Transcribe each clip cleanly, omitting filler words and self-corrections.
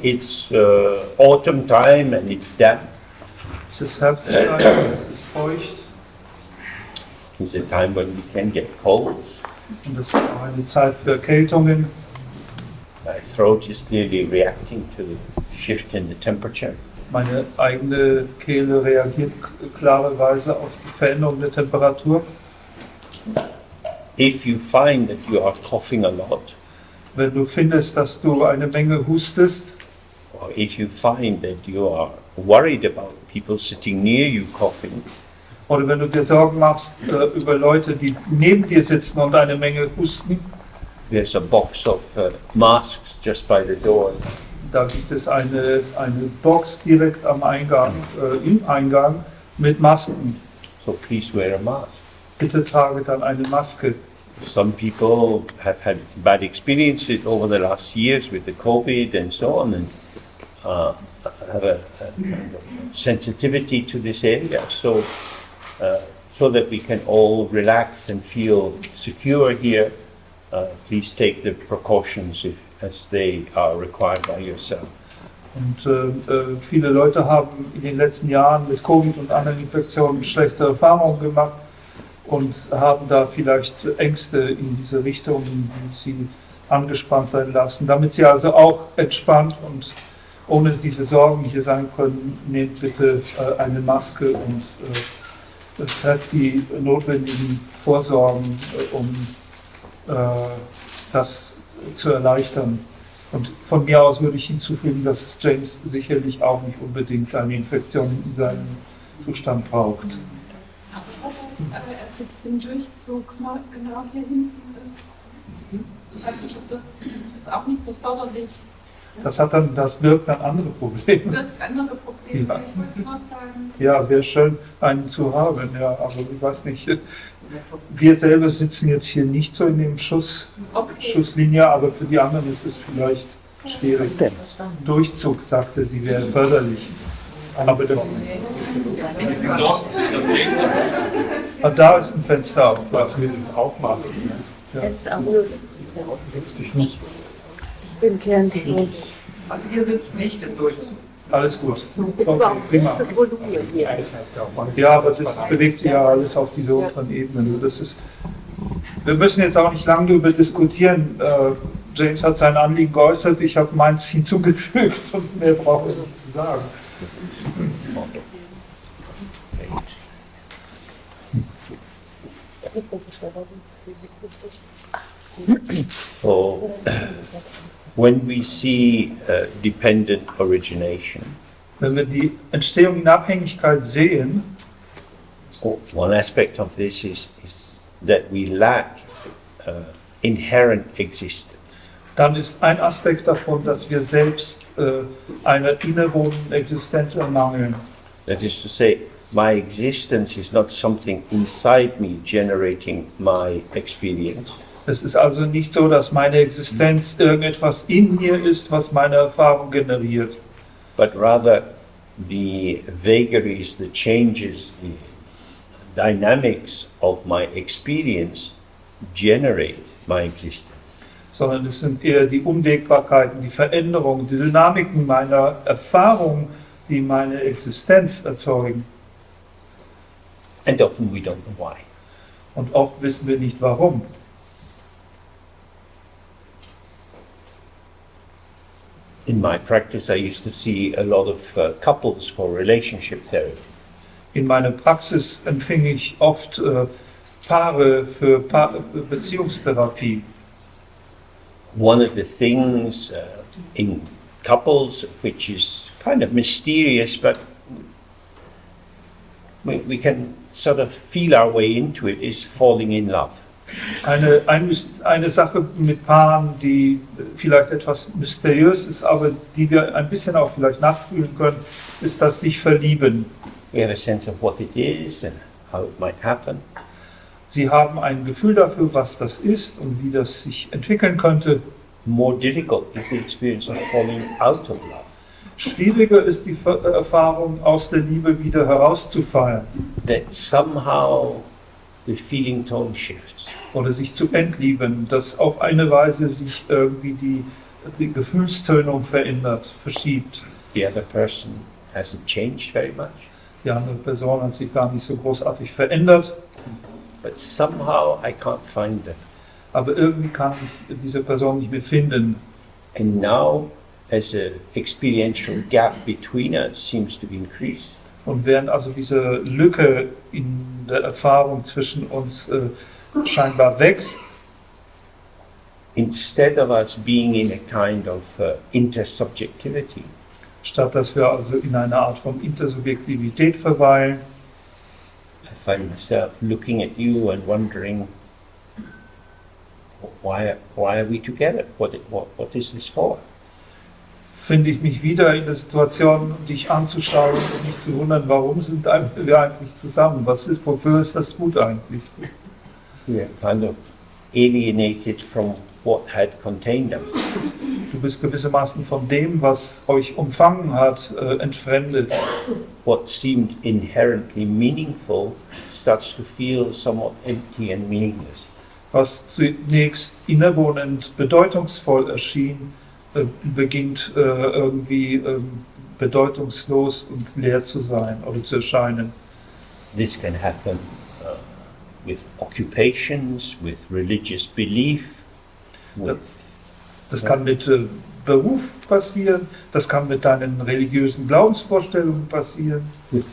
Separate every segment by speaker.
Speaker 1: It's autumn time and it's damp.
Speaker 2: Es ist Herbstzeit, es ist feucht.
Speaker 1: It's a time when we can get colds.
Speaker 2: Und es ist auch eine Zeit für Erkältungen.
Speaker 1: My throat is clearly reacting to the shift in the temperature.
Speaker 2: Meine eigene Kehle reagiert klarerweise auf die Veränderung der Temperatur.
Speaker 1: If you find that you are coughing a lot,
Speaker 2: Wenn du findest, dass du eine Menge hustest,
Speaker 1: or if you find that you are worried about people sitting near you coughing,
Speaker 2: oder wenn du dir Sorgen machst über Leute, die neben dir sitzen und eine Menge husten,
Speaker 1: there's a box of masks just by the door.
Speaker 2: da gibt es eine Box direkt am Eingang, im Eingang mit Masken.
Speaker 1: So please wear a mask.
Speaker 2: Bitte trage dann eine Maske.
Speaker 1: Some people have had bad experiences over the last years with the COVID and so on, and have a sensitivity to this area. So that we can all relax and feel secure here, please take the precautions as they are required by yourself.
Speaker 2: Und viele Leute haben in den letzten Jahren mit Covid und anderen Infektionen schlechte Erfahrungen gemacht und haben da vielleicht Ängste in diese Richtung, die sie angespannt sein lassen. Damit sie also auch entspannt und ohne diese Sorgen hier sein können, nehmt bitte eine Maske und trefft die notwendigen Vorsorgen, um das zu erleichtern. Und von mir aus würde ich hinzufügen, dass James sicherlich auch nicht unbedingt eine Infektion in seinem Zustand braucht.
Speaker 3: Er sitzt im Durchzug genau hier hinten. Ich weiß nicht, ob das ist auch nicht so förderlich.
Speaker 2: Das birgt dann andere Probleme.
Speaker 3: Birgt andere Probleme,
Speaker 2: Ja.
Speaker 3: ich wollte es noch sagen.
Speaker 2: Ja, wäre schön, einen zu haben, ja, aber ich weiß nicht. Wir selber sitzen jetzt hier nicht so in dem Schusslinie, aber für die anderen ist es vielleicht schwierig. Durchzug, sagte sie, wäre förderlich. Aber das da ist ein Fenster auf.
Speaker 4: Was wir das aufmachen.
Speaker 2: Ja.
Speaker 5: Es ist auch nur. Ich bin kerngesund.
Speaker 6: Also ihr sitzt nicht im Durchzug.
Speaker 2: Alles gut.
Speaker 5: Es ist auch ein
Speaker 2: Prima.
Speaker 5: großes Volumen hier.
Speaker 2: Ja, aber das bewegt sich ja alles auf dieser unteren Ebene. Wir müssen jetzt auch nicht lange darüber diskutieren. James hat sein Anliegen geäußert, ich habe meins hinzugefügt und mehr brauche ich nicht zu sagen.
Speaker 1: So, when we see dependent origination,
Speaker 2: Wenn wir die Entstehung in Abhängigkeit sehen,
Speaker 1: one aspect of this is that we lack inherent existence.
Speaker 2: dann ist ein Aspekt davon, dass wir selbst einer inneren Existenz ermangeln.
Speaker 1: That is to say, my existence is not something inside me generating my experience,
Speaker 2: Es ist also nicht so, dass meine Existenz irgendetwas in mir ist, was meine Erfahrung generiert,
Speaker 1: but rather the vagaries, the changes, the dynamics of my experience generate my existence.
Speaker 2: sondern es sind eher die Unwägbarkeiten, die Veränderungen, die Dynamiken meiner Erfahrung, die meine Existenz erzeugen.
Speaker 1: And often we don't know why.
Speaker 2: Und oft wissen wir nicht warum.
Speaker 1: In my practice, I used to see a lot of couples for relationship therapy.
Speaker 2: In meiner Praxis empfing ich oft Paare für Beziehungstherapie.
Speaker 1: One of the things in couples, which is kind of mysterious, but we can sort of feel our way into it, is falling in love.
Speaker 2: Eine Sache mit Paaren, die vielleicht etwas mysteriös ist, aber die wir ein bisschen auch vielleicht nachfühlen können, ist das sich verlieben.
Speaker 1: We have a sense of what it is and how it might happen.
Speaker 2: Sie haben ein Gefühl dafür, was das ist und wie das sich entwickeln könnte.
Speaker 1: More difficult is the experience of falling out of love.
Speaker 2: Schwieriger ist die Erfahrung, aus der Liebe wieder herauszufallen
Speaker 1: That somehow the feeling tone shifts.
Speaker 2: oder sich zu entlieben, dass auf eine Weise sich irgendwie die Gefühlstönung verändert, verschiebt.
Speaker 1: The other person hasn't changed very much,
Speaker 2: Die andere Person hat sich gar nicht so großartig verändert,
Speaker 1: but somehow I can't find them.
Speaker 2: aber irgendwie kann ich diese Person nicht mehr finden.
Speaker 1: And now, as a experiential gap between us seems to increase,
Speaker 2: Und während also diese Lücke in der Erfahrung zwischen uns scheinbar wächst,
Speaker 1: instead of us being in a kind of intersubjectivity,
Speaker 2: statt dass wir also in einer Art von Intersubjektivität verweilen,
Speaker 1: I find myself looking at you and wondering, why are we together? What is this for?
Speaker 2: finde ich mich wieder in der Situation, dich anzuschauen und mich zu wundern, warum sind wir eigentlich zusammen? Wofür ist das gut eigentlich?
Speaker 1: We're kind of alienated from what had contained us.
Speaker 2: Du bist gewissermaßen von dem, was euch umfangen hat, entfremdet.
Speaker 1: What seemed inherently meaningful starts to feel somewhat empty and meaningless.
Speaker 2: Was zunächst innewohnend bedeutungsvoll erschien, beginnt irgendwie bedeutungslos und leer zu sein oder zu erscheinen.
Speaker 1: This can happen with occupations, with religious belief, with
Speaker 2: Das kann mit Beruf passieren, das kann mit deinen religiösen Glaubensvorstellungen passieren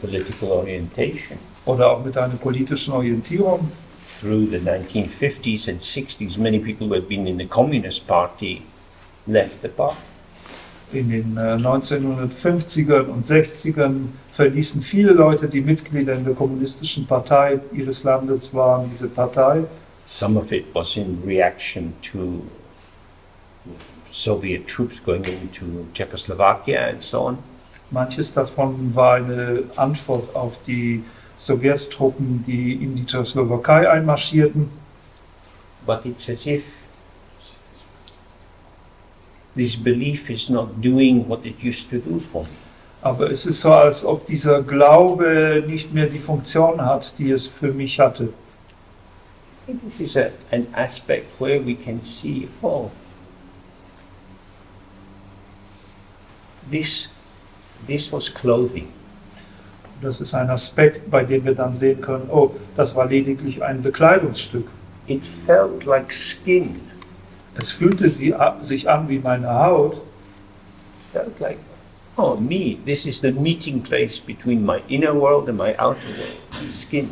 Speaker 1: political orientation.
Speaker 2: oder auch mit deiner politischen Orientierung.
Speaker 1: Through the 1950s and 60s, many people who had been in the Communist Party left the party.
Speaker 2: In den 1950ern und 60ern verließen viele Leute, die Mitglieder in der kommunistischen Partei ihres Landes waren, diese Partei.
Speaker 1: Some of it was in reaction to Soviet troops going into Czechoslovakia and so on.
Speaker 2: Manches davon war eine Antwort auf die Sowjettruppen, die in die Tschechoslowakei einmarschierten.
Speaker 1: But it's as if this belief is not doing what it used to do for me.
Speaker 2: Aber es ist so, als ob dieser Glaube nicht mehr die Funktion hat, die es für mich hatte.
Speaker 1: I think this is an aspect where we can see, oh, this was clothing.
Speaker 2: Das ist ein Aspekt, bei dem wir dann sehen können, oh, das war lediglich ein Bekleidungsstück.
Speaker 1: It felt like skin.
Speaker 2: Es fühlte sich an wie meine Haut.
Speaker 1: Felt like, oh, me, this is the meeting place between my inner world and my outer world, skin.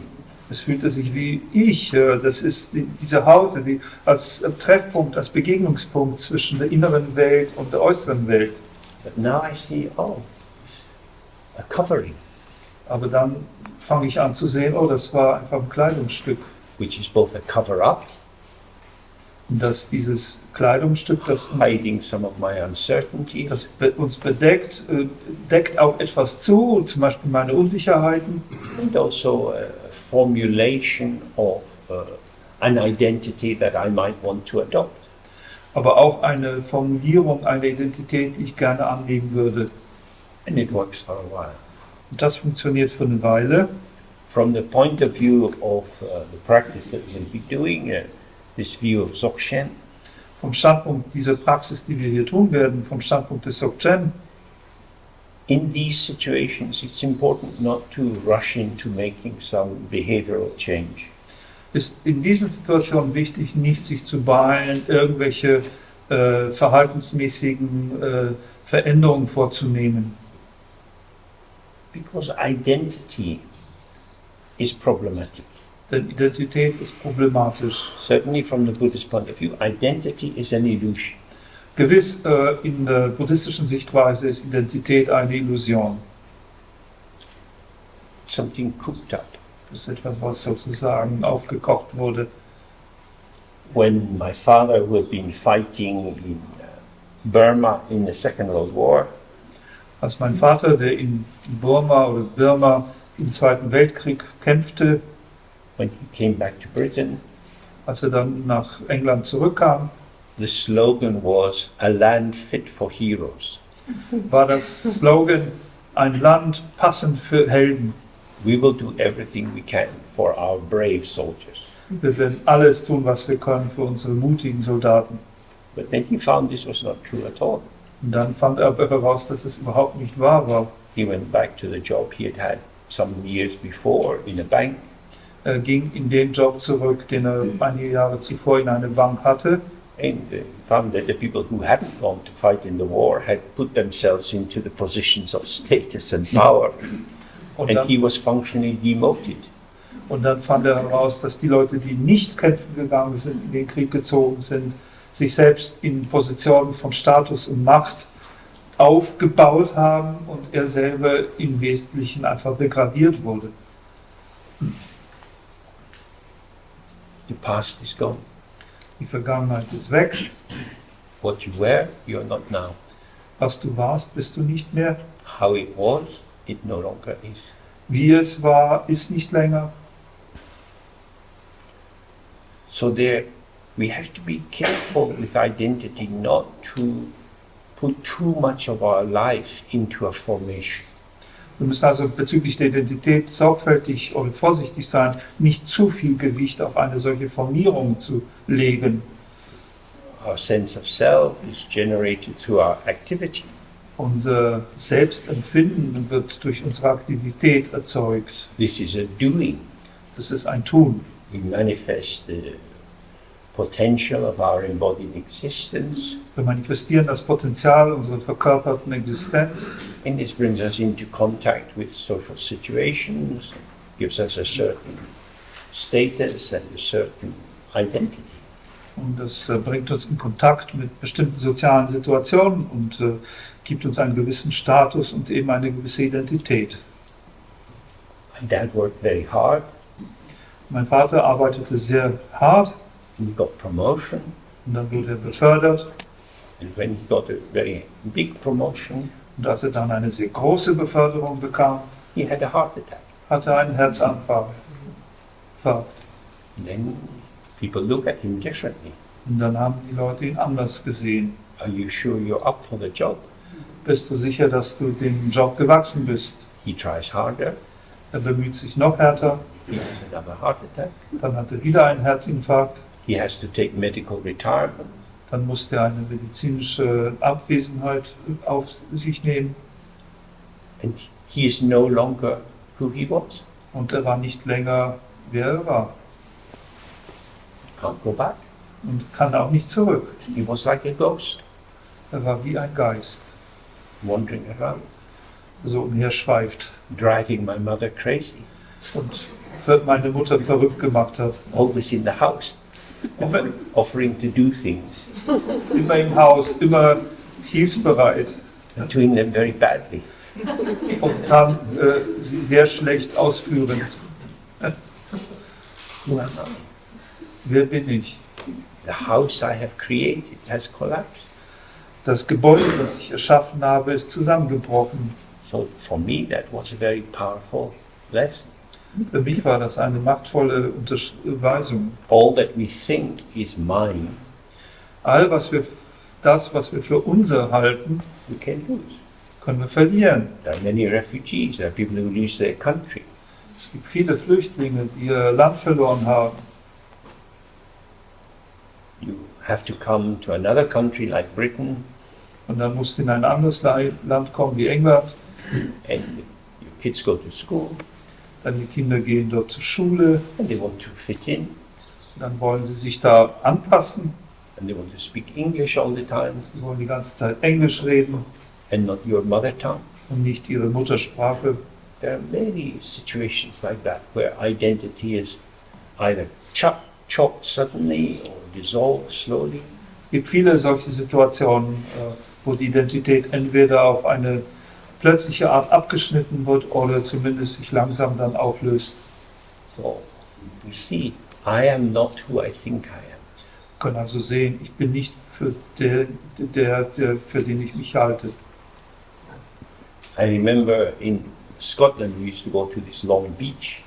Speaker 2: Es fühlte sich wie ich. Das ist diese Haut, die als Treffpunkt, als Begegnungspunkt zwischen der inneren Welt und der äußeren Welt.
Speaker 1: But now I see, oh, a covering,
Speaker 2: Aber dann fange ich an zu sehen, oh, das war einfach ein Kleidungsstück.
Speaker 1: which is both a cover-up,
Speaker 2: Und dass dieses Kleidungsstück, das
Speaker 1: hiding some of my uncertainties,
Speaker 2: uns bedeckt, deckt auch etwas zu, zum Beispiel meine Unsicherheiten.
Speaker 1: and also a formulation of an identity that I might want to adopt.
Speaker 2: Aber auch eine Formulierung, eine Identität, die ich gerne annehmen würde.
Speaker 1: And it works for a while.
Speaker 2: Und das funktioniert für eine Weile.
Speaker 1: From the point of view of the practice that we'll be doing, this view of Dzogchen,
Speaker 2: Vom Standpunkt dieser Praxis, die wir hier tun werden, vom Standpunkt des Dzogchen,
Speaker 1: in these situations it's important not to rush into making some behavioral change.
Speaker 2: ist in diesen Situationen wichtig, nicht sich zu beeilen, irgendwelche verhaltensmäßigen Veränderungen vorzunehmen.
Speaker 1: Because identity is problematic.
Speaker 2: Denn Identität ist problematisch.
Speaker 1: Certainly from the Buddhist point of view, identity is an illusion.
Speaker 2: Gewiss, in der buddhistischen Sichtweise ist Identität eine Illusion.
Speaker 1: Something cooked up.
Speaker 2: Das ist etwas, was sozusagen aufgekocht wurde.
Speaker 1: When my father, who had been fighting in Burma in the Second World War,
Speaker 2: Als mein Vater, der in Burma oder Birma im Zweiten Weltkrieg kämpfte,
Speaker 1: when he came back to Britain,
Speaker 2: als er dann nach England zurückkam,
Speaker 1: the slogan was "A land fit for heroes."
Speaker 2: war das Slogan, ein Land passend für Helden.
Speaker 1: We will do everything we can for our brave soldiers.
Speaker 2: Wir werden alles tun, was wir können für unsere mutigen Soldaten.
Speaker 1: But then he found this was not true at all.
Speaker 2: Und dann fand er aber heraus, dass es überhaupt nicht wahr war.
Speaker 1: He went back to the job he had had some years before in a bank.
Speaker 2: Er ging in den Job zurück, den er einige Jahre zuvor in einer Bank hatte.
Speaker 1: And found that the people who hadn't gone to fight in the war had put themselves into the positions of status and power,
Speaker 2: Und
Speaker 1: and he
Speaker 2: dann,
Speaker 1: was functionally demoted.
Speaker 2: und dann fand er heraus, dass die Leute, die nicht kämpfen gegangen sind, in den Krieg gezogen sind, sich selbst in Positionen von Status und Macht aufgebaut haben und er selber im Wesentlichen einfach degradiert wurde.
Speaker 1: The past is gone.
Speaker 2: Die Vergangenheit ist weg.
Speaker 1: What you were, you're not now.
Speaker 2: Was du warst, bist du nicht mehr.
Speaker 1: How it was, it no longer is.
Speaker 2: Wie es war, ist nicht länger.
Speaker 1: So there, we have to be careful with identity not to put too much of our life into a formation.
Speaker 2: Wir müssen also bezüglich der Identität sorgfältig und vorsichtig sein, nicht zu viel Gewicht auf eine solche Formierung zu legen.
Speaker 1: Our sense of self is generated through our activity.
Speaker 2: Unser Selbstempfinden wird durch unsere Aktivität erzeugt.
Speaker 1: This is a doing.
Speaker 2: Das ist ein Tun.
Speaker 1: We manifest the potential of our embodied existence,
Speaker 2: Wir manifestieren das Potenzial unserer verkörperten Existenz
Speaker 1: and this brings us into contact with social situations, gives us a certain status and a certain identity.
Speaker 2: und das bringt uns in Kontakt mit bestimmten sozialen Situationen und gibt uns einen gewissen Status und eben eine gewisse Identität.
Speaker 1: My dad worked very hard,
Speaker 2: Mein Vater arbeitete sehr hart
Speaker 1: and he got promotion,
Speaker 2: und dann wurde er befördert.
Speaker 1: and when he got a very big promotion,
Speaker 2: Und als er dann eine sehr große Beförderung bekam,
Speaker 1: he had a heart attack.
Speaker 2: hatte er einen Herzanfall.
Speaker 1: And then people look at him differently.
Speaker 2: Und dann haben die Leute ihn anders gesehen.
Speaker 1: Are you sure you're up for the job?
Speaker 2: Bist du sicher, dass du dem Job gewachsen bist?
Speaker 1: He tries harder,
Speaker 2: Er bemüht sich noch härter,
Speaker 1: he has another heart attack,
Speaker 2: dann hat er wieder einen Herzinfarkt,
Speaker 1: he has to take medical retirement,
Speaker 2: dann musste er eine medizinische Abwesenheit auf sich nehmen
Speaker 1: and he is no longer who he was.
Speaker 2: und er war nicht länger, wer er war
Speaker 1: Can't go back.
Speaker 2: und kann auch nicht zurück.
Speaker 1: He was like a ghost,
Speaker 2: Er war wie ein Geist,
Speaker 1: wandering around,
Speaker 2: so umherschweift
Speaker 1: driving my mother crazy,
Speaker 2: und meine Mutter verrückt gemacht hat.
Speaker 1: always in the house, offering to do things,
Speaker 2: Immer im Haus, immer hilfsbereit
Speaker 1: and doing them very badly.
Speaker 2: und dann sie sehr schlecht ausführend.
Speaker 1: Who am I?
Speaker 2: Wer bin ich?
Speaker 1: The house I have created has collapsed.
Speaker 2: Das Gebäude, das ich erschaffen habe, ist zusammengebrochen.
Speaker 1: So for me, that was a very powerful lesson.
Speaker 2: Für mich war das eine machtvolle Unterweisung.
Speaker 1: All that we think is mine,
Speaker 2: All, was wir für unser halten,
Speaker 1: we can lose.
Speaker 2: können wir verlieren.
Speaker 1: There are many refugees, there are people who lose their country.
Speaker 2: Es gibt viele Flüchtlinge, die ihr Land verloren haben.
Speaker 1: You have to come to another country like Britain,
Speaker 2: Und dann musst du in ein anderes Land kommen wie England.
Speaker 1: and your kids go to school,
Speaker 2: Dann die Kinder gehen dort zur Schule.
Speaker 1: and they want to fit in,
Speaker 2: Dann wollen sie sich da anpassen.
Speaker 1: and they want to speak English all the time,
Speaker 2: Sie wollen die ganze Zeit Englisch reden
Speaker 1: and not your mother tongue.
Speaker 2: und nicht ihre Muttersprache.
Speaker 1: There are many situations like that where identity is either chopped suddenly or dissolved slowly.
Speaker 2: Es gibt viele solche Situationen, wo die Identität entweder auf eine plötzliche Art abgeschnitten wird oder zumindest sich langsam dann auflöst.
Speaker 1: So we see, I am not who I think I am.
Speaker 2: Wir können also sehen, ich bin nicht für für den ich mich halte.
Speaker 1: I remember in Scotland we used to go to this long beach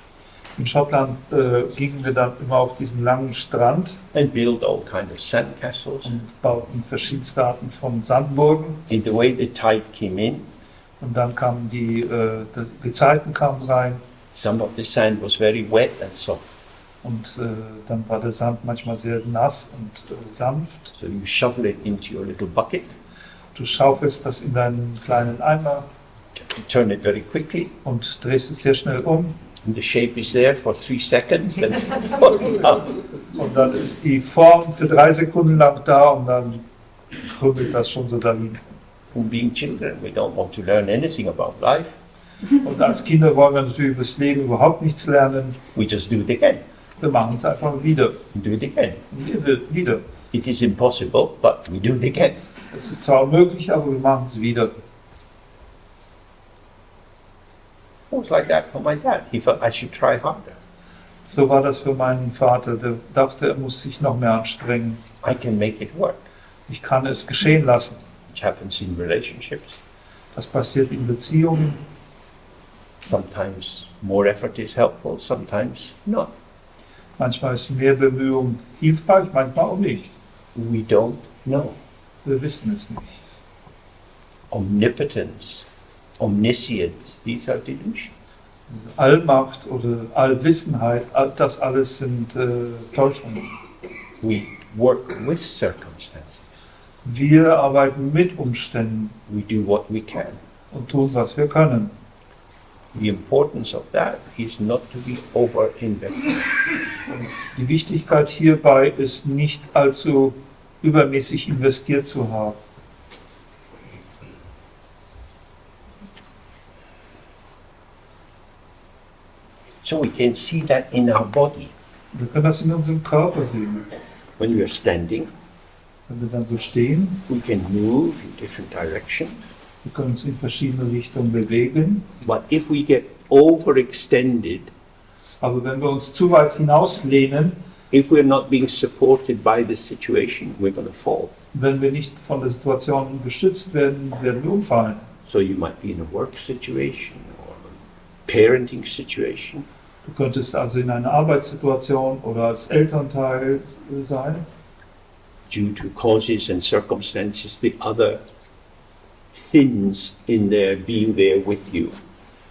Speaker 2: In Schottland gingen wir dann immer auf diesen langen Strand
Speaker 1: and build all kind of sandcastles.
Speaker 2: und bauten verschiedenste Arten von Sandburgen.
Speaker 1: In the way the tide came in,
Speaker 2: Und dann kamen die Gezeiten kamen rein.
Speaker 1: some of the sand was very wet and soft.
Speaker 2: Und dann war der Sand manchmal sehr nass und sanft.
Speaker 1: So you shovel it into your little bucket,
Speaker 2: Du schaufelst das in deinen kleinen Eimer
Speaker 1: you turn it very quickly,
Speaker 2: und drehst es sehr schnell um.
Speaker 1: and the shape is there for 3 seconds, then it's falling down.
Speaker 2: Und dann ist die Form für 3 Sekunden lang da und dann krümmelt das schon so dahin.
Speaker 1: From being children, we don't want to learn anything about life.
Speaker 2: Und als Kinder wollen wir natürlich über das Leben überhaupt nichts lernen.
Speaker 1: We just do it again,
Speaker 2: Wir machen es einfach wieder.
Speaker 1: and do it again.
Speaker 2: Und wieder.
Speaker 1: It is impossible, but we do it again.
Speaker 2: Es ist zwar unmöglich, aber wir machen es wieder.
Speaker 1: It was like that for my dad. He thought I should try harder.
Speaker 2: So war das für meinen Vater. Der dachte, er muss sich noch mehr anstrengen.
Speaker 1: I can make it work.
Speaker 2: Ich kann es geschehen lassen.
Speaker 1: Which happens in relationships.
Speaker 2: Das passiert in Beziehungen.
Speaker 1: Sometimes more effort is helpful, sometimes not.
Speaker 2: Manchmal ist mehr Bemühung hilfreich, manchmal auch nicht.
Speaker 1: We don't know.
Speaker 2: Wir wissen es nicht.
Speaker 1: Omnipotence, omniscience, these are delusions.
Speaker 2: Allmacht oder Allwissenheit, das alles sind Täuschungen.
Speaker 1: We work with circumstances.
Speaker 2: Wir arbeiten mit Umständen
Speaker 1: We do what we can.
Speaker 2: und tun, was wir können.
Speaker 1: The importance of that is not to be over-invested.
Speaker 2: Die Wichtigkeit hierbei ist nicht allzu übermäßig investiert zu haben.
Speaker 1: So we can see that in our body.
Speaker 2: Wir können das in unserem Körper sehen.
Speaker 1: When we are standing,
Speaker 2: Wenn wir dann so stehen,
Speaker 1: we can move in different directions.
Speaker 2: wir können uns in verschiedene Richtungen bewegen.
Speaker 1: But if we get overextended,
Speaker 2: Aber wenn wir uns zu weit hinauslehnen,
Speaker 1: if we're not being supported by the situation, we're going to fall.
Speaker 2: wenn wir nicht von der Situation gestützt werden, werden wir umfallen.
Speaker 1: So you might be in a work situation or a parenting situation,
Speaker 2: Du könntest also in einer Arbeitssituation oder als Elternteil sein.
Speaker 1: due to causes and circumstances, the other thins in their being there with you.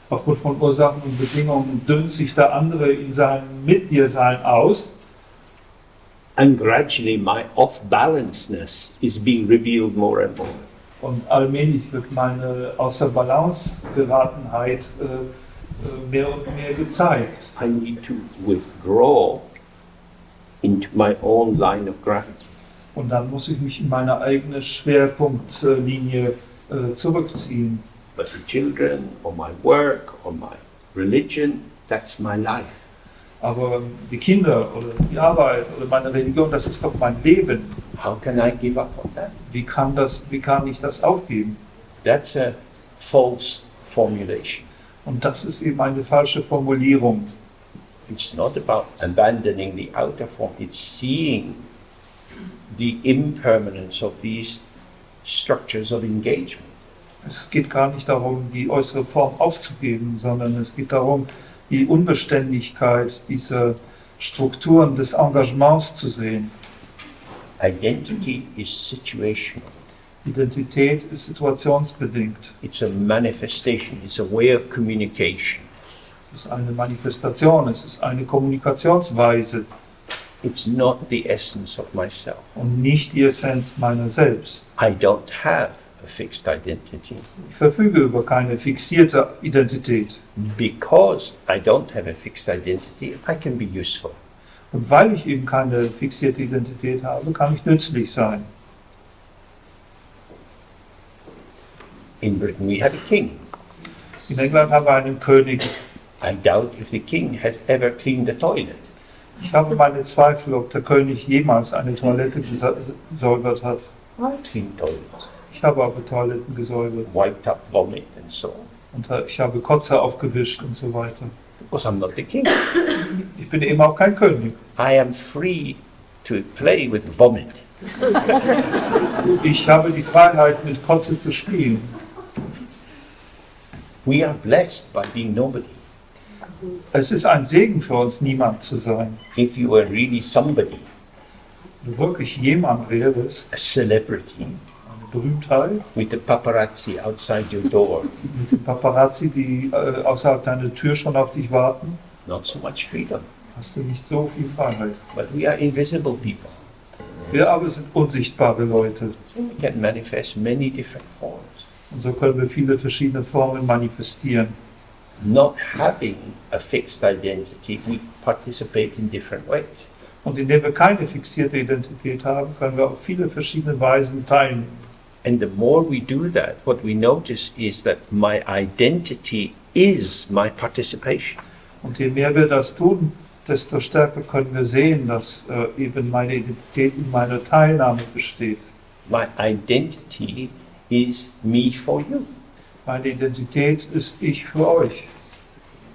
Speaker 2: Aufgrund von Ursachen und Bedingungen dünnt sich der andere in seinem Mit dir Sein aus.
Speaker 1: And gradually my off-balancedness is being revealed more and more.
Speaker 2: Und allmählich wird meine außer Balance geratenheit mehr und mehr gezeigt.
Speaker 1: I need to withdraw into my own line of gravity.
Speaker 2: Und dann muss ich mich in meine eigene Schwerpunktlinie zurückziehen.
Speaker 1: But the children, or my work, or my religion, that's my life.
Speaker 2: Aber die Kinder oder die Arbeit oder meine Religion, das ist doch mein Leben.
Speaker 1: How can I give up on that?
Speaker 2: Wie kann ich das aufgeben?
Speaker 1: That's a false formulation.
Speaker 2: Und das ist eben eine falsche Formulierung.
Speaker 1: It's not about abandoning the outer form, it's seeing the impermanence of these structures of engagement.
Speaker 2: Es geht gar nicht darum, die äußere Form aufzugeben, sondern es geht darum, die Unbeständigkeit dieser Strukturen des Engagements zu sehen.
Speaker 1: Identity is situational.
Speaker 2: Identität ist situationsbedingt.
Speaker 1: It's a manifestation, it's a way of communication.
Speaker 2: Es ist eine Manifestation, es ist eine Kommunikationsweise
Speaker 1: It's not the essence of myself.
Speaker 2: und nicht die Essenz meiner selbst.
Speaker 1: I don't have a fixed identity.
Speaker 2: Ich verfüge über keine fixierte Identität.
Speaker 1: Because I don't have a fixed identity, I can be useful.
Speaker 2: Und weil ich eben keine fixierte Identität habe, kann ich nützlich sein.
Speaker 1: In Britain we have a king.
Speaker 2: In England haben wir einen König.
Speaker 1: I doubt if the king has ever cleaned the toilet.
Speaker 2: Ich habe meine Zweifel, ob der König jemals eine Toilette gesäubert hat.
Speaker 1: I've cleaned toilets,
Speaker 2: Ich habe aber Toiletten gesäubert
Speaker 1: wiped up vomit and so on.
Speaker 2: und ich habe Kotze aufgewischt und so weiter.
Speaker 1: Because I'm not the king.
Speaker 2: Ich bin eben auch kein König.
Speaker 1: I am free to play with vomit.
Speaker 2: Ich habe die Freiheit, mit Kotze zu spielen.
Speaker 1: We are blessed by being nobody.
Speaker 2: Es ist ein Segen für uns, niemand zu sein.
Speaker 1: If you were really somebody,
Speaker 2: Wenn du wirklich jemand wärst,
Speaker 1: a celebrity,
Speaker 2: eine Berühmtheit,
Speaker 1: with the paparazzi outside your door,
Speaker 2: mit den Paparazzi, die außerhalb deiner Tür schon auf dich warten,
Speaker 1: not so much freedom.
Speaker 2: hast du nicht so viel Freiheit.
Speaker 1: But we are invisible people.
Speaker 2: Wir aber sind unsichtbare Leute.
Speaker 1: So we can manifest many different forms.
Speaker 2: Und so können wir viele verschiedene Formen manifestieren.
Speaker 1: Not having a fixed identity, we participate in different ways.
Speaker 2: Und indem wir keine fixierte Identität haben, können wir auf viele verschiedene Weisen teilnehmen.
Speaker 1: And the more we do that, what we notice is that my identity is my participation.
Speaker 2: Und je mehr wir das tun, desto stärker können wir sehen, dass eben meine Identität in meiner Teilnahme besteht.
Speaker 1: My identity is me for you.
Speaker 2: Meine Identität ist ich für euch.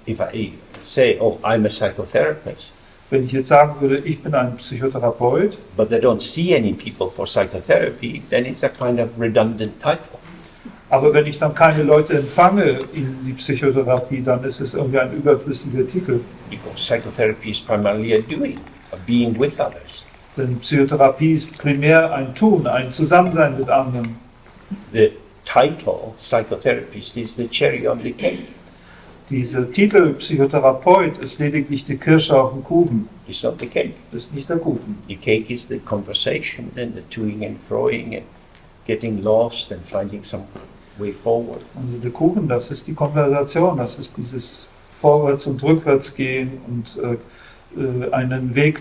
Speaker 1: If I say, oh, I'm a psychotherapist,
Speaker 2: Wenn ich jetzt sagen würde, ich bin ein Psychotherapeut,
Speaker 1: but I don't see any people for psychotherapy, then it's a kind of redundant title.
Speaker 2: aber wenn ich dann keine Leute empfange in die Psychotherapie, dann ist es irgendwie ein überflüssiger Titel.
Speaker 1: Because psychotherapy is primarily a doing, a being with others.
Speaker 2: Denn Psychotherapie ist primär ein Tun, ein Zusammensein mit anderen.
Speaker 1: The title, psychotherapist, is the cherry on the cake.
Speaker 2: Dieser Titel Psychotherapeut ist lediglich die Kirsche auf dem Kuchen,
Speaker 1: It's not the cake.
Speaker 2: ist nicht der Kuchen.
Speaker 1: The cake is the conversation and the toing and froing and getting lost and finding some way forward.
Speaker 2: Also der Kuchen, das ist die Konversation, das ist dieses Vorwärts- und Rückwärtsgehen und einen Weg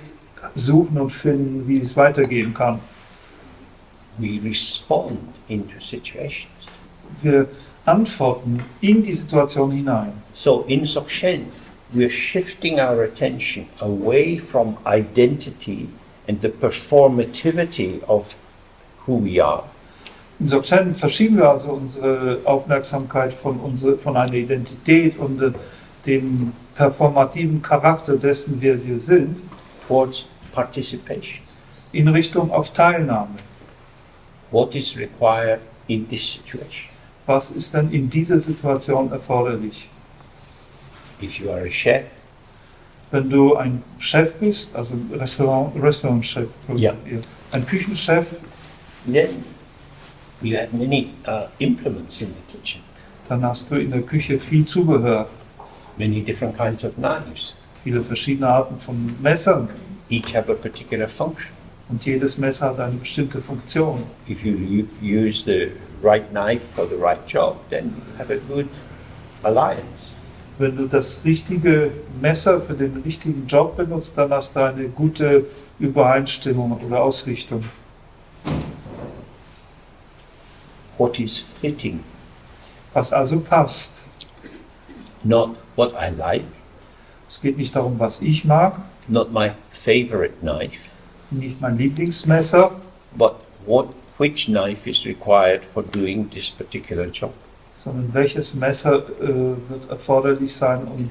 Speaker 2: suchen und finden, wie es weitergehen kann.
Speaker 1: We respond into situations.
Speaker 2: Wir antworten in die Situation hinein.
Speaker 1: So in Dzogchen, we're shifting our attention away from identity and the performativity of who we are,
Speaker 2: Im Dzogchen verschieben wir also unsere Aufmerksamkeit von einer Identität und dem performativen Charakter dessen, wer wir sind,
Speaker 1: towards participation.
Speaker 2: in Richtung auf Teilnahme.
Speaker 1: What is required in this situation?
Speaker 2: Was ist denn in dieser Situation erforderlich?
Speaker 1: If you are a chef,
Speaker 2: Wenn du ein Chef bist, also ein Restaurantchef,
Speaker 1: Ja.
Speaker 2: ein Küchenchef,
Speaker 1: then you have many implements in the kitchen,
Speaker 2: dann hast du in der Küche viel Zubehör,
Speaker 1: many different kinds of knives.
Speaker 2: viele verschiedene Arten von Messern.
Speaker 1: Each have a particular function.
Speaker 2: Und jedes Messer hat eine bestimmte Funktion.
Speaker 1: If you use the right knife for the right job, then you have a good alliance.
Speaker 2: Wenn du das richtige Messer für den richtigen Job benutzt, dann hast du eine gute Übereinstimmung oder Ausrichtung.
Speaker 1: What is fitting,
Speaker 2: Was also passt.
Speaker 1: not what I like,
Speaker 2: Es geht nicht darum, was ich mag,
Speaker 1: not my favorite knife,
Speaker 2: nicht mein Lieblingsmesser,
Speaker 1: but which knife is required for doing this particular job.
Speaker 2: sondern welches Messer wird erforderlich sein, um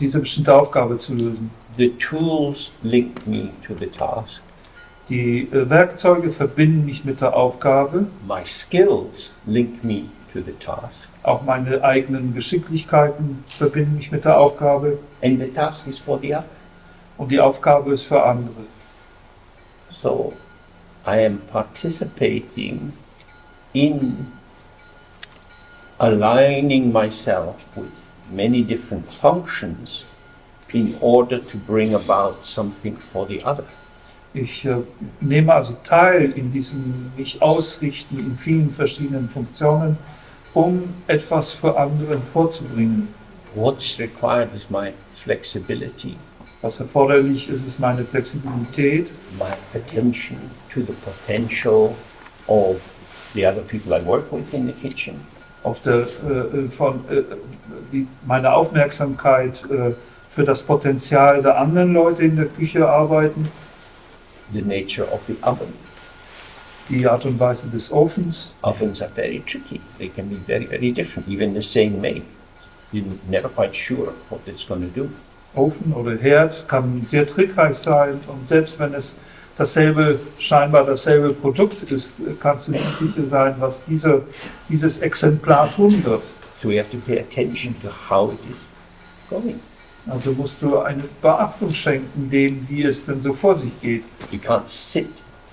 Speaker 2: diese bestimmte Aufgabe zu lösen.
Speaker 1: The tools link me to the task.
Speaker 2: Die Werkzeuge verbinden mich mit der Aufgabe,
Speaker 1: My skills link me to the task.
Speaker 2: auch meine eigenen Geschicklichkeiten verbinden mich mit der Aufgabe
Speaker 1: And the task is for the other.
Speaker 2: und die Aufgabe ist für andere.
Speaker 1: So I am participating in aligning myself with many different functions in order to bring about something for the other.
Speaker 2: Ich nehme also teil in diesem mich ausrichten in vielen verschiedenen Funktionen, um etwas für andere vorzubringen.
Speaker 1: What is required is my flexibility,
Speaker 2: Was erforderlich ist, ist meine Flexibilität,
Speaker 1: my attention to the potential of the other people I work with in the kitchen,
Speaker 2: meine Aufmerksamkeit für das Potenzial der anderen Leute in der Küche arbeiten,
Speaker 1: the nature of the oven.
Speaker 2: die Art und Weise des Ofens.
Speaker 1: Ovens are very tricky. They can be very, very different. Even the same make, you're never quite sure what it's going to do.
Speaker 2: Ofen oder Herd kann sehr trickreich sein und selbst wenn es scheinbar dasselbe Produkt ist, kannst du nicht sicher sein, was dieses Exemplar tun wird.
Speaker 1: So we have to pay attention to how it is going.
Speaker 2: Also musst du eine Beachtung schenken dem, wie es denn so vor sich geht.
Speaker 1: You can't sit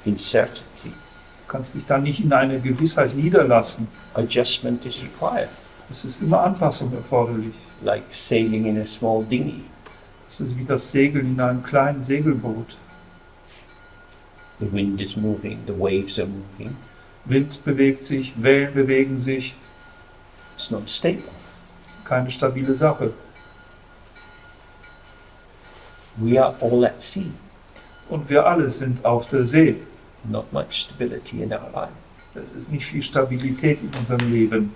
Speaker 1: in certainty.
Speaker 2: Du kannst dich da nicht in eine Gewissheit niederlassen.
Speaker 1: Adjustment is required,
Speaker 2: Es ist immer Anpassung erforderlich.
Speaker 1: like sailing in a small dinghy.
Speaker 2: Es ist wie das Segeln in einem kleinen Segelboot.
Speaker 1: The wind is moving, the waves are moving.
Speaker 2: Wind bewegt sich, Wellen bewegen sich,
Speaker 1: It's not stable.
Speaker 2: keine stabile Sache.
Speaker 1: We are all at sea.
Speaker 2: Und wir alle sind auf der See.
Speaker 1: Not much stability in our life.
Speaker 2: Es ist nicht viel Stabilität in unserem Leben.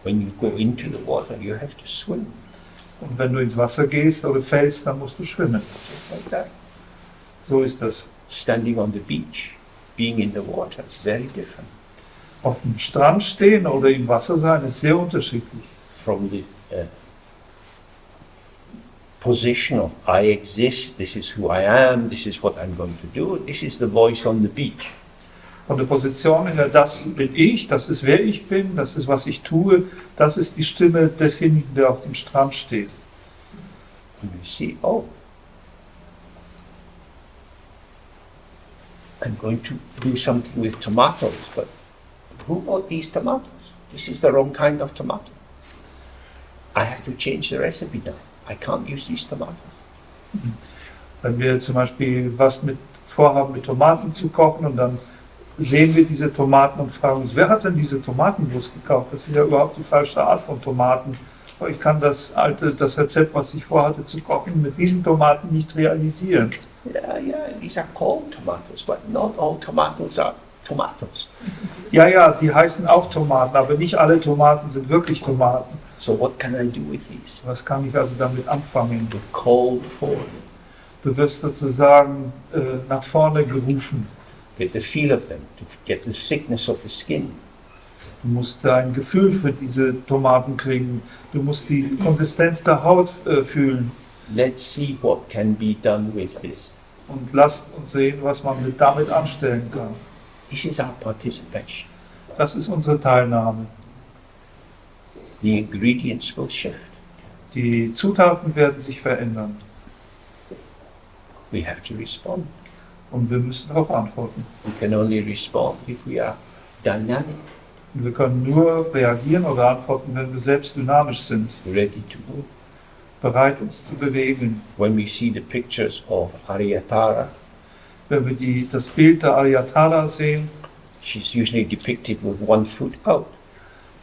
Speaker 1: When you go into the water, you have to swim.
Speaker 2: Und wenn du ins Wasser gehst oder fällst, dann musst du schwimmen.
Speaker 1: Just like that.
Speaker 2: So ist das.
Speaker 1: Standing on the beach, being in the water is very different
Speaker 2: Auf dem Strand stehen oder im Wasser sein ist sehr unterschiedlich.
Speaker 1: from the position of I exist, this is who I am, this is what I'm going to do, this is the voice on the beach.
Speaker 2: Von der Position her, das bin ich, das ist wer ich bin, das ist was ich tue, das ist die Stimme desjenigen, der auf dem Strand steht.
Speaker 1: And we see, oh, I'm going to do something with tomatoes, but who bought these tomatoes? This is the wrong kind of tomato. I have to change the recipe now. I can't use these tomatoes.
Speaker 2: Wenn wir zum Beispiel was vorhaben, mit Tomaten zu kochen und dann sehen wir diese Tomaten und fragen uns, wer hat denn diese Tomaten bloß gekauft? Das ist ja überhaupt die falsche Art von Tomaten. Aber ich kann das Rezept, was ich vorhatte zu kochen, mit diesen Tomaten nicht realisieren.
Speaker 1: Yeah, these are called tomatoes, but not all tomatoes are tomatoes.
Speaker 2: Ja, die heißen auch Tomaten, aber nicht alle Tomaten sind wirklich Tomaten.
Speaker 1: So what can I do with these?
Speaker 2: Was kann ich also damit anfangen?
Speaker 1: We're called forth.
Speaker 2: Du wirst sozusagen nach vorne gerufen.
Speaker 1: Get the feel of them, to get the thickness of the skin.
Speaker 2: Du musst ein Gefühl für diese Tomaten kriegen. Du musst die Konsistenz der Haut fühlen.
Speaker 1: Let's see what can be done with this.
Speaker 2: Und lasst uns sehen, was man damit anstellen kann.
Speaker 1: This is our participation.
Speaker 2: Das ist unsere Teilnahme.
Speaker 1: The ingredients will shift.
Speaker 2: Die Zutaten werden sich verändern.
Speaker 1: We have to respond.
Speaker 2: Und wir müssen darauf antworten.
Speaker 1: We can only respond if we are dynamic,
Speaker 2: Und wir können nur reagieren oder antworten, wenn wir selbst dynamisch sind,
Speaker 1: ready to move.
Speaker 2: bereit uns zu bewegen.
Speaker 1: When we see the pictures of Aryatara,
Speaker 2: Wenn wir das Bild der Aryatara sehen,
Speaker 1: she's usually depicted with one foot out.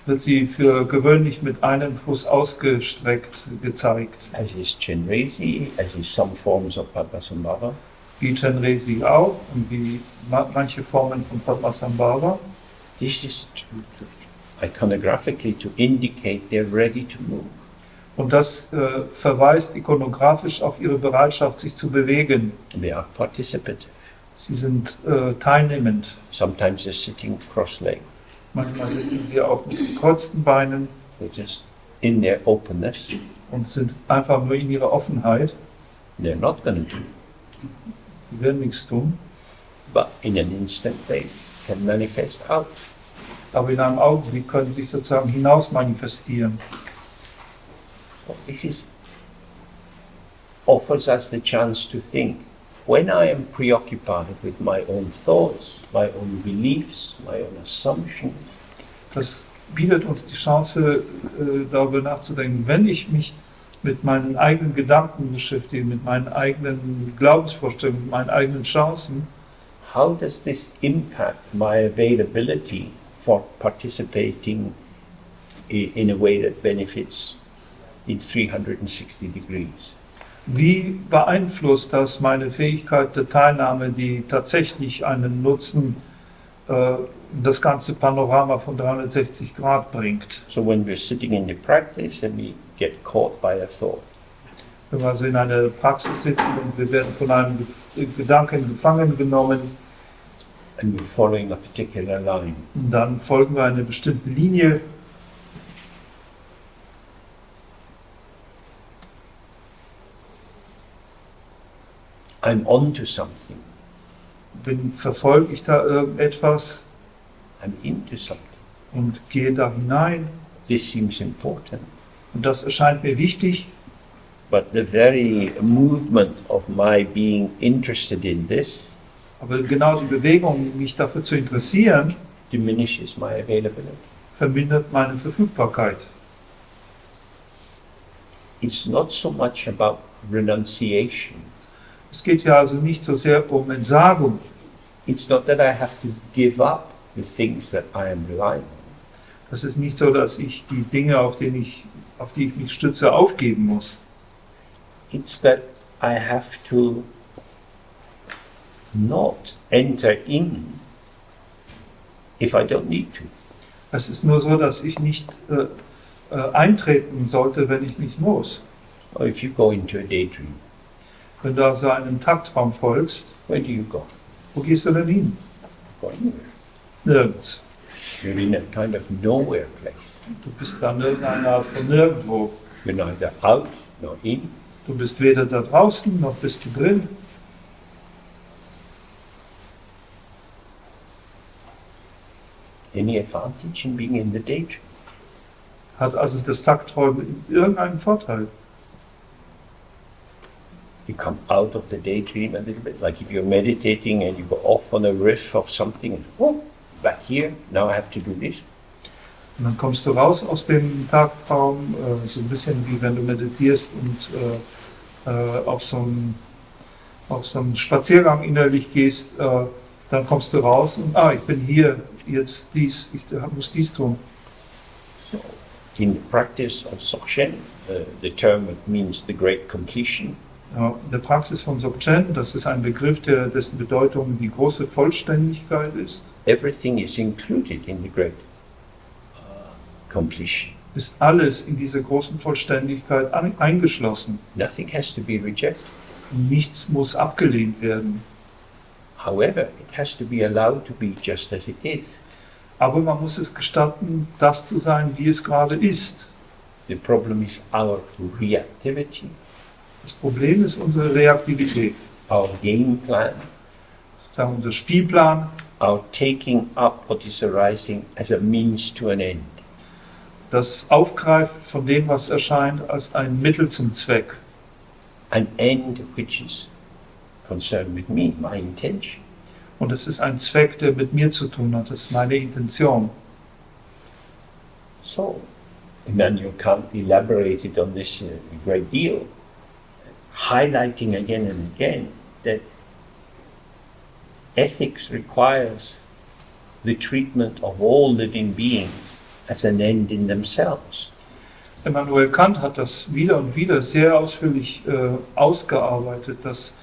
Speaker 2: wird sie für gewöhnlich mit einem Fuß ausgestreckt gezeigt.
Speaker 1: As is Chenrezi, as is some forms of Padmasambhava.
Speaker 2: Wie Chenrezi auch und wie manche Formen von Padmasambhava.
Speaker 1: This is iconographically to indicate they're ready to move.
Speaker 2: Und das verweist ikonografisch auf ihre Bereitschaft, sich zu bewegen.
Speaker 1: They are participative.
Speaker 2: Sie sind teilnehmend.
Speaker 1: Sometimes they're sitting cross-legged.
Speaker 2: Manchmal sitzen sie auch mit gekreuzten Beinen
Speaker 1: They're just in their openness.
Speaker 2: und sind einfach nur in ihrer Offenheit.
Speaker 1: They're not going to do.
Speaker 2: Sie werden nichts tun,
Speaker 1: But in an instant they can manifest out.
Speaker 2: aber in einem Augenblick können sie sich sozusagen hinaus manifestieren.
Speaker 1: So this offers us the chance to think. When I am preoccupied with my own thoughts, my own beliefs, my own assumptions,
Speaker 2: Das bietet uns die Chance, darüber nachzudenken, wenn ich mich mit meinen eigenen Gedanken beschäftige, mit meinen eigenen Glaubensvorstellungen, mit meinen eigenen Chancen,
Speaker 1: how does this impact my availability for participating in a way that benefits in 360 degrees?
Speaker 2: wie beeinflusst das meine Fähigkeit der Teilnahme, die tatsächlich einen Nutzen, das ganze Panorama von 360 Grad bringt?
Speaker 1: So when we're sitting in the practice and we get caught by a thought,
Speaker 2: Wenn wir also in einer Praxis sitzen und wir werden von einem Gedanken gefangen genommen,
Speaker 1: and we're following a particular line,
Speaker 2: und dann folgen wir einer bestimmten Linie,
Speaker 1: I'm onto something,
Speaker 2: verfolge ich da irgendetwas
Speaker 1: I'm into something.
Speaker 2: und gehe da hinein.
Speaker 1: This seems important.
Speaker 2: Und das erscheint mir wichtig,
Speaker 1: But the very movement of my being interested in this
Speaker 2: aber genau die Bewegung, mich dafür zu interessieren,
Speaker 1: diminishes my availability.
Speaker 2: vermindert meine Verfügbarkeit.
Speaker 1: It's not so much about renunciation.
Speaker 2: Es geht ja also nicht so sehr um Entsagung.
Speaker 1: It's not that I have to give up the things that I am relying on.
Speaker 2: Das ist nicht so, dass ich die Dinge, auf die ich mich stütze, aufgeben muss.
Speaker 1: It's that I have to not enter in if I don't need to.
Speaker 2: Es ist nur so, dass ich nicht eintreten sollte, wenn ich nicht muss.
Speaker 1: Or if you go into a daydream,
Speaker 2: Wenn du also einem Tagtraum folgst,
Speaker 1: where do you go?
Speaker 2: wo gehst du denn hin?
Speaker 1: Go anywhere.
Speaker 2: Nirgends.
Speaker 1: You're in a kind of nowhere place.
Speaker 2: Du bist dann irgendeine Art von nirgendwo.
Speaker 1: You're neither out nor in.
Speaker 2: Du bist weder da draußen, noch bist du drin.
Speaker 1: Any advantage in being in the daydream?
Speaker 2: Hat also das Tagträumen irgendeinen Vorteil?
Speaker 1: You come out of the daydream a little bit, like if you're meditating and you go off on a riff of something, and oh, back here, now I have to do this.
Speaker 2: Und dann kommst du raus aus dem Tagtraum, so ein bisschen wie wenn du meditierst und auf so einen Spaziergang innerlich gehst, dann kommst du raus und ich bin hier, jetzt dies, ich muss dies tun.
Speaker 1: So, in the practice of Dzogchen, the term means the great completion.
Speaker 2: Ja, in der Praxis von Dzogchen, das ist ein Begriff, dessen Bedeutung die große Vollständigkeit ist,
Speaker 1: Everything is included in the great completion.
Speaker 2: ist alles in dieser großen Vollständigkeit eingeschlossen.
Speaker 1: Nothing has to be rejected.
Speaker 2: Nichts muss abgelehnt werden.
Speaker 1: However, it has to be allowed to be just as it is.
Speaker 2: Aber man muss es gestatten, das zu sein, wie es gerade ist.
Speaker 1: The problem is our reactivity,
Speaker 2: Das Problem ist unsere Reaktivität,
Speaker 1: our game plan,
Speaker 2: sozusagen unser Spielplan,
Speaker 1: our taking up what is arising as a means to an end.
Speaker 2: das Aufgreifen von dem, was erscheint, als ein Mittel zum Zweck.
Speaker 1: An end which is concerned with me, my intention.
Speaker 2: Und es ist ein Zweck, der mit mir zu tun hat, das ist meine Intention.
Speaker 1: So, Immanuel Kant elaborated on this a great deal, highlighting again and again that ethics requires the treatment of all living beings as an end in themselves.
Speaker 2: Immanuel Kant hat das wieder und wieder sehr ausführlich ausgearbeitet, dass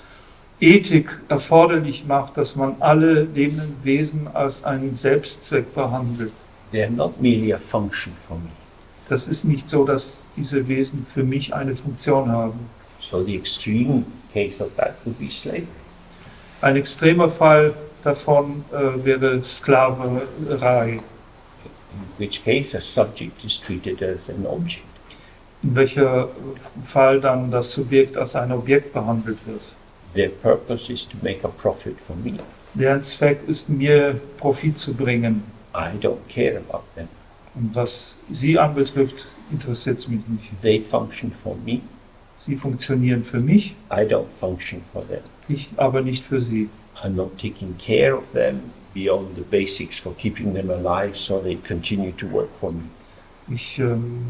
Speaker 2: Ethik erforderlich macht, dass man alle lebenden Wesen als einen Selbstzweck behandelt.
Speaker 1: They are not merely a function for me.
Speaker 2: Das ist nicht so, dass diese Wesen für mich eine Funktion haben.
Speaker 1: So the extreme case of that would be slavery.
Speaker 2: Ein extremer Fall davon wäre Sklaverei,
Speaker 1: In which case a subject is treated as an object.
Speaker 2: in welcher Fall dann das Subjekt als ein Objekt behandelt wird.
Speaker 1: Their purpose is to make a profit for me.
Speaker 2: Deren Zweck ist, mir Profit zu bringen.
Speaker 1: I don't care about them.
Speaker 2: Und was sie anbetrifft, interessiert es mich nicht.
Speaker 1: They function for me.
Speaker 2: Sie funktionieren für mich,
Speaker 1: I don't function for them.
Speaker 2: ich aber nicht für sie.
Speaker 1: I'm not taking care of them beyond the basics for keeping them alive so they continue to work for me.
Speaker 2: Ich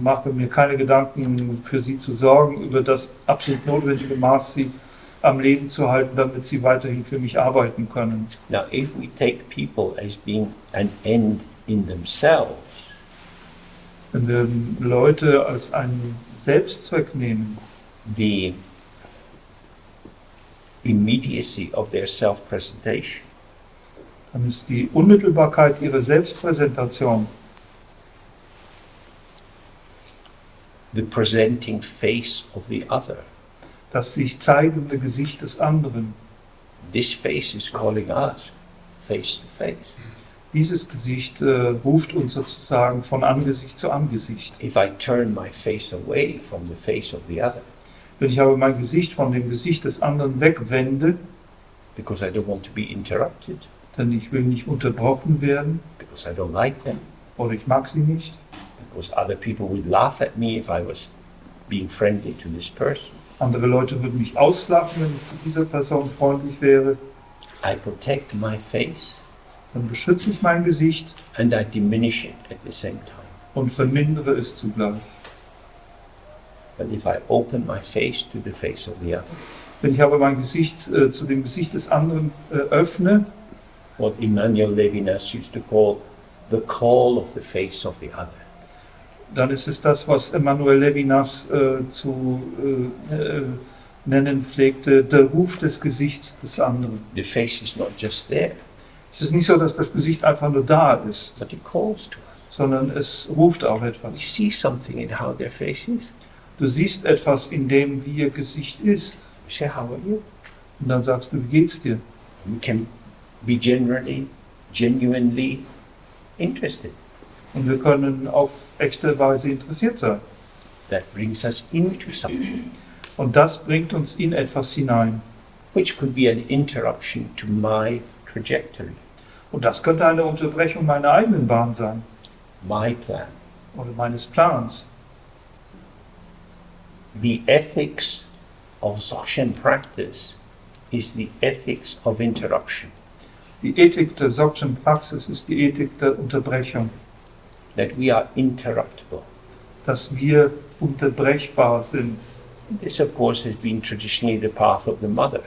Speaker 2: mache mir keine Gedanken, für sie zu sorgen, über das absolut notwendige Maß, sie am Leben zu halten, damit sie weiterhin für mich arbeiten können.
Speaker 1: Now, if we take people as being an end in themselves,
Speaker 2: Wenn wir Leute als einen Selbstzweck nehmen,
Speaker 1: the immediacy of their self-presentation,
Speaker 2: dann ist die Unmittelbarkeit ihrer Selbstpräsentation,
Speaker 1: the presenting face of the other,
Speaker 2: das sich zeigende Gesicht des anderen.
Speaker 1: this face is calling us face to face.
Speaker 2: Dieses Gesicht ruft uns sozusagen von Angesicht zu Angesicht.
Speaker 1: If I turn my face away from the face of the other,
Speaker 2: Wenn ich aber mein Gesicht von dem Gesicht des anderen wegwende,
Speaker 1: because I don't want to be interrupted,
Speaker 2: denn ich will nicht unterbrochen werden
Speaker 1: because I don't like them,
Speaker 2: oder ich mag sie nicht,
Speaker 1: because other people would laugh at me if I was being friendly to this person,
Speaker 2: andere Leute würden mich auslachen, wenn ich zu dieser Person freundlich wäre,
Speaker 1: I protect my face
Speaker 2: dann beschütze ich mein Gesicht
Speaker 1: and I diminish it at the same time.
Speaker 2: und vermindere es zugleich.
Speaker 1: But if I open my face to the face of the other,
Speaker 2: Wenn ich aber mein Gesicht zu dem Gesicht des anderen öffne,
Speaker 1: what Immanuel Levinas used to call the call of the face of the other.
Speaker 2: dann ist es das, was Emmanuel Levinas zu nennen pflegte, der Ruf des Gesichts des anderen.
Speaker 1: The face is not just there,
Speaker 2: Es ist nicht so, dass das Gesicht einfach nur da ist,
Speaker 1: but it calls to us.
Speaker 2: sondern es ruft auch
Speaker 1: You
Speaker 2: etwas.
Speaker 1: see something in how their face is.
Speaker 2: Du siehst etwas in dem, wie ihr Gesicht ist.
Speaker 1: You say, how are you?
Speaker 2: Und dann sagst du, wie geht's dir?
Speaker 1: We can be genuinely interested.
Speaker 2: Und wir können auf echte Weise interessiert sein.
Speaker 1: That brings us into something,
Speaker 2: Und das bringt uns in etwas hinein.
Speaker 1: which could be an interruption to my trajectory,
Speaker 2: Und das könnte eine Unterbrechung meiner eigenen Bahn sein
Speaker 1: my plan.
Speaker 2: oder meines Plans.
Speaker 1: The ethics of Dzogchen practice is the ethics of interruption.
Speaker 2: Die Ethik der Dzogchen Praxis ist die Ethik der Unterbrechung,
Speaker 1: That we are interruptible.
Speaker 2: dass wir unterbrechbar sind.
Speaker 1: This, of course, has been traditionally the path of the mother.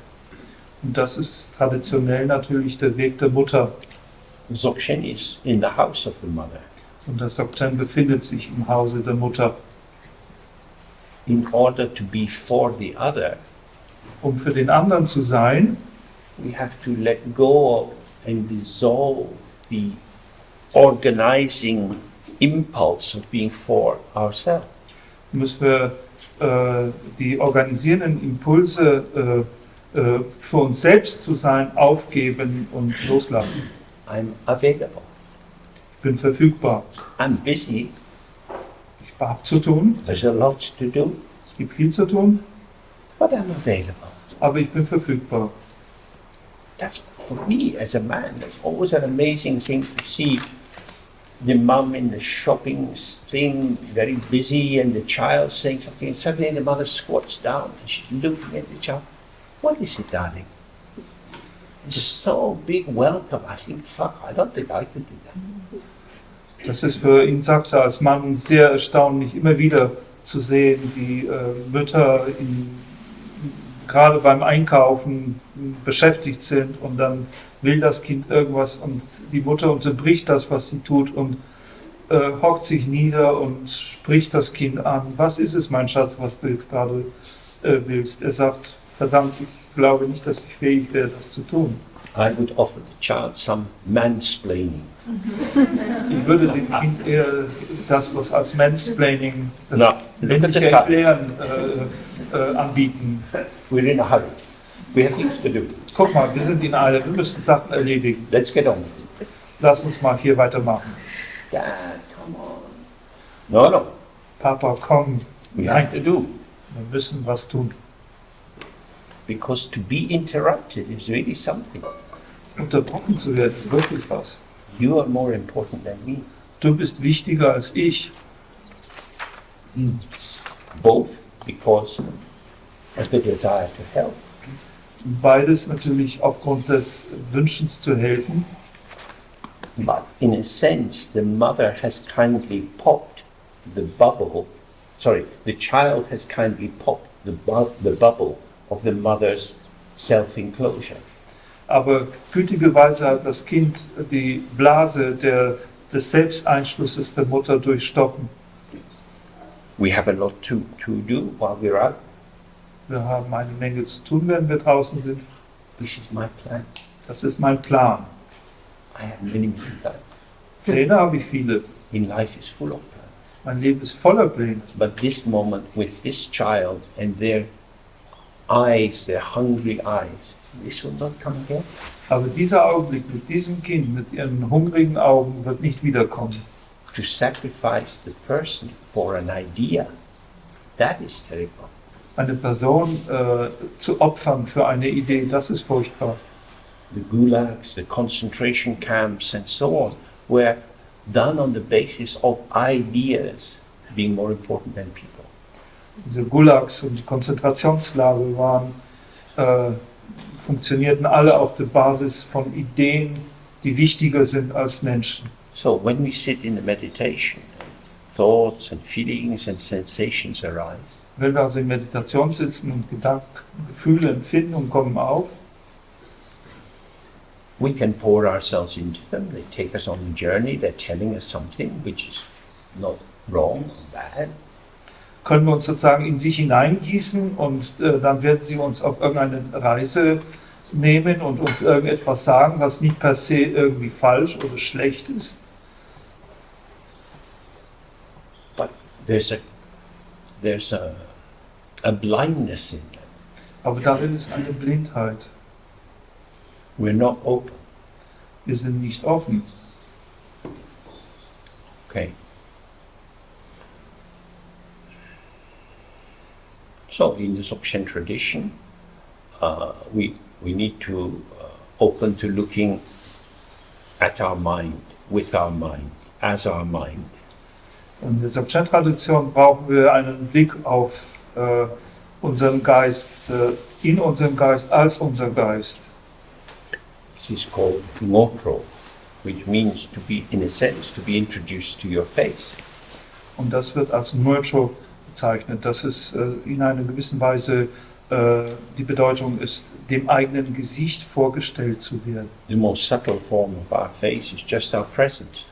Speaker 2: Und das ist traditionell natürlich der Weg der Mutter.
Speaker 1: Dzogchen is in the house of the mother.
Speaker 2: Und das Dzogchen befindet sich im Hause der Mutter.
Speaker 1: In order to be for the other,
Speaker 2: Um für den anderen zu sein,
Speaker 1: we have to let go of and dissolve the organizing impulse of being for ourselves.
Speaker 2: müssen wir die organisierenden Impulse für uns selbst zu sein aufgeben und loslassen.
Speaker 1: I'm available.
Speaker 2: Ich bin verfügbar.
Speaker 1: I'm busy.
Speaker 2: Ich habe zu tun.
Speaker 1: There's a lot to do,
Speaker 2: Es gibt viel zu tun,
Speaker 1: but I'm available.
Speaker 2: aber ich bin verfügbar.
Speaker 1: That's for me as a man. That's always an amazing thing to see the mum in the shopping thing, very busy, and the child saying something, and suddenly the mother squats down and she's looking at the child. What is it, darling? It's so big welcome. I think, fuck, I don't think I could do that.
Speaker 2: Das ist für ihn, sagt er, als Mann sehr erstaunlich, immer wieder zu sehen, wie Mütter gerade beim Einkaufen beschäftigt sind und dann will das Kind irgendwas und die Mutter unterbricht das, was sie tut und hockt sich nieder und spricht das Kind an. Was ist es, mein Schatz, was du jetzt gerade willst? Er sagt, verdammt, ich glaube nicht, dass ich fähig wäre, das zu tun.
Speaker 1: I would offer the child some mansplaining.
Speaker 2: Ich würde dem Kind eher das, was als Mansplaining, das
Speaker 1: No, look at
Speaker 2: männliche
Speaker 1: the time.
Speaker 2: Erklären anbieten.
Speaker 1: We're in a hurry. We have things to do.
Speaker 2: Guck mal, wir sind in Eile, wir müssen Sachen erledigen.
Speaker 1: Let's get on with it.
Speaker 2: Lass uns mal hier weitermachen.
Speaker 1: Dad, come on. No, no.
Speaker 2: Papa, komm,
Speaker 1: We have to do.
Speaker 2: wir müssen was tun.
Speaker 1: Because to be interrupted is really something.
Speaker 2: Unterbrochen zu werden, ist wirklich was.
Speaker 1: You are more important than me.
Speaker 2: Du bist wichtiger als ich.
Speaker 1: Both because of the desire to help,
Speaker 2: Beides natürlich aufgrund des Wünschens zu helfen.
Speaker 1: but in a sense, the mother has kindly popped the bubble. Sorry, the child has kindly popped the bubble of the mother's self-enclosure.
Speaker 2: Aber gütigerweise hat das Kind die Blase des Selbsteinschlusses der Mutter durchstochen.
Speaker 1: We have a lot to do while we're out.
Speaker 2: Wir haben eine Menge zu tun, wenn wir draußen sind.
Speaker 1: This is my plan.
Speaker 2: Das ist mein Plan.
Speaker 1: I have many plans.
Speaker 2: Pläne habe ich viele.
Speaker 1: In life is full of plans.
Speaker 2: Mein Leben ist voller Pläne.
Speaker 1: But this moment with this child and their eyes, their hungry eyes, this will not come again.
Speaker 2: Aber dieser Augenblick mit diesem Kind, mit ihren hungrigen Augen, wird nicht wiederkommen.
Speaker 1: To sacrifice the person for an idea, that is terrible.
Speaker 2: Eine Person zu opfern für eine Idee, das ist furchtbar.
Speaker 1: The gulags, the concentration camps, and so on, were done on the basis of ideas being more important than people.
Speaker 2: Diese Gulags und die Konzentrationslager funktionierten alle auf der Basis von Ideen, die wichtiger sind als Menschen.
Speaker 1: So when we sit in the meditation, thoughts and feelings and sensations arise.
Speaker 2: Wenn wir also in Meditation sitzen und Gedanken, Gefühle, Empfindungen kommen auf,
Speaker 1: we can pour ourselves into them. They take us on a journey. They're telling us something which is not wrong or bad.
Speaker 2: können wir uns sozusagen in sich hineingießen und dann werden sie uns auf irgendeine Reise nehmen und uns irgendetwas sagen, was nicht per se irgendwie falsch oder schlecht ist.
Speaker 1: But there's a blindness in them.
Speaker 2: Aber darin ist eine Blindheit.
Speaker 1: We're not open.
Speaker 2: Wir sind nicht offen.
Speaker 1: Okay. So in the Dzogchen tradition, we need to open to looking at our mind, with our mind, as our mind.
Speaker 2: In der Dzogchen-Tradition brauchen wir einen Blick auf unseren Geist, in unserem Geist, als unser Geist.
Speaker 1: This is called ngotro, which means to be, in a sense, to be introduced to your face.
Speaker 2: Und das wird als Murcho bezeichnet. Das ist in einer gewissen Weise die Bedeutung ist, dem eigenen Gesicht vorgestellt zu werden.
Speaker 1: The most subtle form of our face is just our presence.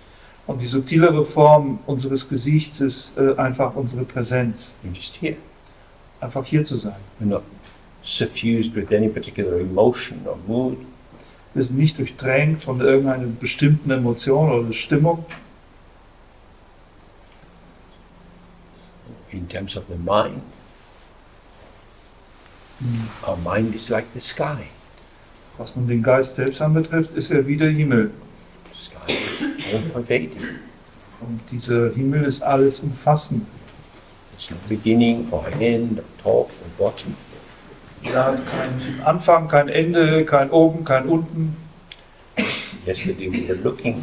Speaker 2: Und die subtilere Form unseres Gesichts ist einfach unsere Präsenz.
Speaker 1: We're just here.
Speaker 2: Einfach hier zu sein.
Speaker 1: We're not suffused with any particular emotion or mood.
Speaker 2: Wir sind nicht durchdrängt von irgendeiner bestimmten Emotion oder Stimmung.
Speaker 1: In terms of the mind, our mind is like the sky.
Speaker 2: Was nun den Geist selbst anbetrifft, ist er wie der Himmel.
Speaker 1: The sky is all-pervading.
Speaker 2: Und dieser Himmel ist alles umfassend.
Speaker 1: It's no beginning or end, or top or bottom.
Speaker 2: Er hat keinen Anfang, kein Ende, kein Oben, kein Unten.
Speaker 1: Yesterday we were looking,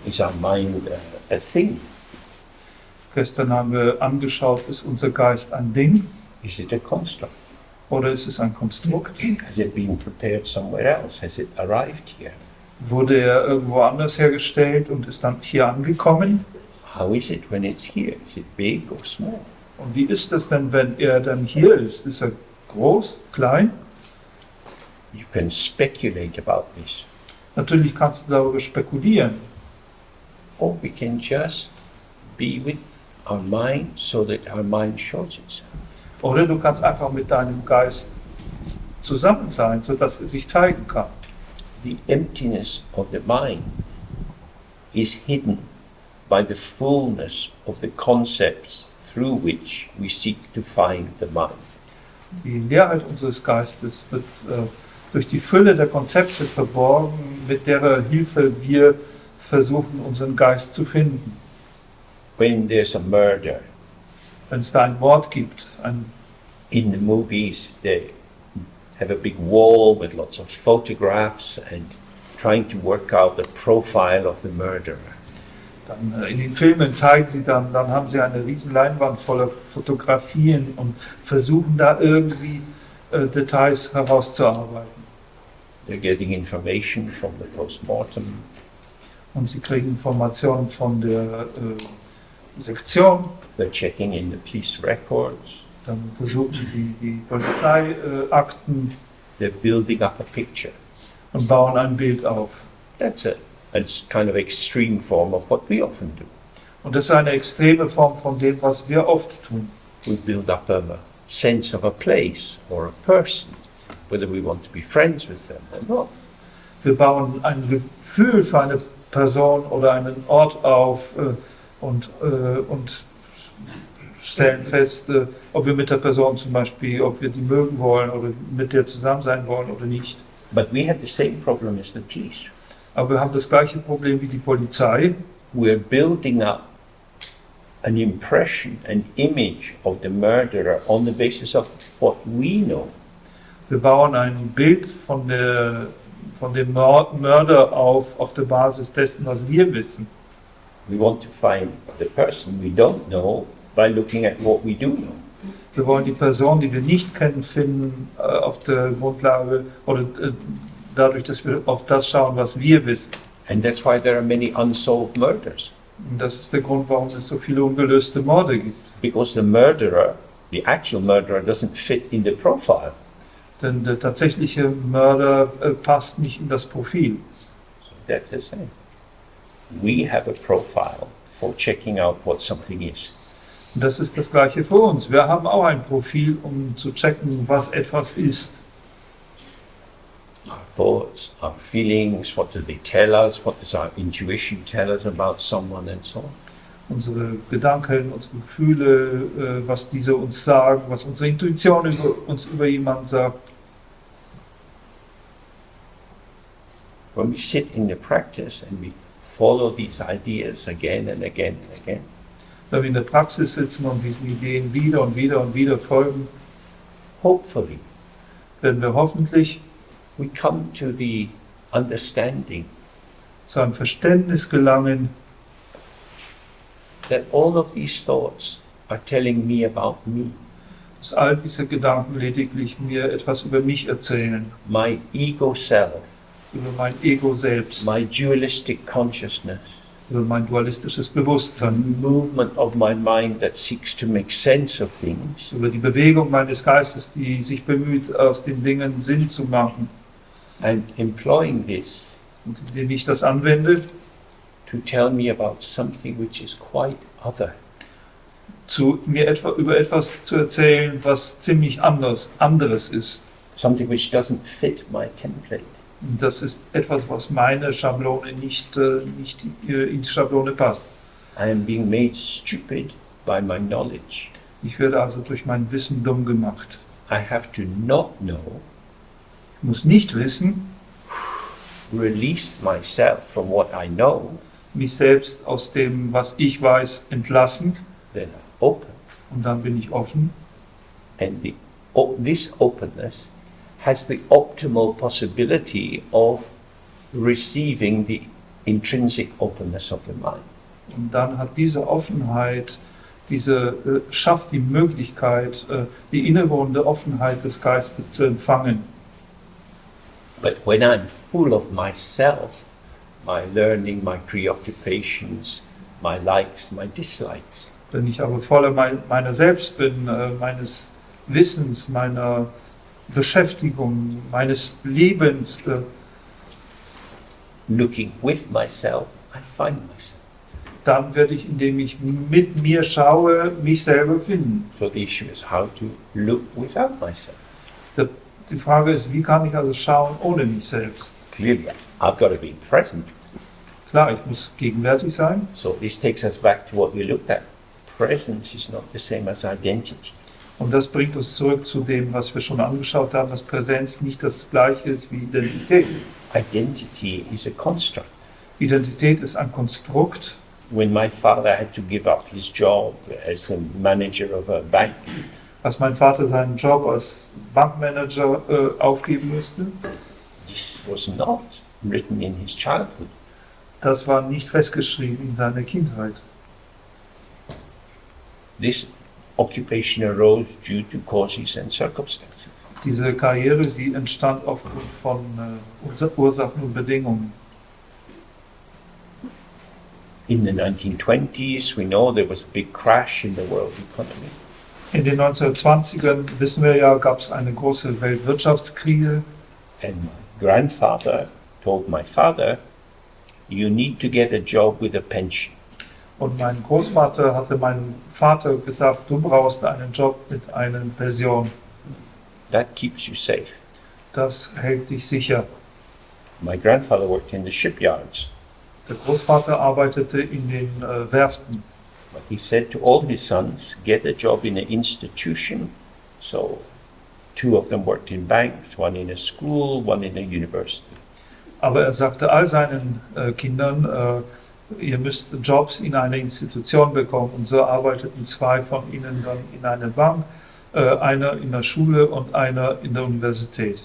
Speaker 1: is our mind a thing?
Speaker 2: Gestern haben wir angeschaut, ist unser Geist ein Ding
Speaker 1: Is it a construct?
Speaker 2: oder ist es ein Konstrukt?
Speaker 1: Has it been prepared somewhere else? Has it arrived here?
Speaker 2: Wurde er irgendwo anders hergestellt und ist dann hier angekommen?
Speaker 1: How is it when it's here? Is it big or small?
Speaker 2: Und wie ist es denn, wenn er dann hier ist? Ist er groß, klein?
Speaker 1: You can speculate about this.
Speaker 2: Natürlich kannst du darüber spekulieren.
Speaker 1: Or we can just be with our mind so that our mind shows itself.
Speaker 2: Oder du kannst einfach mit deinem Geist zusammen sein, sodass er sich zeigen kann.
Speaker 1: The emptiness of the mind is hidden by the fullness of the concepts through which we seek to find the mind.
Speaker 2: Die Leerheit unseres Geistes wird durch die Fülle der Konzepte verborgen, mit derer Hilfe wir versuchen, unseren Geist zu finden.
Speaker 1: When there's a murder,
Speaker 2: Wenn es da ein Mord gibt,
Speaker 1: in the movies they have a big wall with lots of photographs and trying to work out the profile of the murderer.
Speaker 2: dann in den Filmen zeigen sie dann haben sie eine riesen Leinwand voller Fotografien und versuchen da irgendwie Details herauszuarbeiten.
Speaker 1: They're getting information from the postmortem.
Speaker 2: Und sie kriegen Informationen von der Sektion,
Speaker 1: They're checking in the police records.
Speaker 2: dann untersuchen sie die Polizeiakten
Speaker 1: They're building up a picture.
Speaker 2: und bauen ein Bild auf.
Speaker 1: That's a kind of extreme form of what we often do.
Speaker 2: Und das ist eine extreme Form von dem, was wir oft tun.
Speaker 1: We build up a sense of a place or a person, whether we want to be friends with them or not.
Speaker 2: Wir bauen ein Gefühl für eine Person oder einen Ort auf und stellen fest, ob wir mit der Person zum Beispiel, ob wir die mögen wollen oder mit der zusammen sein wollen oder nicht.
Speaker 1: But we have the same problem as the police.
Speaker 2: Aber wir haben das gleiche Problem wie die Polizei.
Speaker 1: We're building up an impression, an image of the murderer on the basis of what we know.
Speaker 2: Wir bauen ein Bild von dem Mörder auf der Basis dessen, was wir wissen.
Speaker 1: We want to find the person we don't know by looking at what we do know.
Speaker 2: Wir wollen die Person, die wir nicht kennen, finden auf der Grundlage oder dadurch, dass wir auf das schauen, was wir wissen.
Speaker 1: And that's why there are many unsolved murders.
Speaker 2: Und das ist der Grund, warum es so viele ungelöste Morde gibt.
Speaker 1: Because the murderer The actual murderer doesn't fit in the profile.
Speaker 2: Denn der tatsächliche Mörder passt nicht in das Profil.
Speaker 1: So that's the same. We have a profile for checking out what something is.
Speaker 2: Und das ist das Gleiche für uns. Wir haben auch ein Profil, um zu checken, was etwas ist.
Speaker 1: Our thoughts, our feelings, what do they tell us, what does our intuition tell us about someone and so on.
Speaker 2: Unsere Gedanken, unsere Gefühle, was diese uns sagen, was unsere Intuition uns über jemanden sagt.
Speaker 1: When we sit in the practice and we follow these ideas again and again and again,
Speaker 2: Wenn wir in der Praxis sitzen und diesen Ideen wieder und wieder und wieder folgen,
Speaker 1: hopefully
Speaker 2: werden wir hoffentlich
Speaker 1: we come to the understanding
Speaker 2: zu einem Verständnis gelangen,
Speaker 1: that all of these thoughts are telling me about me,
Speaker 2: dass all diese Gedanken lediglich mir etwas über mich erzählen,
Speaker 1: my ego self,
Speaker 2: über mein Ego selbst,
Speaker 1: my dualistic consciousness,
Speaker 2: über mein dualistisches Bewusstsein,
Speaker 1: movement of my mind that seeks to make sense of things,
Speaker 2: über die Bewegung meines Geistes, die sich bemüht, aus den Dingen Sinn zu machen.
Speaker 1: and employing this
Speaker 2: Und indem ich das anwende,
Speaker 1: to tell me about something which is quite other.
Speaker 2: über etwas zu erzählen, was ziemlich anderes ist.
Speaker 1: Something which doesn't fit my template.
Speaker 2: Und das ist etwas, was meine Schablone nicht in die Schablone passt.
Speaker 1: I am being made stupid by my knowledge.
Speaker 2: Ich werde also durch mein Wissen dumm gemacht.
Speaker 1: I have to not know,
Speaker 2: Ich muss nicht wissen,
Speaker 1: release myself from what I know,
Speaker 2: mich selbst aus dem, was ich weiß, entlassen.
Speaker 1: then I'm open.
Speaker 2: Und dann bin ich offen.
Speaker 1: And this openness has the optimal possibility of receiving the intrinsic openness of the mind.
Speaker 2: Und dann hat diese Offenheit, schafft die Möglichkeit, die innewohnende Offenheit des Geistes zu empfangen.
Speaker 1: But when I'm full of myself, my learning, my preoccupations, my likes, my dislikes,
Speaker 2: Wenn ich aber voller meiner selbst bin, meines Wissens, meiner Beschäftigung, meines Lebens,
Speaker 1: looking with myself, I find myself.
Speaker 2: dann werde ich, indem ich mit mir schaue, mich selber finden.
Speaker 1: So the issue is how to look without myself.
Speaker 2: Die Frage ist, wie kann ich also schauen ohne mich selbst?
Speaker 1: Clearly, I've got to be present.
Speaker 2: Klar, ich muss gegenwärtig sein.
Speaker 1: So this takes us back to what we looked at. Presence is not the same as identity.
Speaker 2: Und das bringt uns zurück zu dem, was wir schon angeschaut haben, dass Präsenz nicht das Gleiche ist wie Identität.
Speaker 1: Identity is a construct.
Speaker 2: Identität ist ein Konstrukt.
Speaker 1: When my father had to give up his job as a manager of a bank,
Speaker 2: Als mein Vater seinen Job als Bankmanager aufgeben musste,
Speaker 1: this was not written in his childhood.
Speaker 2: das war nicht festgeschrieben in seiner Kindheit.
Speaker 1: This occupation arose due to causes and circumstances.
Speaker 2: Diese Karriere, die entstand aufgrund von Ursachen und Bedingungen.
Speaker 1: In the 1920s, we know there was a big crash in the world economy.
Speaker 2: In den 1920ern, wissen wir ja, gab es eine große Weltwirtschaftskrise.
Speaker 1: And my grandfather told my father, you need to get a job with a pension.
Speaker 2: Und mein Großvater hatte meinem Vater gesagt, du brauchst einen Job mit einer Pension.
Speaker 1: That keeps you safe.
Speaker 2: Das hält dich sicher.
Speaker 1: My grandfather worked in the shipyards,
Speaker 2: Der Großvater arbeitete in den Werften.
Speaker 1: but he said to all his sons, get a job in an institution. So 2 of them worked in banks, 1 in a school, 1 in a university.
Speaker 2: Aber er sagte all seinen Kindern, ihr müsst Jobs in einer Institution bekommen. Und so arbeiteten 2 von ihnen dann in einer Bank, einer in der Schule und einer in der Universität.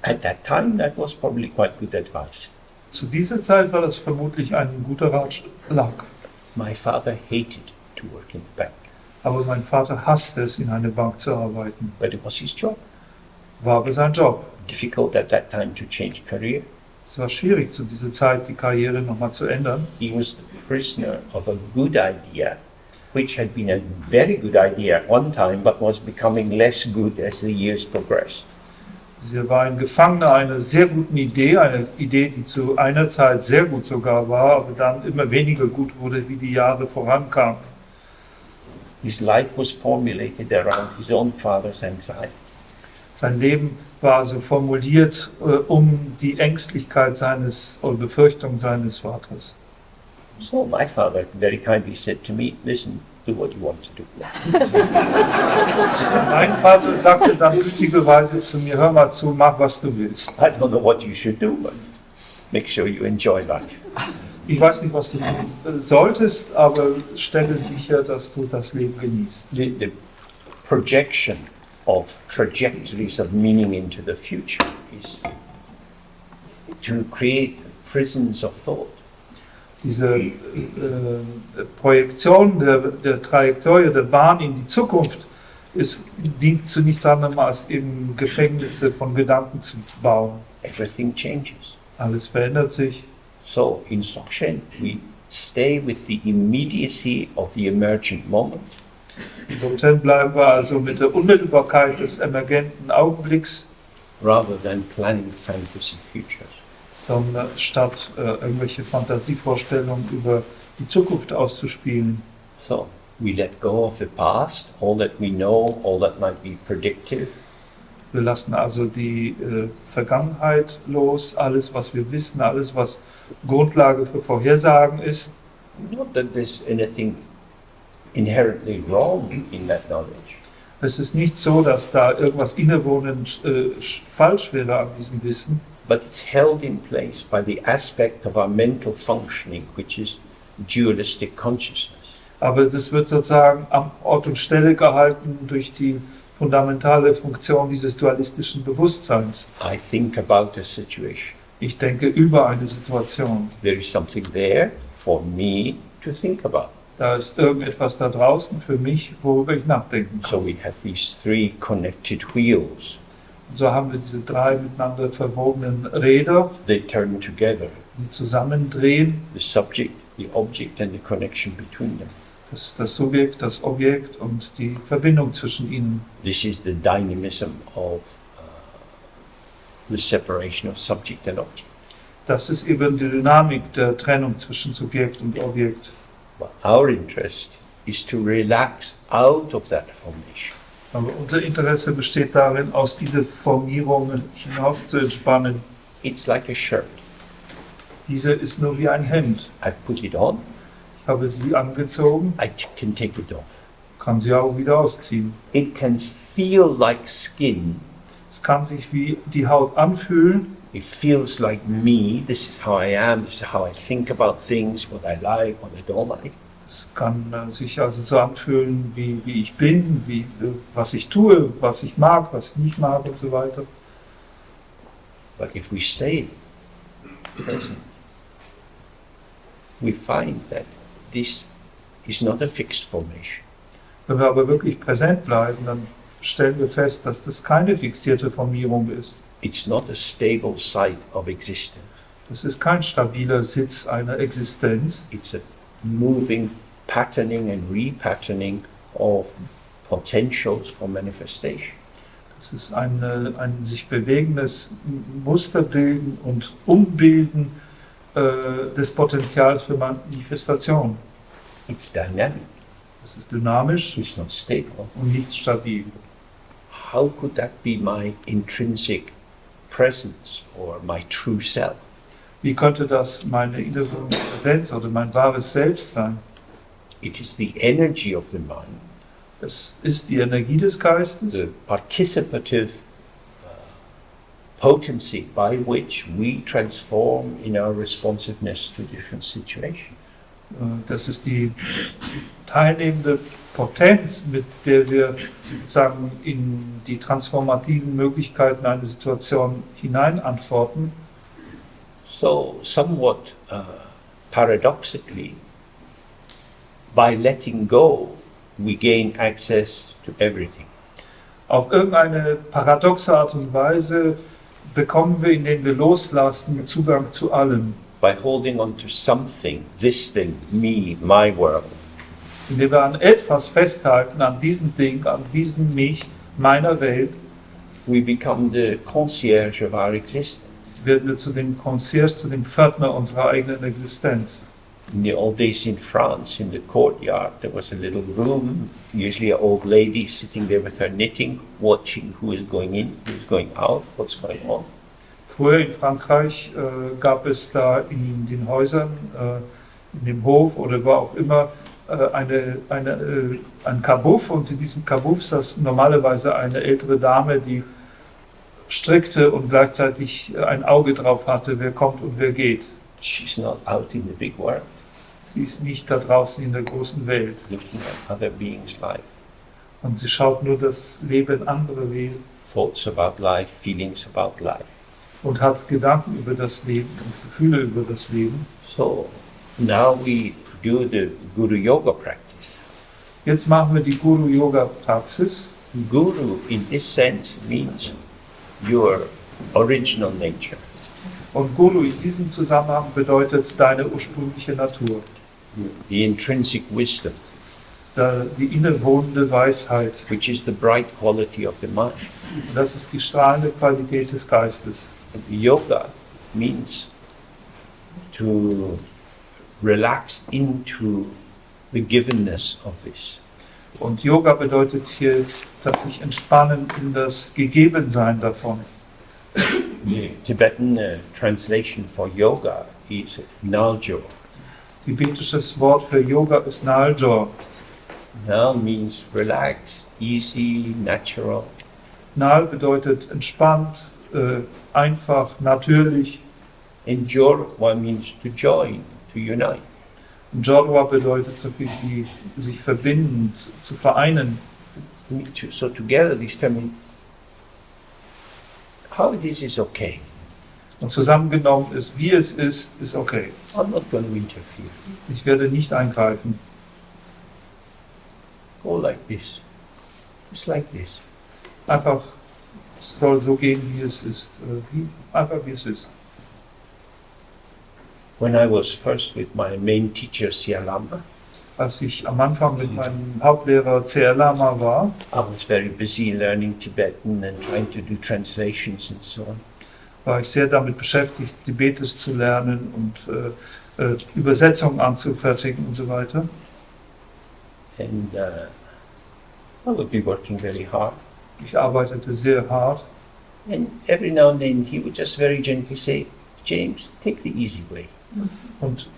Speaker 1: At that time, that was probably quite good advice.
Speaker 2: Zu dieser Zeit war das vermutlich ein guter Ratschlag.
Speaker 1: My father hated to work in the bank,
Speaker 2: Aber mein Vater hasste es, in einer Bank zu arbeiten.
Speaker 1: but it was his job.
Speaker 2: War aber sein Job.
Speaker 1: Difficult at that time to change career.
Speaker 2: Es war schwierig, zu dieser Zeit die Karriere nochmal zu ändern.
Speaker 1: He was the prisoner of a good idea which had been a very good idea at one time, but was becoming less good as the years progressed.
Speaker 2: Sie war ein Gefangener einer sehr guten Idee, eine Idee, die zu einer Zeit sehr gut sogar war, aber dann immer weniger gut wurde, wie die Jahre vorankamen.
Speaker 1: His life was formulated around his own father's anxiety.
Speaker 2: Sein Leben war also formuliert um die Ängstlichkeit seines oder Befürchtung seines Vaters.
Speaker 1: So my father very kindly said to me, listen, do what you want to do.
Speaker 2: Mein Vater sagte dann gütigerweise zu mir, hör mal zu, mach was du willst.
Speaker 1: I don't know what you should do, but make sure you enjoy life.
Speaker 2: Ich weiß nicht, was du tun solltest, aber stelle sicher, dass du das Leben genießt.
Speaker 1: The projection of trajectories of meaning into the future is to create prisons of thought.
Speaker 2: Diese Projektion der Trajektorie, der Bahn in die Zukunft dient zu nichts anderem als eben Gefängnisse von Gedanken zu bauen.
Speaker 1: Everything changes.
Speaker 2: Alles verändert sich.
Speaker 1: So in Dzogchen, we stay with the immediacy of the emergent moment.
Speaker 2: In Dzogchen bleiben wir also mit der Unmittelbarkeit des emergenten Augenblicks,
Speaker 1: rather than planning fantasy futures.
Speaker 2: sondern statt irgendwelche Fantasievorstellungen über die Zukunft auszuspielen.
Speaker 1: So we let go of the past, all that we know, all that might be predictive.
Speaker 2: Wir lassen also die Vergangenheit los, alles was wir wissen, alles was Grundlage für Vorhersagen ist.
Speaker 1: Not that there's anything inherently wrong in that knowledge,
Speaker 2: Es ist nicht so, dass da irgendwas innewohnend falsch wäre an diesem Wissen,
Speaker 1: but it's held in place by the aspect of our mental functioning, which is dualistic consciousness.
Speaker 2: aber das wird sozusagen am Ort und Stelle gehalten durch die fundamentale Funktion dieses dualistischen Bewusstseins.
Speaker 1: I think about a situation.
Speaker 2: Ich denke über eine Situation.
Speaker 1: There is something there for me to think about.
Speaker 2: Da ist irgendetwas da draußen für mich, worüber ich nachdenken kann.
Speaker 1: So we have these three connected wheels.
Speaker 2: Und so haben wir diese drei miteinander verbogenen Räder,
Speaker 1: They turn together,
Speaker 2: die zusammendrehen.
Speaker 1: the subject, the object, and the connection between them.
Speaker 2: Das Subjekt, das Objekt und die Verbindung zwischen ihnen.
Speaker 1: This is the dynamism of the separation of subject and object.
Speaker 2: Das ist eben die Dynamik der Trennung zwischen Subjekt und Objekt.
Speaker 1: But our interest is to relax out of that formation.
Speaker 2: Aber unser Interesse besteht darin, aus dieser Formierung hinaus zu entspannen.
Speaker 1: It's like a shirt.
Speaker 2: Diese ist nur wie ein Hemd.
Speaker 1: I've put it on,
Speaker 2: Ich habe sie angezogen,
Speaker 1: can take it off.
Speaker 2: kann sie auch wieder ausziehen.
Speaker 1: It can feel like skin.
Speaker 2: Es kann sich wie die Haut anfühlen.
Speaker 1: It feels like me. This is how I am. This is how I think about things, what I like, what I don't like.
Speaker 2: Es kann sich also so anfühlen, wie ich bin, was ich tue, was ich mag, was ich nicht mag und so weiter.
Speaker 1: But if we stay present, we find that this is not a fixed formation.
Speaker 2: Wenn wir aber wirklich präsent bleiben, dann stellen wir fest, dass das keine fixierte Formierung ist.
Speaker 1: It's not a stable site of existence.
Speaker 2: Das ist kein stabiler Sitz einer Existenz.
Speaker 1: It's a moving patterning and repatterning of potentials for manifestation.
Speaker 2: Es ist ein sich bewegendes Musterbilden und Umbilden des Potenzials für Manifestation.
Speaker 1: It's dynamic.
Speaker 2: Es ist dynamisch
Speaker 1: It's not stable.
Speaker 2: und nicht stabil.
Speaker 1: How could that be my intrinsic presence or my true self?
Speaker 2: Wie könnte das meine innere Präsenz oder mein wahres Selbst sein?
Speaker 1: It is the energy of the mind,
Speaker 2: Es ist die Energie des Geistes,
Speaker 1: the participative potency by which we transform in our responsiveness to different situations.
Speaker 2: das ist die teilnehmende Potenz, mit der wir sozusagen in die transformativen Möglichkeiten einer Situation hinein antworten.
Speaker 1: So, somewhat paradoxically, by letting go, we gain access to everything.
Speaker 2: Auf irgendeine paradoxe Art und Weise bekommen wir, indem wir loslassen, Zugang zu allem.
Speaker 1: By holding on to something, this thing, me, my world,
Speaker 2: Indem wir an etwas festhalten, an diesem Ding, an diesem Mich, meiner Welt,
Speaker 1: we become the concierge of our existence.
Speaker 2: werden wir zu dem Concierge, zu dem Pförtner unserer eigenen Existenz.
Speaker 1: In the old days in France, in the courtyard, there was a little room, usually an old lady sitting there with her knitting, watching who is going in, who is going out, what's going on.
Speaker 2: Früher in Frankreich gab es da in den Häusern, in dem Hof oder wo auch immer, ein Kabuff, und in diesem Kabuff saß normalerweise eine ältere Dame, die strickte und gleichzeitig ein Auge drauf hatte, wer kommt und wer geht.
Speaker 1: She's not out in the big world,
Speaker 2: Sie ist nicht da draußen in der großen Welt
Speaker 1: looking at other beings' life,
Speaker 2: und sie schaut nur das Leben anderer Wesen
Speaker 1: thoughts about life, feelings about life.
Speaker 2: und hat Gedanken über das Leben und Gefühle über das Leben.
Speaker 1: So now we do the Guru Yoga practice.
Speaker 2: Jetzt machen wir die Guru-Yoga-Praxis.
Speaker 1: Guru in this sense means your original nature.
Speaker 2: Und Guru in diesem Zusammenhang bedeutet deine ursprüngliche Natur,
Speaker 1: The intrinsic wisdom,
Speaker 2: die innewohnende Weisheit.
Speaker 1: which is the bright quality of the mind.
Speaker 2: Und das ist die strahlende Qualität des Geistes.
Speaker 1: And yoga means to relax into the givenness of this.
Speaker 2: Und Yoga bedeutet hier, dass sich entspannen in das Gegebensein davon.
Speaker 1: The Tibetan translation for yoga is Naljo.
Speaker 2: Tibetisches Wort für Yoga ist Naljor.
Speaker 1: Nal means relaxed, easy, natural.
Speaker 2: Nal bedeutet entspannt, einfach, natürlich.
Speaker 1: And Jorwa means to join, to unite.
Speaker 2: Und Jorwa bedeutet so viel wie sich verbinden, zu vereinen.
Speaker 1: So together these terms, how it is okay.
Speaker 2: Und zusammengenommen ist, wie es ist okay.
Speaker 1: I'm not going to interfere.
Speaker 2: Ich werde nicht eingreifen.
Speaker 1: Go like this. Just like this.
Speaker 2: Einfach, es soll so gehen, wie es ist. Einfach wie es ist.
Speaker 1: When I was first with my main teacher, Sialama,
Speaker 2: Als ich am Anfang mit meinem Hauptlehrer C.R. Lama war,
Speaker 1: I was very busy learning Tibetan and trying to do translations and so on.
Speaker 2: war ich sehr damit beschäftigt, Tibetisch zu lernen und Übersetzungen anzufertigen und so weiter.
Speaker 1: And I would be working very hard.
Speaker 2: Ich arbeitete sehr hart
Speaker 1: And every now and then he would just very gently say, James, take the easy way.
Speaker 2: und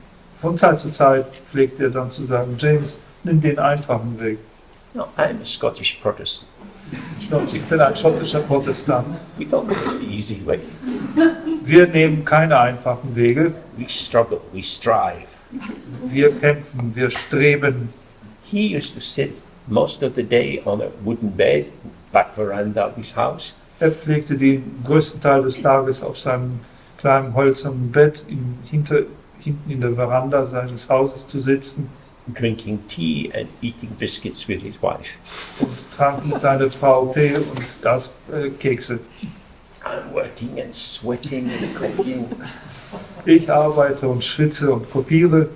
Speaker 2: von Zeit zu Zeit pflegt er dann zu sagen, James, nimm den einfachen Weg.
Speaker 1: No, I'm a Scottish Protestant.
Speaker 2: Ich bin ein schottischer Protestant.
Speaker 1: We don't take the easy way.
Speaker 2: Wir nehmen keine einfachen Wege.
Speaker 1: We struggle, we strive.
Speaker 2: Wir kämpfen, wir streben.
Speaker 1: He used to sit most of the day on a wooden bed, back veranda of his house.
Speaker 2: Er pflegte den größten Teil des Tages auf seinem kleinen hölzernen Bett hinten in der Veranda seines Hauses zu sitzen
Speaker 1: Drinking tea and eating biscuits with his wife.
Speaker 2: und trank mit seiner Frau Tee und aß Kekse.
Speaker 1: I'm working and sweating and copying.
Speaker 2: Ich arbeite und schwitze und kopiere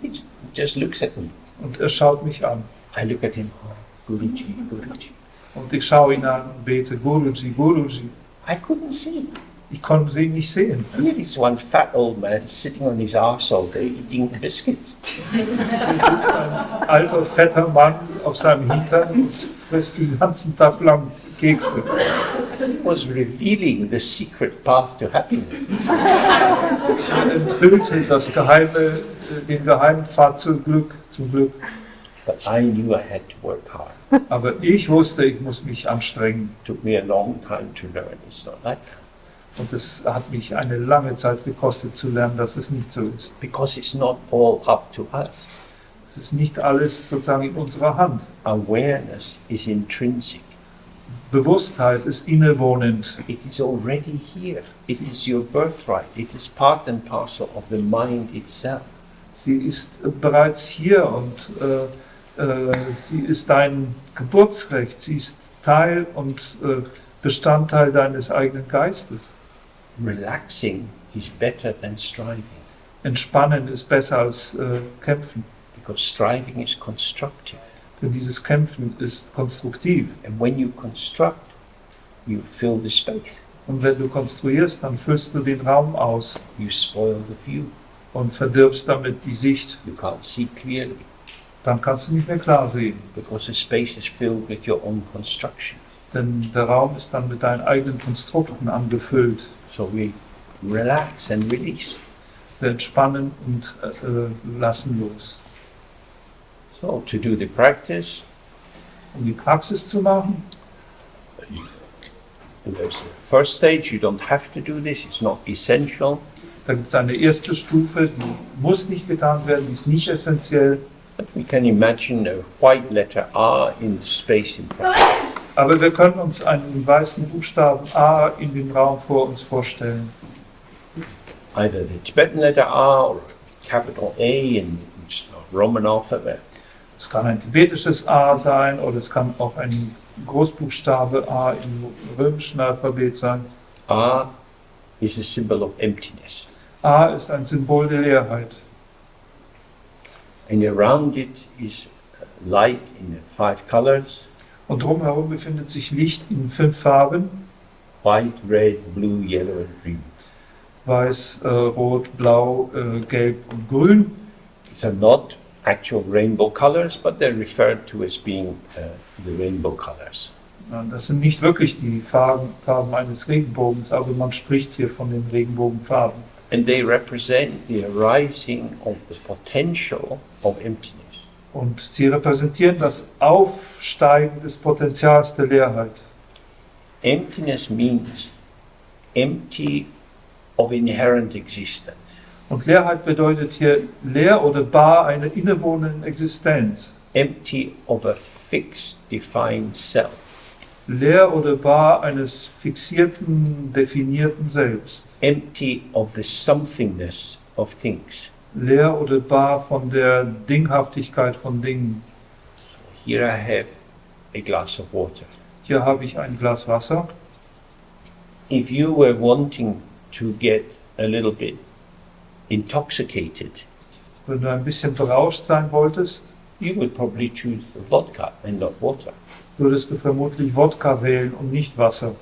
Speaker 1: He just looks at me.
Speaker 2: und er schaut mich an.
Speaker 1: I look at him, oh, Guruji, Guruji.
Speaker 2: Und ich schaue ihn an und bete, Guruji, Guruji.
Speaker 1: I couldn't see.
Speaker 2: Ich konnte ihn nicht sehen.
Speaker 1: Here is one fat old man sitting on his arse all day eating biscuits.
Speaker 2: Hier sitzt ein alter, fetter Mann auf seinem Hintern und frisst den ganzen Tag lang Kekse.
Speaker 1: He was revealing the secret path to happiness.
Speaker 2: Er enthüllte den geheimen Pfad zum Glück.
Speaker 1: But I knew I had to work hard.
Speaker 2: Aber ich wusste, ich muss mich anstrengen.
Speaker 1: It took me a long time to learn. It's not like that.
Speaker 2: Und es hat mich eine lange Zeit gekostet zu lernen, dass es nicht so ist.
Speaker 1: Because it's not all up to us.
Speaker 2: Es ist nicht alles sozusagen in unserer Hand.
Speaker 1: Awareness is intrinsic.
Speaker 2: Bewusstheit ist innewohnend.
Speaker 1: It is already here. It is your birthright. It is part and parcel of the mind itself.
Speaker 2: Sie ist bereits hier und sie ist dein Geburtsrecht. Sie ist Teil und Bestandteil deines eigenen Geistes.
Speaker 1: Relaxing is better than striving.
Speaker 2: Entspannen ist besser als kämpfen.
Speaker 1: because striving is constructive.
Speaker 2: Denn dieses Kämpfen ist konstruktiv.
Speaker 1: And when you construct, you fill the space.
Speaker 2: Und wenn du konstruierst, dann füllst du den Raum aus
Speaker 1: You spoil the view.
Speaker 2: und verdirbst damit die Sicht.
Speaker 1: You can't see clearly
Speaker 2: Dann kannst du nicht mehr klar sehen.
Speaker 1: because the space is filled with your own construction.
Speaker 2: Denn der Raum ist dann mit deinen eigenen Konstrukten angefüllt.
Speaker 1: So we relax and release.
Speaker 2: Wir entspannen und lassen los.
Speaker 1: So to do the practice,
Speaker 2: Um die Praxis zu machen,
Speaker 1: there's the first stage. You don't have to do this. It's not essential.
Speaker 2: da gibt es eine erste Stufe, die muss nicht getan werden, die ist nicht essentiell.
Speaker 1: But we can imagine a white letter R in the space in front.
Speaker 2: Aber wir können uns einen weißen Buchstaben A in dem Raum vor uns vorstellen.
Speaker 1: Either the Tibetan letter R or capital A in Roman alphabet.
Speaker 2: Es kann ein tibetisches A sein oder es kann auch ein Großbuchstabe A im römischen Alphabet sein.
Speaker 1: R is a symbol of emptiness.
Speaker 2: A ist ein Symbol der Leerheit.
Speaker 1: And around it is light in 5 colors:
Speaker 2: Und drumherum befindet sich Licht in 5 Farben.
Speaker 1: white, red, blue, yellow, and green.
Speaker 2: Weiß, Rot, Blau, Gelb und Grün.
Speaker 1: These are not actual rainbow colors, but they're referred to as being the rainbow colors.
Speaker 2: Das sind nicht wirklich die Farben eines Regenbogens, aber man spricht hier von den Regenbogenfarben.
Speaker 1: And they represent the arising of the potential of emptiness.
Speaker 2: Und sie repräsentieren das Aufsteigen des Potenzials der Leerheit.
Speaker 1: Emptiness means empty of inherent existence.
Speaker 2: Und Leerheit bedeutet hier leer oder bar einer innewohnenden Existenz.
Speaker 1: Empty of a fixed, defined self.
Speaker 2: Leer oder bar eines fixierten, definierten Selbst.
Speaker 1: Empty of the somethingness of things.
Speaker 2: Leer oder bar von der Dinghaftigkeit von Dingen.
Speaker 1: Here I have a glass of water.
Speaker 2: Hier habe ich ein Glas Wasser.
Speaker 1: If you were wanting to get a little bit intoxicated,
Speaker 2: Wenn du ein bisschen berauscht sein wolltest,
Speaker 1: you would probably choose vodka and not water.
Speaker 2: würdest du vermutlich Wodka wählen und nicht Wasser.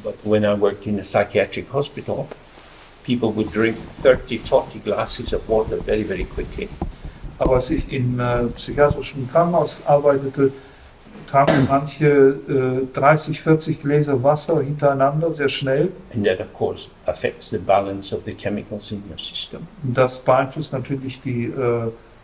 Speaker 1: But when I worked in a psychiatric hospital, people would drink 30, 40 glasses of water very, very quickly.
Speaker 2: Aber als ich im psychiatrischen Krankenhaus arbeitete, tranken manche 30, 40 Gläser Wasser hintereinander sehr schnell.
Speaker 1: And that, of course, affects the balance of the chemicals in your system.
Speaker 2: Und das beeinflusst natürlich die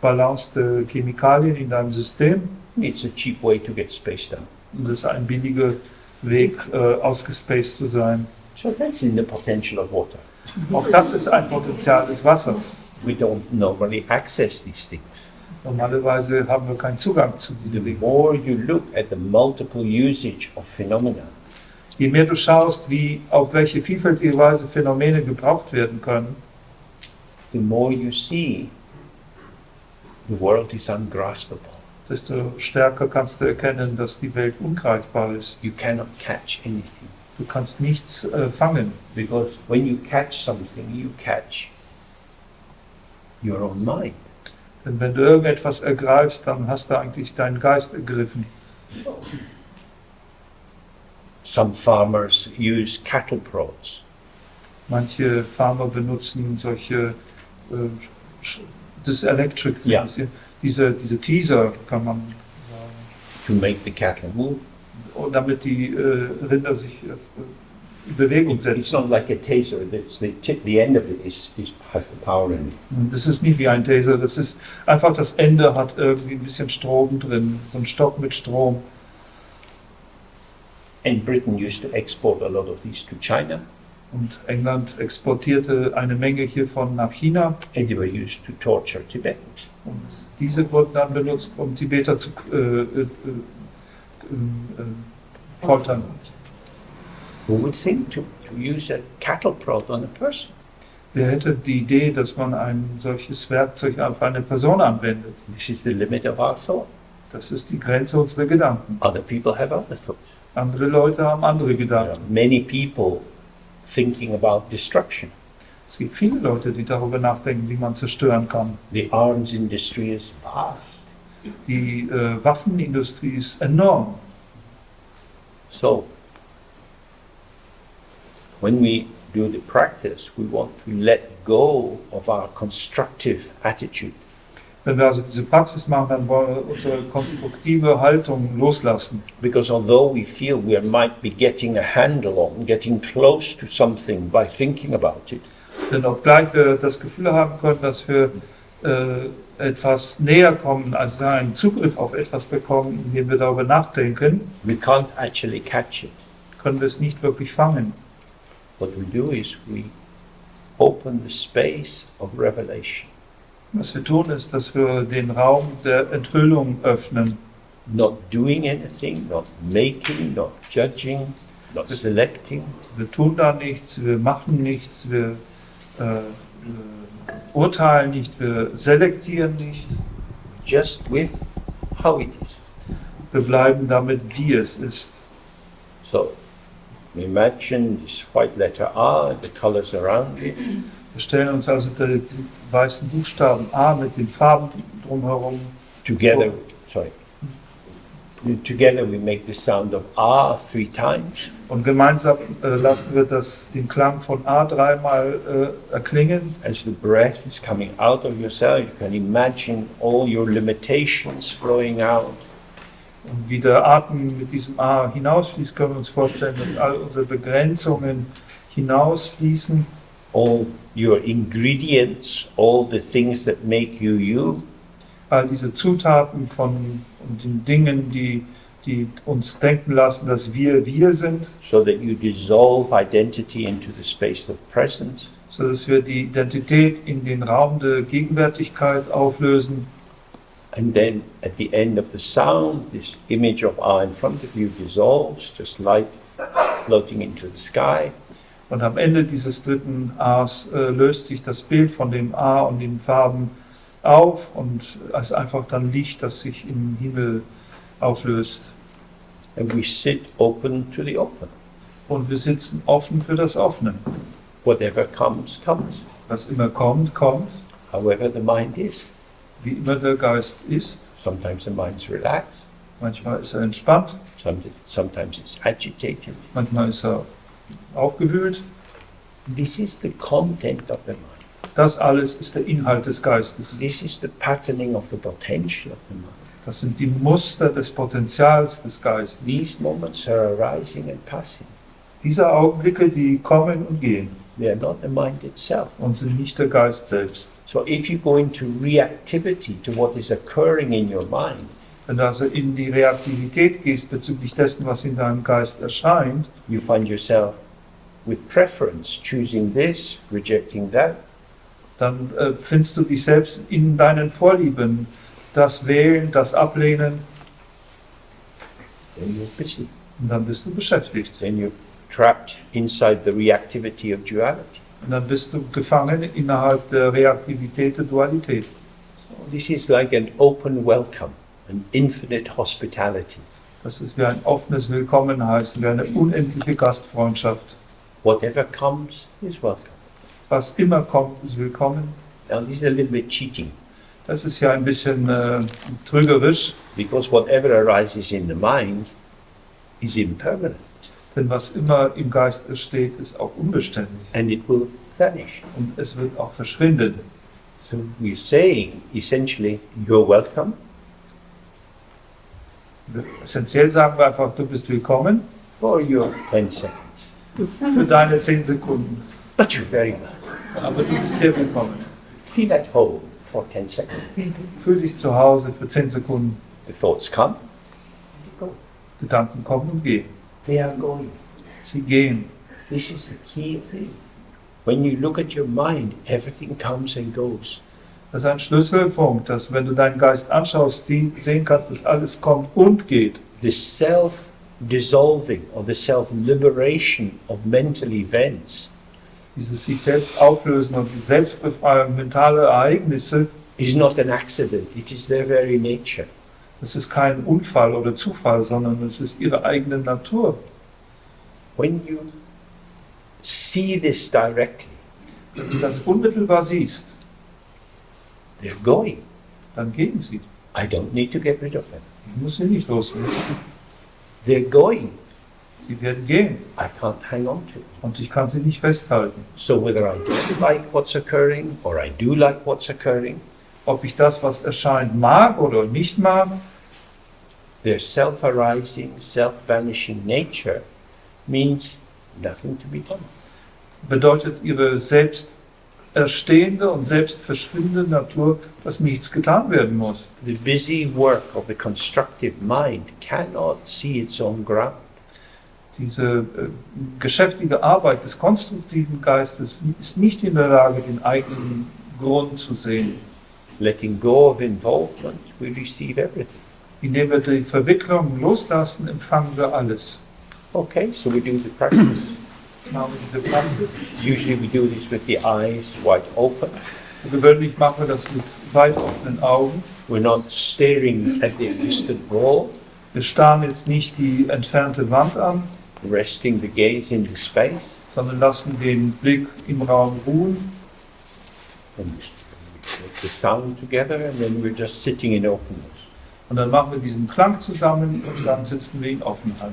Speaker 2: Balance der Chemikalien in deinem System.
Speaker 1: It's a cheap way to get spaced out.
Speaker 2: Und das ist ein billiger Weg, ausgespaced zu sein.
Speaker 1: So that's in the potential of water.
Speaker 2: Auch das ist ein Potenzial des Wassers.
Speaker 1: We don't normally access these things.
Speaker 2: Normalerweise haben wir keinen Zugang zu
Speaker 1: The
Speaker 2: diesen Dingen.
Speaker 1: more you look at the multiple usage of phenomena,
Speaker 2: Je mehr du schaust, auf welche vielfältige Weise Phänomene gebraucht werden können,
Speaker 1: the more you see the world is ungraspable.
Speaker 2: desto stärker kannst du erkennen, dass die Welt ungreifbar ist.
Speaker 1: You cannot catch anything.
Speaker 2: Du kannst nichts fangen,
Speaker 1: Because when you catch something, you catch your own mind.
Speaker 2: denn wenn du irgendetwas ergreifst, dann hast du eigentlich deinen Geist ergriffen.
Speaker 1: Some farmers use cattle prods.
Speaker 2: Manche Farmer benutzen solche das Electric
Speaker 1: Ja.
Speaker 2: Things, diese Teaser, kann man sagen,
Speaker 1: To make the cattle move.
Speaker 2: und damit die Rinder sich in Bewegung
Speaker 1: It's
Speaker 2: setzen.
Speaker 1: not like a taser. That's the end of it has the power in it.
Speaker 2: Und das ist nicht wie ein Taser, das ist einfach, das Ende hat irgendwie ein bisschen Strom drin, so ein Stock mit Strom.
Speaker 1: And Britain used to export a lot of these to China,
Speaker 2: Und England exportierte eine Menge hiervon nach China.
Speaker 1: and they were used to torture Tibetans.
Speaker 2: Und diese wurden dann benutzt, um Tibeter zu foltern.
Speaker 1: Who would think to use a cattle prod on a person?
Speaker 2: Wer hätte die Idee, dass man ein solches Werkzeug auf eine Person anwendet?
Speaker 1: This is the limit of our thought.
Speaker 2: Das ist die Grenze unserer Gedanken.
Speaker 1: Other people have other thoughts.
Speaker 2: Andere Leute haben andere
Speaker 1: There are
Speaker 2: Gedanken.
Speaker 1: many people thinking about destruction.
Speaker 2: Es gibt viele Leute, die darüber nachdenken, wie man zerstören kann.
Speaker 1: The arms industry is vast.
Speaker 2: Die Waffenindustrie ist enorm.
Speaker 1: So, when we do the practice, we want to let go of our constructive attitude.
Speaker 2: Wenn wir also diese Praxis machen, dann wollen wir unsere konstruktive Haltung loslassen.
Speaker 1: Because although we feel we might be getting a handle on, getting close to something by thinking about it,
Speaker 2: Denn obgleich wir das Gefühl haben können, dass wir etwas näher kommen, also einen Zugriff auf etwas bekommen, indem wir darüber nachdenken,
Speaker 1: we can't actually catch it.
Speaker 2: können wir es nicht wirklich fangen.
Speaker 1: What we do is we open the space of revelation,
Speaker 2: Was wir tun, ist, dass wir den Raum der Enthüllung öffnen.
Speaker 1: not doing anything, not making, not judging, not selecting,
Speaker 2: Wir tun da nichts, wir machen nichts, wir urteilen nicht, wir selektieren nicht.
Speaker 1: just with how it is.
Speaker 2: Wir bleiben damit, wie es ist.
Speaker 1: So, imagine this white letter R, the colors around it,
Speaker 2: Wir stellen uns also die weißen Buchstaben A mit den Farben drumherum.
Speaker 1: together, sorry, together we make the sound of R 3 times,
Speaker 2: Und gemeinsam lassen wir den Klang von A dreimal erklingen.
Speaker 1: as the breath is coming out of yourself, you can imagine all your limitations flowing out.
Speaker 2: Und wie der Atem mit diesem A hinausfließt, können wir uns vorstellen, dass all unsere Begrenzungen hinausfließen.
Speaker 1: All your ingredients, all the things that make you you,
Speaker 2: All diese Zutaten und den Dingen, die uns denken lassen, dass wir sind,
Speaker 1: so that you dissolve identity into the space of presence.
Speaker 2: sodass wir die Identität in den Raum der Gegenwärtigkeit auflösen.
Speaker 1: And then at the end of the sound, this image of R in front of you dissolves, just light floating into the sky.
Speaker 2: Und am Ende dieses dritten A's löst sich das Bild von dem A und den Farben auf und es ist einfach dann Licht, das sich im Himmel auflöst.
Speaker 1: And we sit open to the open.
Speaker 2: Und wir sitzen offen für das Offene.
Speaker 1: Whatever comes, comes.
Speaker 2: Was immer kommt, kommt.
Speaker 1: However the mind is.
Speaker 2: Wie immer der Geist ist.
Speaker 1: Sometimes the mind's relaxed,
Speaker 2: Manchmal ist er entspannt,
Speaker 1: sometimes it's agitated.
Speaker 2: manchmal ist er aufgewühlt.
Speaker 1: This is the content of the mind.
Speaker 2: Das alles ist der Inhalt des Geistes.
Speaker 1: This is the patterning of the potential of the mind.
Speaker 2: Das sind die Muster des Potenzials des Geistes.
Speaker 1: These moments are arising and passing.
Speaker 2: Diese Augenblicke, die kommen und gehen
Speaker 1: They are not the mind itself.
Speaker 2: und sind nicht der Geist selbst.
Speaker 1: So if you go into reactivity to what is occurring in your mind,
Speaker 2: Wenn du also in die Reaktivität gehst bezüglich dessen, was in deinem Geist erscheint,
Speaker 1: you find yourself with preference, choosing this, rejecting that.
Speaker 2: dann findest du dich selbst in deinen Vorlieben. Das Wählen, das Ablehnen,
Speaker 1: Then you're busy.
Speaker 2: und dann bist du beschäftigt.
Speaker 1: Then you're trapped inside the reactivity of duality.
Speaker 2: Und dann bist du gefangen innerhalb der Reaktivität der Dualität.
Speaker 1: So this is like an open welcome, an infinite hospitality.
Speaker 2: Das ist wie ein offenes Willkommen heißen, wie eine unendliche Gastfreundschaft.
Speaker 1: Whatever comes is welcome.
Speaker 2: Was immer kommt, ist willkommen.
Speaker 1: Now this is a little bit cheating,
Speaker 2: Das ist ja ein bisschen trügerisch,
Speaker 1: because whatever arises in the mind is impermanent,
Speaker 2: denn was immer im Geist entsteht, ist auch unbeständig.
Speaker 1: and it will vanish.
Speaker 2: Und es wird auch verschwinden.
Speaker 1: So we're saying essentially, you're welcome,
Speaker 2: Essentiell sagen wir einfach, du bist willkommen
Speaker 1: for your 10 seconds.
Speaker 2: für deine 10 Sekunden.
Speaker 1: But you're very welcome.
Speaker 2: Aber du bist sehr willkommen.
Speaker 1: Feel at home for 10 seconds.
Speaker 2: Fühl dich zu Hause für 10 Sekunden.
Speaker 1: The thoughts come,
Speaker 2: Gedanken kommen und gehen.
Speaker 1: they are going.
Speaker 2: Sie gehen.
Speaker 1: This is the key thing. When you look at your mind, everything comes and goes.
Speaker 2: Das ist ein Schlüsselpunkt, dass wenn du deinen Geist anschaust, sehen kannst, dass alles kommt und geht.
Speaker 1: The self-dissolving or the self-liberation of mental events
Speaker 2: Dieses sich selbst auflösen und die Selbstbefreiung mentale Ereignisse,
Speaker 1: is not an accident, it is their very nature.
Speaker 2: das ist kein Unfall oder Zufall, sondern es ist ihre eigene Natur.
Speaker 1: When you see this directly,
Speaker 2: Wenn du das unmittelbar siehst,
Speaker 1: they're going.
Speaker 2: dann gehen sie.
Speaker 1: I don't need to get rid of them.
Speaker 2: Ich muss sie nicht loswerden.
Speaker 1: They're going.
Speaker 2: Sie werden gehen
Speaker 1: I can't hang on to it.
Speaker 2: und ich kann sie nicht festhalten.
Speaker 1: So whether I don't like what's occurring or I do like what's occurring,
Speaker 2: Ob ich das, was erscheint, mag oder nicht mag,
Speaker 1: their self-arising, self-vanishing nature means nothing to be done.
Speaker 2: bedeutet ihre selbst erstehende und selbst verschwindende Natur, dass nichts getan werden muss.
Speaker 1: The busy work of the constructive mind cannot see its own ground.
Speaker 2: Diese geschäftige Arbeit des konstruktiven Geistes ist nicht in der Lage, den eigenen Grund zu sehen.
Speaker 1: Letting go of involvement, we receive everything.
Speaker 2: Indem wir die Verwicklung loslassen, empfangen wir alles.
Speaker 1: Okay, so we do the practice.
Speaker 2: Jetzt machen wir diese Praxis.
Speaker 1: Usually we do this with the eyes wide open.
Speaker 2: Gewöhnlich machen wir das mit weit offenen Augen.
Speaker 1: We're not staring at the distant wall,
Speaker 2: Wir starren jetzt nicht die entfernte Wand an,
Speaker 1: resting the gaze into space.
Speaker 2: sondern lassen den Blick im Raum ruhen.
Speaker 1: And we make the sound together, and then we're just sitting in openness.
Speaker 2: Und dann machen wir diesen Klang zusammen und dann sitzen wir in Offenheit.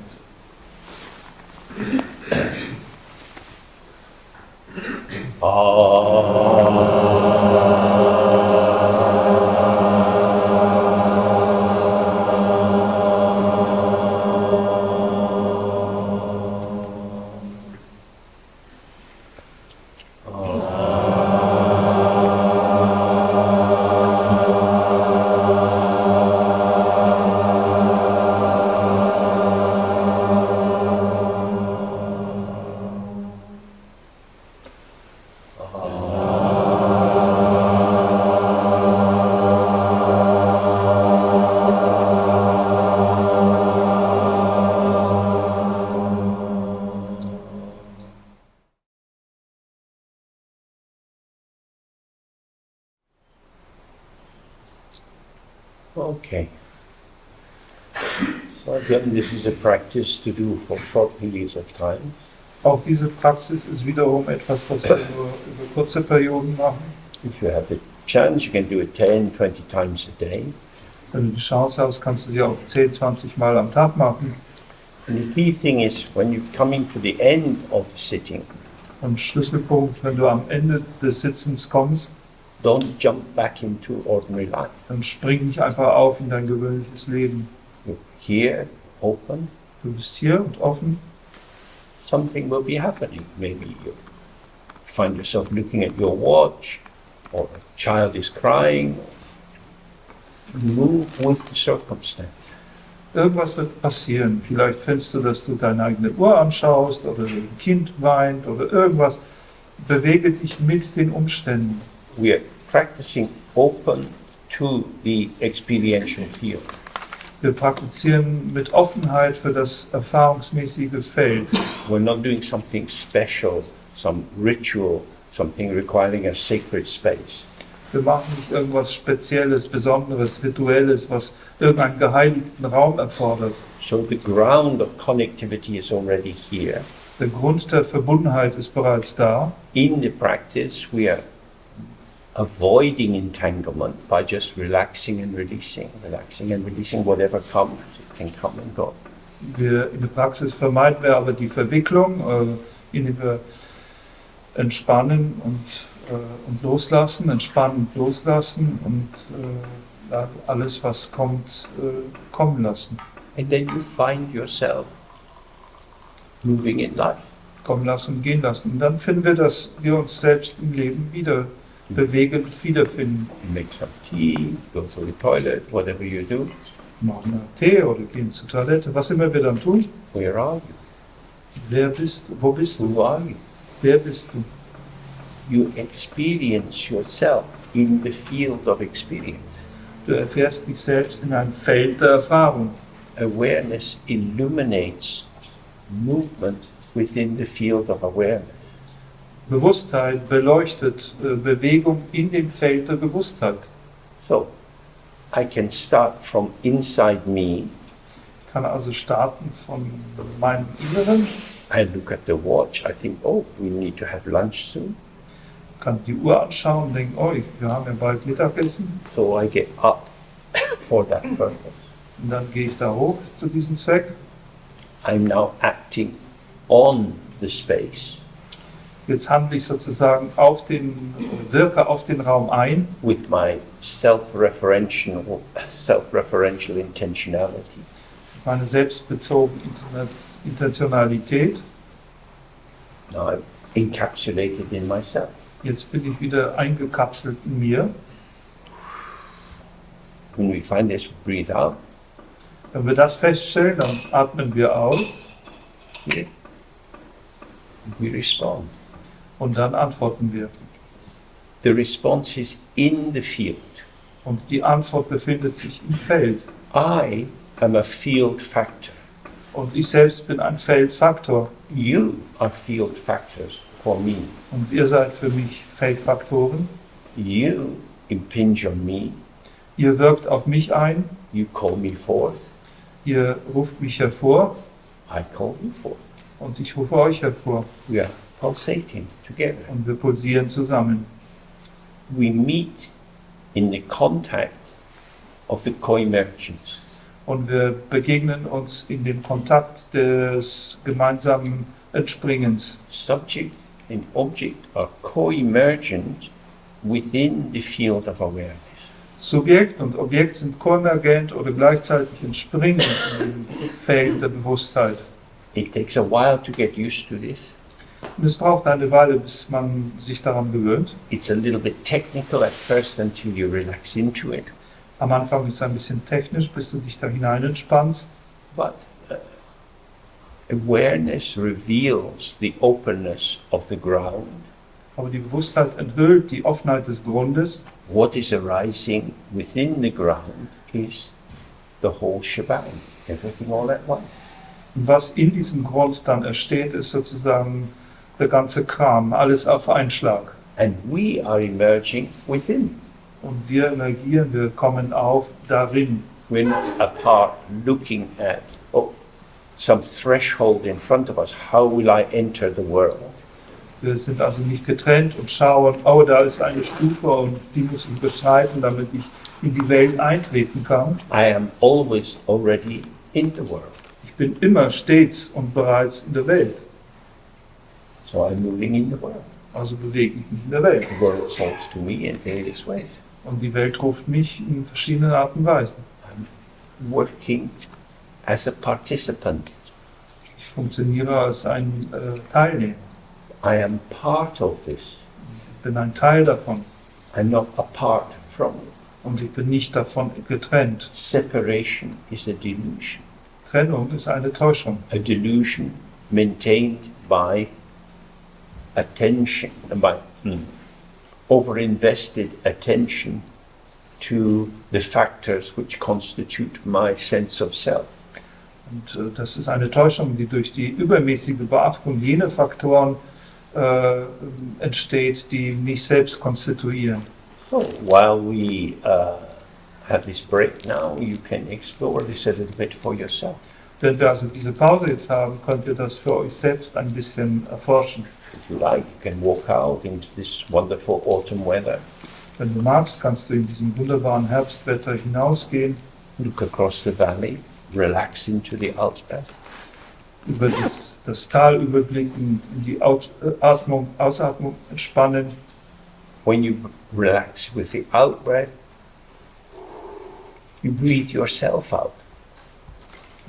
Speaker 1: Okay. So again, this is a practice to do for short periods of time.
Speaker 2: Auch diese Praxis ist wiederum etwas, was wir über kurze Perioden machen.
Speaker 1: If you have the chance, you can do it 10, 20 times a day.
Speaker 2: Wenn du die Chance hast, kannst du sie auch 10, 20 Mal am Tag machen.
Speaker 1: And the key thing is when you're coming to the end of the sitting,
Speaker 2: Und Schlüsselpunkt, wenn du am Ende des Sitzens kommst,
Speaker 1: don't jump back into ordinary life.
Speaker 2: dann spring nicht einfach auf in dein gewöhnliches Leben.
Speaker 1: You're here, open,
Speaker 2: Du bist hier und offen.
Speaker 1: something will be happening. Maybe you find yourself looking at your watch, or a child is crying. Move with the circumstance.
Speaker 2: Irgendwas wird passieren. Vielleicht findest du, dass du deine eigene Uhr anschaust oder ein Kind weint oder irgendwas. Bewege dich mit den Umständen.
Speaker 1: We are practicing open to the experiential field.
Speaker 2: Wir praktizieren mit Offenheit für das erfahrungsmäßige Feld.
Speaker 1: We're not doing something special, some ritual, something requiring a sacred space.
Speaker 2: Wir machen nicht irgendwas Spezielles, Besonderes, Rituelles, was irgendeinen geheiligten Raum erfordert.
Speaker 1: So the ground of connectivity is already here.
Speaker 2: Der Grund der Verbundenheit ist bereits da.
Speaker 1: In the practice, we are avoiding entanglement by just relaxing and releasing whatever comes. It can come and go.
Speaker 2: In der Praxis vermeiden wir aber die Verwicklung, indem wir entspannen und loslassen, entspannen und loslassen und alles, was kommt, kommen lassen.
Speaker 1: And then you find yourself moving in life.
Speaker 2: Kommen lassen und gehen lassen. Und dann finden wir, dass wir uns selbst im Leben wieder bewegen, wiederfinden.
Speaker 1: You make some tea, go to the toilet, whatever you do.
Speaker 2: Machen einen Tee oder gehen zur Toilette, was immer wir dann tun.
Speaker 1: Where are
Speaker 2: Wer bist du? Wo bist
Speaker 1: you?
Speaker 2: du?
Speaker 1: Who are you?
Speaker 2: Wer bist du?
Speaker 1: You experience yourself in the field of experience.
Speaker 2: Du erfährst dich selbst in einem Feld der Erfahrung.
Speaker 1: Awareness illuminates movement within the field of awareness.
Speaker 2: Bewusstheit beleuchtet Bewegung in dem Feld der Bewusstheit.
Speaker 1: So, I can start from inside me.
Speaker 2: Ich kann also starten von meinem Inneren.
Speaker 1: I look at the watch, I think, oh, we need to have lunch soon.
Speaker 2: kann die Uhr anschauen und denken, oh, wir haben ja bald Mittagessen.
Speaker 1: So I get up for that purpose.
Speaker 2: Und dann gehe ich da hoch zu diesem Zweck.
Speaker 1: I'm now acting on the space
Speaker 2: Jetzt handle ich sozusagen wirke auf den Raum ein
Speaker 1: with my self-referential intentionality.
Speaker 2: meine selbstbezogene Intentionalität.
Speaker 1: Now I'm encapsulated in myself.
Speaker 2: Jetzt bin ich wieder eingekapselt in mir.
Speaker 1: When we find this, breathe out.
Speaker 2: Wenn wir das feststellen, dann atmen wir aus
Speaker 1: Here. We respond.
Speaker 2: und dann antworten wir.
Speaker 1: The response is in the field.
Speaker 2: Und die Antwort befindet sich im Feld.
Speaker 1: I am a field factor.
Speaker 2: Und ich selbst bin ein Feldfaktor.
Speaker 1: You are field factors for me.
Speaker 2: Und ihr seid für mich Feldfaktoren.
Speaker 1: You impinge on me.
Speaker 2: Ihr wirkt auf mich ein.
Speaker 1: You call me forth.
Speaker 2: Ihr ruft mich hervor.
Speaker 1: I call you forth.
Speaker 2: Und ich rufe euch hervor.
Speaker 1: We are pulsating together.
Speaker 2: Und wir pulsieren zusammen.
Speaker 1: We meet in the contact of the co-emergence.
Speaker 2: Und wir begegnen uns in dem Kontakt des gemeinsamen Entspringens.
Speaker 1: Subject and object are co-emergent within the field of awareness.
Speaker 2: Subjekt und Objekt sind koemergent oder gleichzeitig entspringend in dem Feld der Bewusstheit.
Speaker 1: It takes a while to get used to this.
Speaker 2: Und es braucht eine Weile, bis man sich daran gewöhnt.
Speaker 1: It's a little bit technical at first until you relax into it.
Speaker 2: Am Anfang ist es ein bisschen technisch, bis du dich da hinein entspannst.
Speaker 1: But awareness reveals the openness of the ground.
Speaker 2: Aber die Bewusstheit enthüllt die Offenheit des Grundes.
Speaker 1: What is arising within the ground is the whole shebang, everything all at once.
Speaker 2: Und was in diesem Grund dann entsteht, ist sozusagen der ganze Kram, alles auf einen Schlag.
Speaker 1: And we are emerging within.
Speaker 2: Und wir emergieren, wir kommen auf darin.
Speaker 1: We're not apart looking at some threshold in front of us. How will I enter the world?
Speaker 2: Wir sind also nicht getrennt und schauen, oh, da ist eine Stufe und die muss ich beschreiten, damit ich in die Welt eintreten kann.
Speaker 1: I am always already in the world.
Speaker 2: Ich bin immer stets und bereits in der Welt.
Speaker 1: So I'm moving in the world.
Speaker 2: Also bewege ich mich in der Welt.
Speaker 1: The world calls to me in various ways.
Speaker 2: Und die Welt ruft mich in verschiedenen Arten und Weisen.
Speaker 1: I'm working as a participant.
Speaker 2: Ich funktioniere als ein Teilnehmer.
Speaker 1: I am part of this.
Speaker 2: Ich bin ein Teil davon.
Speaker 1: I'm not apart from it.
Speaker 2: Und ich bin nicht davon getrennt.
Speaker 1: Separation is a delusion.
Speaker 2: Trennung ist eine Täuschung.
Speaker 1: A delusion maintained by attention, by overinvested attention to the factors which constitute my sense of self.
Speaker 2: Und das ist eine Täuschung, die durch die übermäßige Beachtung jener Faktoren entsteht, die mich selbst konstituieren.
Speaker 1: So while we have this break now, you can explore this a little bit for yourself.
Speaker 2: Wenn wir also diese Pause jetzt haben, könnt ihr das für euch selbst ein bisschen erforschen.
Speaker 1: If you like, you can walk out into this wonderful autumn weather,
Speaker 2: Wenn du magst, kannst du in diesem wunderbaren Herbstwetter hinausgehen,
Speaker 1: look across the valley, relax into the outback,
Speaker 2: über das Tal überblicken, in die Ausatmung entspannen.
Speaker 1: when you relax with the out breath, you breathe yourself out.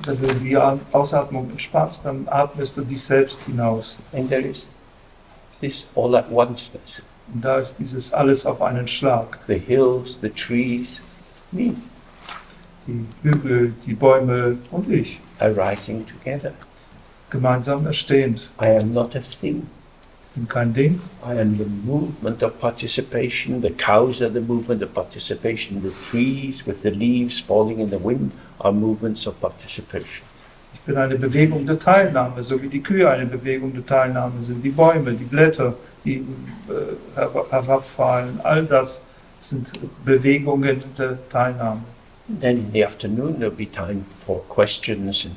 Speaker 2: Wenn du die Ausatmung entspannst, dann atmest du dich selbst hinaus.
Speaker 1: And there is this all at onceness.
Speaker 2: Und da ist dieses alles auf einen Schlag.
Speaker 1: The hills, the trees, me,
Speaker 2: Die Hügel, die Bäume und ich,
Speaker 1: arising together.
Speaker 2: gemeinsam entstehend.
Speaker 1: I am not a thing.
Speaker 2: Ich bin kein Ding.
Speaker 1: I am the movement of participation. The cows are the movement of participation. The trees with the leaves falling in the wind are movements of participation.
Speaker 2: Ich bin eine Bewegung der Teilnahme, so wie die Kühe eine Bewegung der Teilnahme sind. Die Bäume, die Blätter, die herabfallen, all das sind Bewegungen der Teilnahme.
Speaker 1: Then in the afternoon there'll be time for questions and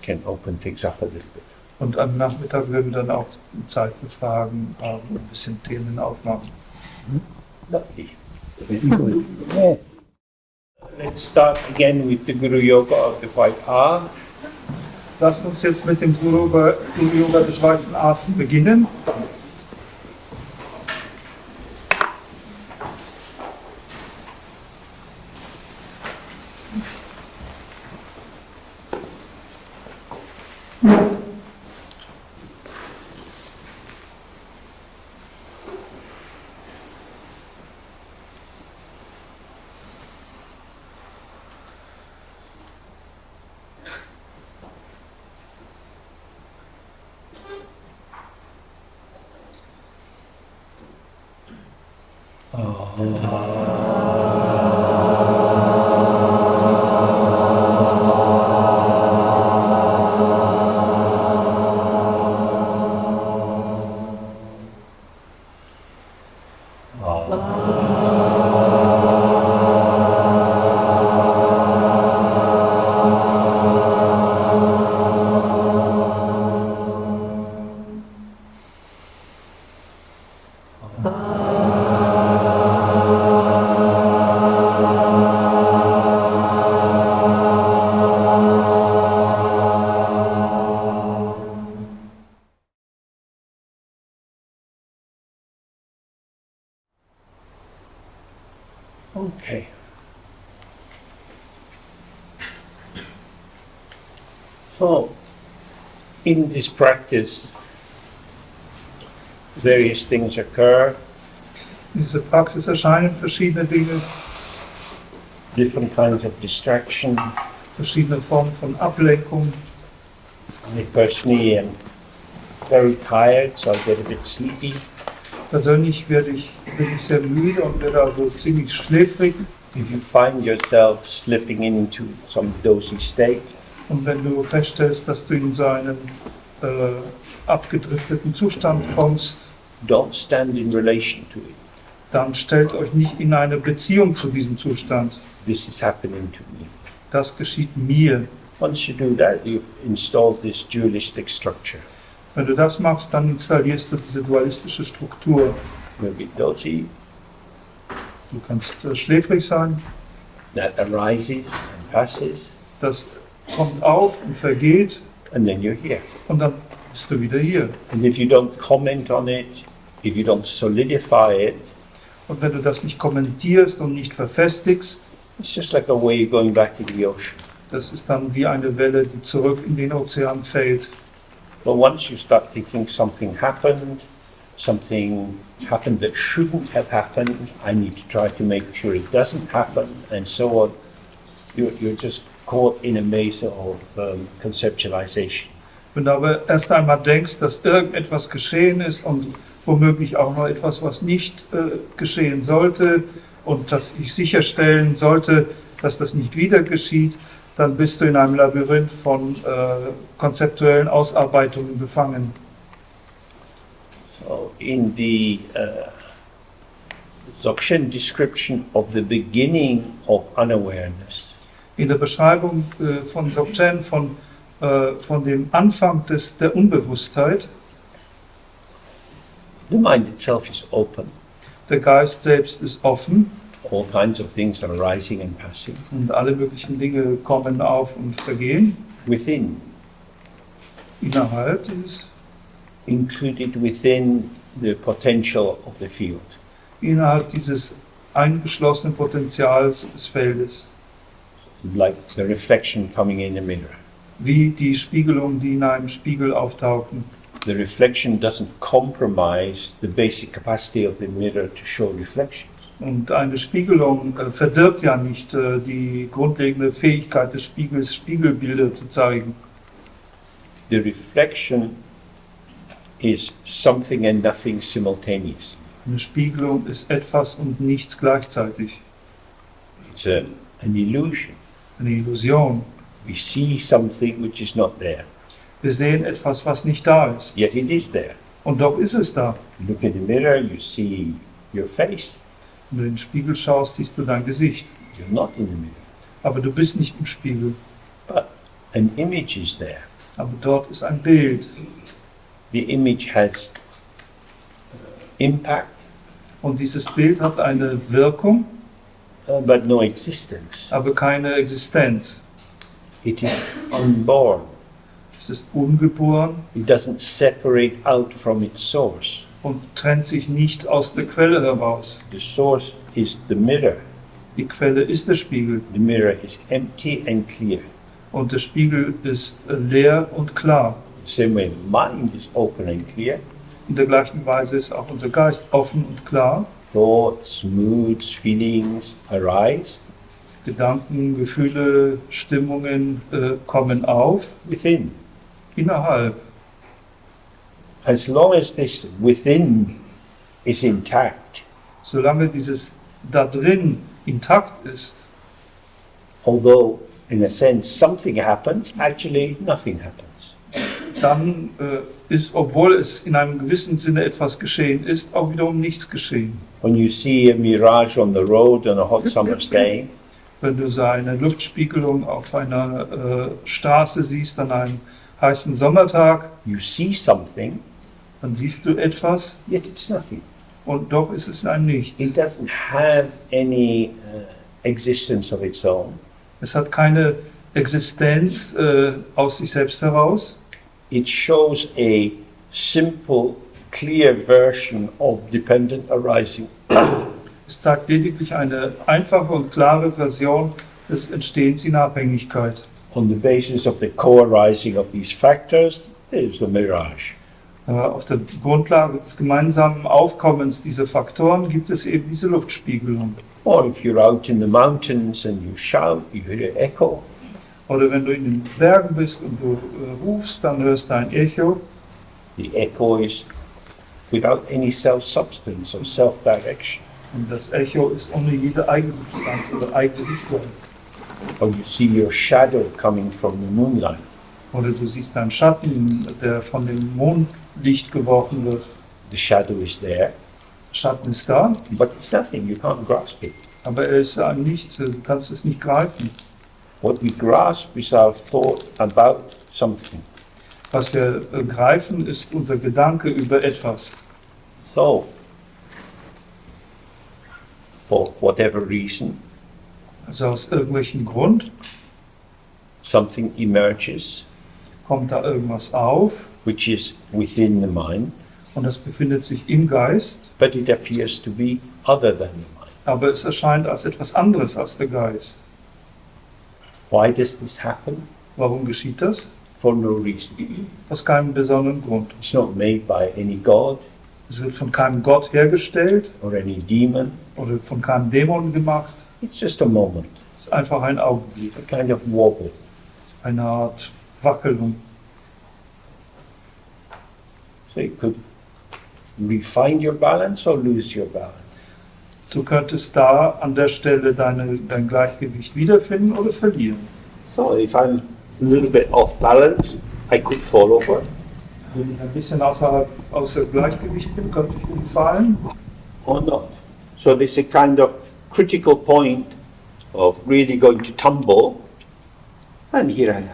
Speaker 1: can open things up a little bit.
Speaker 2: Und am Nachmittag werden wir dann auch Zeit für Fragen haben und ein bisschen Themen aufmachen.
Speaker 1: Lovely.
Speaker 4: Very good. Yes.
Speaker 1: Let's start again with the Guru Yoga of the White R.
Speaker 2: Lasst uns jetzt mit dem Guru Yoga des Weißen Aas beginnen.
Speaker 1: Okay. So, in this practice, various things occur,
Speaker 2: In dieser Praxis erscheinen verschiedene Dinge,
Speaker 1: different kinds of distraction.
Speaker 2: verschiedene Formen von Ablenkung.
Speaker 1: I personally am very tired, so I get a bit sleepy.
Speaker 2: Persönlich bin ich sehr müde und werde also ziemlich schläfrig.
Speaker 1: If you find yourself slipping into some dozy state,
Speaker 2: Und wenn du feststellst, dass du in so einen abgedrifteten Zustand kommst,
Speaker 1: don't stand in relation to it.
Speaker 2: dann stellt euch nicht in eine Beziehung zu diesem Zustand.
Speaker 1: This is happening to me.
Speaker 2: Das geschieht mir.
Speaker 1: Once you do that, you've installed this dualistic structure.
Speaker 2: Wenn du das machst, dann installierst du diese dualistische Struktur.
Speaker 1: You'll be dozy,
Speaker 2: Du kannst schläfrig sein,
Speaker 1: that arises and passes,
Speaker 2: das kommt auf und vergeht
Speaker 1: and then you're here.
Speaker 2: und dann bist du wieder hier.
Speaker 1: And if you don't comment on it, if you don't solidify it,
Speaker 2: Und wenn du das nicht kommentierst und nicht verfestigst,
Speaker 1: it's just like a wave going back into the ocean.
Speaker 2: das ist dann wie eine Welle, die zurück in den Ozean fällt.
Speaker 1: But once you start thinking something happened that shouldn't have happened, I need to try to make sure it doesn't happen, and so on, you're just caught in a maze of conceptualization.
Speaker 2: Wenn du aber erst einmal denkst, dass irgendetwas geschehen ist und womöglich auch noch etwas, was nicht geschehen sollte und dass ich sicherstellen sollte, dass das nicht wieder geschieht, dann bist du in einem Labyrinth von konzeptuellen Ausarbeitungen befangen.
Speaker 1: So in the Dzogchen description of the beginning of unawareness,
Speaker 2: In der Beschreibung von Dzogchen, von dem Anfang der Unbewusstheit,
Speaker 1: the mind itself is open.
Speaker 2: der Geist selbst ist offen
Speaker 1: All kinds of things are rising and passing.
Speaker 2: und alle möglichen Dinge kommen auf und vergehen.
Speaker 1: Within,
Speaker 2: Innerhalb dieses,
Speaker 1: included within the potential of the field.
Speaker 2: innerhalb dieses eingeschlossenen Potenzials des Feldes,
Speaker 1: Like the reflection coming in the mirror.
Speaker 2: wie die Spiegelungen, die in einem Spiegel auftauchen.
Speaker 1: The reflection doesn't compromise the basic capacity of the mirror to show reflection.
Speaker 2: Und eine Spiegelung verdirbt ja nicht die grundlegende Fähigkeit des Spiegels, Spiegelbilder zu zeigen.
Speaker 1: The reflection is something and nothing simultaneously.
Speaker 2: Eine Spiegelung ist etwas und nichts gleichzeitig.
Speaker 1: It's an illusion.
Speaker 2: Eine Illusion.
Speaker 1: We see something which is not there,
Speaker 2: Wir sehen etwas, was nicht da ist.
Speaker 1: yet it is there.
Speaker 2: Und doch ist es da.
Speaker 1: You look in the mirror, you see your face.
Speaker 2: Wenn du in den Spiegel schaust, siehst du dein Gesicht.
Speaker 1: You're not in the mirror,
Speaker 2: Aber du bist nicht im Spiegel.
Speaker 1: but an image is there.
Speaker 2: Aber dort ist ein Bild.
Speaker 1: The image has impact,
Speaker 2: Und dieses Bild hat eine Wirkung,
Speaker 1: but no existence.
Speaker 2: aber keine Existenz.
Speaker 1: It is unborn.
Speaker 2: Es ist ungeboren
Speaker 1: It doesn't separate out from its source.
Speaker 2: und trennt sich nicht aus der Quelle heraus.
Speaker 1: The source is the mirror.
Speaker 2: Die Quelle ist der Spiegel
Speaker 1: The mirror is empty and clear.
Speaker 2: und der Spiegel ist leer und klar.
Speaker 1: Same way, mind is open and clear.
Speaker 2: In der gleichen Weise ist auch unser Geist offen und klar.
Speaker 1: Thoughts, moods, feelings arise
Speaker 2: Gedanken, Gefühle, Stimmungen kommen auf
Speaker 1: within.
Speaker 2: innerhalb.
Speaker 1: As long as this within is intact,
Speaker 2: Solange dieses da drin intakt ist,
Speaker 1: although in a sense something happens, actually nothing happens.
Speaker 2: dann ist, obwohl es in einem gewissen Sinne etwas geschehen ist, auch wiederum nichts geschehen.
Speaker 1: When you see a mirage on the road on a hot summer's day,
Speaker 2: Wenn du so eine Luftspiegelung auf einer Straße siehst an einem heißen Sommertag,
Speaker 1: you see something,
Speaker 2: dann siehst du etwas
Speaker 1: yet it's nothing.
Speaker 2: und doch ist es ein Nichts.
Speaker 1: It doesn't have any existence of its own.
Speaker 2: Es hat keine Existenz aus sich selbst heraus.
Speaker 1: It shows a simple, clear version of dependent arising.
Speaker 2: Es zeigt lediglich eine einfache und klare Version des Entstehens in Abhängigkeit.
Speaker 1: On the basis of the co-arising of these factors, there's the mirage.
Speaker 2: Auf der Grundlage des gemeinsamen Aufkommens dieser Faktoren gibt es eben diese Luftspiegelung.
Speaker 1: Or if you're out in the mountains and you shout, you hear an echo.
Speaker 2: Oder wenn du in den Bergen bist und du rufst, dann hörst du ein Echo.
Speaker 1: The echo is without any self-substance or self-direction.
Speaker 2: Und das Echo ist ohne jede Eigensubstanz oder eigene Richtung.
Speaker 1: Or you see your shadow coming from the moonlight.
Speaker 2: Oder du siehst einen Schatten, der von dem Mondlicht geworfen wird.
Speaker 1: The shadow is there,
Speaker 2: Der Schatten ist da,
Speaker 1: but it's nothing, you can't grasp it.
Speaker 2: aber er ist ein Nichts, du kannst es nicht greifen.
Speaker 1: What we grasp is our thought about something.
Speaker 2: Was wir greifen, ist unser Gedanke über etwas.
Speaker 1: So, for whatever reason,
Speaker 2: Also aus irgendwelchem Grund
Speaker 1: something emerges
Speaker 2: kommt da irgendwas auf
Speaker 1: which is within the mind,
Speaker 2: und das befindet sich im Geist,
Speaker 1: but it appears to be other than the mind.
Speaker 2: aber es erscheint als etwas anderes als der Geist.
Speaker 1: Why does this happen?
Speaker 2: Warum geschieht das?
Speaker 1: For no reason.
Speaker 2: Aus keinem besonderen Grund.
Speaker 1: It's not made by any god
Speaker 2: Es wird von keinem Gott hergestellt
Speaker 1: or any demon.
Speaker 2: oder von keinem Dämon gemacht.
Speaker 1: It's just a moment,
Speaker 2: Es ist einfach ein Augenblick,
Speaker 1: a kind of wobble.
Speaker 2: eine Art Wackelung.
Speaker 1: So you could refine your balance or lose your balance.
Speaker 2: Du könntest da an der Stelle dein Gleichgewicht wiederfinden oder verlieren.
Speaker 1: So if I'm a little bit off balance, I could fall over.
Speaker 2: Wenn ich ein bisschen außer Gleichgewicht bin, könnte ich umfallen
Speaker 1: Or not. So there's a kind of critical point of really going to tumble, and here I am.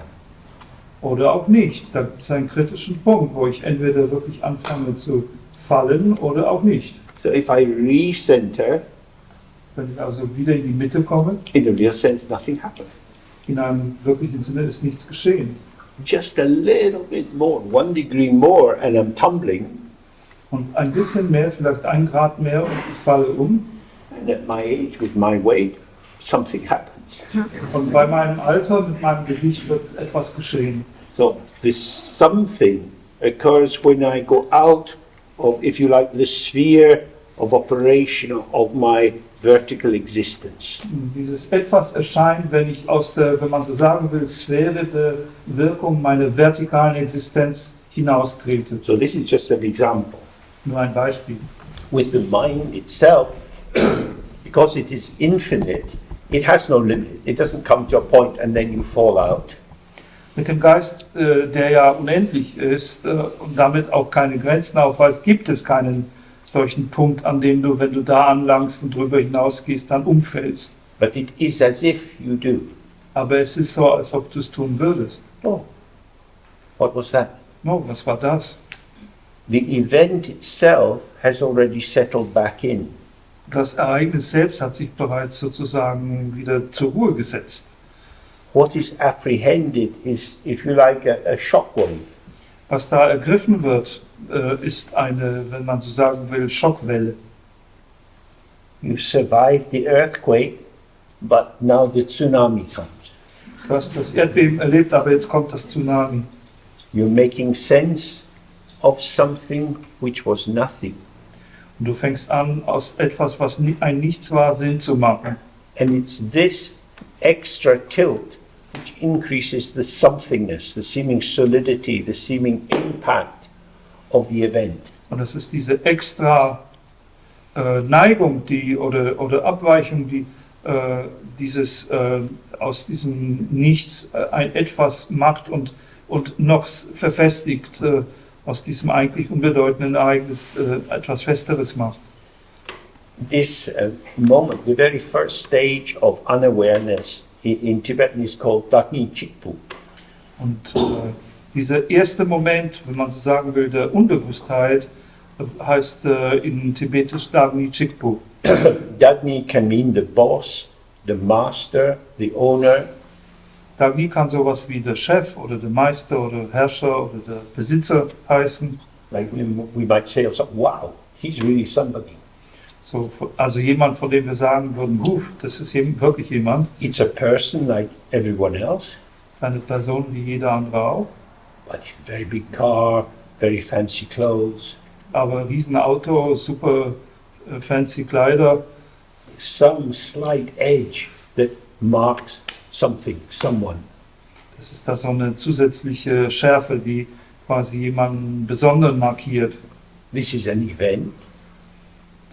Speaker 2: oder auch nicht. Da gibt es einen kritischen Punkt, wo ich entweder wirklich anfange zu fallen oder auch nicht.
Speaker 1: So if I recenter,
Speaker 2: Wenn ich also wieder in die Mitte komme,
Speaker 1: in a real sense, nothing happened.
Speaker 2: in einem wirklichen Sinne ist nichts geschehen.
Speaker 1: Just a little bit more, 1 degree more, and I'm tumbling.
Speaker 2: Und ein bisschen mehr, vielleicht 1 Grad mehr und ich falle um.
Speaker 1: And at my age, with my weight, something happens.
Speaker 2: Und bei meinem Alter, mit meinem Gewicht wird etwas geschehen.
Speaker 1: So this something occurs when I go out of, if you like, the sphere of operation of my vertical existence.
Speaker 2: Dieses etwas erscheint, wenn ich aus der, wenn man so sagen will, Sphäre der Wirkung meiner vertikalen Existenz hinaustrete.
Speaker 1: So this is just an example.
Speaker 2: Nur ein Beispiel.
Speaker 1: With the mind itself, because it is infinite, it has no limit. It doesn't come to a point and then you fall out.
Speaker 2: Mit dem Geist, der ja unendlich ist und damit auch keine Grenzen aufweist, gibt es keinen solchen Punkt, an dem du, wenn du da anlangst und drüber hinausgehst, dann umfällst.
Speaker 1: But it is as if you do.
Speaker 2: Aber es ist so, als ob du es tun würdest.
Speaker 1: Oh. What was that?
Speaker 2: No, was war das?
Speaker 1: The event itself has already settled back in.
Speaker 2: Das Ereignis selbst hat sich bereits sozusagen wieder zur Ruhe gesetzt.
Speaker 1: What is apprehended is, if you like, a shockwave.
Speaker 2: Was da ergriffen wird, ist eine, wenn man so sagen will, Schockwelle.
Speaker 1: You've survived the earthquake, but now the tsunami comes.
Speaker 2: Du hast das Erdbeben erlebt, aber jetzt kommt das Tsunami.
Speaker 1: You're making sense of something which was nothing.
Speaker 2: Und du fängst an, aus etwas, was ein Nichts war, Sinn zu machen.
Speaker 1: And it's this extra tilt which increases the somethingness, the seeming solidity, the seeming impact of the event.
Speaker 2: Und das ist diese extra Neigung, die oder Abweichung, die aus diesem Nichts ein etwas macht und noch verfestigt, aus diesem eigentlich unbedeutenden Ereignis etwas Festeres macht.
Speaker 1: This moment, the very first stage of unawareness in Tibetan is called Dagni Chikpu.
Speaker 2: Und dieser erste Moment, wenn man so sagen will, der Unbewusstheit, heißt in Tibetisch Dagni Chikpu.
Speaker 1: Dagni can mean the boss, the master, the owner.
Speaker 2: Dagni kann sowas wie der Chef oder der Meister oder Herrscher oder der Besitzer heißen.
Speaker 1: Like we might say of something, wow, he's really somebody.
Speaker 2: So, also jemand, von dem wir sagen würden, das ist wirklich jemand.
Speaker 1: It's a person like everyone else,
Speaker 2: Eine Person wie jeder andere auch.
Speaker 1: but very big car, very fancy clothes,
Speaker 2: Aber Riesenauto, super fancy Kleider,
Speaker 1: some slight edge that marks something, someone.
Speaker 2: das ist da so eine zusätzliche Schärfe, die quasi jemanden besonders markiert.
Speaker 1: This is an event.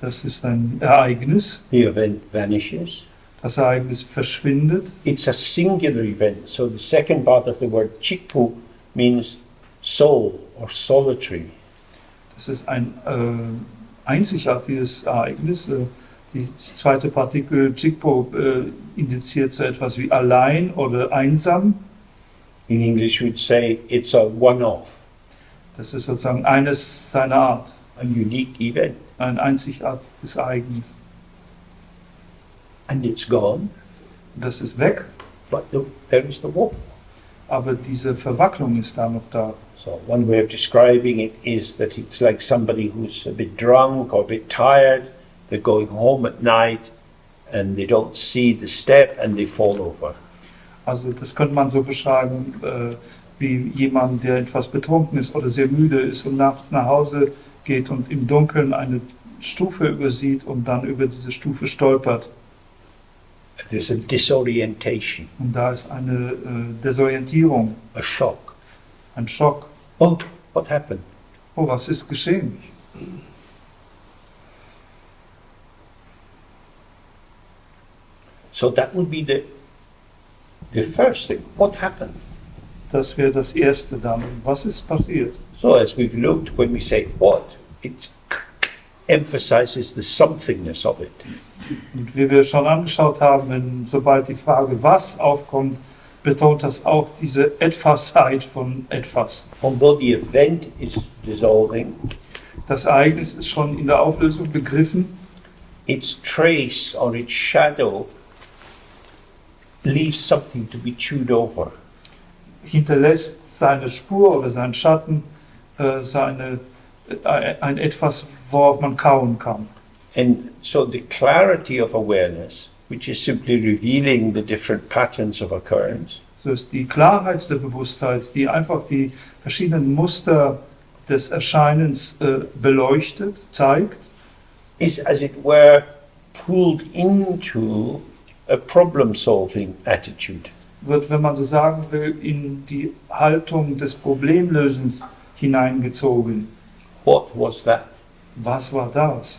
Speaker 2: Das ist ein Ereignis.
Speaker 1: The event vanishes.
Speaker 2: Das Ereignis verschwindet.
Speaker 1: It's a singular event. So the second part of the word chikpu means soul or solitary.
Speaker 2: Das ist ein einzigartiges Ereignis. Die zweite Partikel Chikpo indiziert so etwas wie allein oder einsam.
Speaker 1: In English we'd say it's a one-off,
Speaker 2: Das ist sozusagen eines seiner Art.
Speaker 1: a unique event.
Speaker 2: Ein einzigartiges Ereignis.
Speaker 1: And it's gone,
Speaker 2: Das ist weg,
Speaker 1: but there is the wall.
Speaker 2: aber diese Verwacklung ist da noch da.
Speaker 1: So one way of describing it is that it's like somebody who's a bit drunk or a bit tired. They're going home at night and they don't see the step and they fall over.
Speaker 2: Also das könnte man so beschreiben wie jemand, der etwas betrunken ist oder sehr müde ist und nachts nach Hause geht und im Dunkeln eine Stufe übersieht und dann über diese Stufe stolpert.
Speaker 1: There's a disorientation,
Speaker 2: Und da ist eine Desorientierung,
Speaker 1: a shock.
Speaker 2: ein Schock.
Speaker 1: Oh, what happened?
Speaker 2: Oh, was ist geschehen?
Speaker 1: So that would be the first thing. What happened?
Speaker 2: Das wäre das Erste dann. Was ist passiert?
Speaker 1: So as we've looked, when we say what, it emphasizes the somethingness of it.
Speaker 2: Und wie wir schon angeschaut haben, sobald die Frage was aufkommt, betont das auch diese Etwasheit von etwas.
Speaker 1: Although the event is dissolving,
Speaker 2: Das Ereignis ist schon in der Auflösung begriffen.
Speaker 1: its trace or its shadow leaves something to be chewed over.
Speaker 2: Hinterlässt seine Spur oder seinen Schatten, ein etwas, worauf man kauen kann.
Speaker 1: And so the clarity of awareness, which is simply revealing the different patterns of occurrence,
Speaker 2: So ist die Klarheit der Bewusstheit, die einfach die verschiedenen Muster des Erscheinens beleuchtet, zeigt,
Speaker 1: is as it were pulled into a problem-solving attitude.
Speaker 2: wird, wenn man so sagen will, in die Haltung des Problemlösens hineingezogen.
Speaker 1: What was that?
Speaker 2: Was war das?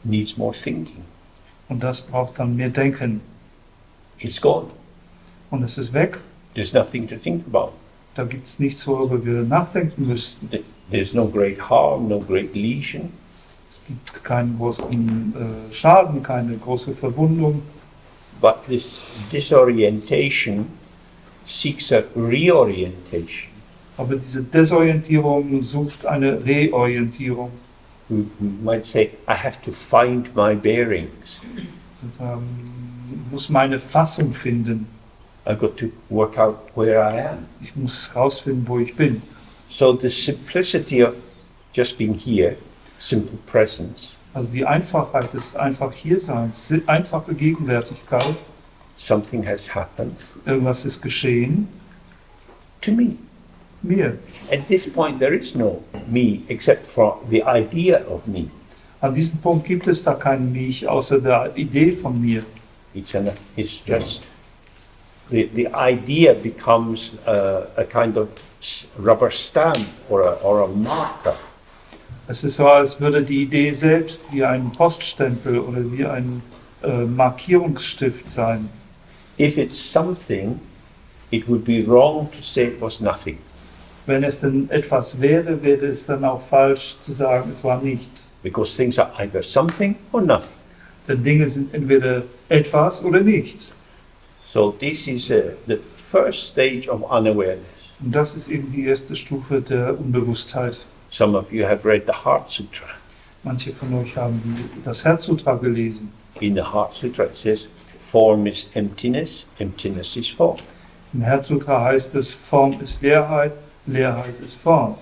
Speaker 1: Needs more thinking.
Speaker 2: Und das braucht dann mehr Denken.
Speaker 1: It's gone.
Speaker 2: Und es ist weg.
Speaker 1: There's nothing to think about.
Speaker 2: Da gibt es nichts, worüber wir nachdenken müssten.
Speaker 1: There's no great harm, no great lesion.
Speaker 2: Es gibt keinen großen Schaden, keine große Verwundung.
Speaker 1: But this disorientation seeks a reorientation.
Speaker 2: Aber diese Desorientierung sucht eine Reorientierung.
Speaker 1: We might say, I have to find my bearings.
Speaker 2: Ich muss meine Fassung finden.
Speaker 1: I've got to work out where I am.
Speaker 2: Ich muss herausfinden, wo ich bin.
Speaker 1: So the simplicity of just being here, simple presence,
Speaker 2: Also die Einfachheit des einfach Hierseins, einfache Gegenwärtigkeit,
Speaker 1: something has happened
Speaker 2: irgendwas ist geschehen,
Speaker 1: to me.
Speaker 2: mir.
Speaker 1: At this point there is no me except for the idea of me.
Speaker 2: An diesem Punkt gibt es da kein Mich, außer der Idee von mir.
Speaker 1: It's just the idea becomes a kind of rubber stamp or a marker.
Speaker 2: Es ist so, als würde die Idee selbst wie ein Poststempel oder wie ein Markierungsstift sein.
Speaker 1: If it's something, it would be wrong to say it was nothing.
Speaker 2: Wenn es denn etwas wäre, wäre es dann auch falsch zu sagen, es war nichts.
Speaker 1: Because things are either something or nothing.
Speaker 2: Denn Dinge sind entweder etwas oder nichts.
Speaker 1: So this is the first stage of unawareness.
Speaker 2: Und das ist eben die erste Stufe der Unbewusstheit.
Speaker 1: Some of you have read the Heart Sutra.
Speaker 2: Manche von euch haben das Herz-Sutra gelesen.
Speaker 1: In the Heart Sutra it says, form is emptiness, emptiness is form.
Speaker 2: Im Herz-Sutra heißt es, Form ist Leerheit, Leerheit ist Form.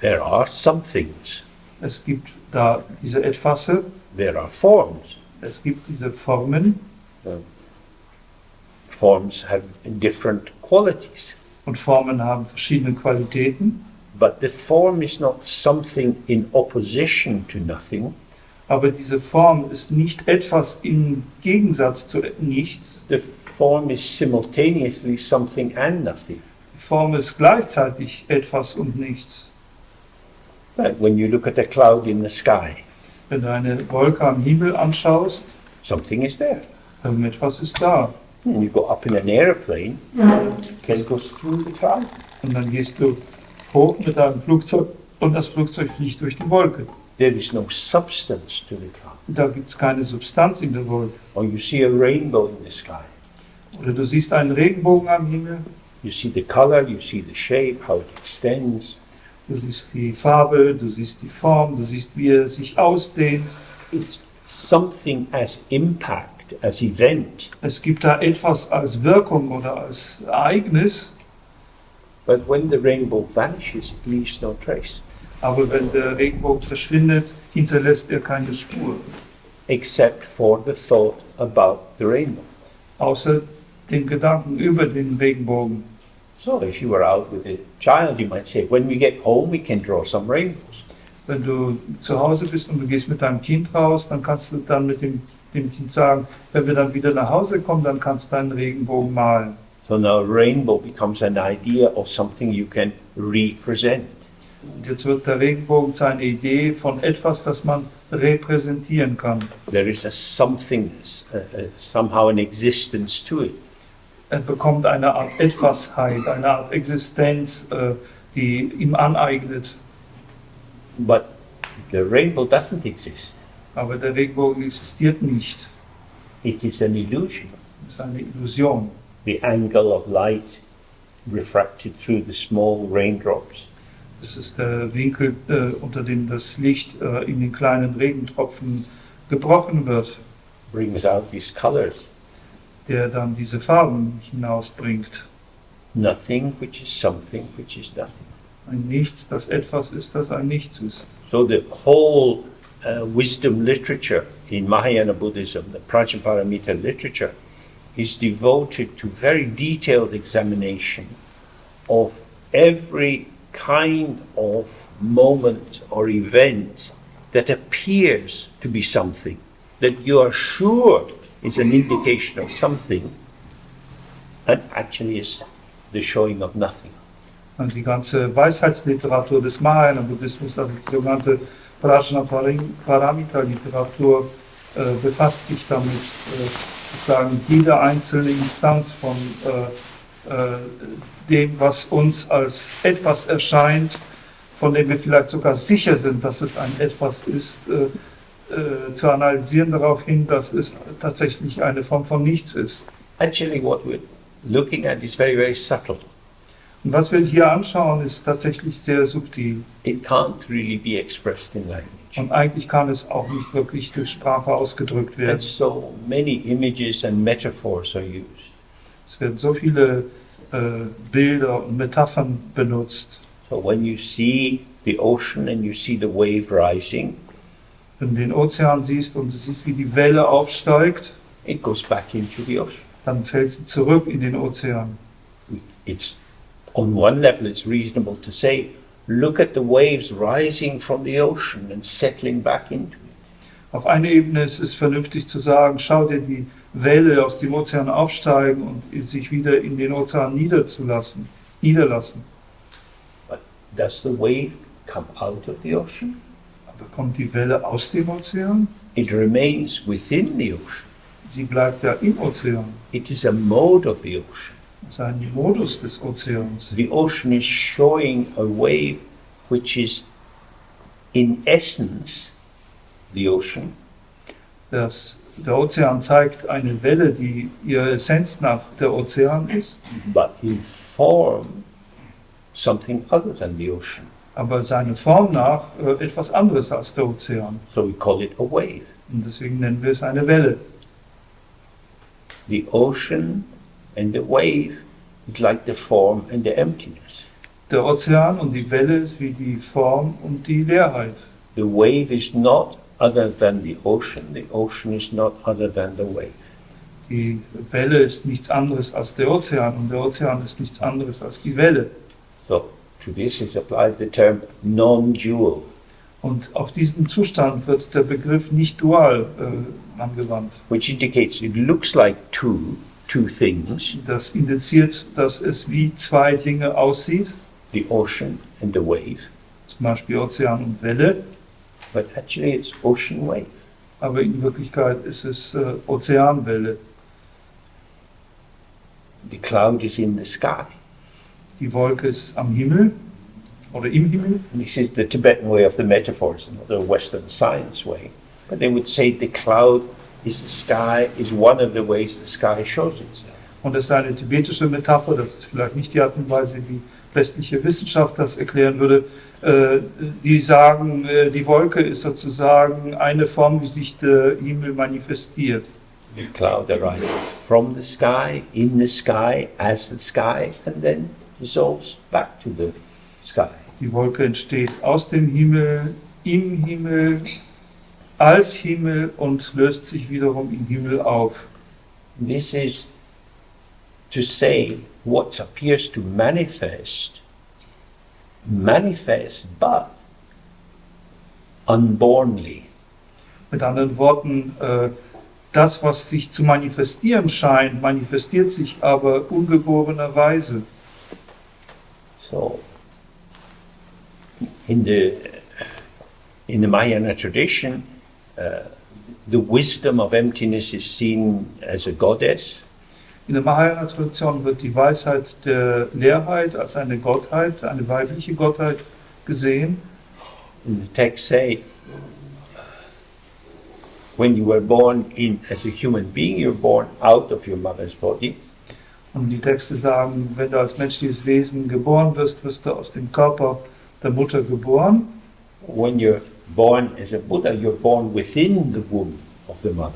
Speaker 1: There are some things.
Speaker 2: Es gibt da diese Etwasse,
Speaker 1: There are forms.
Speaker 2: es gibt diese Formen
Speaker 1: Forms have different qualities.
Speaker 2: und Formen haben verschiedene Qualitäten.
Speaker 1: But the form is not something in opposition to nothing.
Speaker 2: Aber diese Form ist nicht etwas im Gegensatz zu nichts.
Speaker 1: The form is simultaneously something and nothing.
Speaker 2: Die Form ist gleichzeitig etwas und nichts.
Speaker 1: Like when you look at a cloud in the sky,
Speaker 2: Wenn du eine Wolke am Himmel anschaust,
Speaker 1: something is there.
Speaker 2: irgendetwas ist da.
Speaker 1: And you go up in an airplane, can go through the cloud.
Speaker 2: Und dann gehst du hoch mit deinem Flugzeug und das Flugzeug fliegt durch die Wolke.
Speaker 1: There is no substance to the cloud.
Speaker 2: Da gibt es keine Substanz in der Wolke.
Speaker 1: Or you see a rainbow in the sky.
Speaker 2: Oder du siehst einen Regenbogen am Himmel,
Speaker 1: You see the color, you see the shape, how it extends.
Speaker 2: du siehst die Farbe, du siehst die Form, du siehst, wie er sich ausdehnt.
Speaker 1: It's something as impact, as event.
Speaker 2: Es gibt da etwas als Wirkung oder als Ereignis,
Speaker 1: But when the rainbow vanishes, it leaves no trace,
Speaker 2: aber wenn der Regenbogen verschwindet, hinterlässt er keine Spur,
Speaker 1: except for the thought about the rainbow.
Speaker 2: außer dem Gedanken über den Regenbogen.
Speaker 1: So if you were out with a child, you might say, when we get home, we can draw some rainbows.
Speaker 2: Wenn du zu Hause bist und du gehst mit deinem Kind raus, dann kannst du dann mit dem Kind sagen, wenn wir dann wieder nach Hause kommen, dann kannst du einen Regenbogen malen.
Speaker 1: So now rainbow becomes an idea of something you can represent.
Speaker 2: Und jetzt wird der Regenbogen zu einer Idee von etwas, das man repräsentieren kann.
Speaker 1: There is a somethingness, somehow an existence to it.
Speaker 2: Er bekommt eine Art Etwasheit, eine Art Existenz, die ihm aneignet.
Speaker 1: But the rainbow doesn't exist.
Speaker 2: Aber der Regenbogen existiert nicht.
Speaker 1: It is an illusion.
Speaker 2: Es ist eine Illusion.
Speaker 1: The angle of light refracted through the small raindrops.
Speaker 2: Es ist der Winkel, unter dem das Licht in den kleinen Regentropfen gebrochen wird,
Speaker 1: Brings out these colors.
Speaker 2: der dann diese Farben hinausbringt.
Speaker 1: Nothing which is something which is nothing.
Speaker 2: Ein Nichts, das etwas ist, das ein Nichts ist.
Speaker 1: So the whole wisdom literature in Mahayana Buddhism, the Prajnaparamita literature, is devoted to very detailed examination of every kind of moment or event that appears to be something, that you are sure is an indication of something, and actually is the showing of nothing.
Speaker 2: Und die ganze Weisheitsliteratur des Mahayana-Buddhismus, also die sogenannte Prajnaparamita-Literatur, befasst sich damit, sozusagen jede einzelne Instanz von dem, was uns als etwas erscheint, von dem wir vielleicht sogar sicher sind, dass es ein Etwas ist, zu analysieren darauf hin, dass es tatsächlich eine Form von Nichts ist.
Speaker 1: Actually, what we're looking at is very, very subtle.
Speaker 2: Und was wir hier anschauen, ist tatsächlich sehr subtil.
Speaker 1: It can't really be expressed in language.
Speaker 2: Und eigentlich kann es auch nicht wirklich durch Sprache ausgedrückt werden.
Speaker 1: And so many images and metaphors are used.
Speaker 2: Es werden so viele Bilder und Metaphern benutzt.
Speaker 1: So when you see the ocean and you see the wave rising,
Speaker 2: Wenn du den Ozean siehst und du siehst, wie die Welle aufsteigt,
Speaker 1: it goes back into the ocean.
Speaker 2: dann fällt sie zurück in den Ozean.
Speaker 1: It's on one level it's reasonable to say, look at the waves rising from the ocean and settling back into it.
Speaker 2: Auf einer Ebene ist es vernünftig zu sagen, schau dir die Welle aus dem Ozean aufsteigen und sich wieder in den Ozean niederlassen.
Speaker 1: But does the wave come out of the ocean?
Speaker 2: Aber kommt die Welle aus dem Ozean?
Speaker 1: It remains within the ocean.
Speaker 2: Sie bleibt ja im Ozean.
Speaker 1: It is a mode of the ocean.
Speaker 2: Das ist ein Modus des Ozeans.
Speaker 1: The ocean is showing a wave which is in essence the ocean,
Speaker 2: Der Ozean zeigt eine Welle, die ihrer Essenz nach der Ozean ist,
Speaker 1: but in form something other than the ocean.
Speaker 2: aber seine Form nach etwas anderes als der Ozean.
Speaker 1: So we call it a wave.
Speaker 2: Und deswegen nennen wir es eine Welle.
Speaker 1: The ocean and the wave is like the form and the emptiness.
Speaker 2: Der Ozean und die Welle ist wie die Form und die Leerheit.
Speaker 1: The wave is not other than the ocean is not other than the wave.
Speaker 2: Die Welle ist nichts anderes als der Ozean und der Ozean ist nichts anderes als die Welle.
Speaker 1: So to this is applied the term non-dual.
Speaker 2: Und auf diesen Zustand wird der Begriff nicht dual angewandt.
Speaker 1: Which indicates it looks like two things,
Speaker 2: Das indiziert, dass es wie zwei Dinge aussieht,
Speaker 1: the ocean and the wave,
Speaker 2: zum Beispiel Ozean und Welle,
Speaker 1: but actually it's ocean wave.
Speaker 2: aber in Wirklichkeit ist es Ozeanwelle.
Speaker 1: The cloud is in the sky.
Speaker 2: Die Wolke ist am Himmel oder im Himmel.
Speaker 1: This is the Tibetan way of the metaphors, not the Western science way. But they would say the cloud is the sky, is one of the ways the sky shows itself.
Speaker 2: Und das ist eine tibetische Metapher, das ist vielleicht nicht die Art und Weise, wie westliche Wissenschaft das erklären würde. Die sagen, die Wolke ist sozusagen eine Form, wie sich der Himmel manifestiert.
Speaker 1: The cloud arises from the sky, in the sky, as the sky, and then dissolves back to the sky.
Speaker 2: Die Wolke entsteht aus dem Himmel, im Himmel, als Himmel und löst sich wiederum im Himmel auf.
Speaker 1: This is to say what appears to manifest but unbornly.
Speaker 2: Mit anderen Worten, das, was sich zu manifestieren scheint, manifestiert sich aber ungeborenerweise.
Speaker 1: So, in the Mahayana tradition, the wisdom of emptiness is seen as a goddess.
Speaker 2: In der Mahayana-Tradition wird die Weisheit der Leerheit als eine Gottheit, eine weibliche Gottheit gesehen.
Speaker 1: And the texts say, when you were born as a human being, you're born out of your mother's body.
Speaker 2: Und die Texte sagen, wenn du als menschliches Wesen geboren wirst, wirst du aus dem Körper der Mutter geboren.
Speaker 1: When you're born as a Buddha, you're born within the womb of the mother.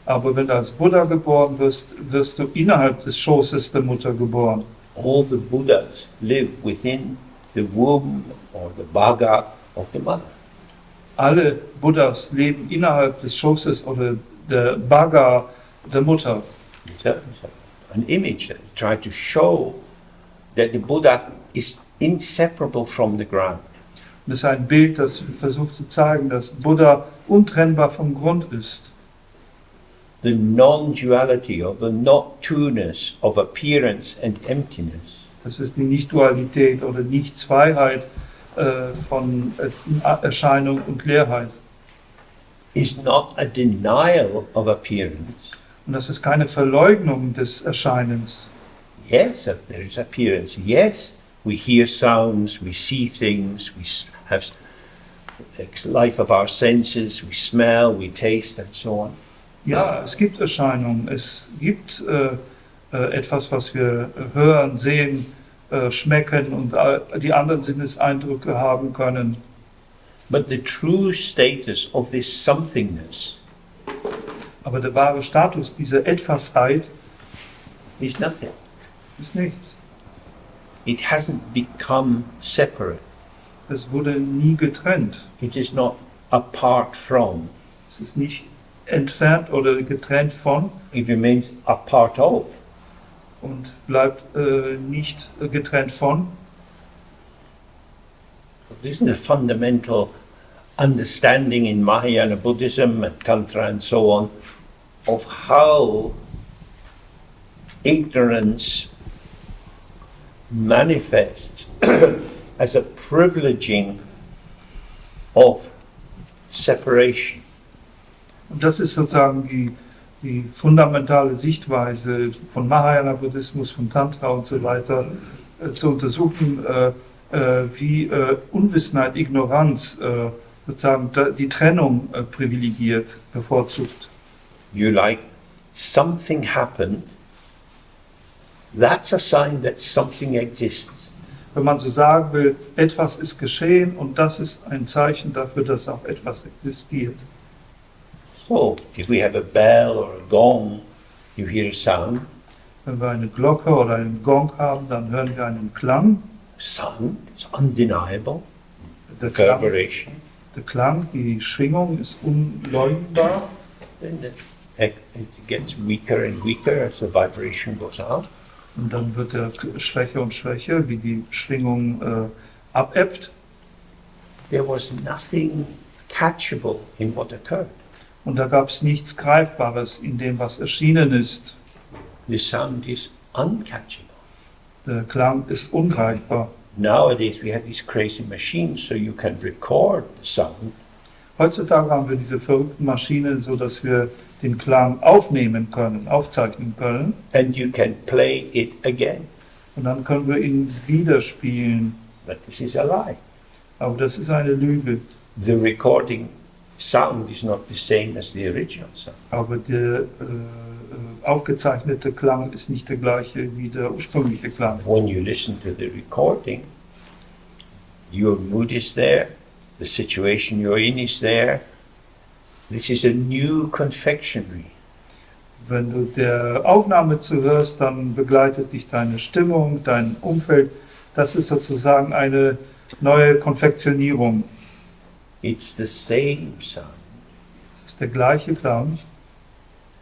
Speaker 2: Aber wenn du als Buddha geboren wirst, wirst du innerhalb des Schoßes der Mutter geboren.
Speaker 1: All the Buddhas live within the womb or the bhaga of the mother.
Speaker 2: Alle Buddhas leben innerhalb des Schoßes oder der Bhaga der Mutter.
Speaker 1: It's an image that tries to show that the Buddha is inseparable from the ground.
Speaker 2: Und das ist ein Bild, das versucht zu zeigen, dass Buddha untrennbar vom Grund ist.
Speaker 1: The non-duality or the not-two-ness of appearance and emptiness
Speaker 2: Das ist die Nicht-Dualität oder Nicht-Zweiheit von Erscheinung und Leerheit.
Speaker 1: is not a denial of appearance.
Speaker 2: Und das ist keine Verleugnung des Erscheinens.
Speaker 1: Yes, there is appearance. Yes, we hear sounds, we see things, we have life of our senses, we smell, we taste, and so on.
Speaker 2: Ja, es gibt Erscheinungen, es gibt etwas, was wir hören, sehen, schmecken und die anderen Sinneseindrücke haben können.
Speaker 1: But the true status of this somethingness
Speaker 2: Aber der wahre Status dieser Etwasheit
Speaker 1: is nothing.
Speaker 2: ist nichts.
Speaker 1: It hasn't become separate.
Speaker 2: Es wurde nie getrennt.
Speaker 1: It is not apart from.
Speaker 2: Es ist nicht entfernt oder getrennt von
Speaker 1: It remains a part of.
Speaker 2: und bleibt nicht getrennt von.
Speaker 1: This is a fundamental understanding in Mahayana Buddhism and Tantra and so on of how ignorance manifests as a privileging of separation.
Speaker 2: Und das ist sozusagen die fundamentale Sichtweise von Mahayana-Buddhismus, von Tantra und so weiter, zu untersuchen, wie Unwissenheit, Ignoranz sozusagen die Trennung privilegiert, bevorzugt.
Speaker 1: You like something happened, that's a sign that something exists.
Speaker 2: Wenn man so sagen will, etwas ist geschehen und das ist ein Zeichen dafür, dass auch etwas existiert.
Speaker 1: So, if we have a bell or a gong, you hear a sound.
Speaker 2: Wenn wir eine Glocke oder einen Gong haben, dann hören wir einen Klang.
Speaker 1: Sound, it's undeniable.
Speaker 2: Der Klang,
Speaker 1: Reverberation.
Speaker 2: die Schwingung ist unleugnbar.
Speaker 1: Then it gets weaker and weaker as the vibration goes out.
Speaker 2: Und dann wird er schwächer und schwächer, wie die Schwingung abebbt.
Speaker 1: There was nothing catchable in what occurred.
Speaker 2: Und da gab es nichts Greifbares in dem, was erschienen ist.
Speaker 1: The sound is uncatchable.
Speaker 2: Der Klang ist ungreifbar.
Speaker 1: Nowadays we have these crazy machines so you can record the sound.
Speaker 2: Heutzutage haben wir diese verrückten Maschinen, so dass wir den Klang aufnehmen können, aufzeichnen können.
Speaker 1: And you can play it again.
Speaker 2: Und dann können wir ihn wieder spielen.
Speaker 1: But this is a lie.
Speaker 2: Aber das ist eine Lüge.
Speaker 1: The recording sound is not the same as the original sound.
Speaker 2: Aber der aufgezeichnete Klang ist nicht der gleiche wie der ursprüngliche Klang.
Speaker 1: When you listen to the recording, your mood is there, the situation you're in is there. This is a new confectionery.
Speaker 2: Wenn du der Aufnahme zuhörst, dann begleitet dich deine Stimmung, dein Umfeld. Das ist sozusagen eine neue Konfektionierung.
Speaker 1: It's the same sound.
Speaker 2: Das ist der gleiche Klang.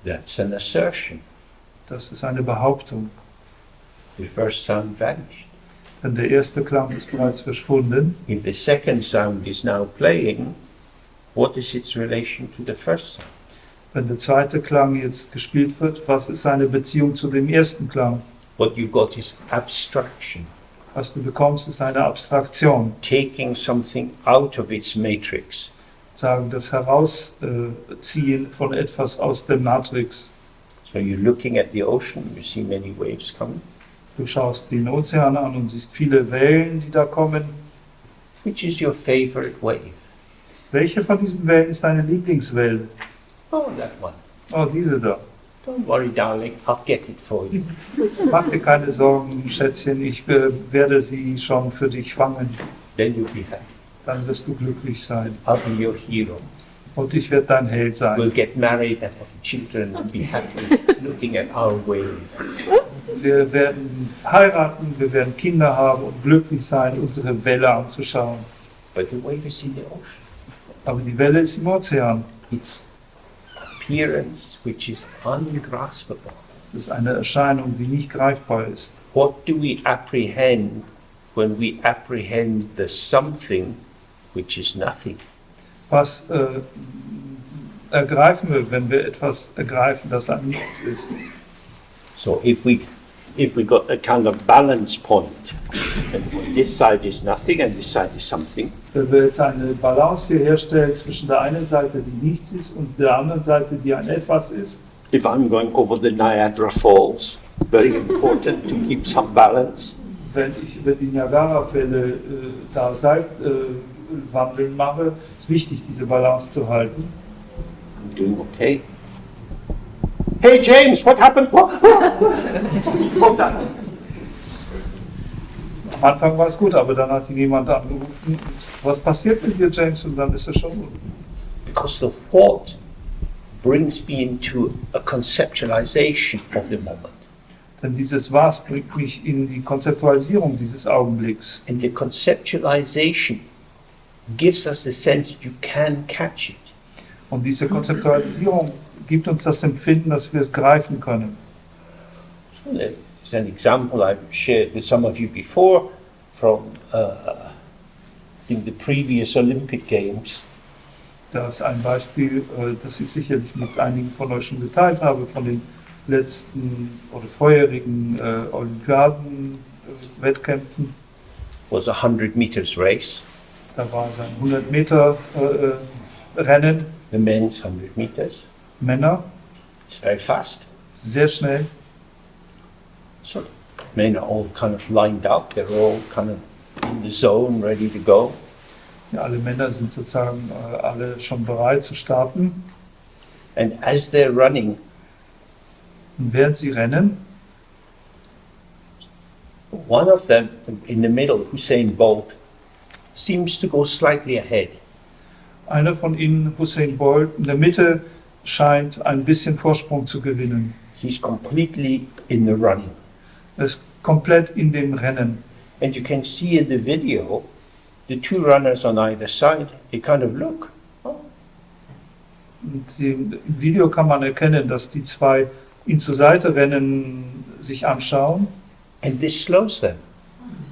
Speaker 1: That's an assertion.
Speaker 2: Das ist eine Behauptung.
Speaker 1: The first sound vanished.
Speaker 2: Denn der erste Klang ist bereits verschwunden.
Speaker 1: If the second sound is now playing, what is its relation to the first sound?
Speaker 2: Wenn der zweite Klang jetzt gespielt wird, was ist seine Beziehung zu dem ersten Klang?
Speaker 1: What you got is abstraction,
Speaker 2: Was du bekommst, ist eine Abstraktion.
Speaker 1: taking something out of its matrix.
Speaker 2: Sagen, das Herausziehen von etwas aus der Matrix.
Speaker 1: So you're looking at the ocean, you see many waves coming.
Speaker 2: Du schaust den Ozean an und siehst viele Wellen, die da kommen.
Speaker 1: Which is your favorite wave?
Speaker 2: Welche von diesen Wellen ist deine Lieblingswelle?
Speaker 1: Oh, that one.
Speaker 2: Oh, diese da.
Speaker 1: Don't worry, darling, I'll get it for you.
Speaker 2: Mach dir keine Sorgen, Schätzchen, ich werde sie schon für dich fangen.
Speaker 1: Then you'll be happy.
Speaker 2: Dann wirst du glücklich sein.
Speaker 1: I'll be your hero.
Speaker 2: Und ich werde dein Held
Speaker 1: We'll
Speaker 2: sein.
Speaker 1: get married and have children and be happy looking at our wave.
Speaker 2: Wir werden heiraten, wir werden Kinder haben und glücklich sein, unsere Welle anzuschauen.
Speaker 1: But the wave is in the ocean.
Speaker 2: Aber die Welle ist im Ozean.
Speaker 1: It's appearance which is ungraspable.
Speaker 2: Das ist eine Erscheinung, die nicht greifbar ist.
Speaker 1: What do we apprehend when we apprehend the something which is nothing?
Speaker 2: Was ergreifen wir, wenn wir etwas ergreifen, das ein Nichts ist?
Speaker 1: So if we got a kind of balance point, and this side is nothing and this side is something,
Speaker 2: Wenn wir jetzt eine Balance hier herstellen zwischen der einen Seite, die nichts ist, und der anderen Seite, die ein Etwas ist.
Speaker 1: if I'm going over the Niagara Falls, very important to keep some balance.
Speaker 2: Wenn ich über die Niagara-Fälle da wandeln mache, ist wichtig, diese Balance zu halten.
Speaker 1: I'm doing okay. Hey James, what happened? Hold on.
Speaker 2: Am Anfang war es gut, aber dann hat ihn jemand angerufen, was passiert mit dir, James? Und dann ist es schon gut.
Speaker 1: Because the thought brings me into a conceptualization of the moment.
Speaker 2: Denn dieses Was bringt mich in die Konzeptualisierung dieses Augenblicks.
Speaker 1: And the conceptualization gives us the sense that you can catch it.
Speaker 2: Und diese Konzeptualisierung gibt uns das Empfinden, dass wir es greifen können.
Speaker 1: So there's an example I've shared with some of you before from I think the previous Olympic Games.
Speaker 2: Das ist ein Beispiel, das ich sicherlich mit einigen von euch schon geteilt habe, von den letzten oder vorherigen Olympiaden-Wettkämpfen.
Speaker 1: Was a 100 meters race,
Speaker 2: Da war es ein 100 Meter Rennen,
Speaker 1: the men's 100 meters.
Speaker 2: Männer,
Speaker 1: It's very fast.
Speaker 2: sehr schnell.
Speaker 1: So men are all kind of lined up. They're all kind of in the zone, ready to go.
Speaker 2: Ja, alle Männer sind sozusagen alle schon bereit zu starten.
Speaker 1: And as they're running,
Speaker 2: Und während sie rennen,
Speaker 1: one of them in the middle, Usain Bolt, seems to go slightly ahead.
Speaker 2: einer von ihnen, Usain Bolt, in der Mitte scheint ein bisschen Vorsprung zu gewinnen.
Speaker 1: He's completely in the running.
Speaker 2: Er ist komplett in dem Rennen.
Speaker 1: And you can see in the video, the two runners on either side, they kind of look. Oh,
Speaker 2: Und im Video kann man erkennen, dass die zwei ihn zur Seite rennen, sich anschauen.
Speaker 1: and this slows them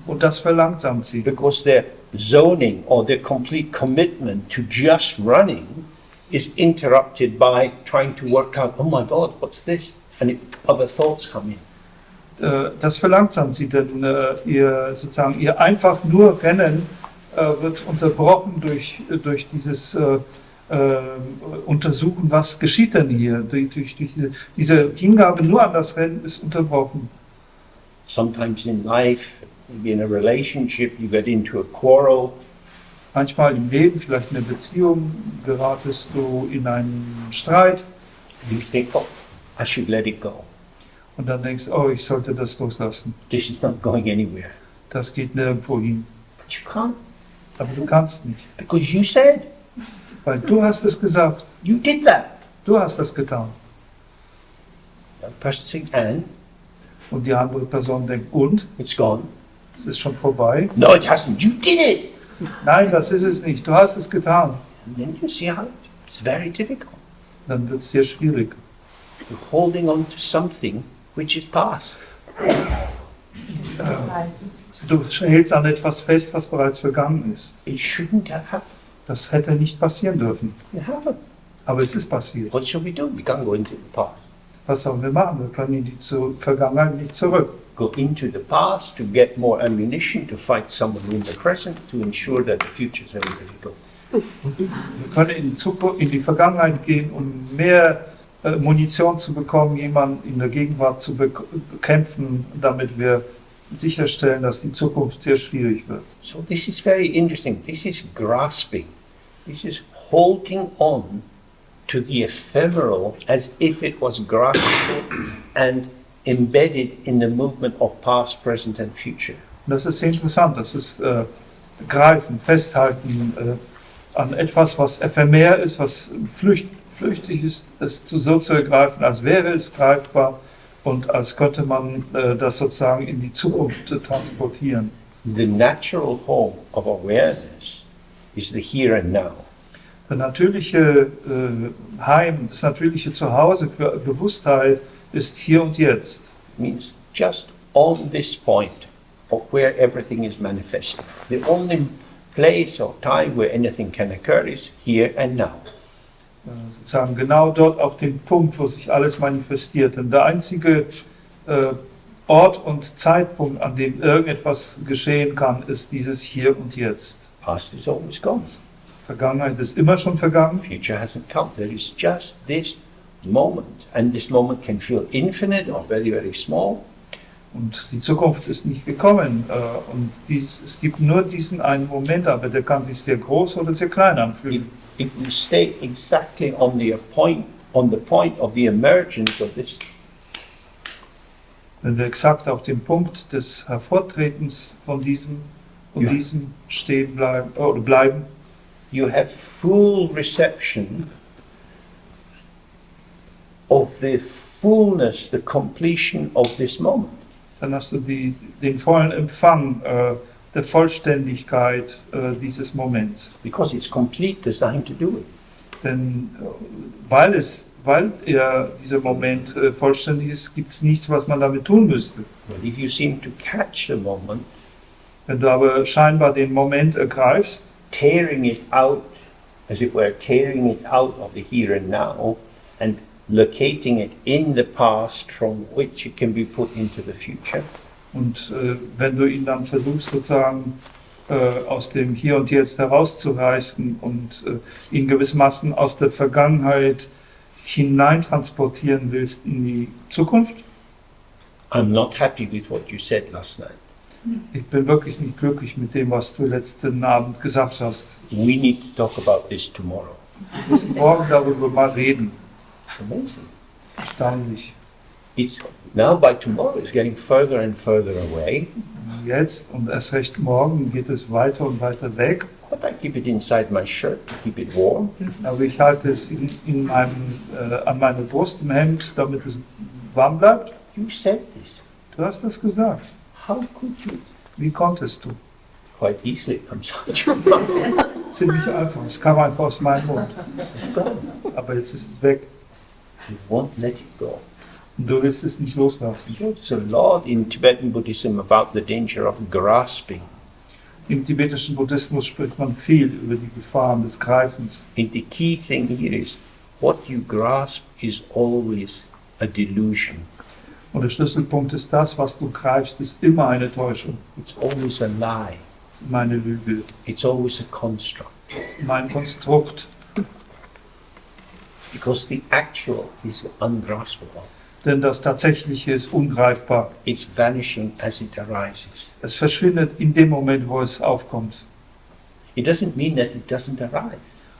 Speaker 2: Und das verlangsamt sie.
Speaker 1: because their zoning or their complete commitment to just running is interrupted by trying to work out, oh my God, what's this? And other thoughts come in.
Speaker 2: Das verlangsamt sie, denn ihr einfach nur Rennen wird unterbrochen durch dieses Untersuchen, was geschieht denn hier. Durch diese Hingabe nur an das Rennen ist unterbrochen.
Speaker 1: Sometimes in life, maybe in a relationship, you get into a quarrel,
Speaker 2: Manchmal im Leben, vielleicht in einer Beziehung, geratest du in einen Streit
Speaker 1: you think, oh, I should let it go.
Speaker 2: und dann denkst, oh, ich sollte das loslassen.
Speaker 1: This is not going anywhere.
Speaker 2: Das geht nirgendwo hin.
Speaker 1: But you can't,
Speaker 2: Aber du kannst nicht,
Speaker 1: because you said,
Speaker 2: weil du hast es gesagt,
Speaker 1: you did that.
Speaker 2: du hast das getan.
Speaker 1: The person saying, and
Speaker 2: Und die andere Person denkt, und?
Speaker 1: it's gone.
Speaker 2: Es ist schon vorbei.
Speaker 1: No, it hasn't. You did it.
Speaker 2: Nein, das ist es nicht. Du hast es getan.
Speaker 1: And then you see how it's very difficult.
Speaker 2: Dann wird es sehr schwierig.
Speaker 1: You're holding on to something which is past.
Speaker 2: Du hältst an etwas fest, was bereits vergangen ist.
Speaker 1: It shouldn't have happened.
Speaker 2: Das hätte nicht passieren dürfen.
Speaker 1: It happened.
Speaker 2: Aber es ist passiert.
Speaker 1: What shall we do? We can't go into the past.
Speaker 2: Was sollen wir machen? Wir können in die Vergangenheit nicht zurück.
Speaker 1: Go into the past to get more ammunition to fight someone in the present to ensure that the future is ready to go.
Speaker 2: Wir können in die Vergangenheit gehen, um mehr Munition zu bekommen, jemanden in der Gegenwart zu bekämpfen, damit wir sicherstellen, dass die Zukunft sehr schwierig wird.
Speaker 1: So this is very interesting. This is grasping. This is holding on to the ephemeral as if it was graspable and embedded in the movement of past, present and future.
Speaker 2: Und das ist sehr interessant. Das ist Greifen, Festhalten an etwas, was ephemer ist, was flüchtig ist, es so zu ergreifen, als wäre es greifbar und als könnte man das sozusagen in die Zukunft transportieren.
Speaker 1: The natural home of awareness is the here and now.
Speaker 2: Das natürliche Heim, das natürliche Zuhause für Bewusstheit ist hier und jetzt.
Speaker 1: It means just on this point of where everything is manifested. The only place or time where anything can occur is here and now.
Speaker 2: Sozusagen genau dort auf dem Punkt, wo sich alles manifestiert. Denn der einzige Ort und Zeitpunkt, an dem irgendetwas geschehen kann, ist dieses Hier und Jetzt.
Speaker 1: Past is always gone.
Speaker 2: Vergangenheit ist immer schon vergangen.
Speaker 1: Future hasn't come. There is just this moment. And this moment can feel infinite or very, very small.
Speaker 2: Und die Zukunft ist nicht gekommen. Und es gibt nur diesen einen Moment, aber der kann sich sehr groß oder sehr klein anfühlen.
Speaker 1: If we stay exactly on the point of the emergence of this,
Speaker 2: Wenn wir exakt auf dem Punkt des Hervortretens von diesem und
Speaker 1: Ja.
Speaker 2: diesem stehen bleiben, oder bleiben,
Speaker 1: you have full reception of the fullness, the completion of this moment.
Speaker 2: dann hast du den vollen Empfang der Vollständigkeit dieses Moments.
Speaker 1: Because it's complete designed to do it.
Speaker 2: Denn weil dieser Moment vollständig ist, gibt es nichts, was man damit tun müsste.
Speaker 1: But if you seem to catch the moment,
Speaker 2: Wenn du aber scheinbar den Moment ergreifst,
Speaker 1: tearing it out, as it were, tearing it out of the here and now, and locating it in the past from which it can be put into the future,
Speaker 2: und wenn du ihn dann versuchst sozusagen aus dem Hier und Jetzt herauszureißen und ihn gewissermaßen aus der Vergangenheit hineintransportieren willst in die Zukunft,
Speaker 1: I'm not happy with what you said last night.
Speaker 2: ich bin wirklich nicht glücklich mit dem, was du letzten Abend gesagt hast.
Speaker 1: We need to talk about this tomorrow.
Speaker 2: Wir müssen morgen darüber mal reden.
Speaker 1: It's amazing.
Speaker 2: Erstaunlich.
Speaker 1: It's now by tomorrow it's getting further and further away,
Speaker 2: Jetzt und erst recht morgen geht es weiter und weiter weg,
Speaker 1: but I keep it inside my shirt to keep it warm.
Speaker 2: aber ich halte es an meiner Brust im Hemd, damit es warm bleibt.
Speaker 1: You said this.
Speaker 2: Du hast das gesagt.
Speaker 1: How could you?
Speaker 2: Wie konntest du?
Speaker 1: Quite easily it comes out your mouth.
Speaker 2: Ziemlich einfach. Es kam einfach aus meinem Mund.
Speaker 1: It's gone.
Speaker 2: Aber jetzt ist es weg.
Speaker 1: You won't let it go.
Speaker 2: Und du willst es nicht loslassen.
Speaker 1: There's a lot in Tibetan Buddhism about the danger of grasping.
Speaker 2: Im tibetischen Buddhismus spricht man viel über die Gefahren des Greifens.
Speaker 1: And the key thing here is what you grasp is always a delusion.
Speaker 2: Und der Schlüsselpunkt ist, das, was du greifst, ist immer eine Täuschung.
Speaker 1: It's always a lie.
Speaker 2: Es ist immer eine Lüge.
Speaker 1: It's always a construct.
Speaker 2: Es ist immer ein Konstrukt.
Speaker 1: Because the actual is ungraspable.
Speaker 2: Denn das Tatsächliche ist ungreifbar.
Speaker 1: It's vanishing as it arises.
Speaker 2: Es verschwindet in dem Moment, wo es aufkommt.
Speaker 1: It doesn't mean that it doesn't arise.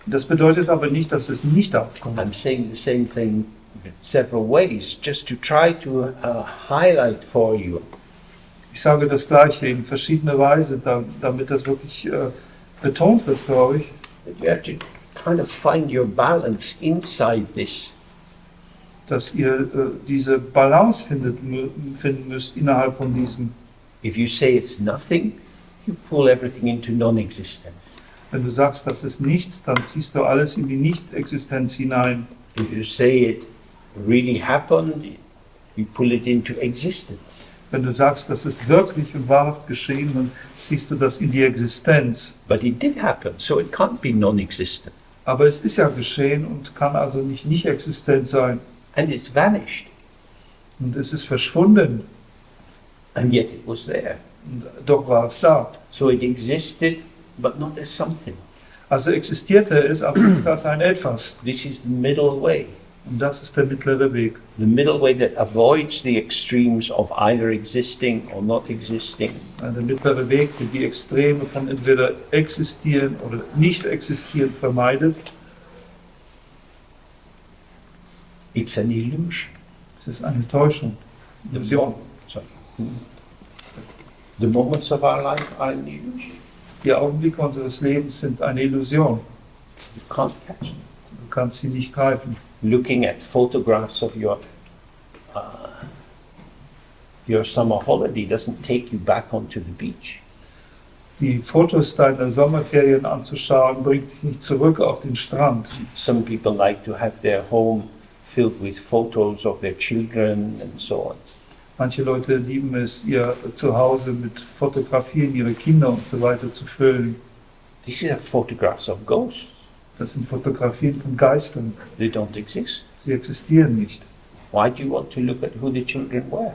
Speaker 2: Das bedeutet aber nicht, dass es nicht aufkommt.
Speaker 1: I'm saying the same thing in several ways, just to try to highlight for you
Speaker 2: Ich sage das Gleiche in verschiedener Weise, damit das wirklich betont wird für euch,
Speaker 1: that you have to kind of find your balance inside this.
Speaker 2: dass ihr diese Balance finden müsst innerhalb von diesem.
Speaker 1: If you say it's nothing, you pull everything into non-existence.
Speaker 2: Wenn du sagst, das ist nichts, dann ziehst du alles in die Nicht-Existenz hinein.
Speaker 1: If you say it really happened, you pull it into existence.
Speaker 2: Wenn du sagst, das ist wirklich und wahrhaft geschehen, dann ziehst du das in die Existenz.
Speaker 1: But it did happen, so it can't be non-existent.
Speaker 2: Aber es ist ja geschehen und kann also nicht existent sein.
Speaker 1: And it's vanished,
Speaker 2: Und es ist verschwunden.
Speaker 1: and yet it was there.
Speaker 2: Und doch war es da.
Speaker 1: So it existed, but not as something.
Speaker 2: Also existierte es, aber nicht als ein Etwas.
Speaker 1: This is the middle way.
Speaker 2: Und das ist der mittlere Weg.
Speaker 1: The middle way that avoids the extremes of either existing or not existing.
Speaker 2: Der mittlere Weg, der die Extreme von entweder existieren oder nicht existieren vermeidet.
Speaker 1: It's an illusion.
Speaker 2: Es ist eine Täuschung. Illusion.
Speaker 1: Sorry. The moments of our life are an illusion.
Speaker 2: Die Augenblicke unseres Lebens sind eine Illusion.
Speaker 1: You can't catch them.
Speaker 2: Du kannst sie nicht greifen.
Speaker 1: Looking at photographs of your summer holiday doesn't take you back onto the beach.
Speaker 2: Die Fotos deiner Sommerferien anzuschauen, bringt dich nicht zurück auf den Strand.
Speaker 1: Some people like to have their home filled with photos of their children and so on.
Speaker 2: Manche Leute lieben es, ihr Zuhause mit Fotografien ihrer Kinder und so weiter zu füllen.
Speaker 1: These are photographs of ghosts.
Speaker 2: Das sind Fotografien von Geistern.
Speaker 1: They don't exist.
Speaker 2: Sie existieren nicht.
Speaker 1: Why do you want to look at who the children were?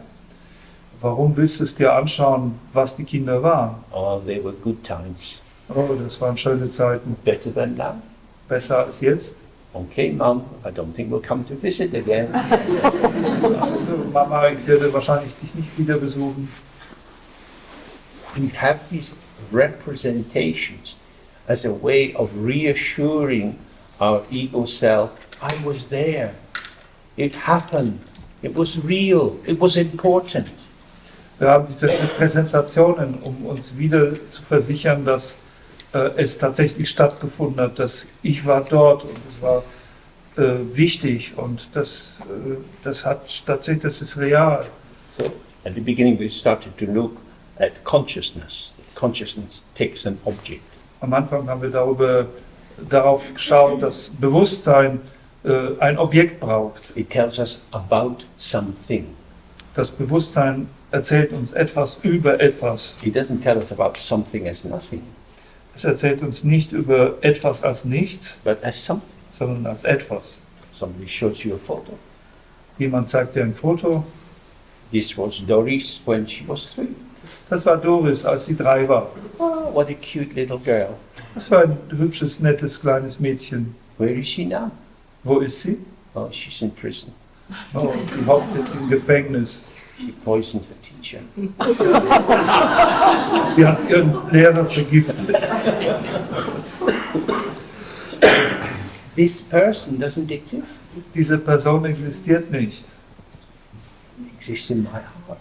Speaker 2: Warum willst du es dir anschauen, was die Kinder waren?
Speaker 1: Oh, they were good times.
Speaker 2: Oh, das waren schöne Zeiten.
Speaker 1: Better than now.
Speaker 2: Besser als jetzt.
Speaker 1: Okay, Mum, I don't think we'll come to visit again.
Speaker 2: Also Mama, ich werde wahrscheinlich dich nicht wieder besuchen.
Speaker 1: We have these representations as a way of reassuring our ego self, I was there, it happened, it was real, it was important.
Speaker 2: Wir haben diese Repräsentationen, um uns wieder zu versichern, dass es tatsächlich stattgefunden hat, dass ich war dort und es war wichtig und das hat tatsächlich, das ist real.
Speaker 1: So at the beginning we started to look at consciousness. Consciousness takes an object.
Speaker 2: Am Anfang haben wir darauf geschaut, dass Bewusstsein ein Objekt braucht.
Speaker 1: It tells us about something.
Speaker 2: Das Bewusstsein erzählt uns etwas über etwas.
Speaker 1: It doesn't tell us about something as nothing,
Speaker 2: Es erzählt uns nicht über etwas als nichts,
Speaker 1: but as something.
Speaker 2: sondern als etwas.
Speaker 1: Somebody shows you a photo.
Speaker 2: Jemand zeigt dir ein Foto.
Speaker 1: This was Doris when she was 3.
Speaker 2: Das war Doris, als sie 3 war.
Speaker 1: Oh, what a cute little girl.
Speaker 2: Das war ein hübsches, nettes, kleines Mädchen.
Speaker 1: Where is she now?
Speaker 2: Wo ist sie?
Speaker 1: Oh, she's in prison.
Speaker 2: Oh, sie hockt jetzt im Gefängnis.
Speaker 1: She poisoned her teacher.
Speaker 2: Sie hat ihren Lehrer vergiftet.
Speaker 1: This person doesn't exist.
Speaker 2: Diese Person existiert nicht.
Speaker 1: It exists in my heart.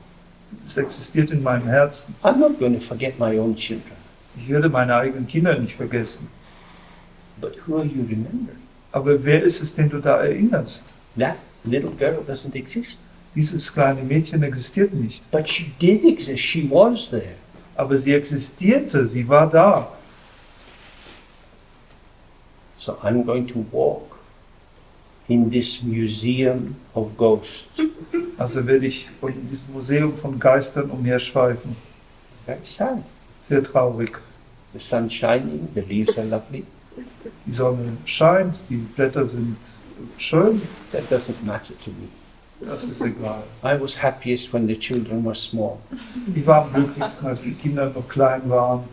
Speaker 2: Es existiert in meinem Herzen.
Speaker 1: I'm not going to forget my own children.
Speaker 2: Ich werde meine eigenen Kinder nicht vergessen.
Speaker 1: But who are you remembering?
Speaker 2: Aber wer ist es, den du da erinnerst?
Speaker 1: That little girl doesn't exist.
Speaker 2: Dieses kleine Mädchen existiert nicht.
Speaker 1: But she did exist. She was there.
Speaker 2: Aber sie existierte, sie war da.
Speaker 1: So I'm going to walk in this museum of ghosts.
Speaker 2: Also werde ich in diesem Museum von Geistern umherschweifen.
Speaker 1: Very sad.
Speaker 2: Sehr traurig.
Speaker 1: The sun's shining, the leaves are lovely.
Speaker 2: Die Sonne scheint, die Blätter sind schön.
Speaker 1: That doesn't matter to me.
Speaker 2: Das ist egal.
Speaker 1: I was happiest when the children were small.
Speaker 2: Ich war am glücklichsten, als die Kinder noch klein waren.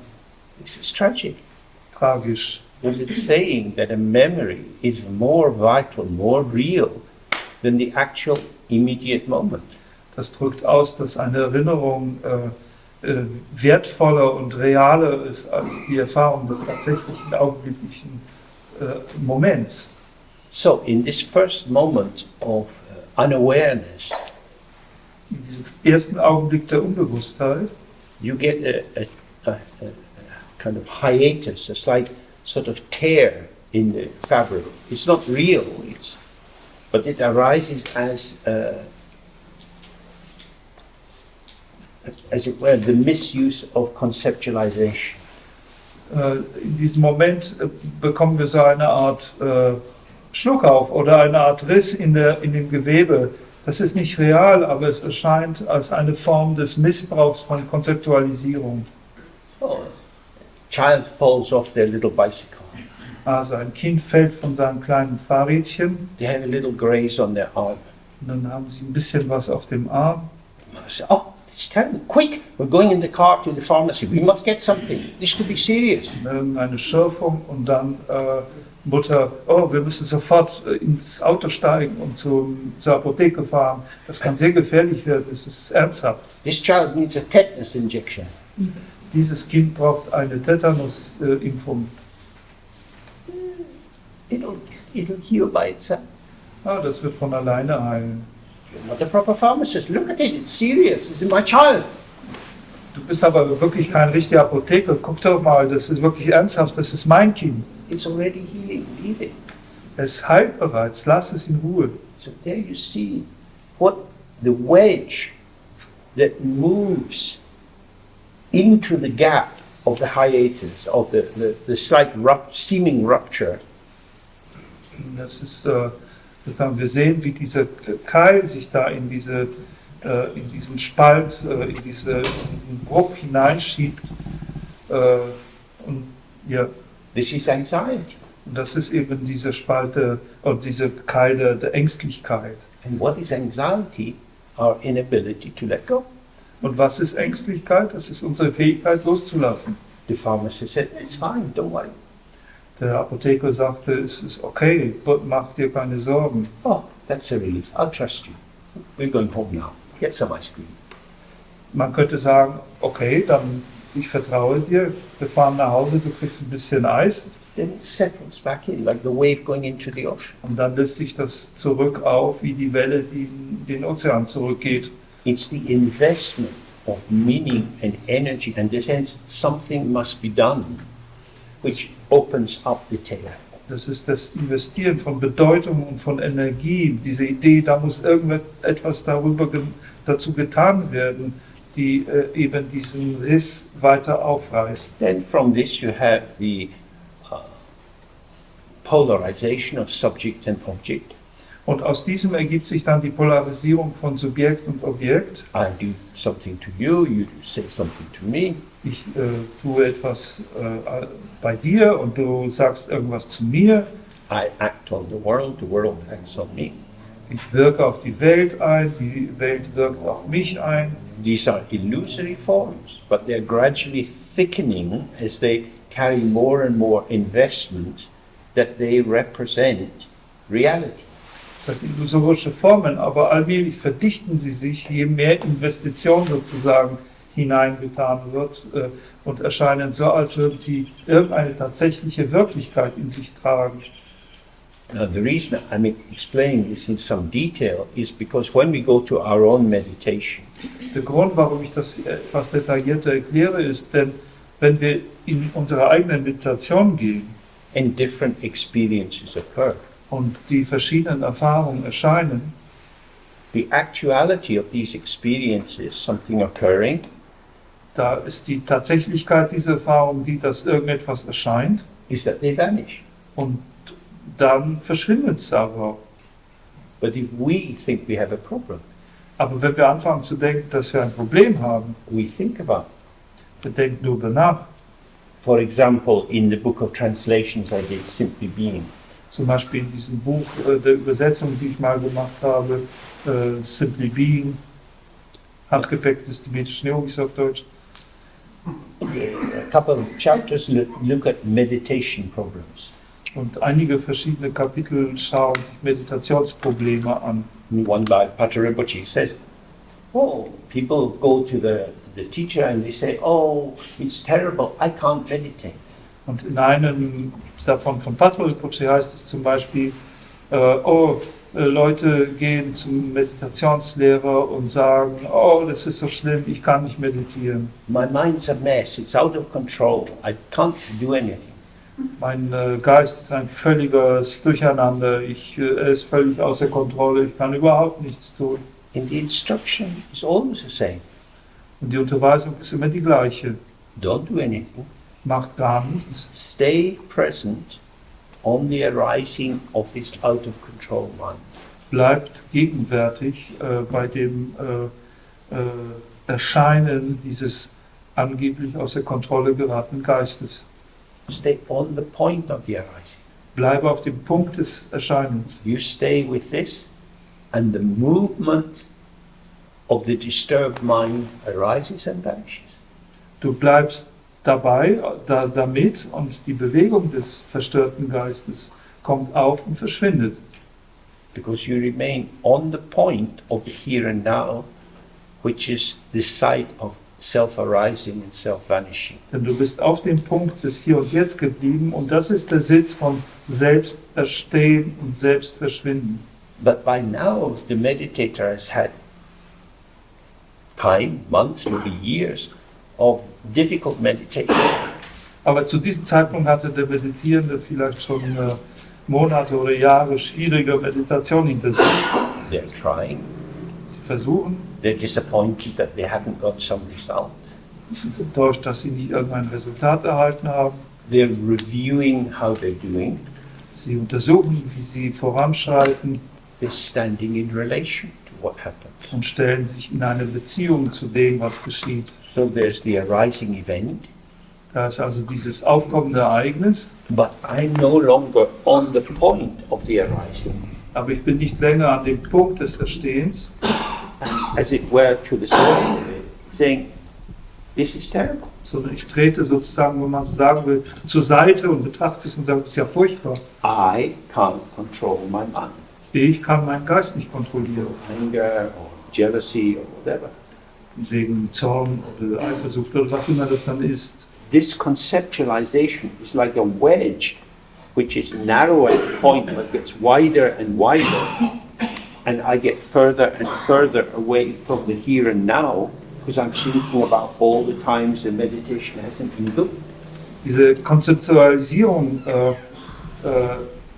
Speaker 1: This is tragic.
Speaker 2: Tragisch.
Speaker 1: Was it saying that a memory is more vital, more real than the actual immediate moment?
Speaker 2: Das drückt aus, dass eine Erinnerung wertvoller und realer ist als die Erfahrung des tatsächlichen augenblicklichen Moments.
Speaker 1: So, in this first moment of unawareness,
Speaker 2: In diesem ersten Augenblick der Unbewusstheit
Speaker 1: you get a kind of hiatus, a slight sort of tear in the fabric. It's not real, but it arises as it were, the misuse of conceptualization.
Speaker 2: In diesem Moment bekommen wir so eine Art Schluckauf oder eine Art Riss in dem Gewebe. Das ist nicht real, aber es erscheint als eine Form des Missbrauchs von Konzeptualisierung.
Speaker 1: Oh, child falls off their little bicycle.
Speaker 2: Also ein Kind fällt von seinem kleinen Fahrrädchen
Speaker 1: They have a little graze on their arm.
Speaker 2: und dann haben sie ein bisschen was auf dem Arm.
Speaker 1: Mother says, "Oh, it's terrible! Quick, we're going in the car to the pharmacy. We must get something. This could be serious."
Speaker 2: Eine Schürfung und dann Mutter, oh, wir müssen sofort ins Auto steigen und zur Apotheke fahren. Das kann sehr gefährlich werden, es ist ernsthaft.
Speaker 1: This child needs a tetanus injection.
Speaker 2: Dieses Kind braucht eine Tetanus-Impfung.
Speaker 1: It'll heal by itself.
Speaker 2: Das wird von alleine heilen.
Speaker 1: You're not a proper pharmacist. Look at it. It's serious. It's in my child.
Speaker 2: Du bist aber wirklich kein richtiger Apotheker. Guck doch mal, das ist wirklich ernsthaft, das ist mein Kind.
Speaker 1: It's already healing. Leave it.
Speaker 2: Es heilt bereits, lass es in Ruhe.
Speaker 1: So there you see what the wedge that moves into the gap of the hiatus, of the slight seeming rupture.
Speaker 2: Das ist sozusagen, wir sehen, wie dieser Keil sich da in diesen Spalt, in diesen Bruch hineinschiebt. Und ja,
Speaker 1: This is anxiety.
Speaker 2: und das ist eben diese Spalte und diese Keile der Ängstlichkeit.
Speaker 1: And what is anxiety? Our inability to let go.
Speaker 2: Und was ist Ängstlichkeit? Das ist unsere Fähigkeit loszulassen.
Speaker 1: The pharmacist said, "It's fine. Don't worry."
Speaker 2: Der Apotheker sagte, es ist okay, mach dir keine Sorgen.
Speaker 1: Oh, that's a relief. I'll trust you. We're going home now. Get some ice cream.
Speaker 2: Man könnte sagen, okay, dann ich vertraue dir, wir fahren nach Hause, du kriegst ein bisschen Eis
Speaker 1: Then it settles back in, like the wave going into the ocean.
Speaker 2: und dann löst sich das zurück auf, wie die Welle, die in den Ozean zurückgeht.
Speaker 1: It's the investment of meaning and energy, and in sense something must be done, which opens up the tail.
Speaker 2: Das ist das Investieren von Bedeutung und von Energie, diese Idee, da muss irgendetwas dazu getan werden, die eben diesen Riss weiter aufreißt.
Speaker 1: Then from this you have the polarization of subject and object.
Speaker 2: Und aus diesem ergibt sich dann die Polarisierung von Subjekt und Objekt.
Speaker 1: I do something to you, you say something to me.
Speaker 2: Ich tue etwas bei dir und du sagst irgendwas zu mir.
Speaker 1: I act on the world acts on me.
Speaker 2: Ich wirke auf die Welt ein, die Welt wirkt auf mich ein.
Speaker 1: These are illusory forms, but they're gradually thickening as they carry more and more investment that they represent reality.
Speaker 2: Das sind illusorische Formen, aber allmählich verdichten sie sich, je mehr Investition sozusagen hineingetan wird und erscheinen so, als würden sie irgendeine tatsächliche Wirklichkeit in sich tragen.
Speaker 1: Now, the reason I'm explaining this in some detail is because when we go to our own meditation,
Speaker 2: Der Grund, warum ich das etwas detaillierter erkläre, ist, denn wenn wir in unsere eigene Meditation gehen
Speaker 1: and different experiences occur,
Speaker 2: und die verschiedenen Erfahrungen erscheinen,
Speaker 1: the actuality of these experiences, something occurring,
Speaker 2: da ist die Tatsächlichkeit dieser Erfahrung, dass irgendetwas erscheint
Speaker 1: is that they vanish.
Speaker 2: und dann verschwindet es aber.
Speaker 1: But if we think we have a problem,
Speaker 2: Aber wenn wir anfangen zu denken, dass wir ein Problem haben,
Speaker 1: we think about it.
Speaker 2: wir denken nur danach.
Speaker 1: For example, in the book of translations I did, Simply Being,
Speaker 2: Zum Beispiel in diesem Buch der Übersetzung, die ich mal gemacht habe, Simply Being, Handgepäck des tibetischen Yogis auf Deutsch.
Speaker 1: a couple of chapters look at meditation problems.
Speaker 2: Und einige verschiedene Kapitel schauen sich Meditationsprobleme an.
Speaker 1: One by Pater Rinpoche says, oh, people go to the teacher and they say, oh, it's terrible, I can't meditate.
Speaker 2: Und in einem davon von Pater Rinpoche heißt es zum Beispiel, Leute gehen zum Meditationslehrer und sagen, oh, das ist so schlimm, ich kann nicht meditieren.
Speaker 1: My mind's a mess, it's out of control, I can't do anything.
Speaker 2: Mein Geist ist ein völliges Durcheinander, er ist völlig außer Kontrolle, ich kann überhaupt nichts tun.
Speaker 1: And the instruction is always the same.
Speaker 2: Und die Unterweisung ist immer die gleiche.
Speaker 1: Don't do anything.
Speaker 2: Macht gar nichts.
Speaker 1: Stay present on the arising of this out of control mind.
Speaker 2: Bleibt gegenwärtig bei dem Erscheinen dieses angeblich außer Kontrolle geratenen Geistes.
Speaker 1: Stay on the point of the arising.
Speaker 2: Bleibe auf dem Punkt des Erscheinens.
Speaker 1: You stay with this, and the movement of the disturbed mind arises and vanishes.
Speaker 2: Du bleibst dabei, damit, und die Bewegung des verstörten Geistes kommt auf und verschwindet.
Speaker 1: Because you remain on the point of the here and now, which is the site of self-arising and self-vanishing.
Speaker 2: Denn du bist auf dem Punkt des Hier und Jetzt geblieben und das ist der Sitz von Selbsterstehen und Selbstverschwinden.
Speaker 1: But by now, the meditator has had time, months, maybe years, of difficult meditation.
Speaker 2: Aber zu diesem Zeitpunkt hatte der Meditierende vielleicht schon Monate oder Jahre schwieriger Meditation hinter sich.
Speaker 1: They're trying,
Speaker 2: Sie versuchen,
Speaker 1: they're disappointed that they haven't got some result.
Speaker 2: sind enttäuscht, dass sie nicht irgendein Resultat erhalten haben.
Speaker 1: They're reviewing how they're doing.
Speaker 2: Sie untersuchen, wie sie voranschreiten
Speaker 1: They're standing in relation to what happens.
Speaker 2: und stellen sich in eine Beziehung zu dem, was geschieht.
Speaker 1: So there's the arising event,
Speaker 2: Da ist also dieses aufkommende Ereignis,
Speaker 1: but I'm no longer on the point of the arising.
Speaker 2: aber ich bin nicht länger an dem Punkt des Erstehens,
Speaker 1: As it were, to the soul, saying, this is terrible.
Speaker 2: sondern ich trete sozusagen, wenn man so sagen will, zur Seite und betrachte es und sage, das ist ja furchtbar.
Speaker 1: I can't control my mind.
Speaker 2: Ich kann meinen Geist nicht kontrollieren.
Speaker 1: Anger or jealousy or whatever.
Speaker 2: Wegen Zorn oder Eifersucht oder was immer das dann ist.
Speaker 1: This conceptualization is like a wedge which is narrow at the point but gets wider and wider, and I get further and further away from the here and now because I'm thinking about all the times the meditation hasn't been good.
Speaker 2: Diese Konzeptualisierung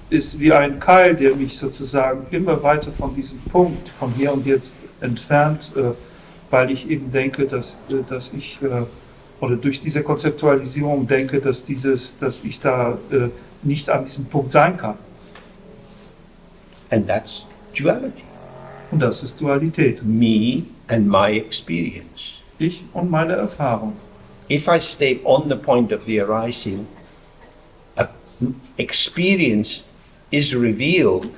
Speaker 2: ist wie ein Keil, der mich sozusagen immer weiter von diesem Punkt, von hier und jetzt entfernt, weil ich eben denke, dass ich, oder durch diese Konzeptualisierung denke, dass ich da nicht an diesem Punkt sein kann.
Speaker 1: And that's duality.
Speaker 2: Und das ist Dualität.
Speaker 1: Me and my experience.
Speaker 2: Ich und meine Erfahrung.
Speaker 1: If I stay on the point of the arising, experience is revealed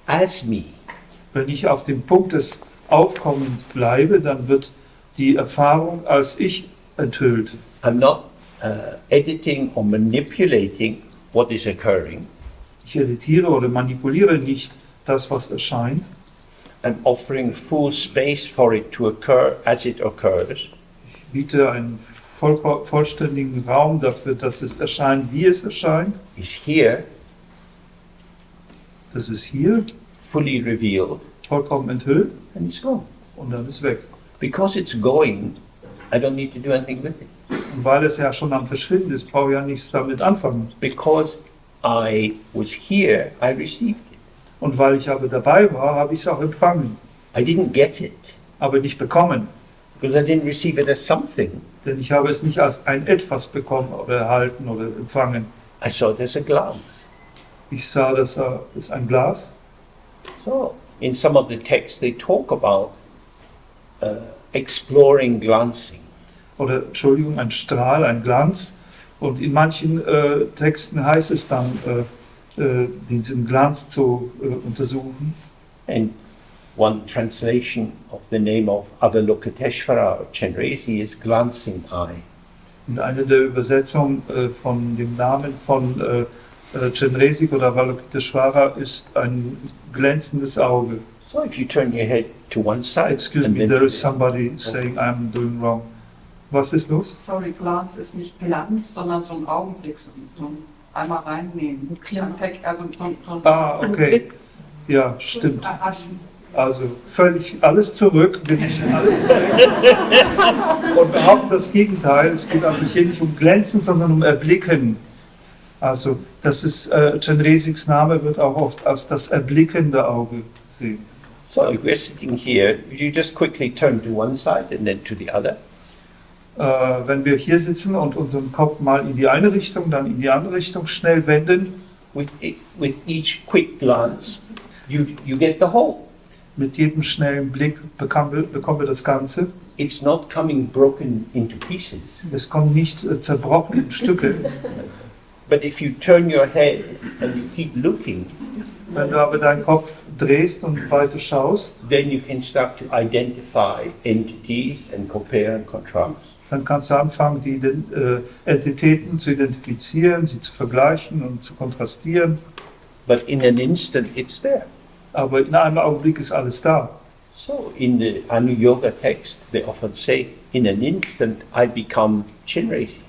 Speaker 1: as me.
Speaker 2: Wenn ich auf dem Punkt des Aufkommens bleibe, dann wird die Erfahrung als ich enthüllt.
Speaker 1: I'm not editing or manipulating what is occurring.
Speaker 2: Ich editiere oder manipuliere nicht das, was erscheint.
Speaker 1: I'm offering full space for it to occur as it occurs.
Speaker 2: Ich biete einen vollständigen Raum dafür, dass es erscheint, wie es erscheint.
Speaker 1: Is here,
Speaker 2: Das ist hier
Speaker 1: fully revealed,
Speaker 2: vollkommen enthüllt
Speaker 1: and it's gone.
Speaker 2: und dann ist weg.
Speaker 1: Because it's going, I don't need to do anything with it.
Speaker 2: Und weil es ja schon am Verschwinden ist, brauche ich ja nichts damit anfangen.
Speaker 1: Because I was here, I received it.
Speaker 2: Und weil ich aber dabei war, habe ich es auch empfangen,
Speaker 1: I didn't get it,
Speaker 2: aber nicht bekommen.
Speaker 1: because I didn't receive it as something.
Speaker 2: Denn ich habe es nicht als ein Etwas bekommen oder erhalten oder empfangen.
Speaker 1: I saw it as a glance.
Speaker 2: Ich sah, das ist ein Glas.
Speaker 1: So, in some of the texts, they talk about exploring glancing.
Speaker 2: Oder, Entschuldigung, ein Strahl, ein Glanz. Und in manchen Texten heißt es dann, diesen Glanz zu untersuchen.
Speaker 1: And one translation of the name of Avalokiteshvara or Chenrezi is glancing eye.
Speaker 2: Und eine der Übersetzungen von dem Namen von Chenresik oder Avalokiteshvara ist ein glänzendes Auge.
Speaker 1: So if you turn your head to one side,
Speaker 2: Excuse
Speaker 1: and
Speaker 2: me,
Speaker 1: then
Speaker 2: there
Speaker 1: to
Speaker 2: is
Speaker 1: the
Speaker 2: somebody saying I'm doing wrong. Was ist los?
Speaker 6: Sorry, Glanz ist nicht Glanz, sondern so ein Augenblick, so ein einmal reinnehmen. Also so ein
Speaker 2: Okay. Ja, stimmt.
Speaker 6: Erhaschen.
Speaker 2: Also völlig alles zurück, wir nehmen alles zurück und behaupten das Gegenteil. Es geht also hier nicht um Glänzen, sondern um Erblicken. Also das ist, Chenresiks Name wird auch oft als das erblickende Auge gesehen.
Speaker 1: So if we're sitting here, you just quickly turn to one side and then to the other.
Speaker 2: Wenn wir hier sitzen und unseren Kopf mal in die eine Richtung, dann in die andere Richtung schnell wenden,
Speaker 1: With each quick glance, you get the whole.
Speaker 2: mit jedem schnellen Blick bekommen wir das Ganze.
Speaker 1: It's not coming broken into pieces.
Speaker 2: Es kommt nicht zerbrochen in Stücke.
Speaker 1: But if you turn your head and you keep looking,
Speaker 2: Wenn du aber deinen Kopf drehst und weiter schaust,
Speaker 1: then you can start to identify entities and compare and contrast.
Speaker 2: dann kannst du anfangen, die Entitäten zu identifizieren, sie zu vergleichen und zu kontrastieren.
Speaker 1: But in an instant, it's there.
Speaker 2: Aber in einem Augenblick ist alles da.
Speaker 1: So in the Anu Yoga text, they often say, in an instant, I become Chenrezi.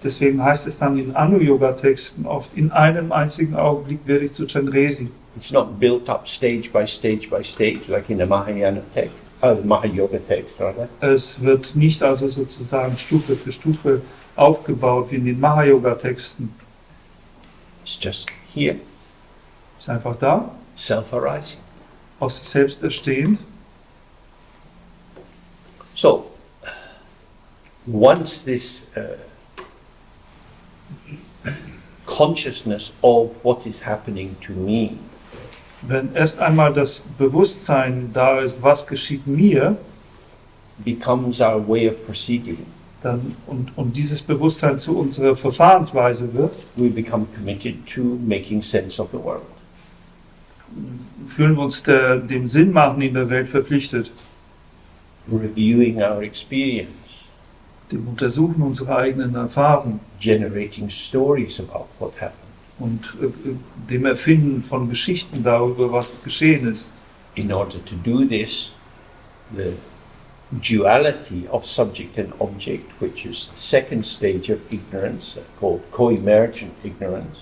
Speaker 2: Deswegen heißt es dann in Anu-Yoga-Texten oft, in einem einzigen Augenblick werde ich zu Chenrezi.
Speaker 1: It's not built up stage by stage by stage, like in the Mahayana text, Mahayoga text, rather.
Speaker 2: Es wird nicht also sozusagen Stufe für Stufe aufgebaut wie in den Mahayoga-Texten.
Speaker 1: It's just here,
Speaker 2: Ist einfach da,
Speaker 1: self-arising.
Speaker 2: aus sich selbst erstehend.
Speaker 1: So, once this consciousness of what is happening to me
Speaker 2: Wenn erst einmal das Bewusstsein da ist, was geschieht mir,
Speaker 1: becomes our way of proceeding,
Speaker 2: dann, und dieses Bewusstsein zu unserer Verfahrensweise wird,
Speaker 1: we become committed to making sense of the world.
Speaker 2: fühlen wir uns dem Sinnmachen in der Welt verpflichtet.
Speaker 1: Reviewing our experience,
Speaker 2: dem Untersuchen unserer eigenen Erfahrung
Speaker 1: generating stories about what happened.
Speaker 2: und dem Erfinden von Geschichten darüber, was geschehen ist.
Speaker 1: In order to do this, the duality of subject and object, which is the second stage of ignorance, called co-emergent ignorance,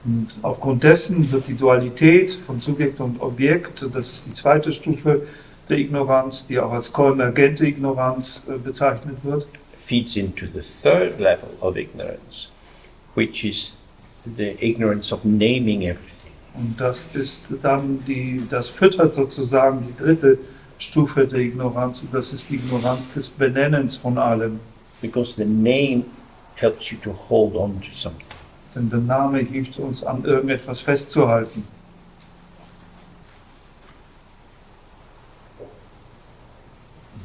Speaker 2: Und aufgrund dessen wird die Dualität von Subjekt und Objekt, das ist die zweite Stufe der Ignoranz, die auch als koemergente Ignoranz bezeichnet wird,
Speaker 1: feeds into the third level of ignorance, which is the ignorance of naming everything.
Speaker 2: und das ist dann das füttert sozusagen die dritte Stufe der Ignoranz, und das ist die Ignoranz des Benennens von allem.
Speaker 1: Because the name helps you to hold on to something.
Speaker 2: Denn der Name hilft uns, an irgendetwas festzuhalten.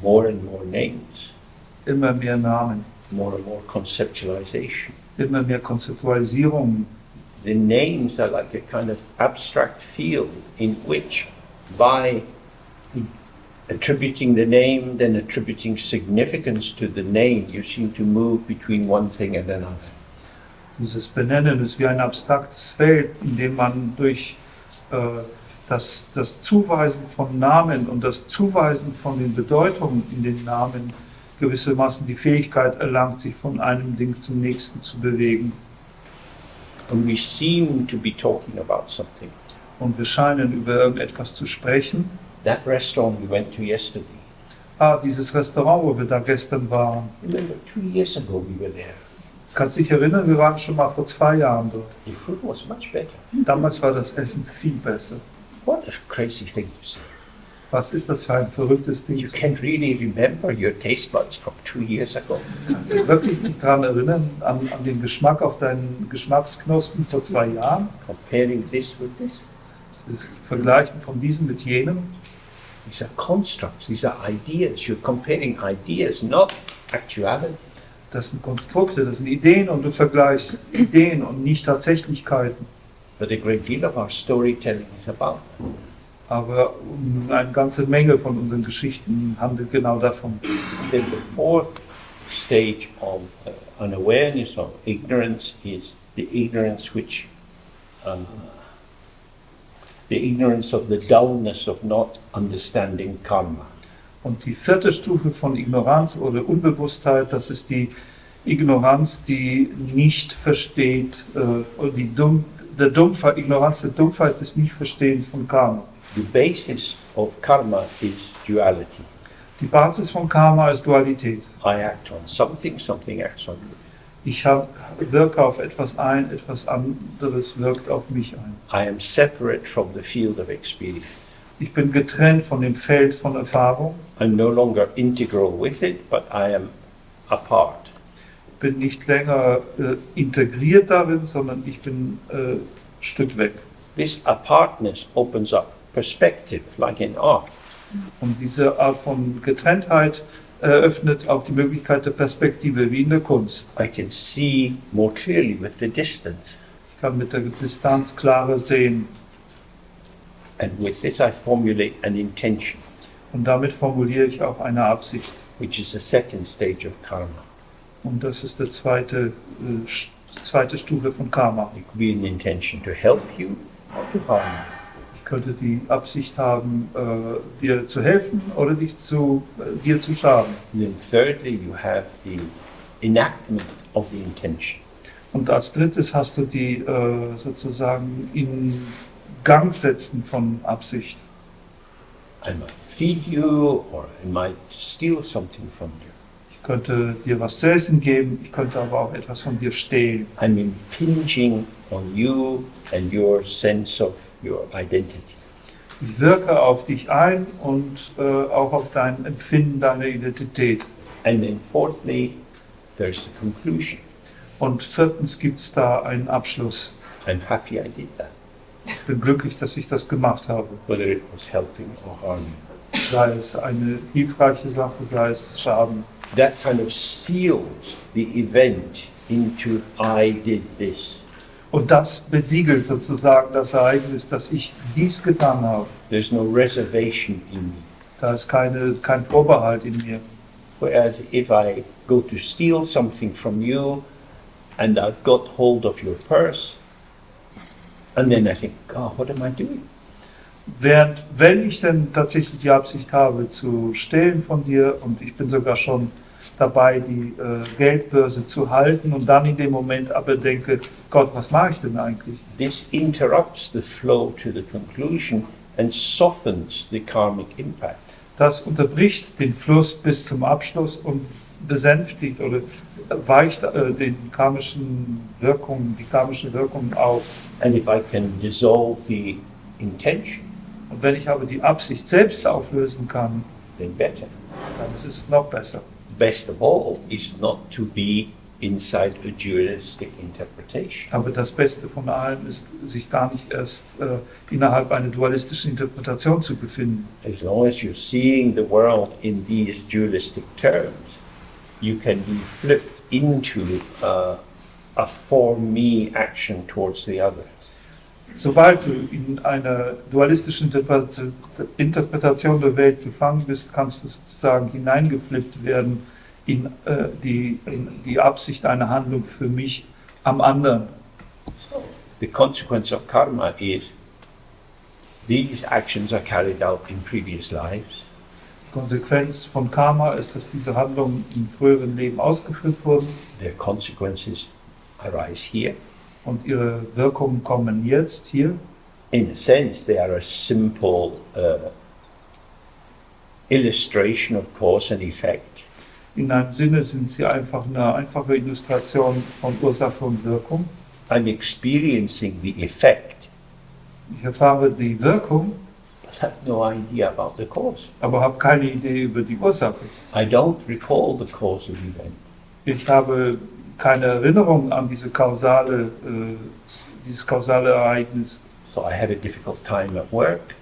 Speaker 1: More and more names,
Speaker 2: Immer mehr Namen,
Speaker 1: more and more conceptualization.
Speaker 2: immer mehr Konzeptualisierung.
Speaker 1: The names are like a kind of abstract field in which, by attributing the name, then attributing significance to the name, you seem to move between one thing and another.
Speaker 2: Dieses Benennen ist wie ein abstraktes Feld, in dem man durch das Zuweisen von Namen und das Zuweisen von den Bedeutungen in den Namen gewissermaßen die Fähigkeit erlangt, sich von einem Ding zum nächsten zu bewegen.
Speaker 1: And we seem to be talking about something.
Speaker 2: Und wir scheinen über irgendetwas zu sprechen.
Speaker 1: That restaurant we went to yesterday,
Speaker 2: Dieses Restaurant, wo wir da gestern waren.
Speaker 1: remember 2 years ago we were there.
Speaker 2: Kannst du dich erinnern, wir waren schon mal vor 2 Jahren dort.
Speaker 1: The food was much better.
Speaker 2: Damals war das Essen viel besser.
Speaker 1: What a crazy thing to say.
Speaker 2: Was ist das für ein verrücktes Ding?
Speaker 1: You can't really remember your taste buds from 2 years ago.
Speaker 2: Kannst du wirklich dich daran erinnern, an den Geschmack auf deinen Geschmacksknospen vor 2 Jahren?
Speaker 1: Comparing this with this.
Speaker 2: Das Vergleichen von diesem mit jenem?
Speaker 1: These are constructs, these are ideas. You're comparing ideas, not actuality.
Speaker 2: Das sind Konstrukte, das sind Ideen und du vergleichst Ideen und nicht Tatsächlichkeiten.
Speaker 1: But a great deal of our storytelling is about that.
Speaker 2: Aber eine ganze Menge von unseren Geschichten handelt genau davon.
Speaker 1: Then the fourth stage of unawareness, of ignorance, is the ignorance which, the ignorance of the dullness of not understanding karma.
Speaker 2: Und die vierte Stufe von Ignoranz oder Unbewusstheit, das ist die Ignoranz, die nicht versteht, oder Ignoranz der Dumpfheit des Nichtverstehens von Karma.
Speaker 1: The basis of karma is duality.
Speaker 2: Die Basis von Karma ist Dualität.
Speaker 1: I act on something, something acts on me.
Speaker 2: Ich wirke auf etwas ein, etwas anderes wirkt auf mich ein.
Speaker 1: I am separate from the field of experience.
Speaker 2: Ich bin getrennt von dem Feld von Erfahrung,
Speaker 1: I'm no longer integral with it, but I am apart.
Speaker 2: bin nicht länger integriert darin, sondern ich bin ein Stück weg.
Speaker 1: This apartness opens up perspective, like in art.
Speaker 2: Und diese Art von Getrenntheit eröffnet auch die Möglichkeit der Perspektive, wie in der Kunst.
Speaker 1: I can see more clearly with the distance.
Speaker 2: Ich kann mit der Distanz klarer sehen.
Speaker 1: And with this I formulate an intention,
Speaker 2: Und damit formuliere ich auch eine Absicht.
Speaker 1: which is the second stage of karma.
Speaker 2: Und das ist die zweite Stufe von Karma.
Speaker 1: It could be an intention to help you or to harm
Speaker 2: Ich könnte die Absicht haben, dir zu helfen oder dir zu schaden.
Speaker 1: you. And then thirdly, you have the enactment of the intention.
Speaker 2: Und als drittes hast du die sozusagen in Gang setzen von Absicht.
Speaker 1: I might feed you or I might steal something from you.
Speaker 2: Ich könnte dir was zu essen geben, ich könnte aber auch etwas von dir stehlen.
Speaker 1: I'm impinging on you and your sense of your identity.
Speaker 2: Ich wirke auf dich ein und auch auf dein Empfinden deiner Identität.
Speaker 1: And then fourthly, there's the conclusion.
Speaker 2: Und viertens gibt es da einen Abschluss.
Speaker 1: I'm happy I did that,
Speaker 2: Ich bin glücklich, dass ich das gemacht habe.
Speaker 1: whether it was helping or harming.
Speaker 2: Sei es eine hilfreiche Sache, sei es Schaden.
Speaker 1: That kind of seals the event into I did this.
Speaker 2: Und das besiegelt sozusagen das Ereignis, dass ich dies getan habe.
Speaker 1: There's no reservation in me.
Speaker 2: Da ist kein Vorbehalt in mir.
Speaker 1: Whereas if I go to steal something from you and I've got hold of your purse, and then I think, God, what am I doing?
Speaker 2: Während, wenn ich denn tatsächlich die Absicht habe zu stehlen von dir und ich bin sogar schon dabei, die Geldbörse zu halten und dann in dem Moment aber denke, Gott, was mache ich denn eigentlich?
Speaker 1: This interrupts the flow to the conclusion and softens the karmic impact.
Speaker 2: Das unterbricht den Fluss bis zum Abschluss und besänftigt oder weicht die karmischen Wirkungen auf.
Speaker 1: And if I can dissolve the intention,
Speaker 2: Und wenn ich aber die Absicht selbst auflösen kann,
Speaker 1: then better.
Speaker 2: dann ist es noch besser.
Speaker 1: Best of all is not to be inside a dualistic interpretation.
Speaker 2: Aber das Beste von allem ist, sich gar nicht erst innerhalb einer dualistischen Interpretation zu befinden.
Speaker 1: As long as you're seeing the world in these dualistic terms, you can be flipped into a for-me action towards the other.
Speaker 2: Sobald du in einer dualistischen Interpretation der Welt gefangen bist, kannst du sozusagen hineingeflippt werden in die Absicht einer Handlung für mich am anderen.
Speaker 1: The consequence of karma is these actions are carried out in previous lives.
Speaker 2: Die Konsequenz von Karma ist, dass diese Handlungen in früheren Leben ausgeführt wurden
Speaker 1: Their consequences arise here.
Speaker 2: und ihre Wirkungen kommen jetzt hier.
Speaker 1: In a sense, they are a simple illustration of cause and effect.
Speaker 2: In einem Sinne sind sie einfach eine einfache Illustration von Ursache und Wirkung.
Speaker 1: I'm experiencing the effect,
Speaker 2: Ich erfahre die Wirkung,
Speaker 1: but have no idea about the cause.
Speaker 2: aber habe keine Idee über die Ursache.
Speaker 1: I don't recall the causal event.
Speaker 2: Ich habe keine Erinnerung an dieses kausale Ereignis.
Speaker 1: So I have a difficult time at work.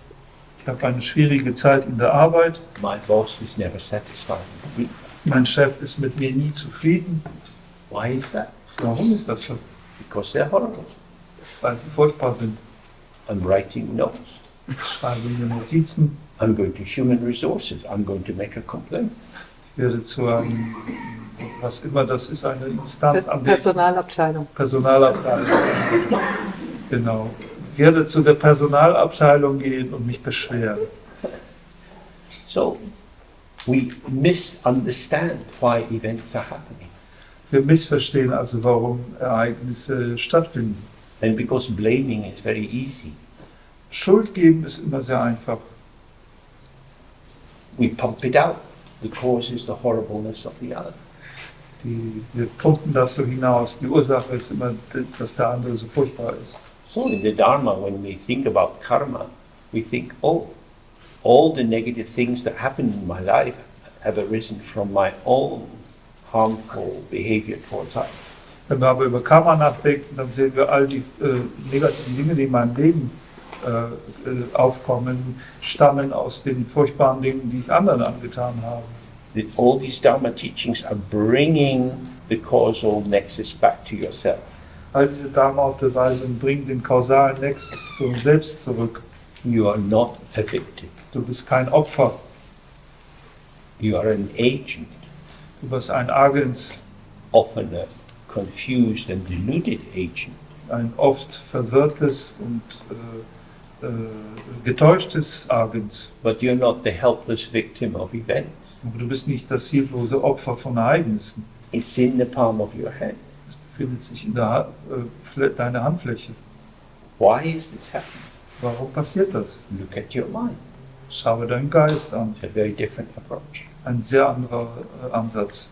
Speaker 2: Ich habe eine schwierige Zeit in der Arbeit.
Speaker 1: My boss is never satisfied with me.
Speaker 2: Mein Chef ist mit mir nie zufrieden.
Speaker 1: Why is that?
Speaker 2: Warum ist das so?
Speaker 1: Because they're horrible.
Speaker 2: Weil sie furchtbar sind.
Speaker 1: I'm writing notes.
Speaker 2: Ich schreibe mir Notizen.
Speaker 1: I'm going to human resources. I'm going to make a complaint.
Speaker 2: Ich werde zu einem, was immer das ist, eine Instanz an der
Speaker 5: Personalabteilung.
Speaker 2: Personalabteilung. Genau. Ich werde zu der Personalabteilung gehen und mich beschweren.
Speaker 1: So we misunderstand why events are happening.
Speaker 2: Wir missverstehen also, warum Ereignisse stattfinden.
Speaker 1: And because blaming is very easy,
Speaker 2: Schuld geben ist immer sehr einfach.
Speaker 1: we pump it out. The cause is the horribleness of the other.
Speaker 2: Wir pumpen das so hinaus. Die Ursache ist immer, dass der andere so furchtbar ist.
Speaker 1: So in the Dharma, when we think about karma, we think, oh, all the negative things that happened in my life have arisen from my own harmful behavior towards others.
Speaker 2: Wenn wir aber über Karma nachdenken, dann sehen wir all die negativen Dinge, die in meinem Leben aufkommen, stammen aus den furchtbaren Dingen, die ich anderen angetan habe.
Speaker 1: All these Dharma teachings are bringing the causal nexus back to yourself.
Speaker 2: All diese Dharma-Beweisungen bringen den kausalen Nexus zu uns selbst zurück.
Speaker 1: You are not a victim.
Speaker 2: Du bist kein Opfer,
Speaker 1: You are an agent,
Speaker 2: du bist ein Agent,
Speaker 1: often a confused and deluded agent.
Speaker 2: ein oft verwirrtes und getäuschtes Agent.
Speaker 1: But you're not the helpless victim of events.
Speaker 2: Aber du bist nicht das hilflose Opfer von Ereignissen.
Speaker 1: It's in the palm of your hand.
Speaker 2: Es befindet sich in deiner Handfläche.
Speaker 1: Why is this happening?
Speaker 2: Warum passiert das?
Speaker 1: Look at your mind.
Speaker 2: Schaue deinen Geist an.
Speaker 1: It's a very different approach.
Speaker 2: Ein sehr anderer Ansatz.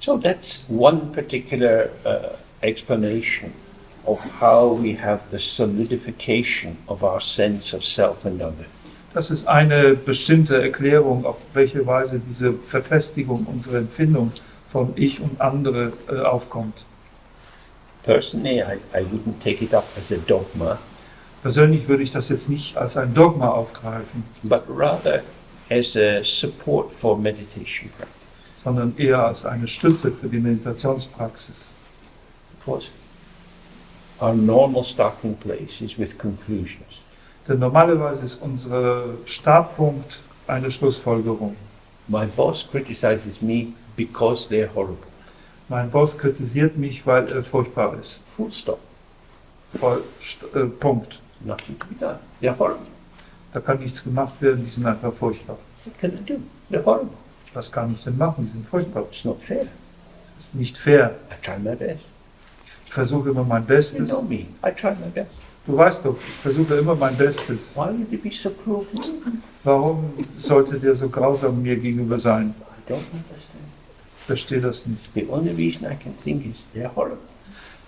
Speaker 1: So that's one particular explanation of how we have the solidification of our sense of self and other.
Speaker 2: Das ist eine bestimmte Erklärung, auf welche Weise diese Verfestigung unserer Empfindung von Ich und andere aufkommt.
Speaker 1: Personally, I wouldn't take it up as a dogma,
Speaker 2: Persönlich würde ich das jetzt nicht als ein Dogma aufgreifen,
Speaker 1: but rather as a support for meditation practice.
Speaker 2: sondern eher als eine Stütze für die Meditationspraxis.
Speaker 1: Because our normal starting place is with conclusions.
Speaker 2: Denn normalerweise ist unser Startpunkt eine Schlussfolgerung.
Speaker 1: My boss criticizes me because they're horrible.
Speaker 2: Mein Boss kritisiert mich, weil er furchtbar ist.
Speaker 1: Full stop.
Speaker 2: Punkt.
Speaker 1: Nothing to be done. They're horrible.
Speaker 2: Da kann nichts gemacht werden, die sind einfach furchtbar.
Speaker 1: What can I do? They're horrible.
Speaker 2: Was kann ich denn machen? Die sind furchtbar.
Speaker 1: It's not fair.
Speaker 2: Das ist nicht fair.
Speaker 1: I try my best.
Speaker 2: Ich versuche immer mein
Speaker 1: You
Speaker 2: Bestes.
Speaker 1: know me. I try my best.
Speaker 2: Du weißt doch, ich versuche immer mein Bestes.
Speaker 1: Why would he be so cruel to me?
Speaker 2: Warum sollte der so grausam mir gegenüber sein?
Speaker 1: I don't understand.
Speaker 2: Ich verstehe das nicht.
Speaker 1: The only reason I can think is they're horrible.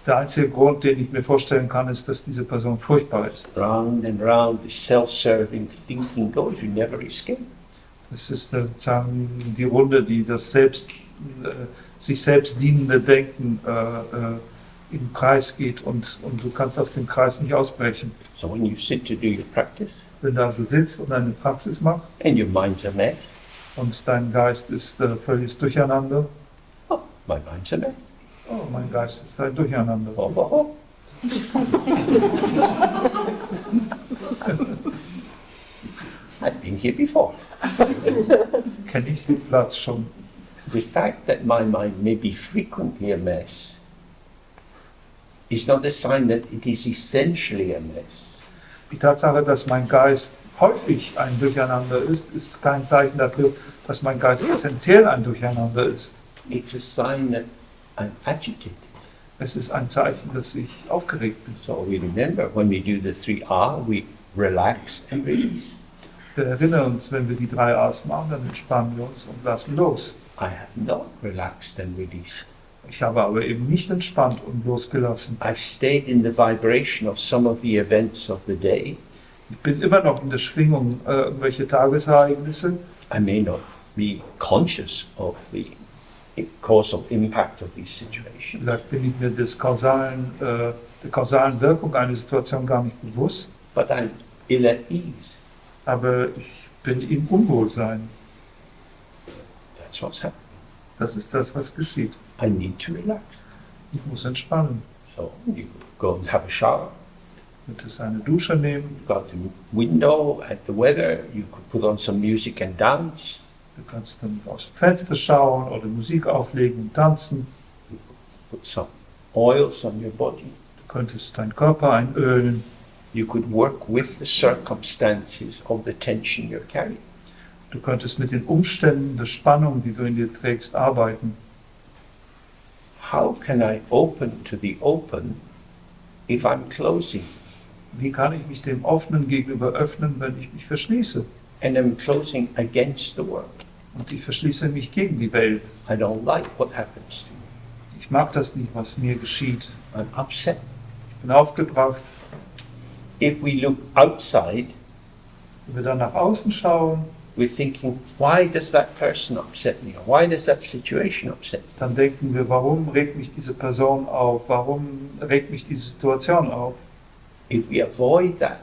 Speaker 2: Der einzige Grund, den ich mir vorstellen kann, ist, dass diese Person furchtbar ist.
Speaker 1: Round and round the self-serving thinking goes. You never escape.
Speaker 2: Das ist sozusagen die Runde, die das sich selbst dienende Denken im Kreis geht und du kannst aus dem Kreis nicht ausbrechen.
Speaker 1: So when you sit to do your practice
Speaker 2: Wenn du also sitzt und eine Praxis machst
Speaker 1: and your mind's a mess,
Speaker 2: und dein Geist ist völlig durcheinander,
Speaker 1: oh, my mind's a mess.
Speaker 2: oh, mein Geist ist ein Durcheinander.
Speaker 1: Oh, oh, oh. I've been here before.
Speaker 2: Kenne ich den Platz schon.
Speaker 1: The fact that my mind may be frequently a mess is not a sign that it is essentially a mess.
Speaker 2: Die Tatsache, dass mein Geist häufig ein Durcheinander ist kein Zeichen dafür, dass mein Geist essentiell ein Durcheinander ist.
Speaker 1: It's a sign that I'm agitated.
Speaker 2: Es ist ein Zeichen, dass ich aufgeregt bin.
Speaker 1: So we remember when we do the 3R, we relax and release.
Speaker 2: Wir erinnern uns, wenn wir die 3 A's machen, dann entspannen wir uns und lassen los.
Speaker 1: I have not relaxed and released.
Speaker 2: Ich habe aber eben nicht entspannt und losgelassen.
Speaker 1: I've stayed in the vibration of some of the events of the day.
Speaker 2: Ich bin immer noch in der Schwingung irgendwelche Tagesereignisse.
Speaker 1: I may not be conscious of the causal impact of these situations,
Speaker 2: Vielleicht bin ich mir der kausalen Wirkung einer Situation gar nicht bewusst,
Speaker 1: but I'm ill at ease.
Speaker 2: aber ich bin im Unwohlsein.
Speaker 1: That's what's happening.
Speaker 2: Das ist das, was geschieht.
Speaker 1: I need to relax.
Speaker 2: Ich muss entspannen.
Speaker 1: So you go and have a shower,
Speaker 2: Du könntest eine Dusche nehmen,
Speaker 1: go out the window at the weather, you could put on some music and dance,
Speaker 2: du kannst dann aus dem Fenster schauen oder Musik auflegen und tanzen.
Speaker 1: put some oils on your body.
Speaker 2: Du könntest deinen Körper einölen.
Speaker 1: You could work with the circumstances of the tension you're carrying.
Speaker 2: Du könntest mit den Umständen der Spannung, die du in dir trägst, arbeiten.
Speaker 1: How can I open to the open if I'm closing?
Speaker 2: Wie kann ich mich dem Offenen gegenüber öffnen, wenn ich mich verschließe?
Speaker 1: And I'm closing against the world.
Speaker 2: Und ich verschließe mich gegen die Welt.
Speaker 1: I don't like what happens to me.
Speaker 2: Ich mag das nicht, was mir geschieht.
Speaker 1: I'm upset.
Speaker 2: Ich bin aufgebracht.
Speaker 1: If we look outside,
Speaker 2: Wenn wir dann nach außen schauen,
Speaker 1: we're thinking, why does that person upset me? Or why does that situation upset me?
Speaker 2: dann denken wir, warum regt mich diese Person auf? Warum regt mich diese Situation auf?
Speaker 1: If we avoid that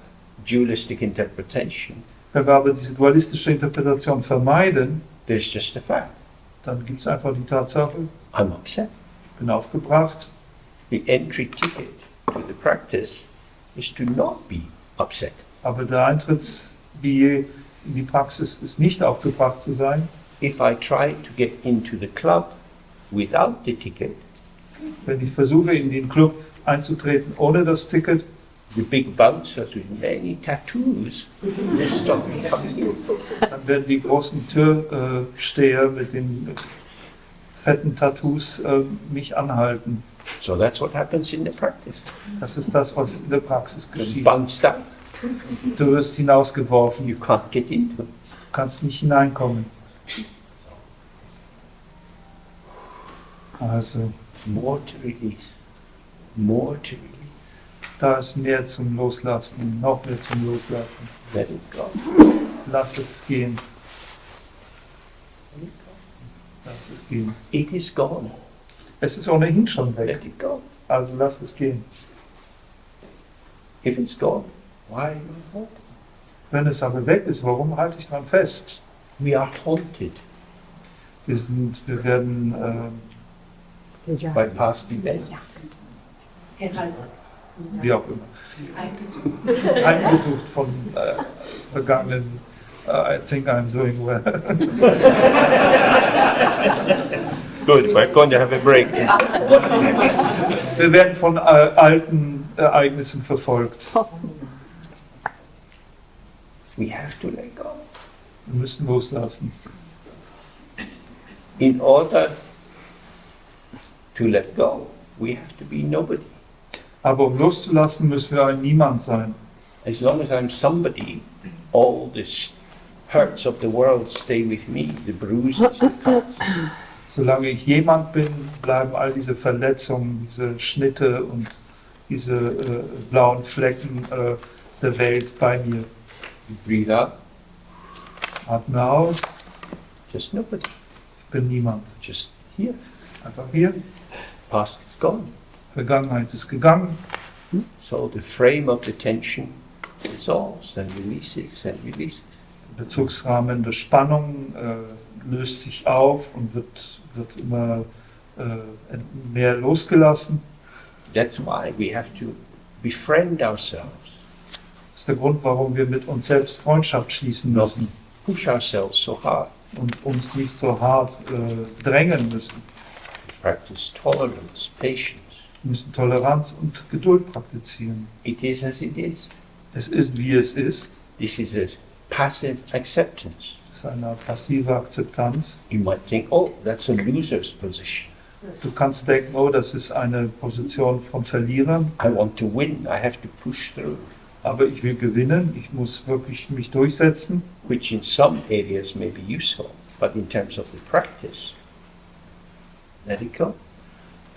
Speaker 1: dualistic interpretation,
Speaker 2: Wenn wir aber diese dualistische Interpretation vermeiden,
Speaker 1: there's just a fact.
Speaker 2: dann gibt es einfach die Tatsache,
Speaker 1: I'm upset.
Speaker 2: ich bin aufgebracht.
Speaker 1: The entry ticket to the practice is to not be upset.
Speaker 2: Aber der Eintrittsbillet in die Praxis ist nicht aufgebracht zu sein.
Speaker 1: If I try to get into the club without the ticket,
Speaker 2: Wenn ich versuche, in den Club einzutreten ohne das Ticket,
Speaker 1: the big bouncers with many tattoos, they stop me coming in.
Speaker 2: dann werden die großen Türsteher mit den fetten Tattoos mich anhalten.
Speaker 1: So that's what happens in the practice.
Speaker 2: Das ist das, was in der Praxis
Speaker 1: You're
Speaker 2: geschieht.
Speaker 1: bounced out.
Speaker 2: Du wirst hinausgeworfen,
Speaker 1: You can't get into it.
Speaker 2: du kannst nicht hineinkommen. Also,
Speaker 1: More to release. More to release.
Speaker 2: da ist mehr zum Loslassen, noch mehr zum Loslassen.
Speaker 1: Let it go.
Speaker 2: Lass es gehen, lass es gehen.
Speaker 1: It is gone.
Speaker 2: Es ist ohnehin schon weg,
Speaker 1: Let it go.
Speaker 2: also lass es gehen.
Speaker 1: If it's gone, why are you holding?
Speaker 2: Wenn es aber weg ist, warum halte ich dran fest?
Speaker 1: We are haunted
Speaker 2: Wir werden
Speaker 1: by past events.
Speaker 2: wie auch immer, heimgesucht von vergangenen I think I'm doing well.
Speaker 1: Good, we're going to have a break.
Speaker 2: Wir werden von alten Ereignissen verfolgt.
Speaker 1: We have to let go.
Speaker 2: Wir müssen loslassen.
Speaker 1: In order to let go, we have to be nobody.
Speaker 2: Aber um loszulassen, müssen wir ein Niemand sein.
Speaker 1: As long as I'm somebody, all the hurts of the world stay with me, the bruises, the cuts.
Speaker 2: Solange ich jemand bin, bleiben all diese Verletzungen, diese Schnitte und diese blauen Flecken der Welt bei mir.
Speaker 1: Breathe out,
Speaker 2: Atme aus,
Speaker 1: just nobody,
Speaker 2: ich bin niemand.
Speaker 1: just here.
Speaker 2: Einfach hier,
Speaker 1: Past is gone.
Speaker 2: Vergangenheit ist gegangen.
Speaker 1: So the frame of the tension dissolves and releases and releases.
Speaker 2: Der Bezugsrahmen der Spannung löst sich auf und wird immer mehr losgelassen.
Speaker 1: That's why we have to befriend ourselves,
Speaker 2: Das ist der Grund, warum wir mit uns selbst Freundschaft schließen
Speaker 1: not
Speaker 2: müssen
Speaker 1: push ourselves so hard.
Speaker 2: und uns nicht so hart drängen müssen.
Speaker 1: Practice tolerance, patience.
Speaker 2: Wir müssen Toleranz und Geduld praktizieren.
Speaker 1: It is as it is.
Speaker 2: Es ist, wie es ist.
Speaker 1: This is a passive acceptance.
Speaker 2: Das ist eine passive Akzeptanz.
Speaker 1: You might think, oh, that's a loser's position.
Speaker 2: Du kannst denken, oh, das ist eine Position von Verlierern,
Speaker 1: I want to win. I have to push through.
Speaker 2: aber ich will gewinnen, ich muss wirklich mich durchsetzen,
Speaker 1: Which in some areas may be useful, but in terms of the practice, let it go.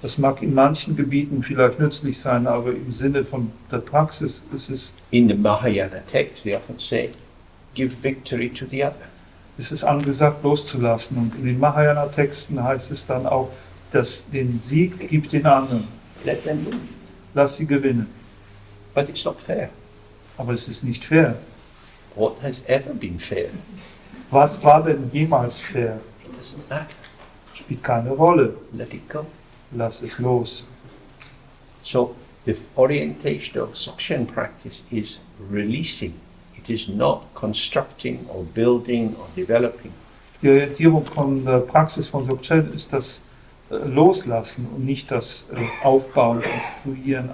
Speaker 2: Das mag in manchen Gebieten vielleicht nützlich sein, aber im Sinne von der Praxis ist
Speaker 1: In the Mahayana text, they often say, give victory to the other.
Speaker 2: es angesagt, loszulassen. Und in den Mahayana-Texten heißt es dann auch, dass den Sieg gibt den anderen.
Speaker 1: Let them win.
Speaker 2: Lass sie gewinnen.
Speaker 1: But it's not fair.
Speaker 2: Aber es ist nicht fair.
Speaker 1: What has ever been fair?
Speaker 2: Was war denn jemals fair?
Speaker 1: It doesn't matter.
Speaker 2: Spielt keine Rolle.
Speaker 1: Let it go.
Speaker 2: Lass es los.
Speaker 1: So the orientation of Dzogchen practice is releasing. It is not constructing or building or developing.
Speaker 2: Die Orientierung von der Praxis von Dzogchen ist das Loslassen und nicht das Aufbauen, Instruieren.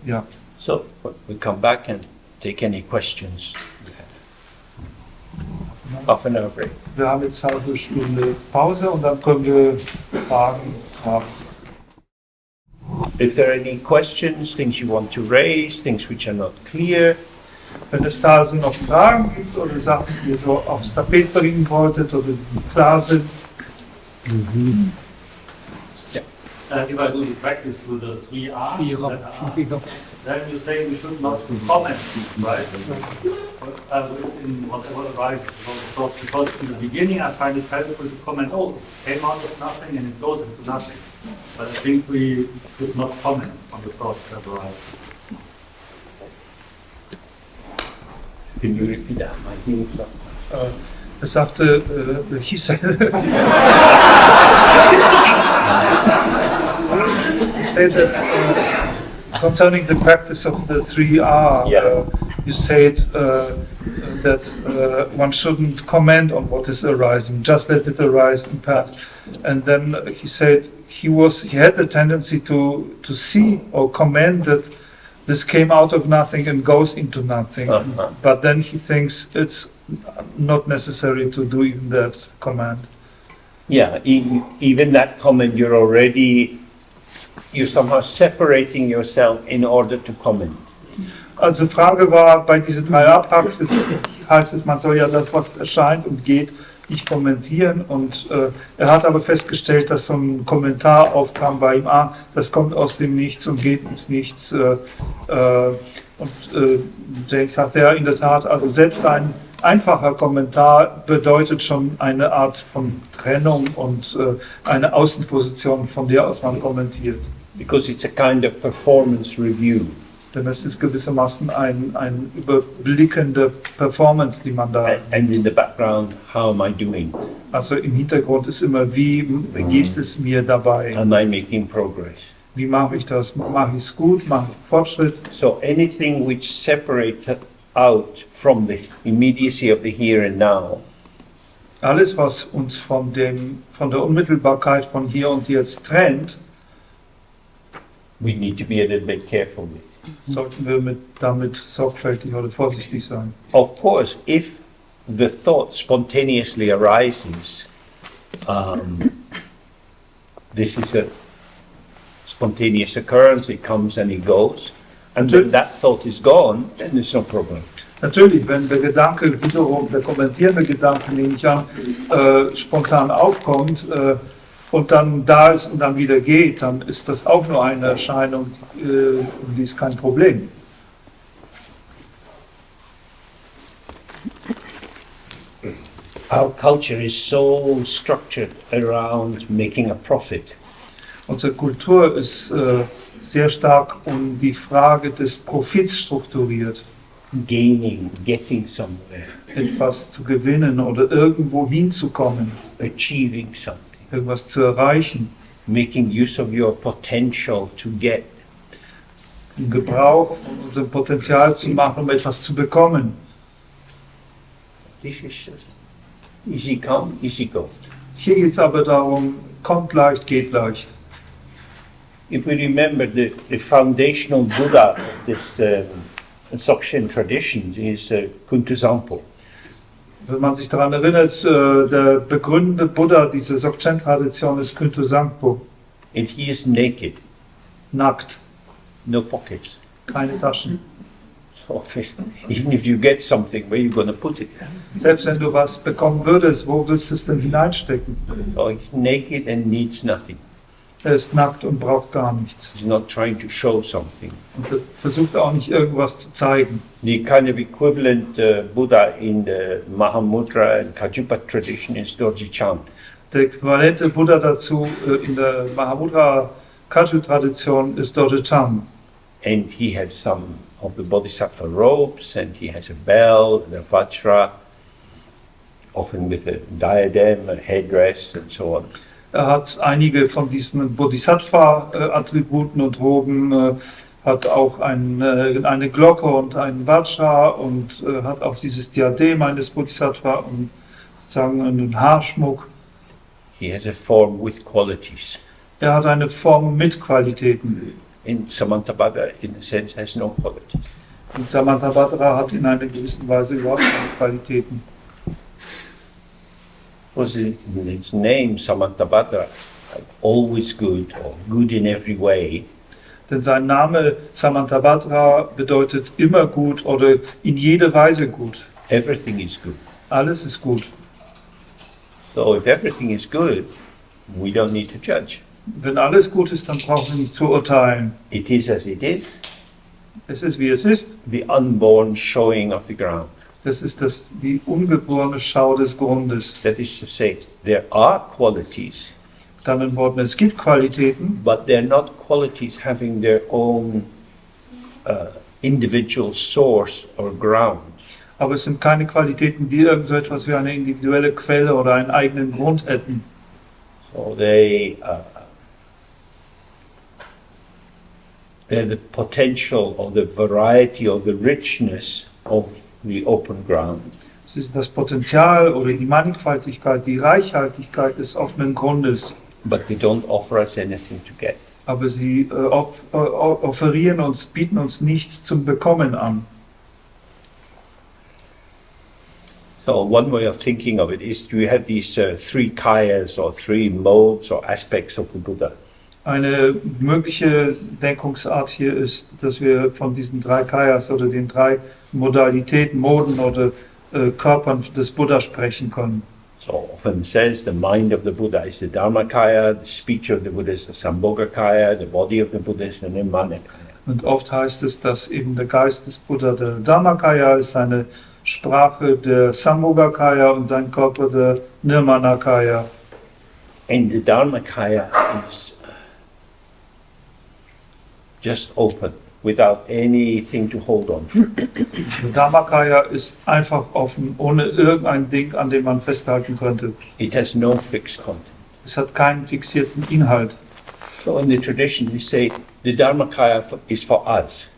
Speaker 2: Ja.
Speaker 1: So we'll come back and take any questions you have. Half an hour break.
Speaker 2: Wir haben jetzt eine halbe Stunde Pause und dann können wir Fragen haben.
Speaker 1: If there are any questions, things you want to raise, things which are not clear,
Speaker 2: Wenn es da also noch Fragen gibt oder Sachen, die ihr so aufs Tapet bringen wolltet oder die klar sind.
Speaker 7: If I do the practice with the 3R, then you say we should not comment, right? In whatever arises. So, because in the beginning I find it helpful to comment, oh, it came out of nothing and it goes into nothing. But I think we should not comment on the thoughts that arise.
Speaker 1: can you repeat that? My hearing stopped.
Speaker 2: Er sagte, he said, he said that concerning the practice of the 3R,
Speaker 1: Yeah.
Speaker 2: you said that one shouldn't comment on what is arising, just let it arise and pass. And then he said he had the tendency to see or comment that this came out of nothing and goes into nothing.
Speaker 1: Uh-huh.
Speaker 2: But then he thinks it's not necessary to do even that command.
Speaker 1: Yeah, even that comment, you're somehow separating yourself in order to comment.
Speaker 2: Also Frage war, bei dieser 3A-Praxis heißt es, man soll ja das, was erscheint und geht, nicht kommentieren. Und er hat aber festgestellt, dass so ein Kommentar aufkam bei ihm, das kommt aus dem Nichts und geht ins Nichts. James sagte, ja, in der Tat, also selbst ein einfacher Kommentar bedeutet schon eine Art von Trennung und eine Außenposition, von der aus man kommentiert.
Speaker 1: Because it's a kind of performance review.
Speaker 2: Denn es ist gewissermaßen ein überblickende Performance, die man da.
Speaker 1: And in the background, how am I doing?
Speaker 2: Also im Hintergrund ist immer, wie geht es mir dabei?
Speaker 1: Am I making progress?
Speaker 2: Wie mache ich das? Mache ich es gut? Mache ich Fortschritt?
Speaker 1: So anything which separates out from the immediacy of the here and now
Speaker 2: Alles, was uns von der Unmittelbarkeit von hier und jetzt trennt,
Speaker 1: we need to be a little bit careful with.
Speaker 2: sollten wir damit sorgfältig oder vorsichtig sein.
Speaker 1: Of course, if the thought spontaneously arises, this is a spontaneous occurrence, it comes and it goes, and when that thought is gone, then there's no problem.
Speaker 2: Natürlich, wenn der Gedanke wiederum, der kommentierende Gedanke, nehme ich an, spontan aufkommt und dann da ist und dann wieder geht, dann ist das auch nur eine Erscheinung, die ist kein Problem.
Speaker 1: Our culture is so structured around making a profit.
Speaker 2: Unsere Kultur ist sehr stark um die Frage des Profits strukturiert.
Speaker 1: Gaining, getting somewhere,
Speaker 2: Etwas zu gewinnen oder irgendwo hinzukommen,
Speaker 1: achieving something,
Speaker 2: irgendwas zu erreichen,
Speaker 1: making use of your potential to get.
Speaker 2: den Gebrauch von unserem Potenzial zu machen, um etwas zu bekommen.
Speaker 1: This is just easy come, easy go.
Speaker 2: Hier geht es aber darum, kommt leicht, geht leicht.
Speaker 1: If we remember the foundational Buddha of this Dzogchen tradition is Kuntusampo.
Speaker 2: Wenn man sich daran erinnert, der begründende Buddha dieser Dzogchen-Tradition ist Kuntusampo,
Speaker 1: And he is naked,
Speaker 2: nackt,
Speaker 1: no pockets.
Speaker 2: keine Taschen.
Speaker 1: So even if you get something, where are you going to put it?
Speaker 2: Selbst wenn du was bekommen würdest, wo willst du es denn hineinstecken?
Speaker 1: So he's naked and needs nothing.
Speaker 2: Er ist nackt und braucht gar nichts.
Speaker 1: He's not trying to show something.
Speaker 2: Und er versucht auch nicht irgendwas zu zeigen.
Speaker 1: The kind of equivalent Buddha in the Mahamudra and Kajupa tradition is Dorji Chan.
Speaker 2: Der äquivalente Buddha dazu in der Mahamudra-Kaju-Tradition ist Dzogchen.
Speaker 1: And he has some of the Bodhisattva robes, and he has a bell and a vajra, often with a diadem, a headdress, and so on.
Speaker 2: Er hat einige von diesen Bodhisattva-Attributen und Roben, hat auch eine Glocke und einen Vajra und hat auch dieses Diadem eines Bodhisattva und sozusagen einen Haarschmuck.
Speaker 1: He has a form with qualities.
Speaker 2: Er hat eine Form mit Qualitäten.
Speaker 1: In Samantabhadra, in a sense, has no qualities.
Speaker 2: Und Samantabhadra hat in einer gewissen Weise überhaupt keine Qualitäten.
Speaker 1: Was in its name, Samantabhadra, like always good or good in every way.
Speaker 2: Denn sein Name Samantabhadra bedeutet immer gut oder in jeder Weise gut.
Speaker 1: Everything is good.
Speaker 2: Alles ist gut.
Speaker 1: So if everything is good, we don't need to judge.
Speaker 2: Wenn alles gut ist, dann brauchen wir nicht zu urteilen.
Speaker 1: It is as it is,
Speaker 2: Es ist, wie es ist.
Speaker 1: the unborn showing of the ground.
Speaker 2: Das ist die ungeborene Schau des Grundes.
Speaker 1: That is to say, there are qualities,
Speaker 2: Dann in Worten, es gibt Qualitäten,
Speaker 1: but they're not qualities having their own individual source or ground.
Speaker 2: aber es sind keine Qualitäten, die irgend so etwas wie eine individuelle Quelle oder einen eigenen Grund hätten.
Speaker 1: So they're the potential or the variety or the richness of the open ground.
Speaker 2: Es ist das Potenzial oder die Mannigfaltigkeit, die Reichhaltigkeit des offenen Grundes.
Speaker 1: But they don't offer us anything to get.
Speaker 2: Aber sie offerieren uns, bieten uns nichts zum Bekommen an.
Speaker 1: So one way of thinking of it is we have these three kayas or three modes or aspects of the Buddha.
Speaker 2: Eine mögliche Denkungsart hier ist, dass wir von diesen drei Kayas oder den drei Modalitäten, Moden oder Körpern des Buddha sprechen können.
Speaker 1: So often says the mind of the Buddha is the Dharmakaya, the speech of the Buddha is the Sambhogakaya, the body of the Buddha is the Nirmanakaya.
Speaker 2: Und oft heißt es, dass eben der Geist des Buddha der Dharmakaya ist, seine Sprache der Sambhogakaya und sein Körper der Nirmanakaya.
Speaker 1: And the Dharmakaya is just open, without anything to hold on.
Speaker 2: Der Dharmakaya ist einfach offen, ohne irgendein Ding, an dem man festhalten könnte.
Speaker 1: It has no fixed content.
Speaker 2: Es hat keinen fixierten Inhalt.
Speaker 1: So in the tradition we say the Dharmakaya is for us.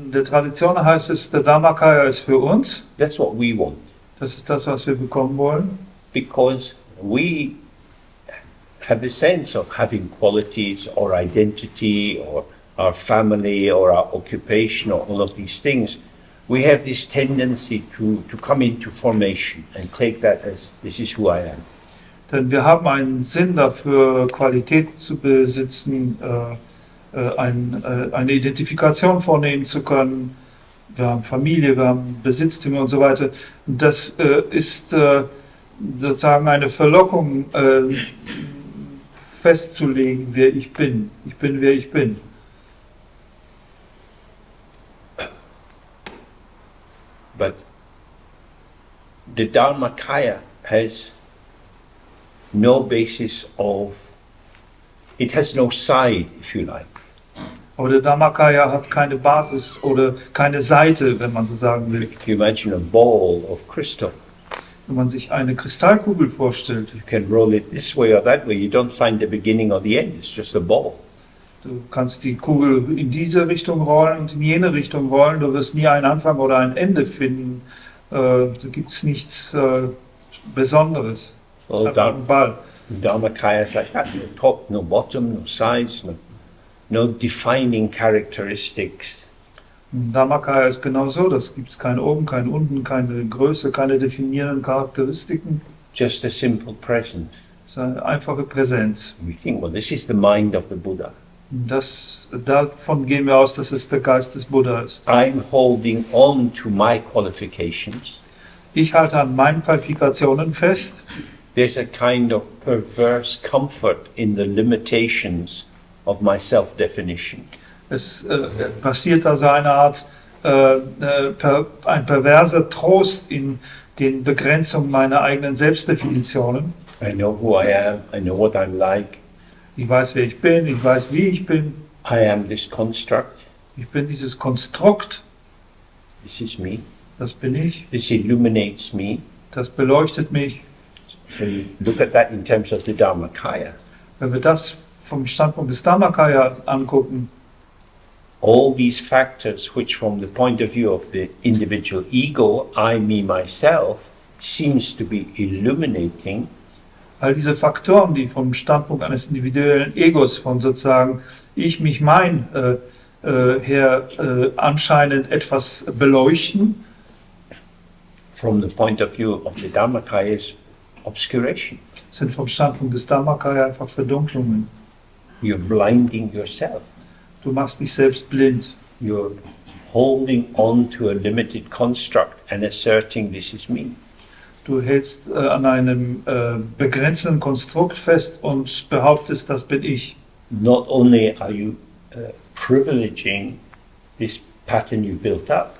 Speaker 2: In der Tradition heißt es, der Dharmakaya ist für uns.
Speaker 1: That's what we want.
Speaker 2: Das ist das, was wir bekommen wollen.
Speaker 1: Because we have the sense of having qualities or identity or our family or our occupation or all of these things. We have this tendency to come into formation and take that as this is who I am.
Speaker 2: Denn wir haben einen Sinn dafür, Qualität zu besitzen, eine Identifikation vornehmen zu können. Wir haben Familie, wir haben Besitztümer und so weiter. Und das ist sozusagen eine Verlockung, festzulegen, wer ich bin. Ich bin, wer ich bin.
Speaker 1: But the Dharmakaya has no basis of, it has no side, if you like.
Speaker 2: Aber der Dharmakaya hat keine Basis oder keine Seite, wenn man so sagen will.
Speaker 1: If you imagine a ball of crystal,
Speaker 2: Wenn man sich eine Kristallkugel vorstellt,
Speaker 1: you can roll it this way or that way. You don't find the beginning or the end. It's just a ball.
Speaker 2: du kannst die Kugel in diese Richtung rollen und in jene Richtung rollen, du wirst nie einen Anfang oder ein Ende finden. Da gibt es nichts Besonderes.
Speaker 1: Well,
Speaker 2: Einfach ein Ball.
Speaker 1: Dharmakaya is like that. No top, no bottom, no sides, no defining characteristics.
Speaker 2: Dharmakaya ist genau so, das gibt es kein Oben, kein Unten, keine Größe, keine definierenden Charakteristiken.
Speaker 1: Just a simple presence.
Speaker 2: Es ist eine einfache Präsenz.
Speaker 1: We think, well, this is the mind of the Buddha.
Speaker 2: Davon gehen wir aus, dass es der Geist des Buddha ist.
Speaker 1: I'm holding on to my qualifications.
Speaker 2: Ich halte an meinen Qualifikationen fest.
Speaker 1: There's a kind of perverse comfort in the limitations of my self-definition.
Speaker 2: Es passiert also eine Art, ein perverser Trost in den Begrenzungen meiner eigenen Selbstdefinitionen.
Speaker 1: I know who I am, I know what I'm like.
Speaker 2: Ich weiß, wer ich bin, ich weiß, wie ich bin.
Speaker 1: I am this construct,
Speaker 2: Ich bin dieses Konstrukt,
Speaker 1: this is me,
Speaker 2: das bin ich,
Speaker 1: this illuminates me.
Speaker 2: das beleuchtet mich.
Speaker 1: So you look at that in terms of the Dharmakaya.
Speaker 2: Wenn wir das vom Standpunkt des Dharmakaya angucken,
Speaker 1: All these factors which from the point of view of the individual ego, I, me, myself, seems to be illuminating,
Speaker 2: all diese Faktoren, die vom Standpunkt eines individuellen Egos, von sozusagen ich, mich, mein her anscheinend etwas beleuchten,
Speaker 1: from the point of view of the Dharmakaya is obscuration.
Speaker 2: sind vom Standpunkt des Dharmakaya einfach Verdunklungen.
Speaker 1: You're blinding yourself.
Speaker 2: Du machst dich selbst blind.
Speaker 1: You're holding on to a limited construct and asserting this is me.
Speaker 2: Du hältst an einem begrenzenden Konstrukt fest und behauptest, das bin ich.
Speaker 1: Not only are you privileging this pattern you built up,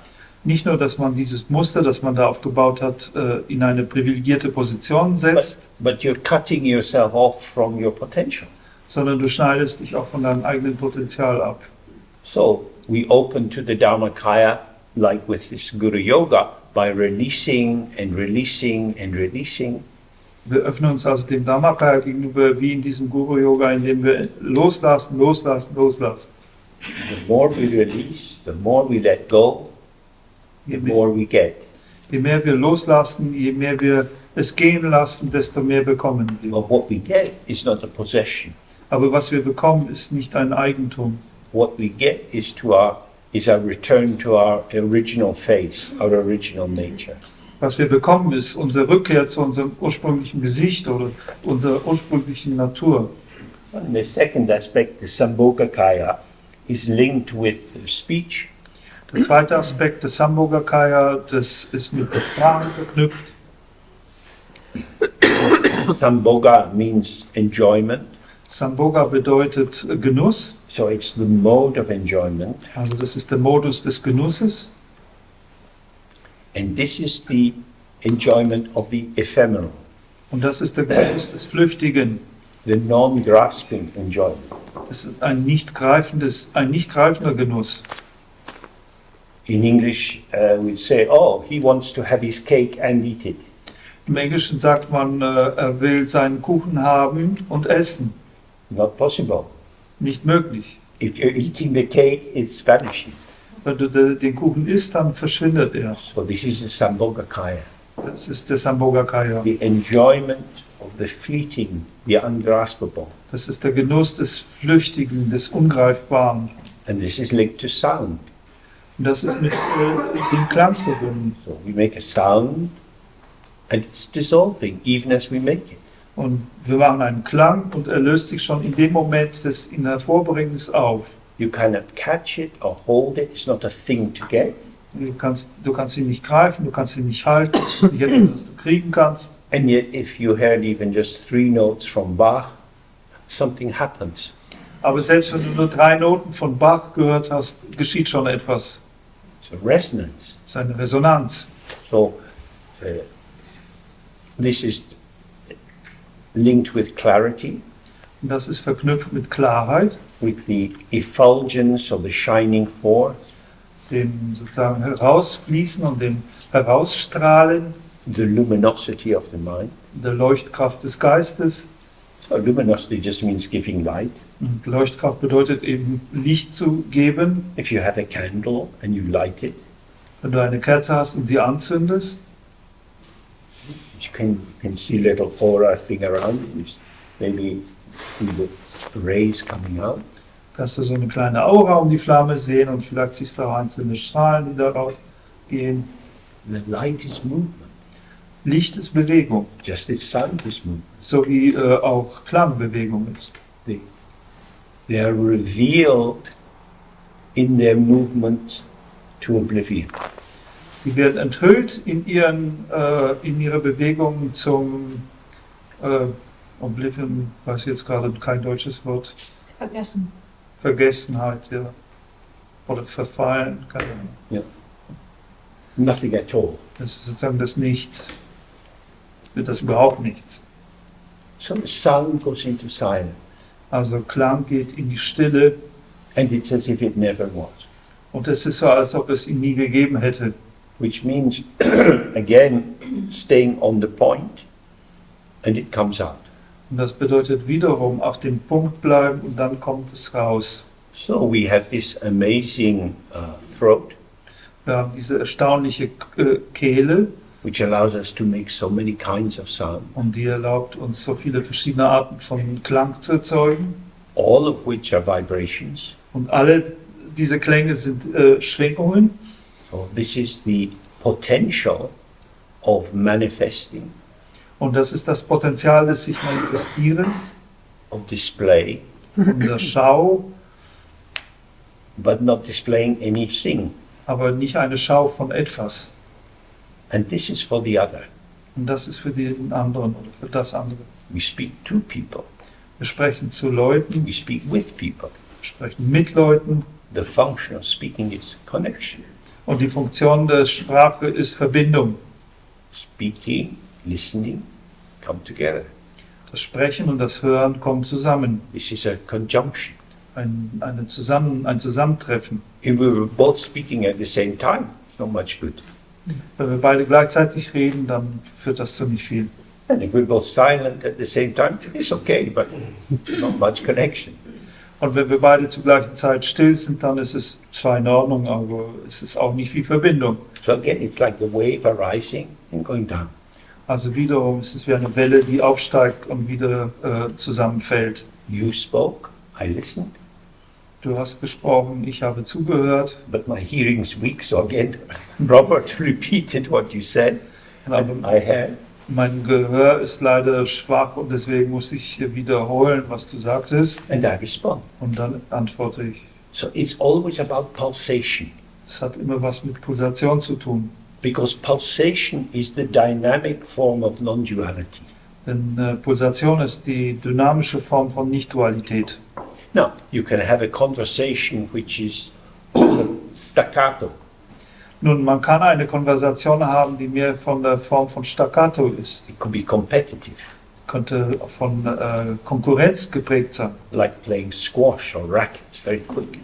Speaker 2: Nicht nur, dass man dieses Muster, das man da aufgebaut hat, in eine privilegierte Position setzt,
Speaker 1: but you're cutting yourself off from your potential.
Speaker 2: sondern du schneidest dich auch von deinem eigenen Potenzial ab.
Speaker 1: So we open to the Dharmakaya like with this Guru Yoga by releasing and releasing and releasing.
Speaker 2: Wir öffnen uns also dem Dharmakaya gegenüber wie in diesem Guru-Yoga, indem wir loslassen, loslassen, loslassen.
Speaker 1: The more we release, the more we let go, the more we get.
Speaker 2: Je mehr wir loslassen, je mehr wir es gehen lassen, desto mehr bekommen wir.
Speaker 1: But what we get is not a possession.
Speaker 2: Aber was wir bekommen, ist nicht ein Eigentum.
Speaker 1: What we get is our return to our original face, our original nature.
Speaker 2: Was wir bekommen, ist unsere Rückkehr zu unserem ursprünglichen Gesicht oder unserer ursprünglichen Natur.
Speaker 1: And the second aspect, the Sambhogakaya, is linked with speech.
Speaker 2: Der zweite Aspekt des Sambhogakaya, das ist mit der Sprache verknüpft.
Speaker 1: Sambhoga means enjoyment.
Speaker 2: Sambhoga bedeutet Genuss,
Speaker 1: So it's the mode of enjoyment.
Speaker 2: also das ist der Modus des Genusses.
Speaker 1: And this is the enjoyment of the ephemeral,
Speaker 2: Und das ist der Genuss des Flüchtigen.
Speaker 1: the non-grasping enjoyment.
Speaker 2: Das ist ein nicht greifender Genuss.
Speaker 1: In English, we'd say, oh, he wants to have his cake and eat it.
Speaker 2: Im Englischen sagt man, er will seinen Kuchen haben und essen.
Speaker 1: Not possible.
Speaker 2: Nicht möglich.
Speaker 1: If you're eating the cake, it's vanishing.
Speaker 2: Wenn du den Kuchen isst, dann verschwindet er.
Speaker 1: So this is the Sambhogakaya,
Speaker 2: Das ist der Sambhogakaya.
Speaker 1: the enjoyment of the fleeting, the ungraspable.
Speaker 2: Das ist der Genuss des Flüchtigen, des Ungreifbaren.
Speaker 1: And this is linked to sound.
Speaker 2: Und das ist mit dem Klang verbunden.
Speaker 1: So we make a sound and it's dissolving even as we make it.
Speaker 2: Und wir machen einen Klang und er löst sich schon in dem Moment des ihn Hervorbringens auf.
Speaker 1: You cannot catch it or hold it, it's not a thing to get.
Speaker 2: Du kannst ihn nicht greifen, du kannst ihn nicht halten, es ist nicht etwas, das du kriegen kannst.
Speaker 1: And yet if you heard even just 3 notes from Bach, something happens.
Speaker 2: Aber selbst wenn du nur 3 Noten von Bach gehört hast, geschieht schon etwas.
Speaker 1: It's a resonance.
Speaker 2: Es ist eine Resonanz.
Speaker 1: So this is linked with clarity,
Speaker 2: Und das ist verknüpft mit Klarheit,
Speaker 1: with the effulgence or the shining forth,
Speaker 2: dem sozusagen Herausfließen und dem Herausstrahlen
Speaker 1: the luminosity of the mind.
Speaker 2: der Leuchtkraft des Geistes.
Speaker 1: So luminosity just means giving light.
Speaker 2: Und Leuchtkraft bedeutet eben Licht zu geben.
Speaker 1: If you have a candle and you light it,
Speaker 2: Wenn du eine Kerze hast und sie anzündest,
Speaker 1: you can see little aura thing around it, maybe the rays coming out.
Speaker 2: kannst du so eine kleine Aura um die Flamme sehen und vielleicht siehst du auch einzelne Strahlen, die daraus gehen.
Speaker 1: The light is movement,
Speaker 2: Licht ist Bewegung,
Speaker 1: just as sound is movement.
Speaker 2: so wie auch Klangbewegung ist.
Speaker 1: They are revealed in their movement to oblivion.
Speaker 2: Sie werden enthüllt in ihrer Bewegung zum Oblivion, weiß jetzt gerade kein deutsches Wort,
Speaker 5: Vergessen.
Speaker 2: Vergessenheit, ja. Oder Verfallen, keine Ahnung.
Speaker 1: Nothing at all.
Speaker 2: Das ist sozusagen das Nichts. Das überhaupt nichts.
Speaker 1: So the sound goes into silence,
Speaker 2: Also Klang geht in die Stille
Speaker 1: and it's as if it never was.
Speaker 2: und es ist so, als ob es ihn nie gegeben hätte.
Speaker 1: Which means, again, staying on the point, and it comes out.
Speaker 2: Und das bedeutet wiederum auf dem Punkt bleiben und dann kommt es raus.
Speaker 1: So we have this amazing throat,
Speaker 2: Wir haben diese erstaunliche Kehle
Speaker 1: which allows us to make so many kinds of sound,
Speaker 2: und die erlaubt uns so viele verschiedene Arten von Klang zu erzeugen.
Speaker 1: all of which are vibrations.
Speaker 2: Und alle diese Klänge sind Schwingungen.
Speaker 1: So this is the potential of manifesting,
Speaker 2: Und das ist das Potenzial des sich Manifestierens
Speaker 1: of display,
Speaker 2: und der Schau,
Speaker 1: but not displaying anything.
Speaker 2: aber nicht eine Schau von etwas.
Speaker 1: And this is for the other.
Speaker 2: Und das ist für den anderen oder für das andere.
Speaker 1: We speak to people,
Speaker 2: Wir sprechen zu Leuten,
Speaker 1: we speak with people.
Speaker 2: wir sprechen mit Leuten
Speaker 1: The function of speaking is connection.
Speaker 2: und die Funktion der Sprache ist Verbindung.
Speaker 1: Speaking, listening, come together.
Speaker 2: Das Sprechen und das Hören kommen zusammen.
Speaker 1: This is a conjunction.
Speaker 2: Ein Zusammentreffen.
Speaker 1: If we were both speaking at the same time, it's not much good.
Speaker 2: Wenn wir beide gleichzeitig reden, dann führt das zu nicht viel.
Speaker 1: And if we're both silent at the same time, it's okay, but not much connection.
Speaker 2: Und wenn wir beide zur gleichen Zeit still sind, dann ist es zwar in Ordnung, aber es ist auch nicht viel Verbindung.
Speaker 1: So again, it's like the wave arising and going down.
Speaker 2: Also wiederum ist es wie eine Welle, die aufsteigt und wieder zusammenfällt.
Speaker 1: You spoke, I listened,
Speaker 2: Du hast gesprochen, ich habe zugehört,
Speaker 1: but my hearing's weak, so again, Robert repeated what you said,
Speaker 2: aber
Speaker 1: and I heard.
Speaker 2: mein Gehör ist leider schwach und deswegen muss ich wiederholen, was du sagtest.
Speaker 1: And I respond.
Speaker 2: Und dann antworte ich.
Speaker 1: So it's always about pulsation,
Speaker 2: Es hat immer was mit Pulsation zu tun.
Speaker 1: because pulsation is the dynamic form of non-duality.
Speaker 2: Denn Pulsation ist die dynamische Form von Nicht-Dualität.
Speaker 1: Now, you can have a conversation which is staccato,
Speaker 2: Nun, man kann eine Konversation haben, die mehr von der Form von Staccato ist.
Speaker 1: it could be competitive,
Speaker 2: Könnte von Konkurrenz geprägt sein.
Speaker 1: like playing squash or rackets very quick.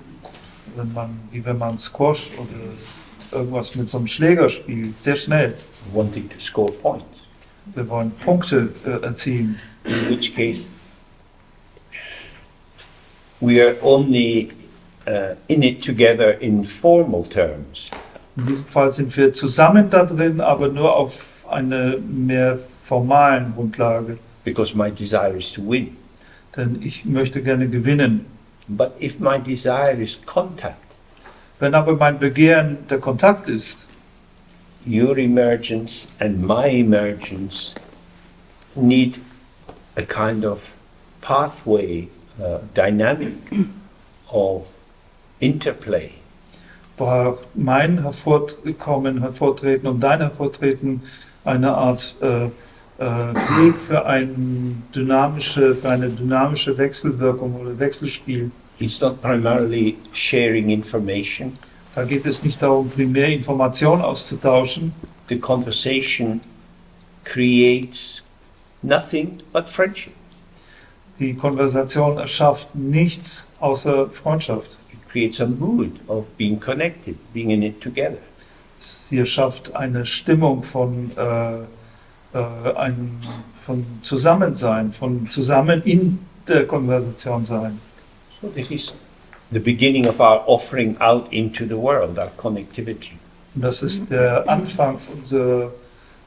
Speaker 2: Wie wenn man Squash oder irgendwas mit so einem Schläger spielt, sehr schnell.
Speaker 1: Wanting to score points,
Speaker 2: Wir wollen Punkte erzielen.
Speaker 1: in which case we are only in it together in formal terms.
Speaker 2: In diesem Fall sind wir zusammen da drin, aber nur auf einer mehr formalen Grundlage.
Speaker 1: Because my desire is to win.
Speaker 2: Denn ich möchte gerne gewinnen.
Speaker 1: But if my desire is contact,
Speaker 2: Wenn aber mein Begehren der Kontakt ist,
Speaker 1: your emergence and my emergence need a kind of pathway, dynamic of interplay.
Speaker 2: braucht mein Hervortreten und dein Hervortreten eine Art Weg für eine dynamische Wechselwirkung oder Wechselspiel.
Speaker 1: It's not primarily sharing information.
Speaker 2: Da geht es nicht darum, primär Informationen auszutauschen.
Speaker 1: The conversation creates nothing but friendship.
Speaker 2: Die Konversation erschafft nichts außer Freundschaft.
Speaker 1: It creates a mood of being connected, being in it together.
Speaker 2: Sie erschafft eine Stimmung von Zusammensein, von zusammen in der Konversation sein.
Speaker 1: So this is the beginning of our offering out into the world, our connectivity.
Speaker 2: Und das ist der Anfang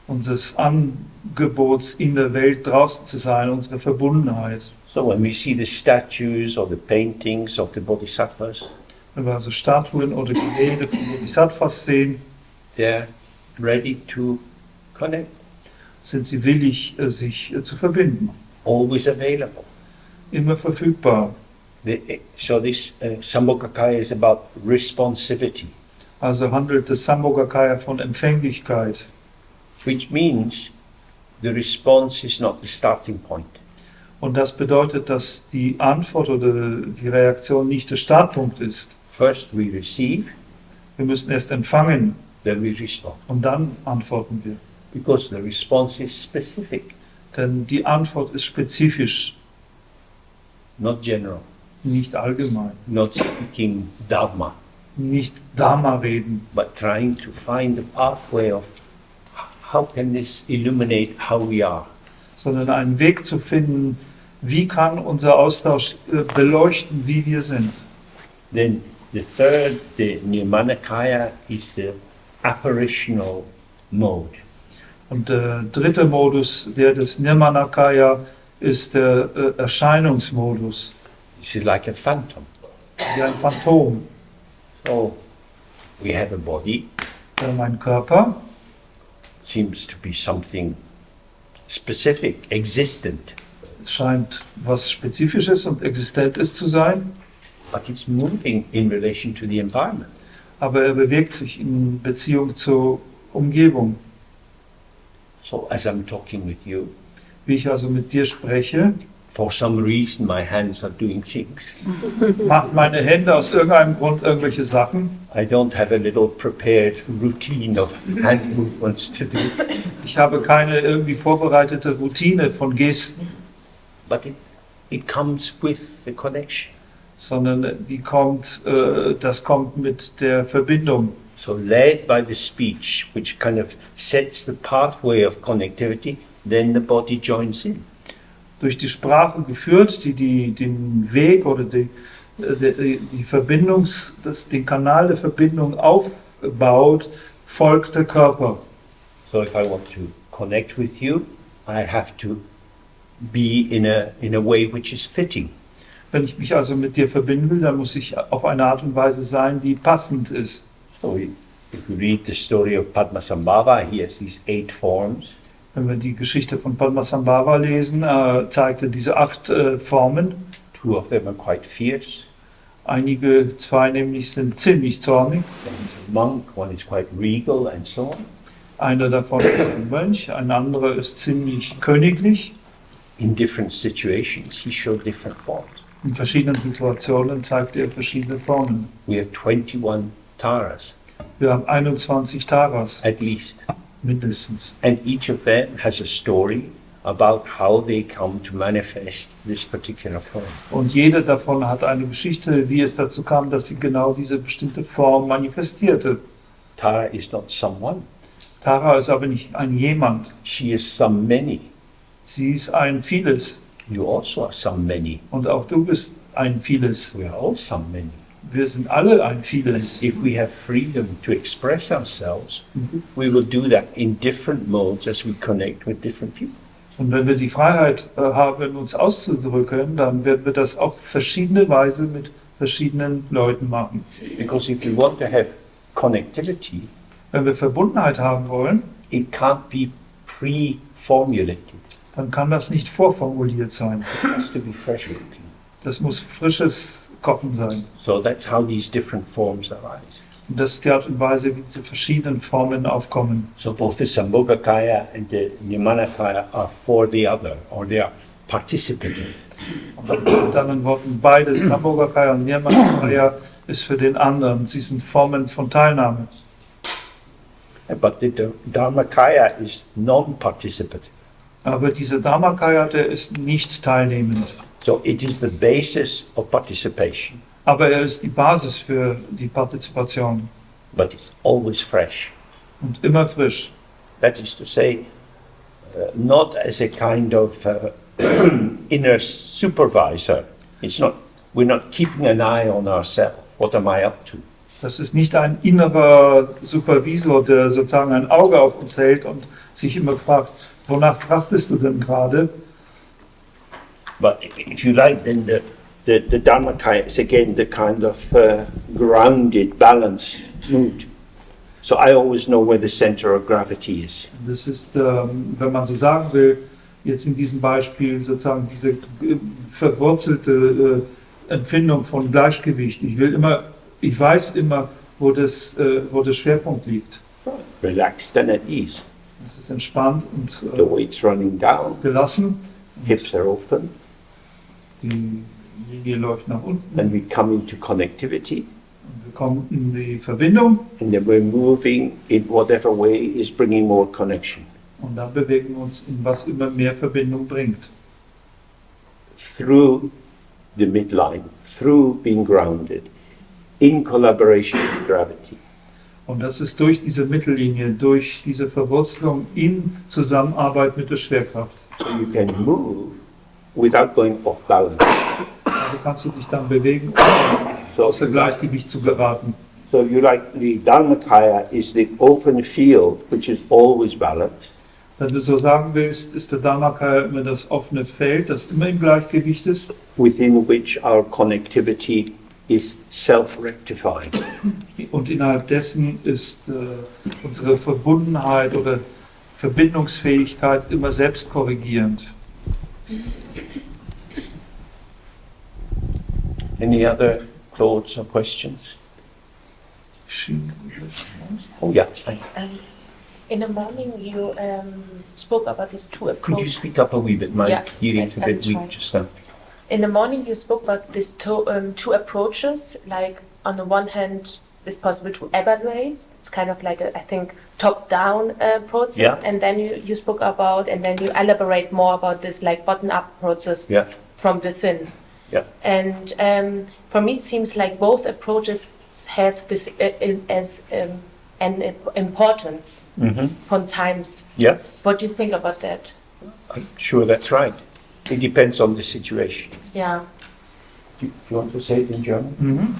Speaker 2: unseres Angebots, in der Welt draußen zu sein, unsere Verbundenheit.
Speaker 1: So when we see the statues or the paintings of the bodhisattvas,
Speaker 2: Wenn wir also Statuen oder Gemälde von Bodhisattvas sehen,
Speaker 1: they're ready to connect,
Speaker 2: sind sie willig, sich zu verbinden.
Speaker 1: always available.
Speaker 2: Immer verfügbar.
Speaker 1: So this Sambhogakaya is about responsivity,
Speaker 2: Also handelt das Sambhogakaya von Empfänglichkeit.
Speaker 1: which means the response is not the starting point.
Speaker 2: Und das bedeutet, dass die Antwort oder die Reaktion nicht der Startpunkt ist.
Speaker 1: First we receive,
Speaker 2: Wir müssen erst empfangen
Speaker 1: then we respond.
Speaker 2: und dann antworten wir.
Speaker 1: Because the response is specific,
Speaker 2: Denn die Antwort ist spezifisch,
Speaker 1: not general,
Speaker 2: nicht allgemein.
Speaker 1: not speaking dharma,
Speaker 2: Nicht Dharma reden,
Speaker 1: but trying to find the pathway of how can this illuminate how we are.
Speaker 2: sondern einen Weg zu finden, wie kann unser Austausch beleuchten, wie wir sind.
Speaker 1: Then the third, the Nirmanakaya, is the apparitional mode.
Speaker 2: Und der dritte Modus, der des Nirmanakaya, ist der Erscheinungsmodus,
Speaker 1: This is like a phantom.
Speaker 2: wie ein Phantom.
Speaker 1: So we have a body,
Speaker 2: Mein Körper
Speaker 1: seems to be something specific, existent,
Speaker 2: scheint was Spezifisches und Existentes zu sein,
Speaker 1: but it's moving in relation to the environment.
Speaker 2: aber er bewegt sich in Beziehung zur Umgebung.
Speaker 1: So as I'm talking with you,
Speaker 2: Wie ich also mit dir spreche,
Speaker 1: for some reason my hands are doing things.
Speaker 2: macht meine Hände aus irgendeinem Grund irgendwelche Sachen.
Speaker 1: I don't have a little prepared routine of hand movements to do,
Speaker 2: Ich habe keine irgendwie vorbereitete Routine von Gesten,
Speaker 1: but it comes with the connection.
Speaker 2: sondern das kommt mit der Verbindung.
Speaker 1: So led by the speech, which kind of sets the pathway of connectivity, then the body joins in.
Speaker 2: Durch die Sprache geführt, die den Weg oder die den Kanal der Verbindung aufbaut, folgt der Körper.
Speaker 1: So if I want to connect with you, I have to be in a way which is fitting.
Speaker 2: Wenn ich mich also mit dir verbinden will, dann muss ich auf eine Art und Weise sein, die passend ist.
Speaker 1: So if you read the story of Padmasambhava, he has these 8 forms.
Speaker 2: Wenn wir die Geschichte von Padmasambhava lesen, zeigt er diese 8 Formen.
Speaker 1: 2 of them are quite fierce.
Speaker 2: Zwei nämlich sind ziemlich zornig.
Speaker 1: One is a monk, one is quite regal, and so on.
Speaker 2: Einer davon ist ein Mönch, ein anderer ist ziemlich königlich.
Speaker 1: In different situations, he showed different forms.
Speaker 2: In verschiedenen Situationen zeigt er verschiedene Formen.
Speaker 1: We have 21 taras,
Speaker 2: Wir haben 21 Taras,
Speaker 1: at least.
Speaker 2: mindestens.
Speaker 1: And each of them has a story about how they come to manifest this particular form.
Speaker 2: Und jeder davon hat eine Geschichte, wie es dazu kam, dass sie genau diese bestimmte Form manifestierte.
Speaker 1: Tara is not someone,
Speaker 2: Tara ist aber nicht ein Jemand.
Speaker 1: she is some many.
Speaker 2: Sie ist ein Vieles.
Speaker 1: You also are some many.
Speaker 2: Und auch du bist ein Vieles.
Speaker 1: We are all some many.
Speaker 2: Wir sind alle ein Vieles.
Speaker 1: If we have freedom to express ourselves, we will do that in different modes as we connect with different people.
Speaker 2: Und wenn wir die Freiheit haben, uns auszudrücken, dann werden wir das auf verschiedene Weise mit verschiedenen Leuten machen.
Speaker 1: Because if we want to have connectivity,
Speaker 2: Wenn wir Verbundenheit haben wollen,
Speaker 1: it can't be pre-formulated.
Speaker 2: dann kann das nicht vorformuliert sein.
Speaker 1: It has to be fresh looking.
Speaker 2: Das muss frisches Kochen sein.
Speaker 1: So that's how these different forms arise.
Speaker 2: Und das ist die Art und Weise, wie diese verschiedenen Formen aufkommen.
Speaker 1: So both the Sambhogakaya and the Nirmanakaya are for the other, or they are participative.
Speaker 2: Und mit anderen Worten, beide, Sambhogakaya und Nirmanakaya, ist für den anderen. Sie sind Formen von Teilnahme.
Speaker 1: But the Dharmakaya is non-participative.
Speaker 2: Aber dieser Dharmakaya, der ist nicht teilnehmend.
Speaker 1: So it is the basis of participation,
Speaker 2: Aber er ist die Basis für die Partizipation
Speaker 1: but it's always fresh.
Speaker 2: und immer frisch.
Speaker 1: That is to say, not as a kind of inner supervisor. It's not. We're not keeping an eye on ourselves. What am I up to?
Speaker 2: Das ist nicht ein innerer Supervisor, der sozusagen ein Auge auf uns hält und sich immer fragt, wonach trachtest du denn gerade?
Speaker 1: But if you like, then the Dharmakaya is again the kind of grounded, balanced mood. So I always know where the center of gravity is.
Speaker 2: Das ist, wenn man so sagen will, jetzt in diesem Beispiel sozusagen diese verwurzelte Empfindung von Gleichgewicht. Ich weiß immer, wo der Schwerpunkt liegt.
Speaker 1: Relaxed and at ease.
Speaker 2: Es ist entspannt und
Speaker 1: The weight's running down,
Speaker 2: gelassen.
Speaker 1: hips are open,
Speaker 2: Die Linie läuft nach unten.
Speaker 1: and we come into connectivity,
Speaker 2: Und wir kommen in die Verbindung
Speaker 1: and then we're moving in whatever way is bringing more connection.
Speaker 2: und dann bewegen wir uns in was immer mehr Verbindung bringt.
Speaker 1: Through the midline, through being grounded, in collaboration with gravity.
Speaker 2: Und das ist durch diese Mittellinie, durch diese Verwurzelung in Zusammenarbeit mit der Schwerkraft.
Speaker 1: So you can move without going off balance.
Speaker 2: Also kannst du dich dann bewegen,
Speaker 1: So,
Speaker 2: außer Gleichgewicht zu geraten.
Speaker 1: so you like the Dharmakaya is the open field which is always balanced,
Speaker 2: Wenn du so sagen willst, ist der Dharmakaya immer das offene Feld, das immer im Gleichgewicht ist,
Speaker 1: within which our connectivity is self-rectifying.
Speaker 2: und innerhalb dessen ist unsere Verbundenheit oder Verbindungsfähigkeit immer selbstkorrigierend.
Speaker 1: Any other thoughts or questions? Oh yeah.
Speaker 5: In the morning you spoke about these two
Speaker 1: Could you
Speaker 5: approaches.
Speaker 1: speak up a wee bit? My
Speaker 5: Yeah,
Speaker 1: hearing's a
Speaker 5: I'll
Speaker 1: bit weak
Speaker 5: try.
Speaker 1: just now.
Speaker 5: In the morning you spoke about these two approaches. Like on the one hand, it's possible to evaluate. It's kind of like I think top-down process,
Speaker 1: Yeah.
Speaker 5: and then you spoke about, and then you elaborate more about this like bottom-up process
Speaker 1: Yeah.
Speaker 5: from within.
Speaker 1: Yeah.
Speaker 5: And for me, it seems like both approaches have this an importance
Speaker 1: Mm-hmm.
Speaker 5: from times.
Speaker 1: Yeah,
Speaker 5: What do you think about that?
Speaker 1: I'm sure that's right. It depends on the situation.
Speaker 5: Yeah.
Speaker 1: Do you want to say it in German?
Speaker 2: Mhm.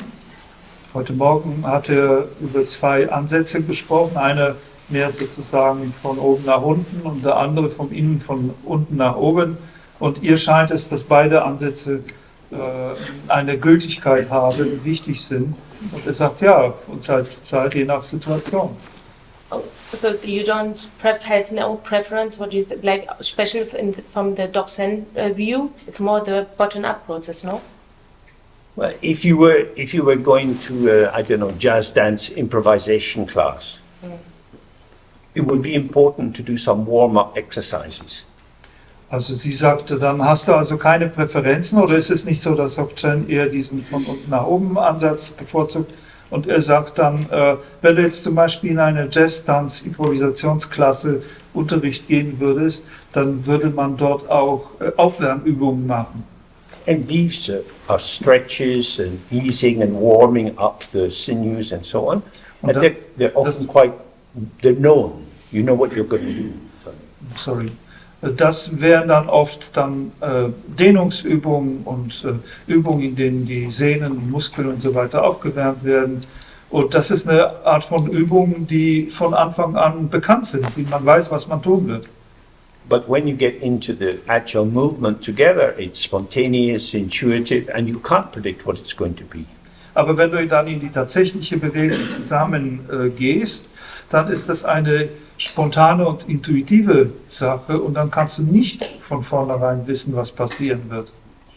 Speaker 2: Heute Morgen hat er über zwei Ansätze gesprochen. Einer mehr sozusagen von oben nach unten und der andere von innen von unten nach oben. Und ihr scheint es, dass beide Ansätze eine Gültigkeit haben und wichtig sind. Und er sagt, ja, von Zeit zu Zeit, je nach Situation.
Speaker 5: Oh, so you don't have no preference? What do you think? Like, especially from the Dzogchen view, it's more the bottom-up process, no?
Speaker 1: Well, if you were going to I don't know, jazz dance improvisation class, it would be important to do some warm-up exercises.
Speaker 2: Also sie sagte, dann hast du also keine Präferenzen oder ist es nicht so, dass Dzogchen eher diesen von uns nach oben Ansatz bevorzugt? Und er sagt dann, wenn du jetzt zum Beispiel in eine Jazz-Tanz-Improvisationsklasse Unterricht gehen würdest, dann würde man dort auch Aufwärmübungen machen.
Speaker 1: And these are stretches and easing and warming up the sinews and so on.
Speaker 2: Und
Speaker 1: And they're often they're known. You know what you're going to do.
Speaker 2: Sorry. Das wären dann oft dann Dehnungsübungen und Übungen, in denen die Sehnen, Muskeln und so weiter aufgewärmt werden. Und das ist eine Art von Übungen, die von Anfang an bekannt sind, die man weiß, was man tun wird.
Speaker 1: But when you get into the actual movement together, it's spontaneous, intuitive, and you can't predict what it's going to be.
Speaker 2: Aber wenn du dann in die tatsächliche Bewegung zusammen gehst, dann ist das eine spontane und intuitive Sache und dann kannst du nicht von vornherein wissen, was passieren wird.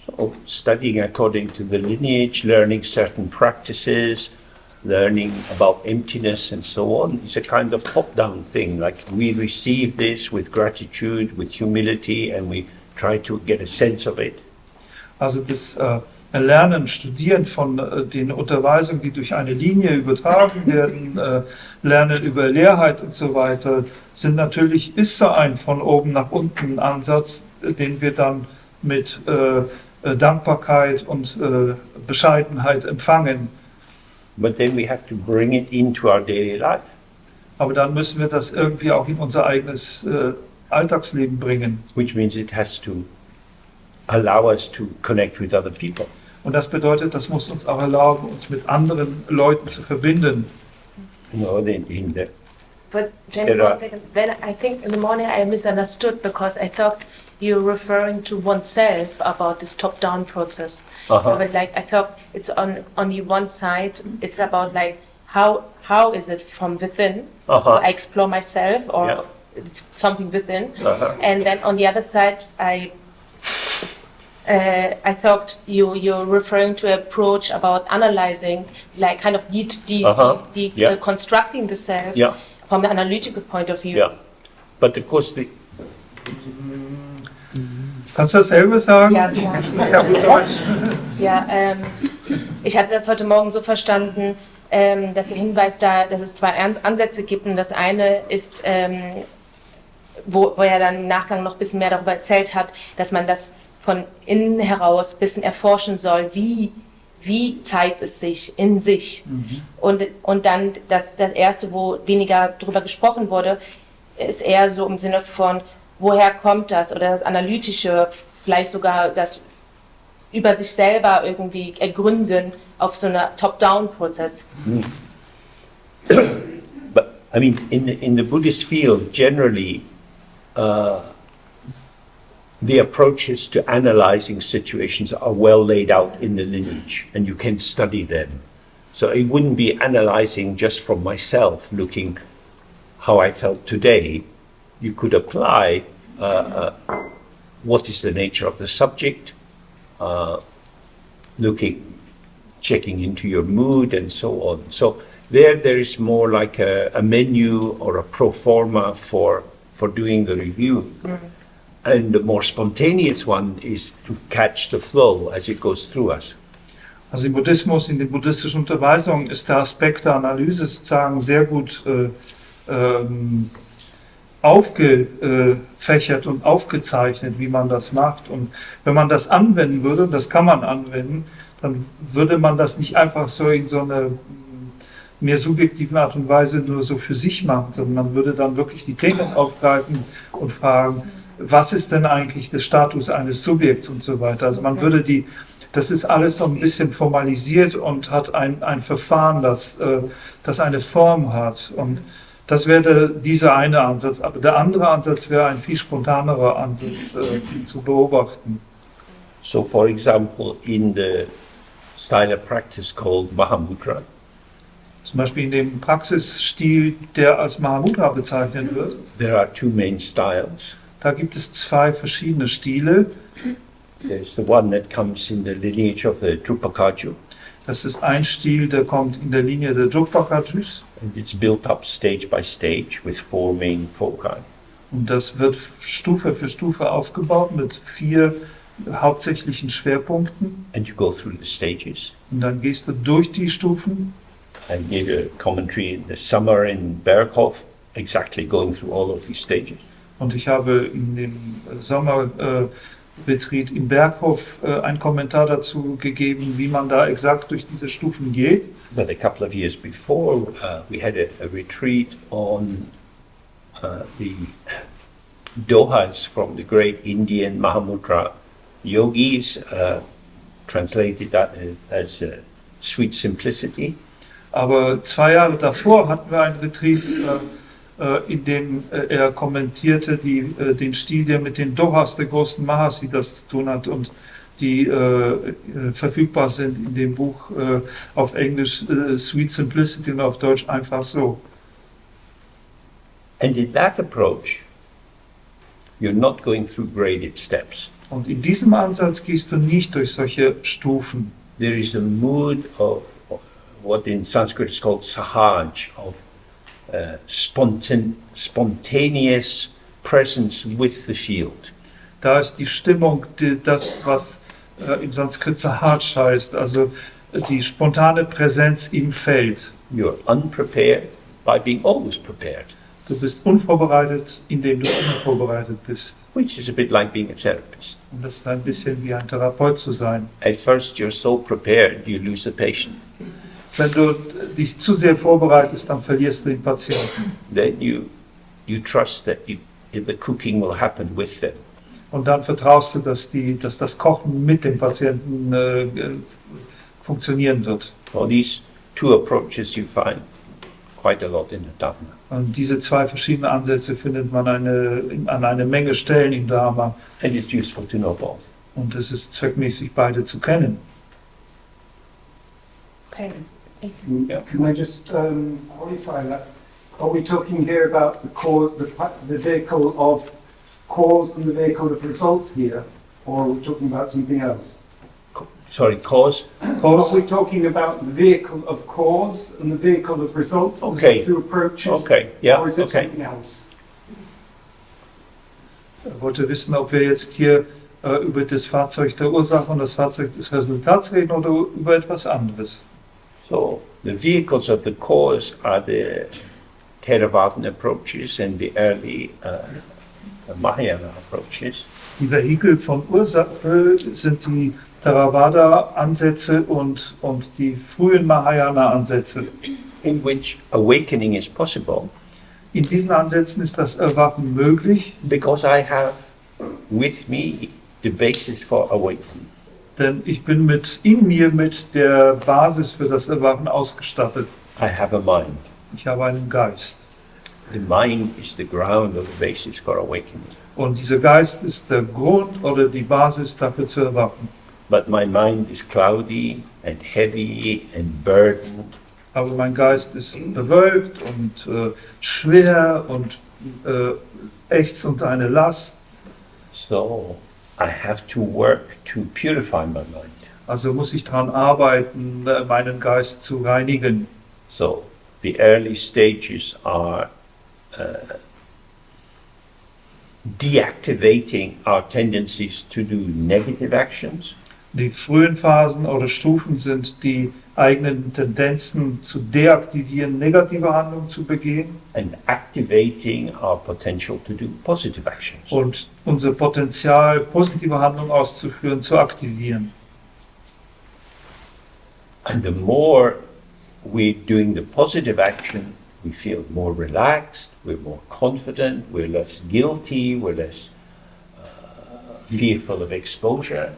Speaker 1: So studying according to the lineage, learning certain practices, learning about emptiness and so on is a kind of top-down thing. Like we receive this with gratitude, with humility, and we try to get a sense of it.
Speaker 2: Also das Lernen, Studieren von den Unterweisungen, die durch eine Linie übertragen werden, Lernen über Leerheit und so weiter, ist so ein von oben nach unten Ansatz, den wir dann mit Dankbarkeit und Bescheidenheit empfangen.
Speaker 1: But then we have to bring it into our daily life.
Speaker 2: Aber dann müssen wir das irgendwie auch in unser eigenes Alltagsleben bringen.
Speaker 1: Which means it has to allow us to connect with other people.
Speaker 2: Und das bedeutet, das muss uns auch erlauben, uns mit anderen Leuten zu verbinden.
Speaker 1: You know, in the
Speaker 5: But James, one second. Then I think in the morning I misunderstood because I thought you were referring to oneself about this top-down process. But like I thought it's on the one side, it's about like how is it from within? So I explore myself or something within, and then on the other side I thought you're referring to an approach about analyzing, like kind of constructing the self from the analytical point of view.
Speaker 1: Yeah, but of course
Speaker 2: Kannst du das selber sagen?
Speaker 5: Ja,
Speaker 2: Ich spreche gut Deutsch.
Speaker 5: Ja, ich hatte das heute Morgen so verstanden, dass der Hinweis da, dass es zwei Ansätze gibt. Und das eine ist, wo er dann im Nachgang noch ein bisschen mehr darüber erzählt hat, dass man das von innen heraus ein bisschen erforschen soll, wie zeigt es sich in sich. Und dann das erste, wo weniger darüber gesprochen wurde, ist eher so im Sinne von, woher kommt das, oder das Analytische, vielleicht sogar das über sich selber irgendwie ergründen auf so einer Top-Down-Prozess.
Speaker 1: But I mean, in the Buddhist field, generally, the approaches to analyzing situations are well laid out in the lineage, and you can study them. So it wouldn't be analyzing just from myself, looking how I felt today. You could apply what is the nature of the subject, checking into your mood and so on. So there is more like a menu or a pro forma for doing the review. And the more spontaneous one is to catch the flow as it goes through us.
Speaker 2: Also im Buddhismus, in den buddhistischen Unterweisungen ist der Aspekt der Analyse sozusagen sehr gut aufgefächert und aufgezeichnet, wie man das macht. Und wenn man das anwenden würde, das kann man anwenden, dann würde man das nicht einfach so in so einer mehr subjektiven Art und Weise nur so für sich machen, sondern man würde dann wirklich die Themen aufgreifen und fragen, was ist denn eigentlich der Status eines Subjekts und so weiter. Also man würde das ist alles so ein bisschen formalisiert und hat ein Verfahren, das eine Form hat. Und das wäre dieser eine Ansatz. Aber der andere Ansatz wäre ein viel spontanerer Ansatz, ihn zu beobachten.
Speaker 1: So, for example, in the style of practice called Mahamudra,
Speaker 2: Zum Beispiel in dem Praxisstil, der als Mahamudra bezeichnet wird,
Speaker 1: there are two main styles.
Speaker 2: da gibt es zwei verschiedene Stile.
Speaker 1: There's the one that comes in the lineage of the Drupakaju,
Speaker 2: Das ist ein Stil, der kommt in der Linie der Dzogchen.
Speaker 1: and it's built up stage by stage with four main foci.
Speaker 2: Und das wird Stufe für Stufe aufgebaut mit 4 hauptsächlichen Schwerpunkten.
Speaker 1: And you go through the stages.
Speaker 2: Und dann gehst du durch die Stufen.
Speaker 1: I gave a commentary in the summer in Berghof, exactly going through all of these stages.
Speaker 2: Und ich habe in dem Sommerretreat in Berghof einen Kommentar dazu gegeben, wie man da exakt durch diese Stufen geht.
Speaker 1: But a couple of years before, we had a retreat on the dohas from the great Indian Mahamudra yogis, translated that as sweet simplicity.
Speaker 2: Aber 2 Jahre davor hatten wir ein Retreat, in dem er kommentierte den Stil, der mit den Dohas der großen Mahasiddhas zu tun hat und die verfügbar sind in dem Buch auf Englisch Sweet Simplicity und auf Deutsch einfach so.
Speaker 1: And in that approach, you're not going through graded steps.
Speaker 2: Und in diesem Ansatz gehst du nicht durch solche Stufen.
Speaker 1: There is a mood of what in Sanskrit is called sahaj, of spontaneous presence with the field.
Speaker 2: Da ist die Stimmung, das, was im Sanskrit Sahaj heißt, also die spontane Präsenz im Feld.
Speaker 1: You're unprepared by being always prepared,
Speaker 2: Du bist unvorbereitet, indem du immer vorbereitet bist.
Speaker 1: which is a bit like being a therapist.
Speaker 2: Und das ist ein bisschen wie ein Therapeut zu sein.
Speaker 1: At first, you're so prepared, you lose the patient.
Speaker 2: Wenn du dich zu sehr vorbereitest, dann verlierst du den Patienten.
Speaker 1: Then you trust that the cooking will happen with them.
Speaker 2: Und dann vertraust du, dass das Kochen mit dem Patienten funktionieren wird.
Speaker 1: Well, these two approaches you find quite a lot in the Dharma.
Speaker 2: Und diese 2 verschiedenen Ansätze findet man an einer Menge Stellen im Dharma.
Speaker 1: And it's useful to know both.
Speaker 2: Und es ist zweckmäßig, beide zu kennen.
Speaker 5: Okay.
Speaker 1: Yeah.
Speaker 8: Can I just qualify that? Are we talking here about the vehicle of cause and the vehicle of result here, or are we talking about something else?
Speaker 1: Sorry, cause?
Speaker 8: Are we talking about the vehicle of cause and the vehicle of result?
Speaker 1: Okay.
Speaker 8: Those are 2 approaches.
Speaker 1: Okay, yeah,
Speaker 8: Or is it
Speaker 1: okay.
Speaker 8: something else?
Speaker 2: Ich wollte wissen, ob wir jetzt hier über das Fahrzeug der Ursache und das Fahrzeug des Resultats reden oder über etwas anderes.
Speaker 1: So the vehicles of the cause are the Theravadan approaches and the early Mahayana approaches.
Speaker 2: Die Vehikel von Ursache sind die Theravada-Ansätze und die frühen Mahayana-Ansätze.
Speaker 1: In which awakening is possible
Speaker 2: In diesen Ansätzen ist das Erwachen möglich,
Speaker 1: because I have with me the basis for awakening.
Speaker 2: denn ich bin in mir mit der Basis für das Erwachen ausgestattet.
Speaker 1: I have a mind.
Speaker 2: Ich habe einen Geist.
Speaker 1: The mind is the ground or the basis for awakening.
Speaker 2: Und dieser Geist ist der Grund oder die Basis dafür zu erwachen.
Speaker 1: But my mind is cloudy and heavy and burdened.
Speaker 2: Aber mein Geist ist bewölkt und schwer und ächzt unter eine Last.
Speaker 1: So I have to work to purify my mind.
Speaker 2: Also muss ich daran arbeiten, meinen Geist zu reinigen.
Speaker 1: So the early stages are deactivating our tendencies to do negative actions.
Speaker 2: Die frühen Phasen oder Stufen sind die eigenen Tendenzen zu deaktivieren, negative Handlungen zu begehen
Speaker 1: And activating our potential to do positive actions.
Speaker 2: und unser Potenzial, positive Handlungen auszuführen, zu aktivieren.
Speaker 1: And the more we're doing the positive action, we feel more relaxed, we're more confident, we're less guilty, we're less fearful of exposure.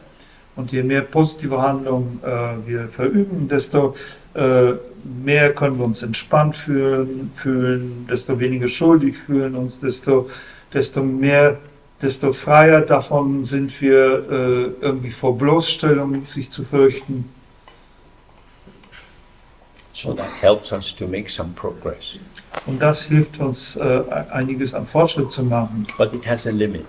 Speaker 2: Und je mehr positive Handlungen wir verüben, desto mehr können wir uns entspannt fühlen, desto weniger schuldig fühlen uns, desto freier davon sind wir, irgendwie vor Bloßstellung sich zu fürchten.
Speaker 1: So that helps us to make some progress.
Speaker 2: Und das hilft uns, einiges an Fortschritt zu machen.
Speaker 1: But it has a limit.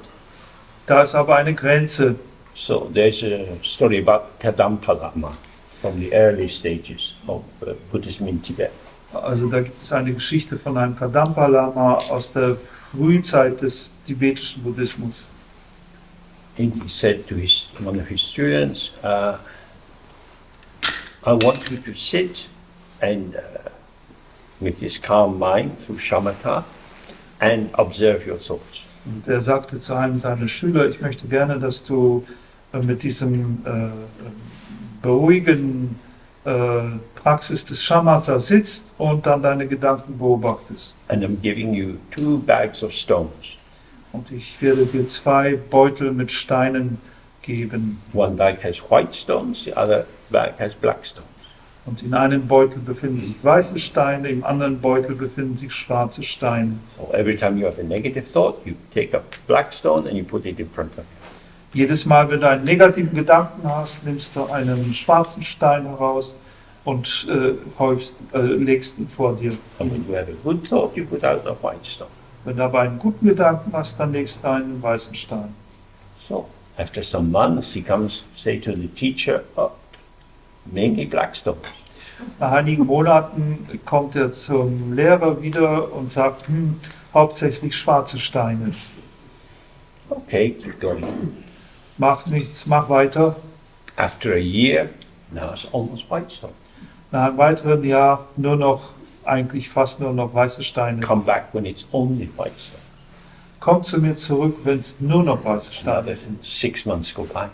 Speaker 2: Da ist aber eine Grenze.
Speaker 1: So there's a story about Kadampa Lama from the early stages of Buddhism in Tibet.
Speaker 2: Also da gibt es eine Geschichte von einem Kadampa Lama aus der Frühzeit des tibetischen Buddhismus.
Speaker 1: And he said to one of his students, I want you to sit and with this calm mind through shamatha and observe your thoughts.
Speaker 2: Und er sagte zu einem seiner Schüler, ich möchte gerne, dass du mit diesem beruhigen Praxis des Shamatha sitzt und dann deine Gedanken beobachtest.
Speaker 1: And I'm giving you 2 bags of stones.
Speaker 2: Und ich werde dir 2 Beutel mit Steinen geben.
Speaker 1: One bag has white stones, the other bag has black stones.
Speaker 2: Und in einem Beutel befinden sich weiße Steine, im anderen Beutel befinden sich schwarze Steine.
Speaker 1: So every time you have a negative thought, you take a black stone and you put it in front of you.
Speaker 2: Jedes Mal, wenn du einen negativen Gedanken hast, nimmst du einen schwarzen Stein heraus und legst ihn vor dir.
Speaker 1: And when you have a good thought, you put out a white stone.
Speaker 2: Wenn du aber einen guten Gedanken hast, dann legst du einen weißen Stein.
Speaker 1: So after some months, he comes to say to the teacher, oh, mainly black stones.
Speaker 2: Nach einigen Monaten kommt er zum Lehrer wieder und sagt, hauptsächlich schwarze Steine.
Speaker 1: Okay, keep going.
Speaker 2: Macht nichts, mach weiter.
Speaker 1: After a year, now it's almost white stone.
Speaker 2: Nach einem weiteren Jahr eigentlich fast nur noch weiße Steine.
Speaker 1: Come back when it's only white stone.
Speaker 2: Kommt zu mir zurück, wenn es nur noch weiße Steine
Speaker 1: Another
Speaker 2: sind.
Speaker 1: 6 months go by.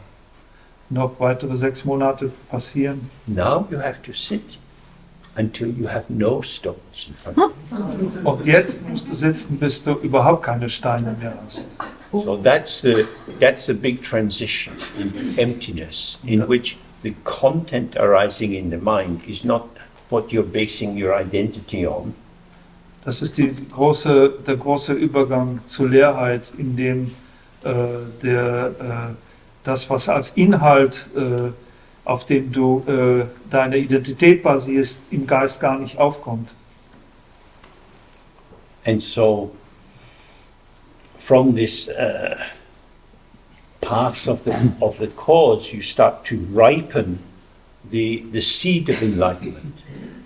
Speaker 2: Noch weitere 6 Monate passieren.
Speaker 1: Now you have to sit until you have no stones in front of you.
Speaker 2: Und jetzt musst du sitzen, bis du überhaupt keine Steine mehr hast.
Speaker 1: So that's the big transition into emptiness, in which the content arising in the mind is not what you're basing your identity on,
Speaker 2: Das ist der große Übergang zur Leerheit, in dem das, was als Inhalt, auf dem du deine Identität basierst, im Geist gar nicht aufkommt.
Speaker 1: and so from this path of the cause, you start to ripen the seed of enlightenment.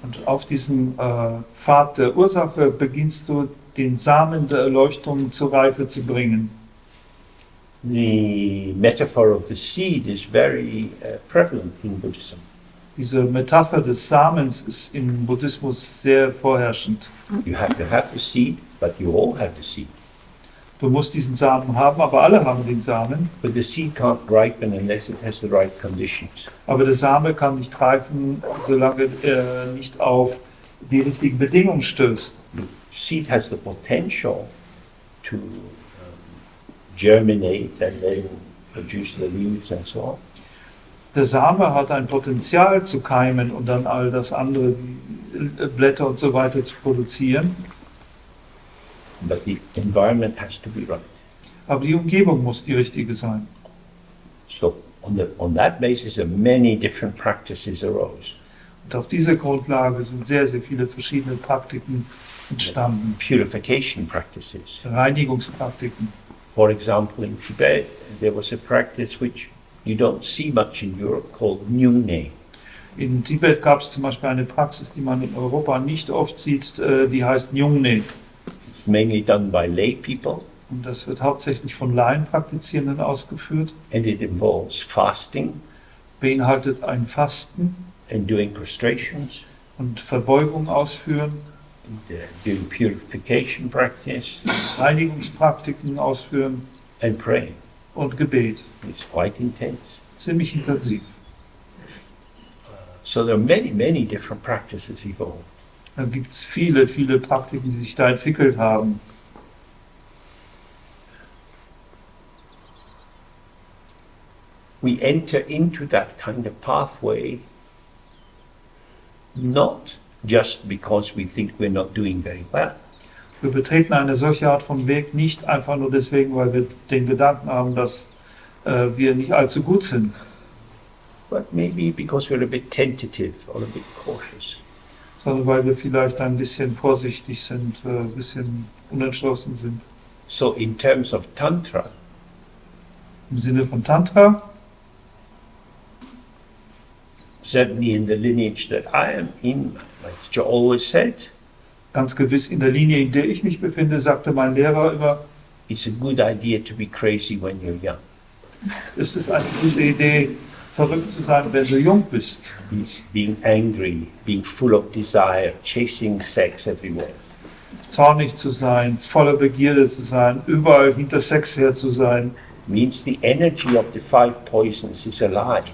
Speaker 2: Und auf diesem Pfad der Ursache beginnst du, den Samen der Erleuchtung zur Reife zu bringen.
Speaker 1: The metaphor of the seed is very prevalent in Buddhism.
Speaker 2: Diese Metapher des Samens ist im Buddhismus sehr vorherrschend.
Speaker 1: You have to have the seed, but you all have the seed.
Speaker 2: Du musst diesen Samen haben, aber alle haben den Samen.
Speaker 1: But the seed can't ripen unless it has the right conditions.
Speaker 2: Aber der Same kann nicht reifen, solange er nicht auf die richtigen Bedingungen stößt.
Speaker 1: The seed has the potential to germinate and then produce the leaves and so on.
Speaker 2: Der Same hat ein Potenzial zu keimen und dann all das andere, wie Blätter und so weiter, zu produzieren.
Speaker 1: But the environment has to be right.
Speaker 2: Aber die Umgebung muss die richtige sein.
Speaker 1: So on that basis, many different practices arose.
Speaker 2: Und auf dieser Grundlage sind sehr, sehr viele verschiedene Praktiken entstanden.
Speaker 1: Purification practices.
Speaker 2: Reinigungspraktiken.
Speaker 1: For example, in Tibet, there was a practice which you don't see much in Europe called Nyungne.
Speaker 2: In Tibet gab es zum Beispiel eine Praxis, die man in Europa nicht oft sieht, die heißt Nyungne.
Speaker 1: It's mainly done by lay people,
Speaker 2: Und das wird hauptsächlich von Laienpraktizierenden ausgeführt,
Speaker 1: and it involves fasting
Speaker 2: beinhaltet ein Fasten
Speaker 1: and doing prostrations,
Speaker 2: und Verbeugung ausführen,
Speaker 1: and, doing purification practice,
Speaker 2: Reinigungspraktiken ausführen
Speaker 1: and praying.
Speaker 2: und Gebet.
Speaker 1: It's quite intense.
Speaker 2: Ziemlich intensiv.
Speaker 1: So there are many, many different practices evolved.
Speaker 2: Da gibt es viele, viele Praktiken, die sich da entwickelt haben.
Speaker 1: We enter into that kind of pathway not just because we think we're not doing very well,
Speaker 2: Wir betreten eine solche Art von Weg nicht einfach nur deswegen, weil wir den Gedanken haben, dass wir nicht allzu gut sind,
Speaker 1: but maybe because we're a bit tentative or a bit cautious.
Speaker 2: sondern weil wir vielleicht ein bisschen vorsichtig sind, ein bisschen unentschlossen sind.
Speaker 1: So in terms of Tantra,
Speaker 2: Im Sinne von Tantra,
Speaker 1: certainly in the lineage that I am in, my teacher always said,
Speaker 2: ganz gewiss in der Linie, in der ich mich befinde, sagte mein Lehrer immer,
Speaker 1: it's a good idea to be crazy when you're young.
Speaker 2: es ist eine gute Idee, verrückt zu sein, wenn du jung bist.
Speaker 1: Being angry, being full of desire, chasing sex everywhere.
Speaker 2: Zornig zu sein, voller Begierde zu sein, überall hinter Sex her zu sein.
Speaker 1: Means the energy of the 5 poisons is alive.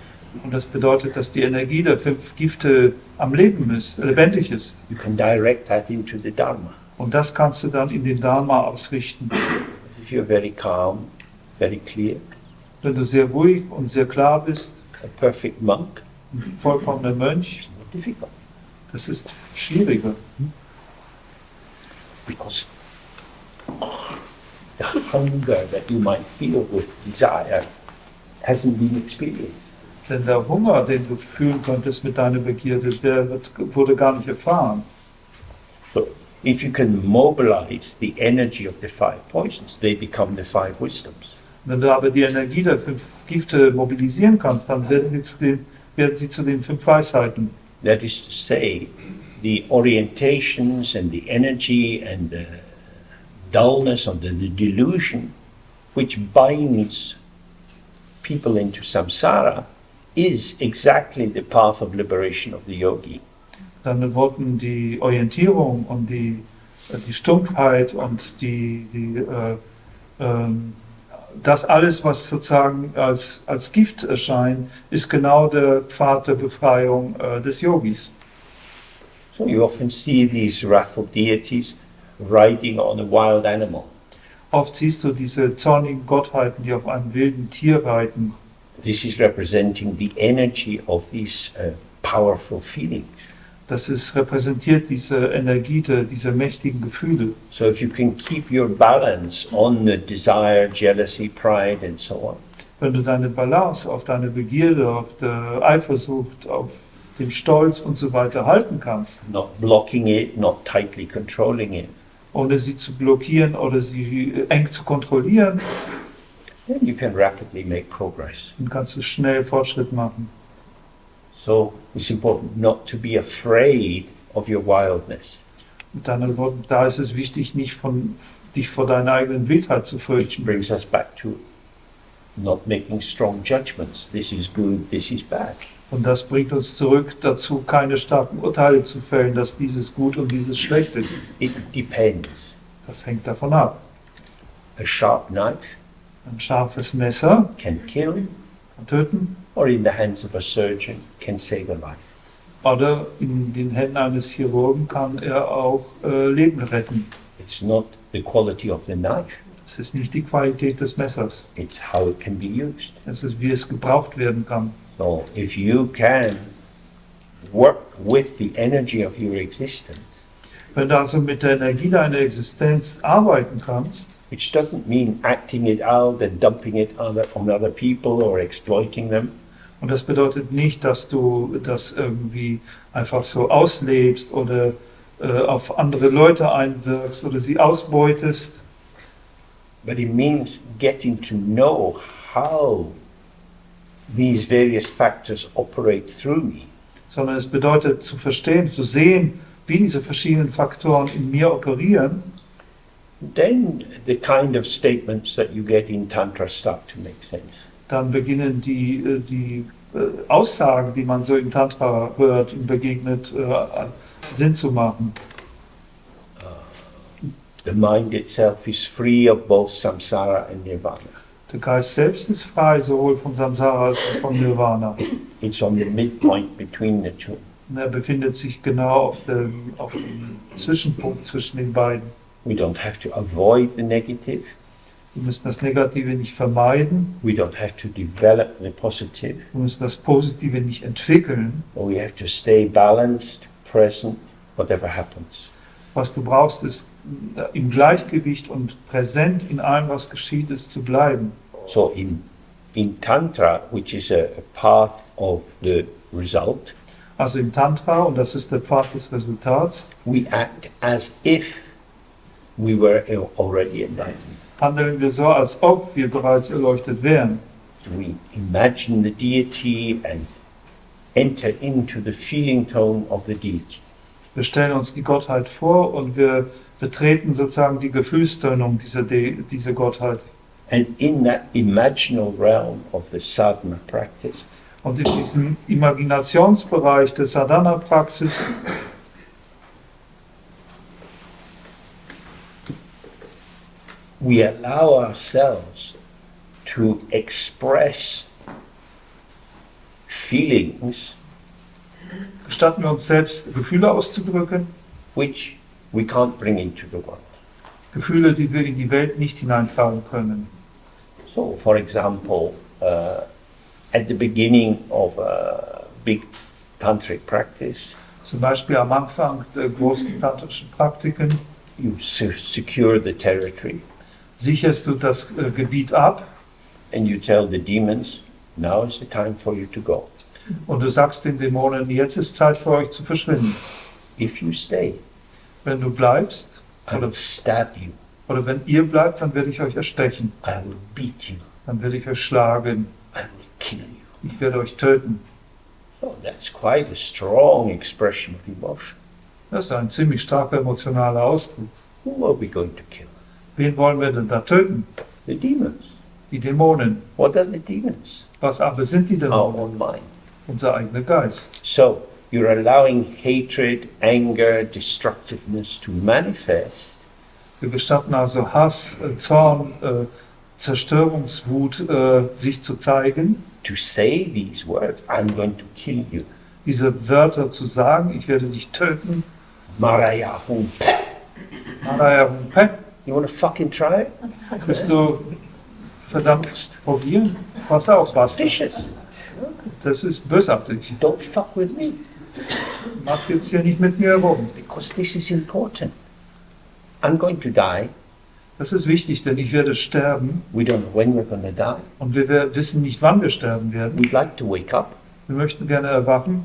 Speaker 2: Und das bedeutet, dass die Energie der 5 Gifte am Leben ist, lebendig ist.
Speaker 1: You can direct that into the Dharma.
Speaker 2: Und das kannst du dann in den Dharma ausrichten.
Speaker 1: If if you're very calm, very clear,
Speaker 2: Wenn du sehr ruhig und sehr klar bist,
Speaker 1: a perfect monk,
Speaker 2: ein vollkommener Mönch,
Speaker 1: it's not difficult.
Speaker 2: das ist schwieriger.
Speaker 1: Because the hunger that you might feel with desire hasn't been experienced.
Speaker 2: Denn der Hunger, den du fühlen könntest mit deiner Begierde, wurde gar nicht erfahren.
Speaker 1: So if you can mobilize the energy of the 5 poisons, they become the 5 wisdoms.
Speaker 2: Wenn du aber die Energie der 5 Gifte mobilisieren kannst, dann werden sie zu den 5 Weisheiten.
Speaker 1: That is to say, the orientations and the energy and the dullness of the delusion which binds people into samsara is exactly the path of liberation of the yogi.
Speaker 2: Dann wurden die Orientierung und die Stumpfheit und das alles, was sozusagen als Gift erscheint, ist genau der Pfad der Befreiung des Yogis.
Speaker 1: So you often see these wrathful deities riding on a wild animal.
Speaker 2: Oft siehst du diese zornigen Gottheiten, die auf einem wilden Tier reiten.
Speaker 1: This is representing the energy of these powerful feelings.
Speaker 2: Das repräsentiert diese Energie, diese mächtigen Gefühle.
Speaker 1: So if you can keep your balance on the desire, jealousy, pride and so on,
Speaker 2: Wenn du deine Balance auf deine Begierde, auf der Eifersucht, auf den Stolz und so weiter halten kannst,
Speaker 1: not blocking it, not tightly controlling it,
Speaker 2: ohne sie zu blockieren oder sie eng zu kontrollieren,
Speaker 1: then you can rapidly make progress.
Speaker 2: dann kannst du schnell Fortschritt machen.
Speaker 1: So it's important not to be afraid of your wildness,
Speaker 2: Mit anderen Worten, da ist es wichtig, dich vor deiner eigenen Wildheit zu
Speaker 1: which
Speaker 2: fürchten.
Speaker 1: brings us back to not making strong judgments. This is good, this is bad.
Speaker 2: Und das bringt uns zurück dazu, keine starken Urteile zu fällen, dass dieses gut und dieses schlecht ist.
Speaker 1: It depends.
Speaker 2: Das hängt davon ab.
Speaker 1: A sharp knife
Speaker 2: Ein scharfes Messer
Speaker 1: can kill,
Speaker 2: kann töten
Speaker 1: or in the hands of a surgeon can save a life.
Speaker 2: oder in den Händen eines Chirurgen kann er auch Leben retten.
Speaker 1: It's not the quality of the knife,
Speaker 2: Es ist nicht die Qualität des Messers,
Speaker 1: it's how it can be used.
Speaker 2: es ist, wie es gebraucht werden kann.
Speaker 1: So if you can work with the energy of your existence,
Speaker 2: Wenn du also mit der Energie deiner Existenz arbeiten kannst,
Speaker 1: which doesn't mean acting it out and dumping it on other people or exploiting them,
Speaker 2: und das bedeutet nicht, dass du das irgendwie einfach so auslebst oder auf andere Leute einwirkst oder sie ausbeutest,
Speaker 1: but it means getting to know how these various factors operate through me.
Speaker 2: sondern es bedeutet zu verstehen, zu sehen, wie diese verschiedenen Faktoren in mir operieren.
Speaker 1: Then the kind of statements that you get in Tantra start to make sense.
Speaker 2: Dann beginnen die Aussagen, die man so im Tantra hört und begegnet, Sinn zu machen.
Speaker 1: The mind itself is free of both samsara and nirvana.
Speaker 2: Der Geist selbst ist frei, sowohl von Samsara als auch von Nirvana.
Speaker 1: It's on the midpoint between the two.
Speaker 2: Und er befindet sich genau auf dem Zwischenpunkt zwischen den beiden.
Speaker 1: We don't have to avoid the negative.
Speaker 2: Wir müssen das Negative nicht vermeiden,
Speaker 1: We don't have to develop the positive.
Speaker 2: wir müssen das Positive nicht entwickeln.
Speaker 1: But we have to stay balanced, present, whatever happens.
Speaker 2: Was du brauchst, ist im Gleichgewicht und präsent in allem, was geschieht, ist zu bleiben.
Speaker 1: So in Tantra, which is a path of the result,
Speaker 2: Also im Tantra, und das ist der Pfad des Resultats,
Speaker 1: we act as if we were already enlightened.
Speaker 2: handeln wir so, als ob wir bereits erleuchtet wären.
Speaker 1: We imagine the deity and enter into the feeling tone of the deity.
Speaker 2: Wir stellen uns die Gottheit vor und wir betreten sozusagen die Gefühlstönung dieser Gottheit.
Speaker 1: And in that imaginal realm of the sadhana practice,
Speaker 2: Und in diesem Imaginationsbereich der Sadhana-Praxis
Speaker 1: we allow ourselves to express feelings
Speaker 2: gestatten wir uns selbst, Gefühle auszudrücken,
Speaker 1: which we can't bring into the world.
Speaker 2: Gefühle, die wir in die Welt nicht hineintragen können.
Speaker 1: So, for example, at the beginning of a big tantric practice,
Speaker 2: Zum Beispiel am Anfang der großen tantrischen Praktiken
Speaker 1: you secure the territory
Speaker 2: sicherst du das Gebiet ab
Speaker 1: and you tell the demons, now is the time for you to go.
Speaker 2: und du sagst den Dämonen, jetzt ist Zeit für euch zu verschwinden.
Speaker 1: If you stay,
Speaker 2: Wenn du bleibst,
Speaker 1: I will stab you,
Speaker 2: oder wenn ihr bleibt, dann werde ich euch erstechen,
Speaker 1: I will beat you,
Speaker 2: dann werde ich euch schlagen,
Speaker 1: I will kill you.
Speaker 2: ich werde euch töten.
Speaker 1: So that's quite a strong expression of emotion.
Speaker 2: Das ist ein ziemlich starker emotionaler Ausdruck.
Speaker 1: Who are we going to kill?
Speaker 2: Wen wollen wir denn da töten?
Speaker 1: The demons.
Speaker 2: Die Dämonen.
Speaker 1: What are the demons?
Speaker 2: Was aber sind die
Speaker 1: Our
Speaker 2: Dämonen?
Speaker 1: own mind.
Speaker 2: Unser eigener Geist.
Speaker 1: So you're allowing hatred, anger, destructiveness to manifest,
Speaker 2: Wir gestatten also Hass, Zorn, Zerstörungswut sich zu zeigen.
Speaker 1: to say these words, I'm going to kill you.
Speaker 2: Diese Wörter zu sagen, ich werde dich töten.
Speaker 1: Marayahum. You want to fucking try it?
Speaker 2: Bist du verdammt probieren? Was auch was.
Speaker 1: Vicious.
Speaker 2: Das ist bösartig.
Speaker 1: Don't fuck with me,
Speaker 2: Mach jetzt hier nicht mit mir herum.
Speaker 1: because this is important. I'm going to die.
Speaker 2: Das ist wichtig, denn ich werde sterben
Speaker 1: We don't know when we're going to die.
Speaker 2: und wir wissen nicht, wann wir sterben werden.
Speaker 1: We'd like to wake up.
Speaker 2: Wir möchten gerne erwachen,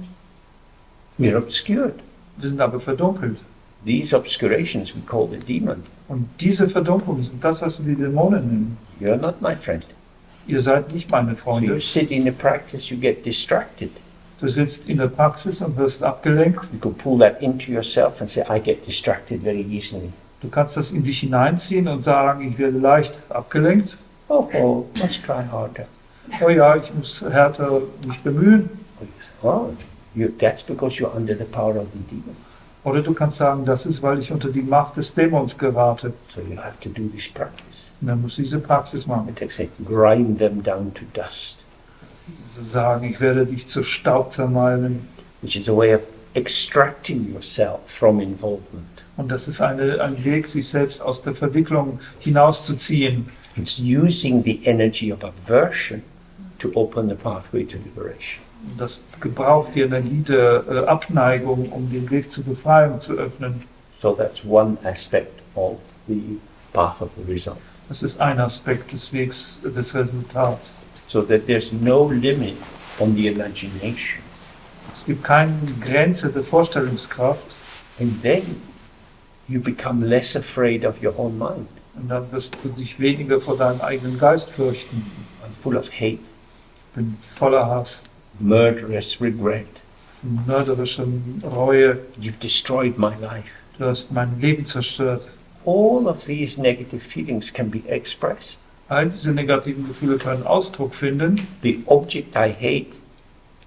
Speaker 1: We're obscured.
Speaker 2: wir sind aber verdunkelt.
Speaker 1: These obscurations we call the demon.
Speaker 2: Und diese Verdunklungen sind das, was wir die Dämonen nennen.
Speaker 1: You're not my friend.
Speaker 2: Ihr seid nicht meine
Speaker 1: So
Speaker 2: Freunde.
Speaker 1: you sit in the practice, you get distracted.
Speaker 2: Du sitzt in der Praxis und wirst abgelenkt.
Speaker 1: You can pull that into yourself and say, I get distracted very easily.
Speaker 2: Du kannst das in dich hineinziehen und sagen, ich werde leicht abgelenkt.
Speaker 1: Oh, let's try harder.
Speaker 2: Oh ja, ich muss härter mich bemühen.
Speaker 1: Oh, that's because you're under the power of the demon.
Speaker 2: Oder du kannst sagen, das ist, weil ich unter die Macht des Dämons gerate.
Speaker 1: So you have to do this practice.
Speaker 2: Und dann muss ich diese Praxis machen.
Speaker 1: It takes grind them down to dust,
Speaker 2: So sagen, ich werde dich zu Staub zermalmen.
Speaker 1: which is a way of extracting yourself from involvement.
Speaker 2: Und das ist ein Weg, sich selbst aus der Verwicklung hinauszuziehen.
Speaker 1: It's using the energy of aversion to open the pathway to liberation.
Speaker 2: Und das gebraucht die Energie der Abneigung, um den Weg zur Befreiung zu öffnen.
Speaker 1: So that's one aspect of the path of the result.
Speaker 2: Das ist ein Aspekt des Wegs des Resultats.
Speaker 1: So that there's no limit on the imagination.
Speaker 2: Es gibt keine Grenze der Vorstellungskraft.
Speaker 1: And then you become less afraid of your own mind.
Speaker 2: Und dann wirst du dich weniger vor deinem eigenen Geist fürchten.
Speaker 1: I'm full of hate,
Speaker 2: Ich bin voller Hass,
Speaker 1: murderous regret.
Speaker 2: mörderische Reue.
Speaker 1: You've destroyed my life.
Speaker 2: Du hast mein Leben zerstört.
Speaker 1: All of these negative feelings can be expressed.
Speaker 2: All diese negativen Gefühle können Ausdruck finden.
Speaker 1: The object I hate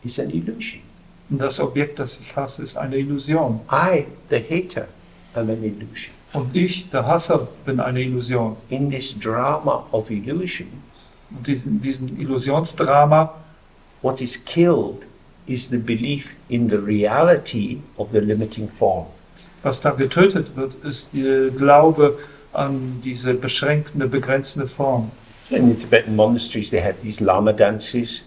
Speaker 1: is an illusion.
Speaker 2: Und das Objekt, das ich hasse, ist eine Illusion.
Speaker 1: I, the hater, am an illusion.
Speaker 2: Und ich, der Hasser, bin eine Illusion.
Speaker 1: In this drama of illusion,
Speaker 2: Und diesem Illusionsdrama,
Speaker 1: what is killed is the belief in the reality of the limiting form.
Speaker 2: was da getötet wird, ist der Glaube an diese beschränkende, begrenzende Form.
Speaker 1: So in the Tibetan monasteries, they have these lama dances.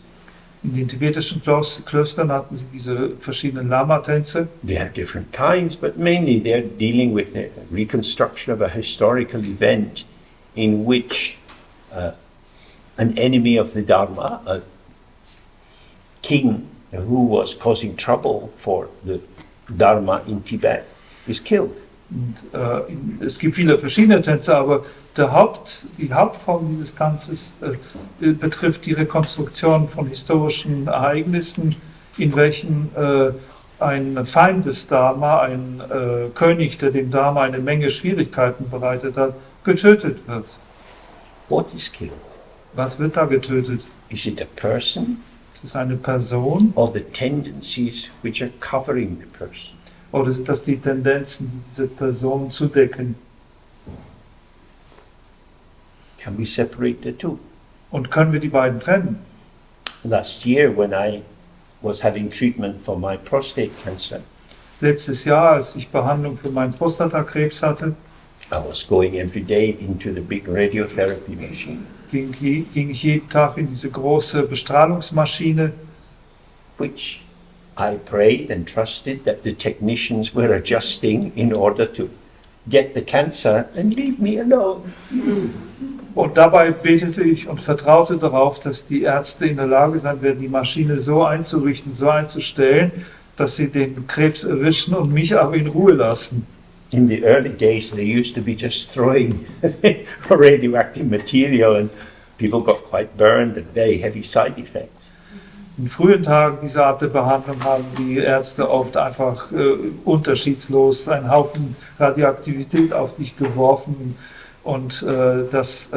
Speaker 2: In den tibetischen Klöstern hatten sie diese verschiedenen Lama-Tänze.
Speaker 1: They have different kinds, but mainly they're dealing with the reconstruction of a historical event in which an enemy of the Dharma, a king who was causing trouble for the Dharma in Tibet, is killed.
Speaker 2: Und, es gibt viele verschiedene Tänze, aber die Hauptform dieses Tanzes betrifft die Rekonstruktion von historischen Ereignissen, in welchen ein Feind des Dharma, ein König, der dem Dharma eine Menge Schwierigkeiten bereitet hat, getötet wird.
Speaker 1: What is killed?
Speaker 2: Was wird da getötet?
Speaker 1: Is it a person
Speaker 2: Ist es eine Person
Speaker 1: or the tendencies which are covering the person?
Speaker 2: oder sind das die Tendenzen, die diese Person zudecken?
Speaker 1: Can we separate the two?
Speaker 2: Und können wir die beiden trennen?
Speaker 1: Last year, when I was having treatment for my prostate cancer,
Speaker 2: Letztes Jahr, als ich Behandlung für meinen Prostatakrebs hatte,
Speaker 1: I was going every day into the big radiotherapy machine,
Speaker 2: ging ich jeden Tag in diese große Bestrahlungsmaschine,
Speaker 1: which I prayed and trusted that the technicians were adjusting in order to get the cancer and leave me alone.
Speaker 2: und dabei betete ich und vertraute darauf, dass die Ärzte in der Lage sein werden, die Maschine so einzurichten, so einzustellen, dass sie den Krebs erwischen und mich aber in Ruhe lassen.
Speaker 1: In the early days, they used to be just throwing radioactive material, and people got quite burned and very heavy side effects.
Speaker 2: In frühen Tagen dieser Art der Behandlung haben die Ärzte oft einfach unterschiedslos einen Haufen Radioaktivität auf dich geworfen und das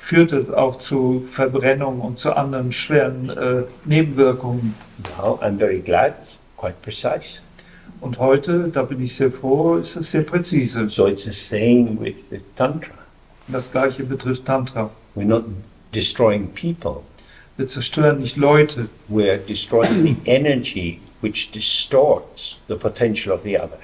Speaker 2: führte auch zu Verbrennung und zu anderen schweren Nebenwirkungen.
Speaker 1: Now I'm very glad it's quite precise.
Speaker 2: Und heute, da bin ich sehr froh, ist es sehr präzise.
Speaker 1: So it's the same with the Tantra.
Speaker 2: Das gleiche betrifft Tantra.
Speaker 1: We're not destroying people.
Speaker 2: Wir zerstören nicht Leute,
Speaker 1: We're destroying the energy which distorts the potential of the other.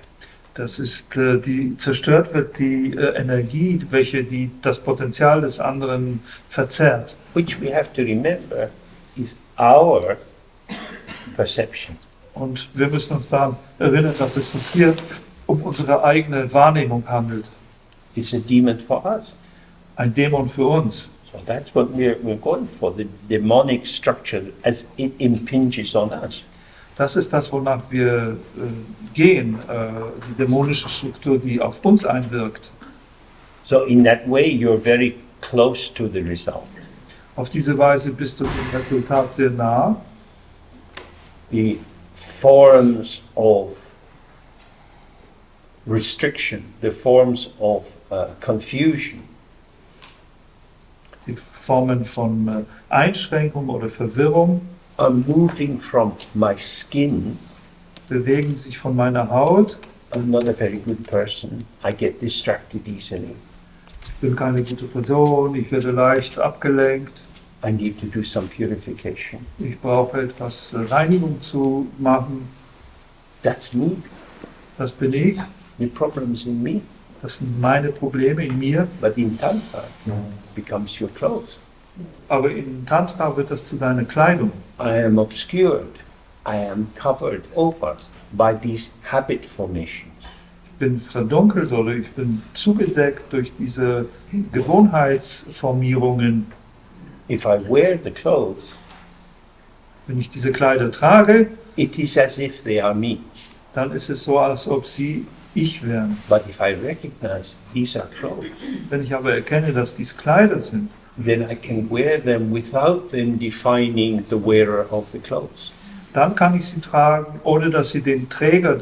Speaker 2: das ist die zerstört wird die Energie, welche das Potenzial des anderen verzerrt.
Speaker 1: Which we have to remember is our perception.
Speaker 2: Und wir müssen uns daran erinnern, dass es sich hier um unsere eigene Wahrnehmung handelt.
Speaker 1: It's a demon for us.
Speaker 2: Ein Dämon für uns.
Speaker 1: So that's what we're going for, the demonic structure as it impinges on us.
Speaker 2: Das ist das, wonach wir gehen, die dämonische Struktur, die auf uns einwirkt.
Speaker 1: So in that way you're very close to the result.
Speaker 2: Auf diese Weise bist du dem Resultat sehr nah.
Speaker 1: The forms of restriction, the forms of confusion,
Speaker 2: Die Formen von Einschränkung oder Verwirrung
Speaker 1: are moving from my skin.
Speaker 2: bewegen sich von meiner Haut.
Speaker 1: I'm not a very good person. I get distracted easily.
Speaker 2: Ich bin keine gute Person, ich werde leicht abgelenkt.
Speaker 1: I need to do some purification.
Speaker 2: Ich brauche etwas Reinigung zu machen.
Speaker 1: That's me.
Speaker 2: Das bin ich.
Speaker 1: The problem's in me.
Speaker 2: Das sind meine Probleme in mir.
Speaker 1: But in Tantra, it becomes your clothes.
Speaker 2: Aber in Tantra wird das zu deiner Kleidung.
Speaker 1: I am obscured. I am covered over by these habit formations.
Speaker 2: Ich bin verdunkelt oder ich bin zugedeckt durch diese Gewohnheitsformierungen.
Speaker 1: If I wear the clothes,
Speaker 2: Wenn ich diese Kleider trage,
Speaker 1: it is as if they are me.
Speaker 2: dann ist es so, als ob sie ich wären.
Speaker 1: But if I recognize these are clothes,
Speaker 2: Wenn ich aber erkenne, dass dies Kleider sind,
Speaker 1: then I can wear them without them defining the wearer of the clothes.
Speaker 2: dann kann ich sie tragen, ohne dass sie den Träger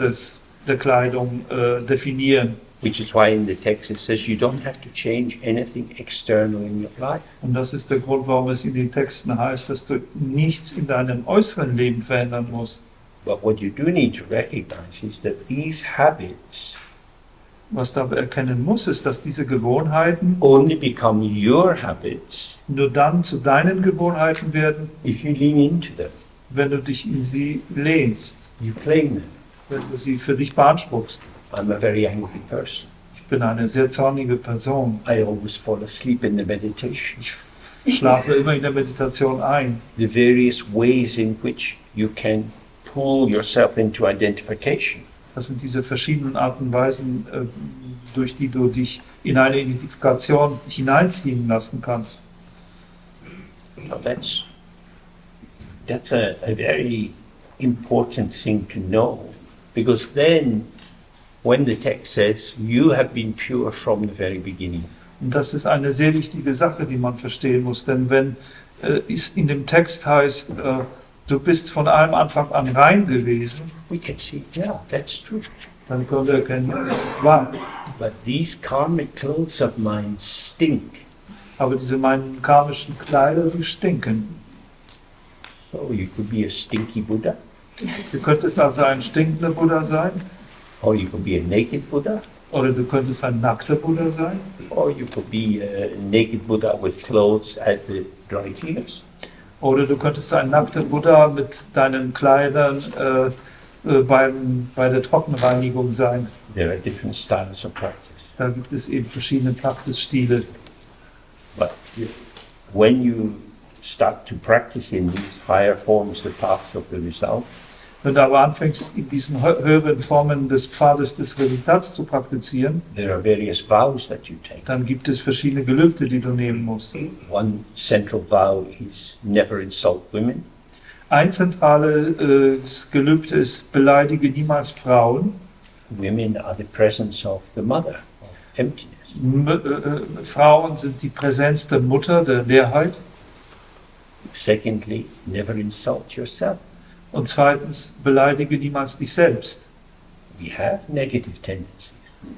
Speaker 2: der Kleidung definieren.
Speaker 1: Which is why in the text it says you don't have to change anything external in your life.
Speaker 2: Und das ist der Grund, warum es in den Texten heißt, dass du nichts in deinem äußeren Leben verändern musst.
Speaker 1: But what you do need to recognize is that these habits
Speaker 2: Was du aber erkennen musst, ist, dass diese Gewohnheiten
Speaker 1: only become your habits
Speaker 2: nur dann zu deinen Gewohnheiten werden,
Speaker 1: if you lean into them,
Speaker 2: wenn du dich in sie lehnst,
Speaker 1: you claim them.
Speaker 2: wenn du sie für dich beanspruchst.
Speaker 1: I'm a very angry person.
Speaker 2: Ich bin eine sehr zornige Person.
Speaker 1: I always fall asleep in the meditation.
Speaker 2: Ich schlafe immer in der Meditation ein.
Speaker 1: The various ways in which you can pull yourself into identification.
Speaker 2: Das sind diese verschiedenen Arten und Weisen, durch die du dich in eine Identifikation hineinziehen lassen kannst.
Speaker 1: Now that's a very important thing to know, because then when the text says you have been pure from the very beginning,
Speaker 2: Und das ist eine sehr wichtige Sache, die man verstehen muss. Denn wenn es in dem Text heißt, du bist von allem Anfang an rein gewesen,
Speaker 1: we can see, yeah, that's true.
Speaker 2: dann können wir erkennen, das ist wahr.
Speaker 1: But these karmic clothes of mine stink.
Speaker 2: Aber diese meinen karmischen Kleider, die stinken.
Speaker 1: So you could be a stinky Buddha,
Speaker 2: Du könntest also ein stinkender Buddha sein,
Speaker 1: or you could be a naked Buddha,
Speaker 2: oder du könntest ein nackter Buddha sein,
Speaker 1: or you could be a naked Buddha with clothes at the dry cleaners.
Speaker 2: oder du könntest ein nackter Buddha mit deinen Kleidern bei der Trockenreinigung sein.
Speaker 1: There are different styles of practice.
Speaker 2: Da gibt es eben verschiedene Praxisstile.
Speaker 1: But when you start to practice in these higher forms the path of the result,
Speaker 2: Wenn du aber anfängst, in diesen höheren Formen des Pfades des Resultats zu praktizieren,
Speaker 1: there are various vows that you take.
Speaker 2: dann gibt es verschiedene Gelübde, die du nehmen musst.
Speaker 1: One central vow is never insult women.
Speaker 2: Ein zentrales Gelübde ist, beleidige niemals Frauen.
Speaker 1: Women are the presence of the mother, of emptiness.
Speaker 2: Frauen sind die Präsenz der Mutter, der Leerheit.
Speaker 1: Secondly, never insult yourself.
Speaker 2: Und zweitens, beleidige niemals dich selbst.
Speaker 1: We have negative tendencies.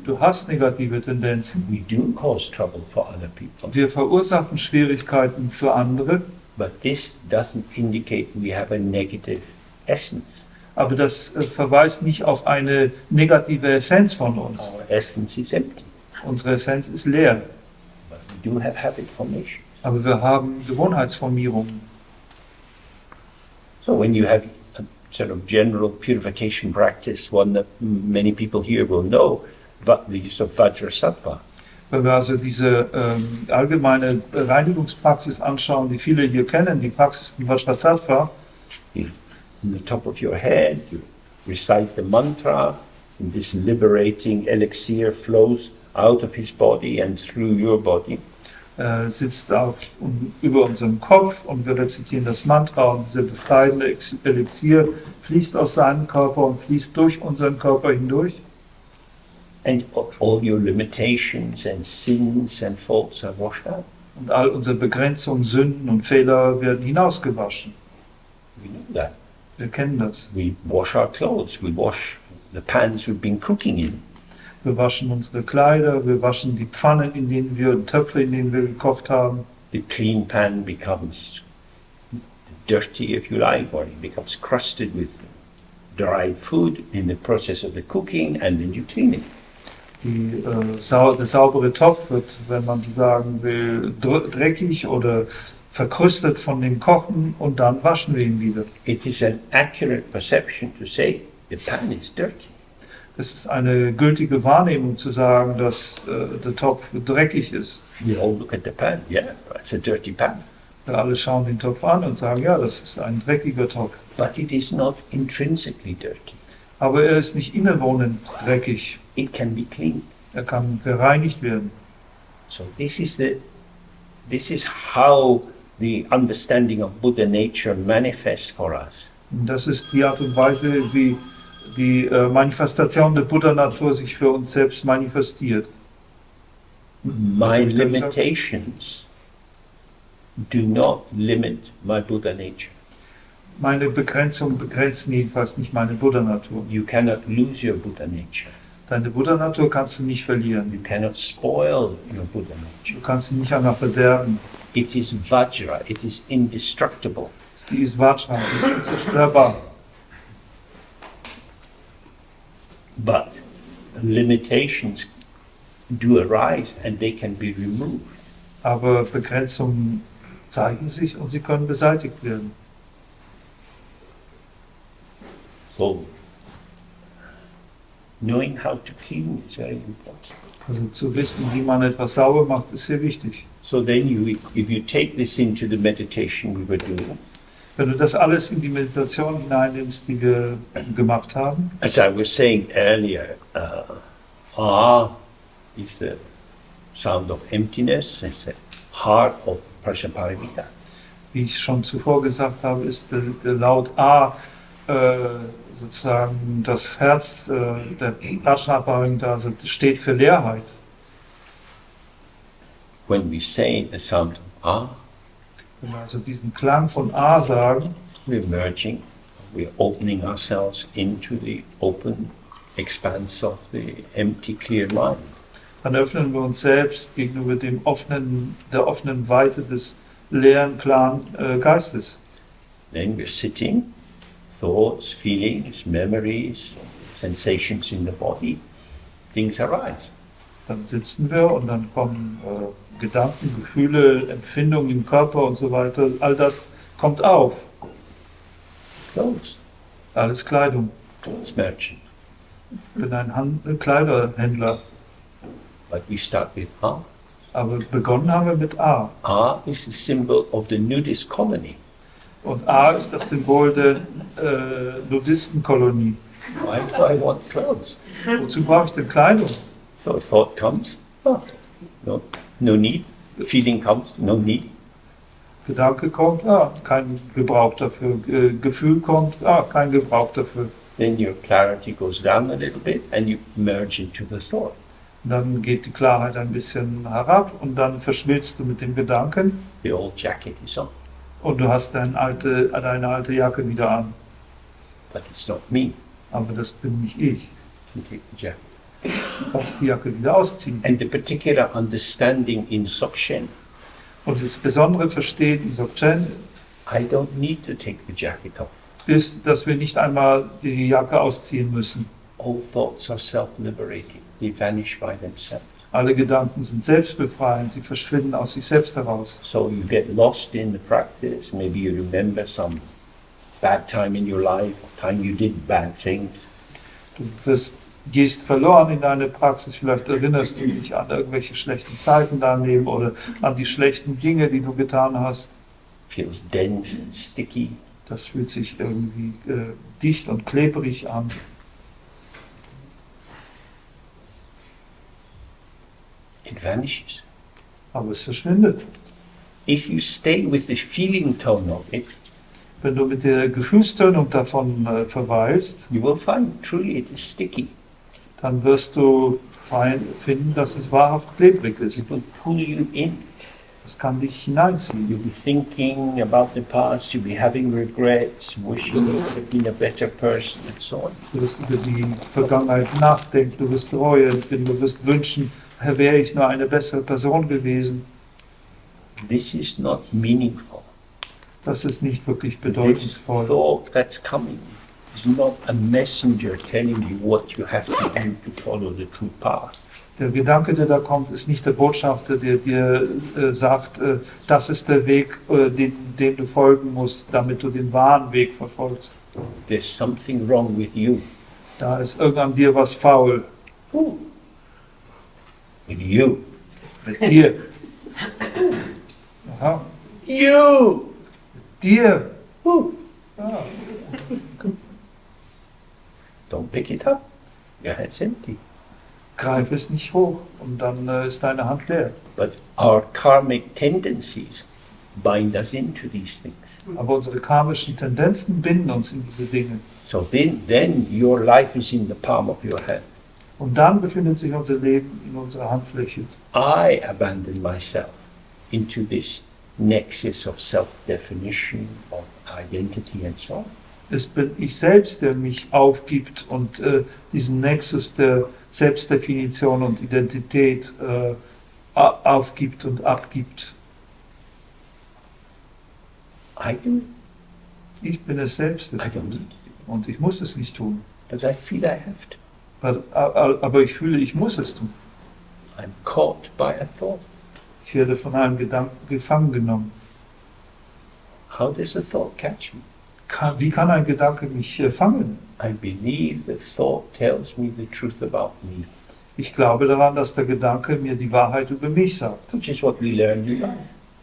Speaker 2: Du hast negative Tendenzen.
Speaker 1: We do cause trouble for other people.
Speaker 2: Wir verursachen Schwierigkeiten für andere,
Speaker 1: But this doesn't indicate we have a negative essence.
Speaker 2: aber das verweist nicht auf eine negative Essenz von uns.
Speaker 1: Our essence is empty.
Speaker 2: Unsere Essenz ist leer,
Speaker 1: But we do have habit formation.
Speaker 2: aber wir haben Gewohnheitsformierungen.
Speaker 1: So when you have a sort of general purification practice, one that many people here will know, but the use of Vajrasattva,
Speaker 2: Wenn wir also diese allgemeine Reinigungspraxis anschauen, die viele hier kennen, die Praxis von Vajrasattva,
Speaker 1: is in the top of your head, you recite the mantra, and this liberating elixir flows out of his body and through your body.
Speaker 2: sitzt über unserem Kopf und wir rezitieren das Mantra und dieser befreiende Elixier fließt aus seinem Körper und fließt durch unseren Körper hindurch.
Speaker 1: And all your limitations and sins and faults are washed out.
Speaker 2: Und all unsere Begrenzungen, Sünden und Fehler werden hinausgewaschen.
Speaker 1: We know that.
Speaker 2: Wir kennen das.
Speaker 1: We wash our clothes, we wash the pans we've been cooking in.
Speaker 2: Wir waschen unsere Kleider, wir waschen die Pfannen, in denen wir, Töpfe, in denen wir gekocht haben.
Speaker 1: The clean pan becomes dirty, if you like, or it becomes crusted with dried food in the process of the cooking, and then you clean it.
Speaker 2: Der saubere Topf wird, wenn man so sagen will, dreckig oder verkrustet von dem Kochen und dann waschen wir ihn wieder.
Speaker 1: It is an accurate perception to say the pan is dirty.
Speaker 2: Das ist eine gültige Wahrnehmung zu sagen, dass der Topf dreckig ist.
Speaker 1: We all look at the pan, yeah, it's a dirty pan.
Speaker 2: Wir alle schauen den Topf an und sagen, ja, das ist ein dreckiger Topf.
Speaker 1: But it is not intrinsically dirty.
Speaker 2: Aber er ist nicht innewohnend dreckig.
Speaker 1: It can be cleaned.
Speaker 2: Er kann gereinigt werden.
Speaker 1: So this is how the understanding of Buddha nature manifests for us.
Speaker 2: Und das ist die Art und Weise, wie die Manifestation der Buddha-Natur sich für uns selbst manifestiert.
Speaker 1: My limitations do not limit my Buddha nature.
Speaker 2: Meine Begrenzungen begrenzen jedenfalls nicht meine Buddha-Natur.
Speaker 1: You cannot lose your Buddha nature.
Speaker 2: Deine Buddha-Natur kannst du nicht verlieren.
Speaker 1: You cannot spoil your Buddha nature.
Speaker 2: Du kannst sie nicht einmal verderben.
Speaker 1: It is Vajra, it is indestructible.
Speaker 2: Die ist Vajra, die ist unzerstörbar.
Speaker 1: But limitations do arise and they can be removed.
Speaker 2: Aber Begrenzungen zeigen sich und sie können beseitigt werden.
Speaker 1: So, knowing how to clean is very important.
Speaker 2: Also zu wissen, wie man etwas sauber macht, ist sehr wichtig.
Speaker 1: So then if you take this into the meditation we were doing,
Speaker 2: Wenn du das alles in die Meditation hineinnimmst, die wir gemacht haben,
Speaker 1: as I was saying earlier, Ah is the sound of emptiness, it's the heart of Prajnaparamita.
Speaker 2: wie ich schon zuvor gesagt habe, ist der Laut A sozusagen das Herz der Prajnaparamita, also steht für Leerheit.
Speaker 1: When we say the sound of Ah,
Speaker 2: Wenn wir also diesen Klang von A sagen,
Speaker 1: we're merging, we're opening ourselves into the open expanse of the empty, clear mind.
Speaker 2: dann öffnen wir uns selbst gegenüber der offenen Weite des leeren, klaren Geistes.
Speaker 1: Then we're sitting, thoughts, feelings, memories, sensations in the body, things arise.
Speaker 2: Dann sitzen wir und dann kommen Gedanken, Gefühle, Empfindungen im Körper und so weiter. All das kommt auf.
Speaker 1: Clothes,
Speaker 2: Alles Kleidung.
Speaker 1: clothes merchant.
Speaker 2: Ich bin ein Kleiderhändler.
Speaker 1: But we start with A.
Speaker 2: Aber begonnen haben wir mit A.
Speaker 1: A is the symbol of the nudist colony.
Speaker 2: Und A ist das Symbol der Nudistenkolonie.
Speaker 1: Why do I want clothes?
Speaker 2: Wozu brauche ich denn Kleidung?
Speaker 1: So a thought comes, no need. The feeling comes, no need.
Speaker 2: Gedanke kommt, kein Gebrauch dafür. Gefühl kommt, kein Gebrauch dafür.
Speaker 1: Then your clarity goes down a little bit and you merge into the thought.
Speaker 2: Und dann geht die Klarheit ein bisschen herab und dann verschmilzt du mit dem Gedanken
Speaker 1: The old jacket is on,
Speaker 2: und du hast deine alte Jacke wieder an.
Speaker 1: but it's not me.
Speaker 2: Aber das bin nicht ich.
Speaker 1: You take the jacket.
Speaker 2: Du kannst die Jacke wieder ausziehen.
Speaker 1: And the particular understanding in Dzogchen,
Speaker 2: Und das besondere Verstehen in Dzogchen
Speaker 1: I don't need to take the jacket off.
Speaker 2: ist, dass wir nicht einmal die Jacke ausziehen müssen.
Speaker 1: All thoughts are self-liberating. They vanish by themselves.
Speaker 2: Alle Gedanken sind selbstbefreiend, sie verschwinden aus sich selbst heraus.
Speaker 1: So you get lost in the practice. Maybe you remember some bad time in your life, time you did bad things.
Speaker 2: Du gehst verloren in deine Praxis, vielleicht erinnerst du dich an irgendwelche schlechten Zeiten daneben oder an die schlechten Dinge, die du getan hast.
Speaker 1: Feels dense and sticky.
Speaker 2: Das fühlt sich irgendwie dicht und klebrig an.
Speaker 1: It vanishes.
Speaker 2: Aber es verschwindet.
Speaker 1: If you stay with the feeling tone of it,
Speaker 2: Wenn du mit der Gefühlstönung davon verweilst,
Speaker 1: you will find truly it is sticky.
Speaker 2: dann wirst du finden, dass es wahrhaft klebrig ist.
Speaker 1: It will pull you in.
Speaker 2: Es kann dich hineinziehen.
Speaker 1: You'll be thinking about the past, you'll be having regrets, wishing you could have been a better person, and so on.
Speaker 2: Du wirst über die Vergangenheit nachdenken, du wirst Reue empfinden, du wirst wünschen, wäre ich nur eine bessere Person gewesen.
Speaker 1: This is not meaningful.
Speaker 2: Das ist nicht wirklich
Speaker 1: This
Speaker 2: bedeutungsvoll.
Speaker 1: thought that's coming is not a messenger telling you what you have to do to follow the true path.
Speaker 2: Der Gedanke, der da kommt, ist nicht der Botschafter, der dir sagt, das ist der Weg, dem du folgen musst, damit du den wahren Weg verfolgst.
Speaker 1: There's something wrong with you.
Speaker 2: Da ist irgendwann dir was faul.
Speaker 1: With you.
Speaker 2: Mit dir. Aha.
Speaker 1: You!
Speaker 2: Dir.
Speaker 1: Don't pick it up. Your head's empty.
Speaker 2: Greif es nicht hoch und dann ist deine Hand leer.
Speaker 1: But our karmic tendencies bind us into these things.
Speaker 2: Aber unsere karmischen Tendenzen binden uns in diese Dinge.
Speaker 1: So then your life is in the palm of your hand.
Speaker 2: Und dann befindet sich unser Leben in unserer Handfläche.
Speaker 1: I abandon myself into this nexus of self-definition, of identity and so on.
Speaker 2: Es bin ich selbst, der mich aufgibt und diesen Nexus der Selbstdefinition und Identität aufgibt und abgibt.
Speaker 1: I do.
Speaker 2: Ich bin es selbst, das
Speaker 1: I don't
Speaker 2: tut.
Speaker 1: need to.
Speaker 2: Und ich muss es nicht tun.
Speaker 1: But I feel I have to.
Speaker 2: Aber ich fühle, ich muss es tun.
Speaker 1: I'm caught by a thought.
Speaker 2: Ich werde von einem Gedanken gefangen genommen.
Speaker 1: How does a thought catch me?
Speaker 2: Wie kann ein Gedanke mich fangen?
Speaker 1: I believe the thought tells me the truth about me,
Speaker 2: Ich glaube daran, dass der Gedanke mir die Wahrheit über mich sagt.
Speaker 1: which is what we learn in life.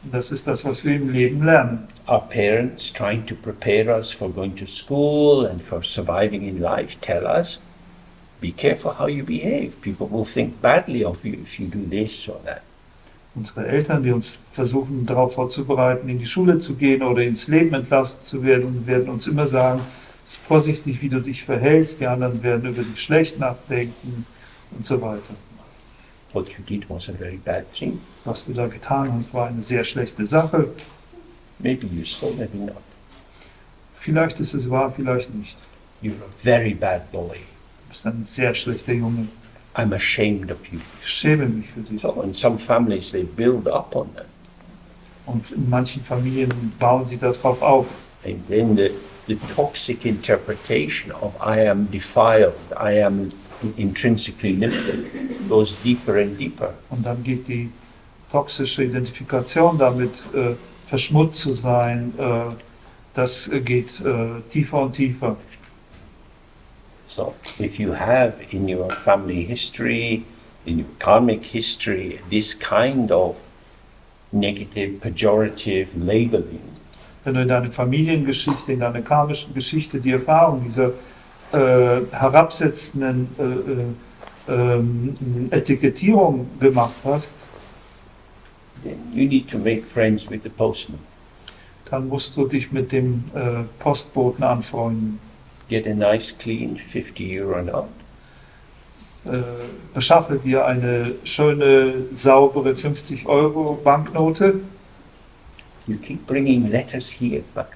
Speaker 2: Und das ist das, was wir im Leben lernen.
Speaker 1: Our parents, trying to prepare us for going to school and for surviving in life, tell us, be careful how you behave. People will think badly of you if you do this or that.
Speaker 2: Unsere Eltern, die uns versuchen, darauf vorzubereiten, in die Schule zu gehen oder ins Leben entlassen zu werden, werden uns immer sagen, sei vorsichtig, wie du dich verhältst, die anderen werden über dich schlecht nachdenken und so weiter.
Speaker 1: What you did was a very bad thing.
Speaker 2: Was du da getan hast, war eine sehr schlechte Sache.
Speaker 1: Maybe you stole, maybe not.
Speaker 2: Vielleicht ist es wahr, vielleicht nicht.
Speaker 1: You're a very bad boy.
Speaker 2: Du bist ein sehr schlechter Junge.
Speaker 1: I'm ashamed of you.
Speaker 2: Ich schäme mich für dich.
Speaker 1: So in some families they build up on that.
Speaker 2: Und in manchen Familien bauen sie darauf auf.
Speaker 1: And then the toxic interpretation of I am defiled, I am intrinsically limited, goes deeper and deeper.
Speaker 2: Und dann geht die toxische Identifikation damit, verschmutzt zu sein, das geht tiefer und tiefer.
Speaker 1: So if you have in your family history in your karmic history, this kind of negative, pejorative labeling,
Speaker 2: wenn du in deine Familiengeschichte, in deine karmische Geschichte die Erfahrung dieser herabsetzenden Etikettierung gemacht hast,
Speaker 1: then you need to make friends with the postman.
Speaker 2: dann musst du dich mit dem Postboten anfreunden.
Speaker 1: Get a nice, clean 50 euro note.
Speaker 2: Beschaffe dir eine schöne, saubere 50 € Banknote.
Speaker 1: You keep bringing letters here, but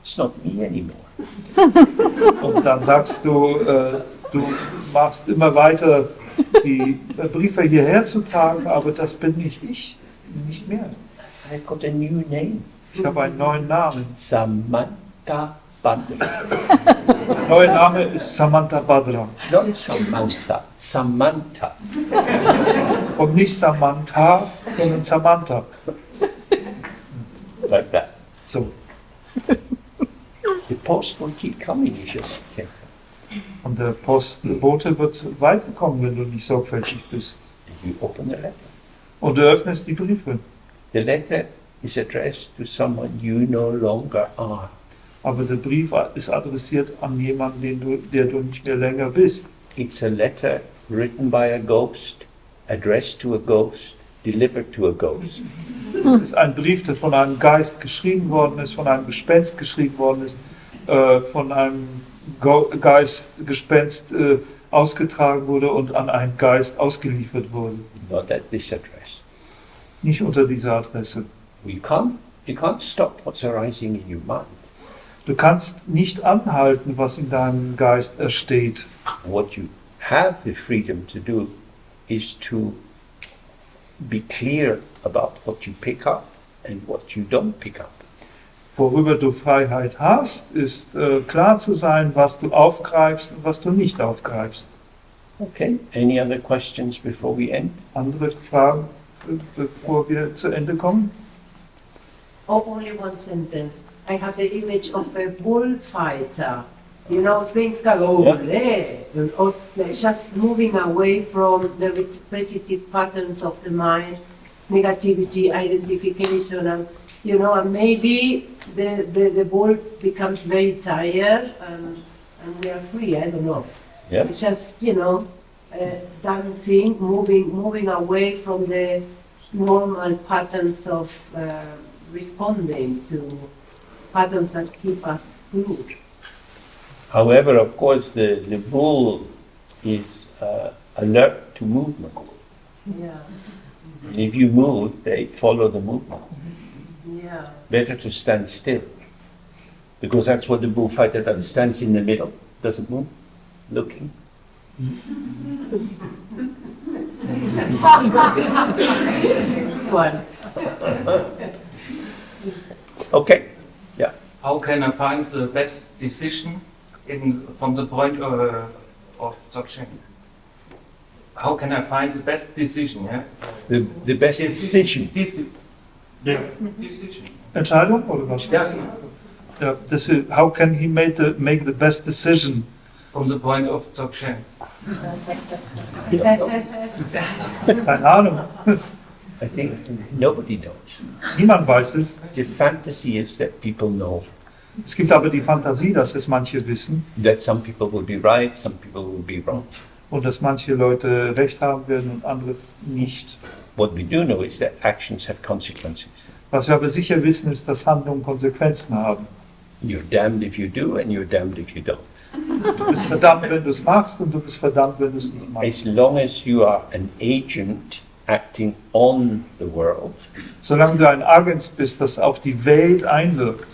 Speaker 1: it's not me anymore.
Speaker 2: Und dann sagst du, du machst immer weiter die Briefe hierher zu tragen, aber das bin nicht ich, nicht mehr.
Speaker 1: I've got a new name.
Speaker 2: Ich habe einen neuen Namen.
Speaker 1: Samantabhadra.
Speaker 2: Der neue Name ist Samantabhadra.
Speaker 1: Not Samantha, Samantha.
Speaker 2: Und nicht Samantha, sondern Samantha.
Speaker 1: Like that.
Speaker 2: So.
Speaker 1: The post will keep coming, you just can't.
Speaker 2: Und der Postbote wird weiterkommen, wenn du nicht sorgfältig bist.
Speaker 1: You open the letter.
Speaker 2: Und du öffnest die Briefe.
Speaker 1: The letter is addressed to someone you no longer are.
Speaker 2: Aber der Brief ist adressiert an jemanden, der du nicht mehr länger bist.
Speaker 1: It's a letter written by a ghost, addressed to a ghost, delivered to a ghost.
Speaker 2: Es ist ein Brief, der von einem Geist geschrieben worden ist, von einem Gespenst geschrieben worden ist, von einem Gespenst ausgetragen wurde und an einen Geist ausgeliefert wurde.
Speaker 1: Not at this address.
Speaker 2: Nicht unter dieser Adresse.
Speaker 1: You can't stop what's arising in your mind.
Speaker 2: Du kannst nicht anhalten, was in deinem Geist ersteht.
Speaker 1: What you have the freedom to do is to be clear about what you pick up and what you don't pick up.
Speaker 2: Worüber du Freiheit hast, ist klar zu sein, was du aufgreifst und was du nicht aufgreifst.
Speaker 1: Okay, any other questions before we end?
Speaker 2: Andere Fragen, bevor wir zu Ende kommen?
Speaker 9: Oh, only one sentence. I have the image of a bullfighter. You know, things go just moving away from the repetitive patterns of the mind, negativity, identification, and you know, and maybe the bull becomes very tired and we are free. I don't know.
Speaker 1: Yeah.
Speaker 9: It's just, you know, dancing, moving away from the normal patterns of responding to patterns that keep us good.
Speaker 1: However, of course, the bull is alert to movement.
Speaker 9: Yeah,
Speaker 1: And if you move, they follow the movement.
Speaker 9: yeah.
Speaker 1: Better to stand still. Because that's what the bullfighter does. Stands in the middle, doesn't move, looking.
Speaker 9: One.
Speaker 1: Okay. Yeah.
Speaker 10: How can I find the best decision from the point of Dzogchen? How can I find the best decision? Yeah?
Speaker 1: The best decision.
Speaker 10: Decision.
Speaker 2: Entscheidung oder was?
Speaker 10: Yeah.
Speaker 2: Ja, how can he make the best decision?
Speaker 10: From the point of Dzogchen.
Speaker 2: Keine Ahnung.
Speaker 1: I think nobody knows.
Speaker 2: Niemand weiß es.
Speaker 1: The fantasy is that people know
Speaker 2: Es gibt aber die Fantasie, dass es manche wissen
Speaker 1: that some people will be right, some people will be wrong.
Speaker 2: und dass manche Leute recht haben werden und andere nicht.
Speaker 1: What we do know is that actions have consequences.
Speaker 2: Was wir aber sicher wissen, ist, dass Handlungen Konsequenzen haben.
Speaker 1: You're damned if you do and you're damned if you don't.
Speaker 2: Du bist verdammt, wenn du es machst und du bist verdammt, wenn du es nicht machst.
Speaker 1: As long as you are an agent acting on the world,
Speaker 2: Solange du ein Agent bist, das auf die Welt einwirkt,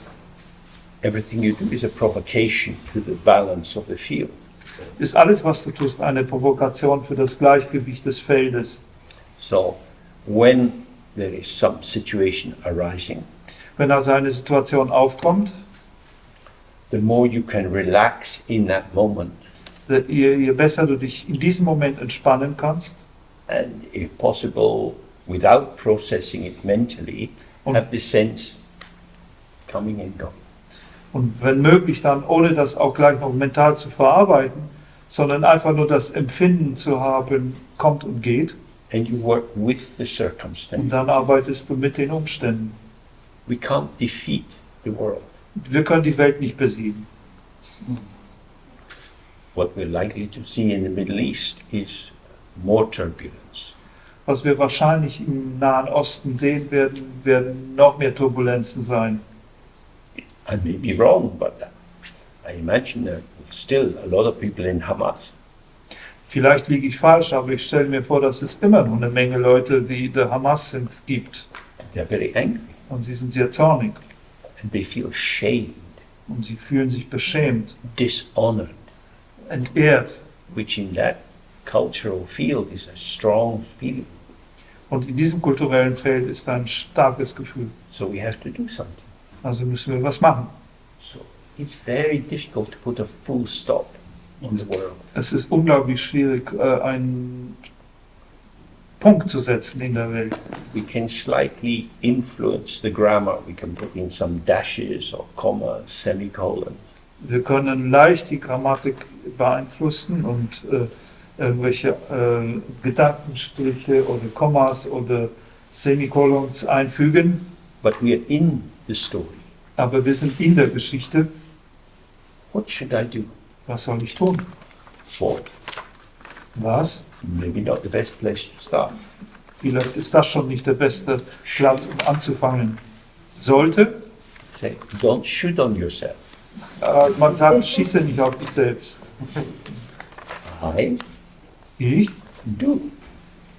Speaker 1: everything you do is a provocation to the balance of the field.
Speaker 2: ist alles, was du tust, eine Provokation für das Gleichgewicht des Feldes.
Speaker 1: So when there is some situation arising,
Speaker 2: Wenn also eine Situation aufkommt,
Speaker 1: the more you can relax in that moment,
Speaker 2: je besser du dich in diesem Moment entspannen kannst
Speaker 1: and if possible, without processing it mentally, have the sense coming and going.
Speaker 2: und wenn möglich dann, ohne das auch gleich noch mental zu verarbeiten, sondern einfach nur das Empfinden zu haben, kommt und geht.
Speaker 1: And you work with the
Speaker 2: Und
Speaker 1: circumstance.
Speaker 2: dann arbeitest du mit den Umständen.
Speaker 1: We can't defeat the world.
Speaker 2: Wir können die Welt nicht besiegen.
Speaker 1: What we're likely to see in the Middle East is more turbulence.
Speaker 2: Was wir wahrscheinlich im Nahen Osten sehen werden, werden noch mehr Turbulenzen sein.
Speaker 1: I may be wrong, but I imagine there are still a lot of people in Hamas.
Speaker 2: Vielleicht liege ich falsch, aber ich stelle mir vor, dass es immer noch eine Menge Leute, die der Hamas sind, gibt.
Speaker 1: They're very angry
Speaker 2: Und sie sind sehr zornig.
Speaker 1: and they feel shamed,
Speaker 2: Und sie fühlen sich beschämt,
Speaker 1: dishonored,
Speaker 2: entehrt.
Speaker 1: which in that cultural field is a strong feeling.
Speaker 2: Und in diesem kulturellen Feld ist ein starkes Gefühl.
Speaker 1: So we have to do something.
Speaker 2: Also müssen wir was machen.
Speaker 1: So it's very difficult to put a full stop in the world.
Speaker 2: Es ist unglaublich schwierig, einen Punkt zu setzen in der Welt.
Speaker 1: We can slightly influence the grammar. We can put in some dashes or commas, semicolons.
Speaker 2: Wir können leicht die Grammatik beeinflussen und irgendwelche Gedankenstriche oder Kommas oder Semikolons einfügen,
Speaker 1: But we are in the story.
Speaker 2: aber wir sind in der Geschichte.
Speaker 1: What should I do?
Speaker 2: Was soll ich tun?
Speaker 1: Well,
Speaker 2: Was?
Speaker 1: maybe not the best place to start.
Speaker 2: Vielleicht ist das schon nicht der beste Platz, um anzufangen. Sollte,
Speaker 1: Say, don't shoot on yourself.
Speaker 2: man sagt, schieße nicht auf dich selbst.
Speaker 1: I
Speaker 2: Ich
Speaker 1: do.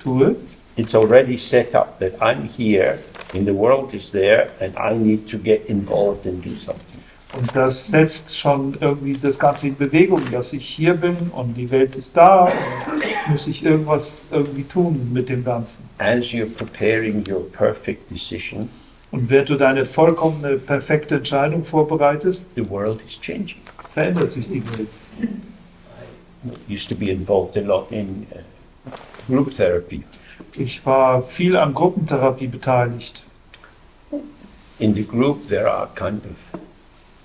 Speaker 2: tue.
Speaker 1: It's already set up that I'm here and the world is there and I need to get involved and do something.
Speaker 2: Und das setzt schon irgendwie das Ganze in Bewegung, dass ich hier bin und die Welt ist da und muss ich irgendwas irgendwie tun mit dem Ganzen.
Speaker 1: As you're preparing your perfect decision,
Speaker 2: Und während du deine vollkommene, perfekte Entscheidung vorbereitest,
Speaker 1: the world is changing.
Speaker 2: verändert sich die Welt.
Speaker 1: I used to be involved a lot in group therapy.
Speaker 2: Ich war viel an Gruppentherapie beteiligt.
Speaker 1: In the group, there are kind of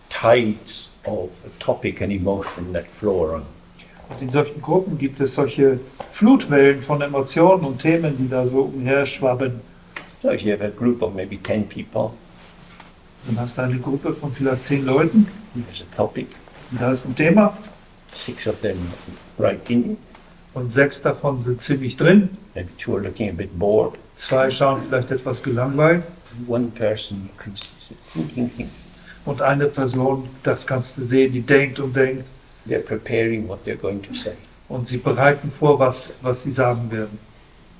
Speaker 1: tides of a topic and emotion that flow around.
Speaker 2: Und in solchen Gruppen gibt es solche Flutwellen von Emotionen und Themen, die da so umherschwabben.
Speaker 1: So if you have a group of maybe 10 people,
Speaker 2: Dann hast du eine Gruppe von vielleicht 10 Leuten
Speaker 1: there's a topic,
Speaker 2: und da ist ein Thema
Speaker 1: 6 of them right in it,
Speaker 2: und 6 davon sind ziemlich drin.
Speaker 1: maybe 2 are looking a bit bored,
Speaker 2: 2 schauen vielleicht etwas gelangweilt
Speaker 1: one person you can see thinking,
Speaker 2: und eine Person, das kannst du sehen, die denkt und denkt
Speaker 1: they're preparing what they're going to say.
Speaker 2: und sie bereiten vor, was sie sagen werden.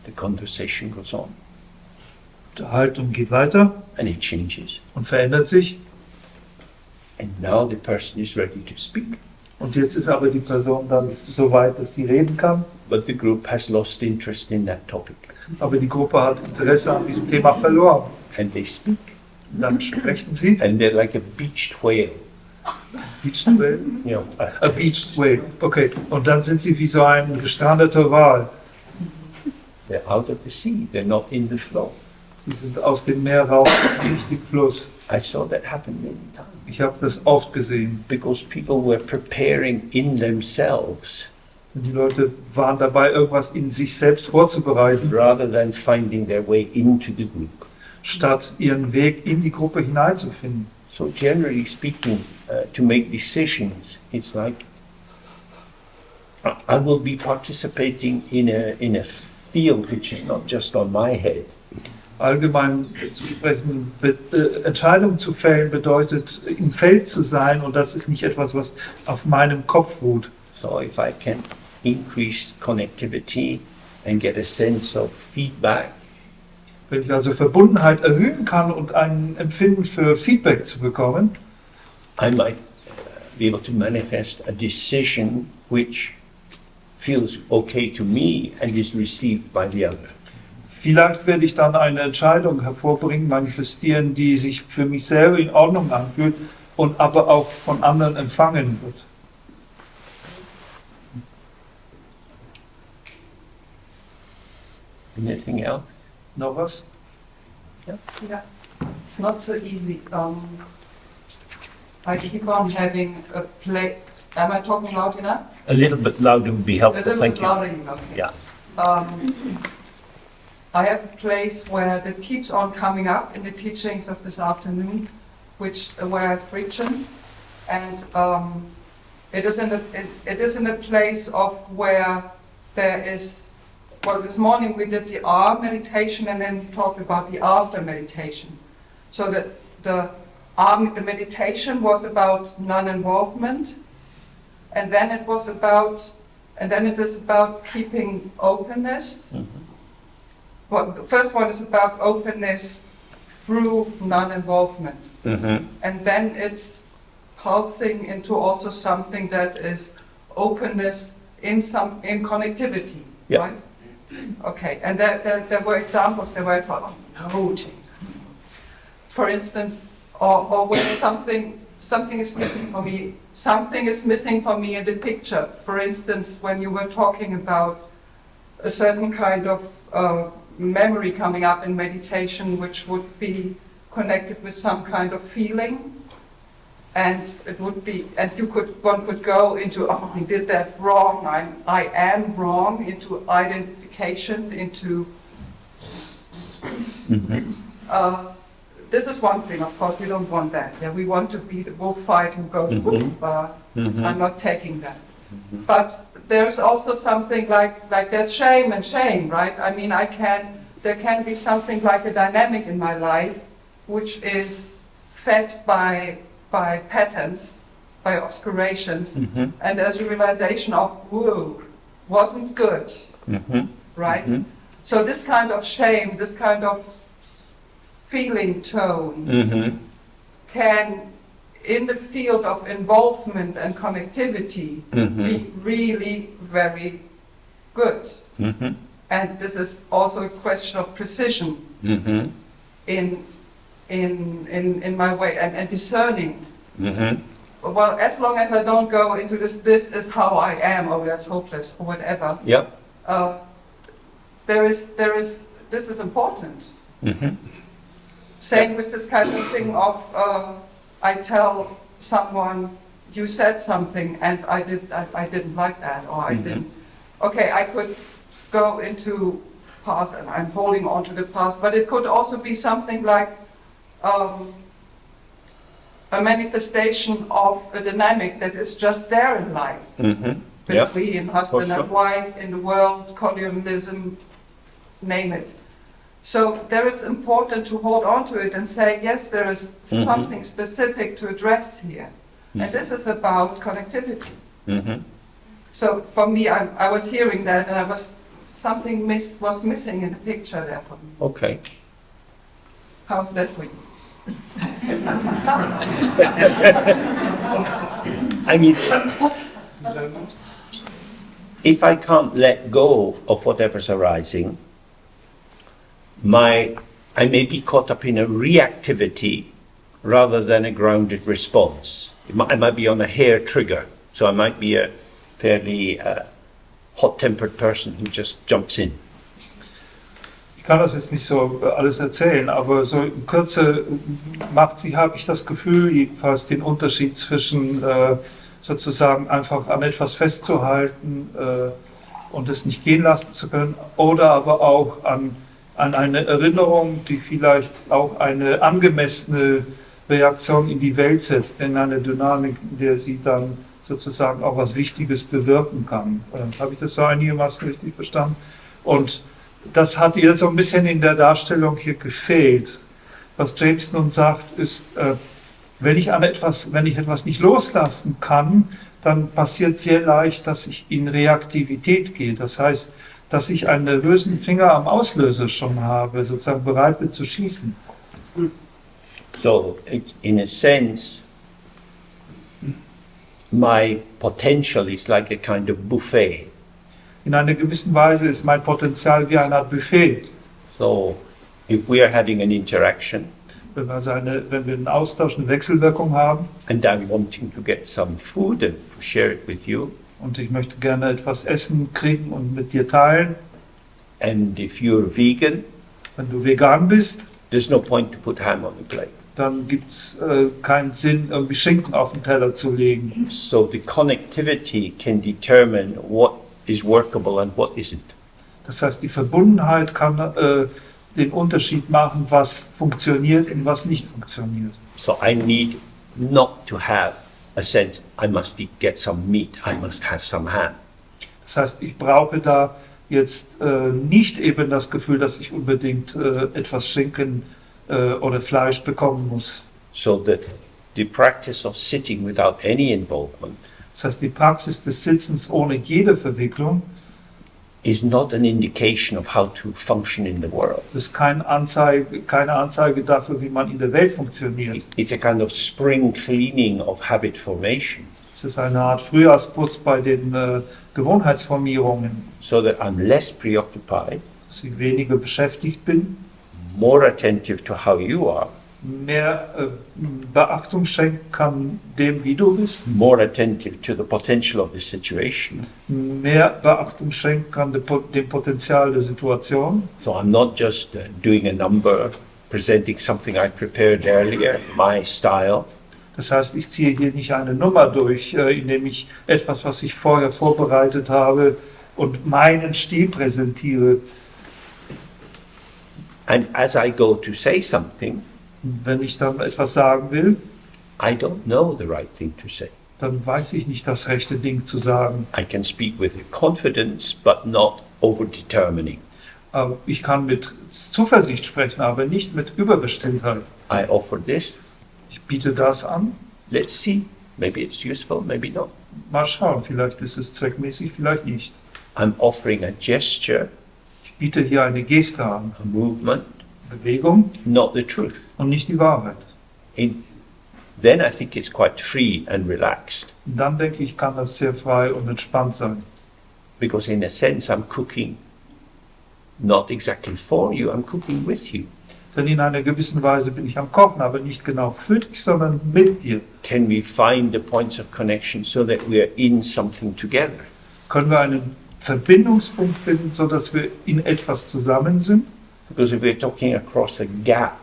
Speaker 1: The conversation goes on
Speaker 2: Die Unterhaltung geht weiter
Speaker 1: and it changes.
Speaker 2: und verändert sich
Speaker 1: And now the person is ready to speak.
Speaker 2: und jetzt ist aber die Person dann so weit, dass sie reden kann,
Speaker 1: But the group has lost interest in that topic.
Speaker 2: aber die Gruppe hat Interesse an diesem Thema verloren.
Speaker 1: And they speak.
Speaker 2: Dann sprechen sie.
Speaker 1: And they're like a beached whale.
Speaker 2: Beached Whale?
Speaker 1: You know,
Speaker 2: A beached whale, okay. Und dann sind sie wie so ein gestrandeter Wal.
Speaker 1: they're out of the sea. They're not in the flow.
Speaker 2: Sie sind aus dem Meer raus, nicht im Fluss.
Speaker 1: I saw that happen many times.
Speaker 2: Ich habe das oft gesehen.
Speaker 1: Because people were preparing in themselves
Speaker 2: Und die Leute waren dabei, irgendwas in sich selbst vorzubereiten,
Speaker 1: rather than finding their way into the group.
Speaker 2: statt ihren Weg in die Gruppe hineinzufinden.
Speaker 1: So generally speaking, to make decisions, it's like I will be participating in a field which is not just on my head.
Speaker 2: Allgemein zu sprechen, Entscheidungen zu fällen bedeutet, im Feld zu sein und das ist nicht etwas, was auf meinem Kopf ruht.
Speaker 1: So if I can increase connectivity and get a sense of feedback,
Speaker 2: Wenn ich also Verbundenheit erhöhen kann und ein Empfinden für Feedback zu bekommen,
Speaker 1: I might be able to manifest a decision which feels okay to me and is received by the other.
Speaker 2: vielleicht werde ich dann eine Entscheidung hervorbringen, manifestieren, die sich für mich selber in Ordnung anfühlt und aber auch von anderen empfangen wird.
Speaker 1: Anything else?
Speaker 2: Noch was?
Speaker 6: Yeah, it's not so easy. I keep on having Am I talking loud enough?
Speaker 1: A little bit louder would be
Speaker 6: A
Speaker 1: helpful,
Speaker 6: little
Speaker 1: thank
Speaker 6: bit
Speaker 1: you.
Speaker 6: louder enough.
Speaker 1: Yeah.
Speaker 6: I have a place where that keeps on coming up in the teachings of this afternoon, where I have friction, and it is in a place of where there is. Well, this morning we did the R meditation and then talked about the after meditation. So that the meditation was about non-involvement, and then it is about keeping openness.
Speaker 1: Mm-hmm.
Speaker 6: Well, the first one is about openness through non-involvement,
Speaker 1: Mm-hmm.
Speaker 6: and then it's pulsing into also something that is openness in connectivity,
Speaker 1: Yeah.
Speaker 6: right? Okay, and there were examples there where I thought, oh no, for instance, or when something is missing for me. Something is missing for me in the picture. For instance, when you were talking about a certain kind of memory coming up in meditation, which would be connected with some kind of feeling, and it would be, and one could go into, oh, I did that wrong. I am wrong, into identification, into.
Speaker 1: Mm-hmm.
Speaker 6: This is one thing, of course, we don't want that. Yeah, we want to be the bullfight who goes,
Speaker 1: Mm-hmm.
Speaker 6: I'm not taking that. Mm-hmm. But there's also something like there's shame and shame, right? I mean, there can be something like a dynamic in my life which is fed by patterns, by obscurations,
Speaker 1: Mm-hmm.
Speaker 6: and there's a realization of, whoa, wasn't good,
Speaker 1: Mm-hmm.
Speaker 6: right?
Speaker 1: Mm-hmm.
Speaker 6: So this kind of shame, this kind of feeling tone
Speaker 1: Mm-hmm.
Speaker 6: can, in the field of involvement and connectivity,
Speaker 1: Mm-hmm.
Speaker 6: be really very good.
Speaker 1: Mm-hmm.
Speaker 6: And this is also a question of precision
Speaker 1: Mm-hmm.
Speaker 6: in my way and discerning.
Speaker 1: Mm-hmm.
Speaker 6: Well, as long as I don't go into this is how I am, or that's hopeless, or whatever.
Speaker 1: Yeah.
Speaker 6: This is important.
Speaker 1: Mm-hmm.
Speaker 6: Same with this kind of thing of I tell someone, you said something and I didn't like that, or I didn't. Okay, I could go into past and I'm holding on to the past, but it could also be something like a manifestation of a dynamic that is just there in life.
Speaker 1: Mm-hmm. Yeah.
Speaker 6: Between husband and wife, in the world, colonialism, name it. So there it's important to hold on to it and say, yes, there is something specific to address here. And this is about connectivity.
Speaker 1: Mm-hmm.
Speaker 6: So for me, I was hearing that and something was missing in the picture there for me.
Speaker 1: Okay.
Speaker 6: How's that for you?
Speaker 1: I mean, if I can't let go of whatever's arising, I may be caught up in a reactivity rather than a grounded response. I might be on a hair trigger, so I might be a fairly hot-tempered person who just jumps in.
Speaker 2: Ich kann das jetzt nicht so alles erzählen, aber so in Kürze habe ich das Gefühl, jedenfalls den Unterschied zwischen sozusagen einfach an etwas festzuhalten und es nicht gehen lassen zu können, oder aber auch an eine Erinnerung, die vielleicht auch eine angemessene Reaktion in die Welt setzt, in eine Dynamik, in der sie dann sozusagen auch was Wichtiges bewirken kann. Habe ich das so einigermaßen richtig verstanden? Und das hat ihr so ein bisschen in der Darstellung hier gefehlt. Was James nun sagt, ist, wenn ich etwas nicht loslassen kann, dann passiert sehr leicht, dass ich in Reaktivität gehe. Das heißt, dass ich einen nervösen Finger am Auslöser schon habe, sozusagen bereit bin zu schießen.
Speaker 1: So, in a sense, my potential is like a kind of buffet.
Speaker 2: In einer gewissen Weise ist mein Potenzial wie eine Art Buffet.
Speaker 1: So, if we are having an interaction,
Speaker 2: wenn wir einen Austausch, eine Wechselwirkung haben,
Speaker 1: and I'm wanting to get some food and to share it with you,
Speaker 2: und ich möchte gerne etwas essen kriegen und mit dir teilen,
Speaker 1: and if you're vegan,
Speaker 2: wenn du vegan bist,
Speaker 1: there's no point to put ham on the plate.
Speaker 2: dann gibt es keinen Sinn, irgendwie Schinken auf den Teller zu legen.
Speaker 1: So the connectivity can determine what is workable and what isn't.
Speaker 2: Das heißt, die Verbundenheit kann den Unterschied machen, was funktioniert und was nicht funktioniert.
Speaker 1: So I need not to have a sense, I must get some meat, I must have some ham.
Speaker 2: Das heißt, ich brauche da jetzt nicht eben das Gefühl, dass ich unbedingt etwas Schinken oder Fleisch bekommen muss.
Speaker 1: So that the practice of sitting without any involvement
Speaker 2: Das heißt, die Praxis des Sitzens ohne jede Verwicklung
Speaker 1: is not an indication of how to function in the world.
Speaker 2: ist keine Anzeige dafür, wie man in der Welt funktioniert.
Speaker 1: It's a kind of spring cleaning of habit formation,
Speaker 2: Es ist eine Art Frühjahrsputz bei den Gewohnheitsformierungen,
Speaker 1: so that I'm less preoccupied,
Speaker 2: dass ich weniger beschäftigt bin,
Speaker 1: more attentive to how you are,
Speaker 2: mehr Beachtung schenken kann dem, wie du bist,
Speaker 1: more attentive to the potential of the situation.
Speaker 2: mehr Beachtung schenken kann dem Potenzial der Situation.
Speaker 1: So I'm not just doing a number, presenting something I prepared earlier, my style,
Speaker 2: Das heißt, ich ziehe hier nicht eine Nummer durch, indem ich etwas, was ich vorher vorbereitet habe und meinen Stil präsentiere.
Speaker 1: and as I go to say something,
Speaker 2: Wenn ich dann etwas sagen will,
Speaker 1: I don't know the right thing to say.
Speaker 2: dann weiß ich nicht das rechte Ding zu sagen.
Speaker 1: I can speak with confidence, but not over-determining.
Speaker 2: Ich kann mit Zuversicht sprechen, aber nicht mit Überbestimmtheit.
Speaker 1: I offer this,
Speaker 2: Ich biete das an.
Speaker 1: let's see, maybe it's useful, maybe not.
Speaker 2: Mal schauen, vielleicht ist es zweckmäßig, vielleicht nicht.
Speaker 1: I'm offering a gesture,
Speaker 2: Ich biete hier eine Geste an,
Speaker 1: a movement,
Speaker 2: Bewegung
Speaker 1: not the truth.
Speaker 2: und nicht die Wahrheit.
Speaker 1: Then I think it's quite free and relaxed,
Speaker 2: Und dann denke ich, kann das sehr frei und entspannt sein.
Speaker 1: because in a sense I'm cooking not exactly for you, I'm cooking with you.
Speaker 2: Denn in einer gewissen Weise bin ich am Kochen, aber nicht genau für dich, sondern mit dir.
Speaker 1: Can we find the points of connection so that we are in something together?
Speaker 2: Können wir einen Verbindungspunkt finden, sodass wir in etwas zusammen sind?
Speaker 1: Because if we're talking across a gap,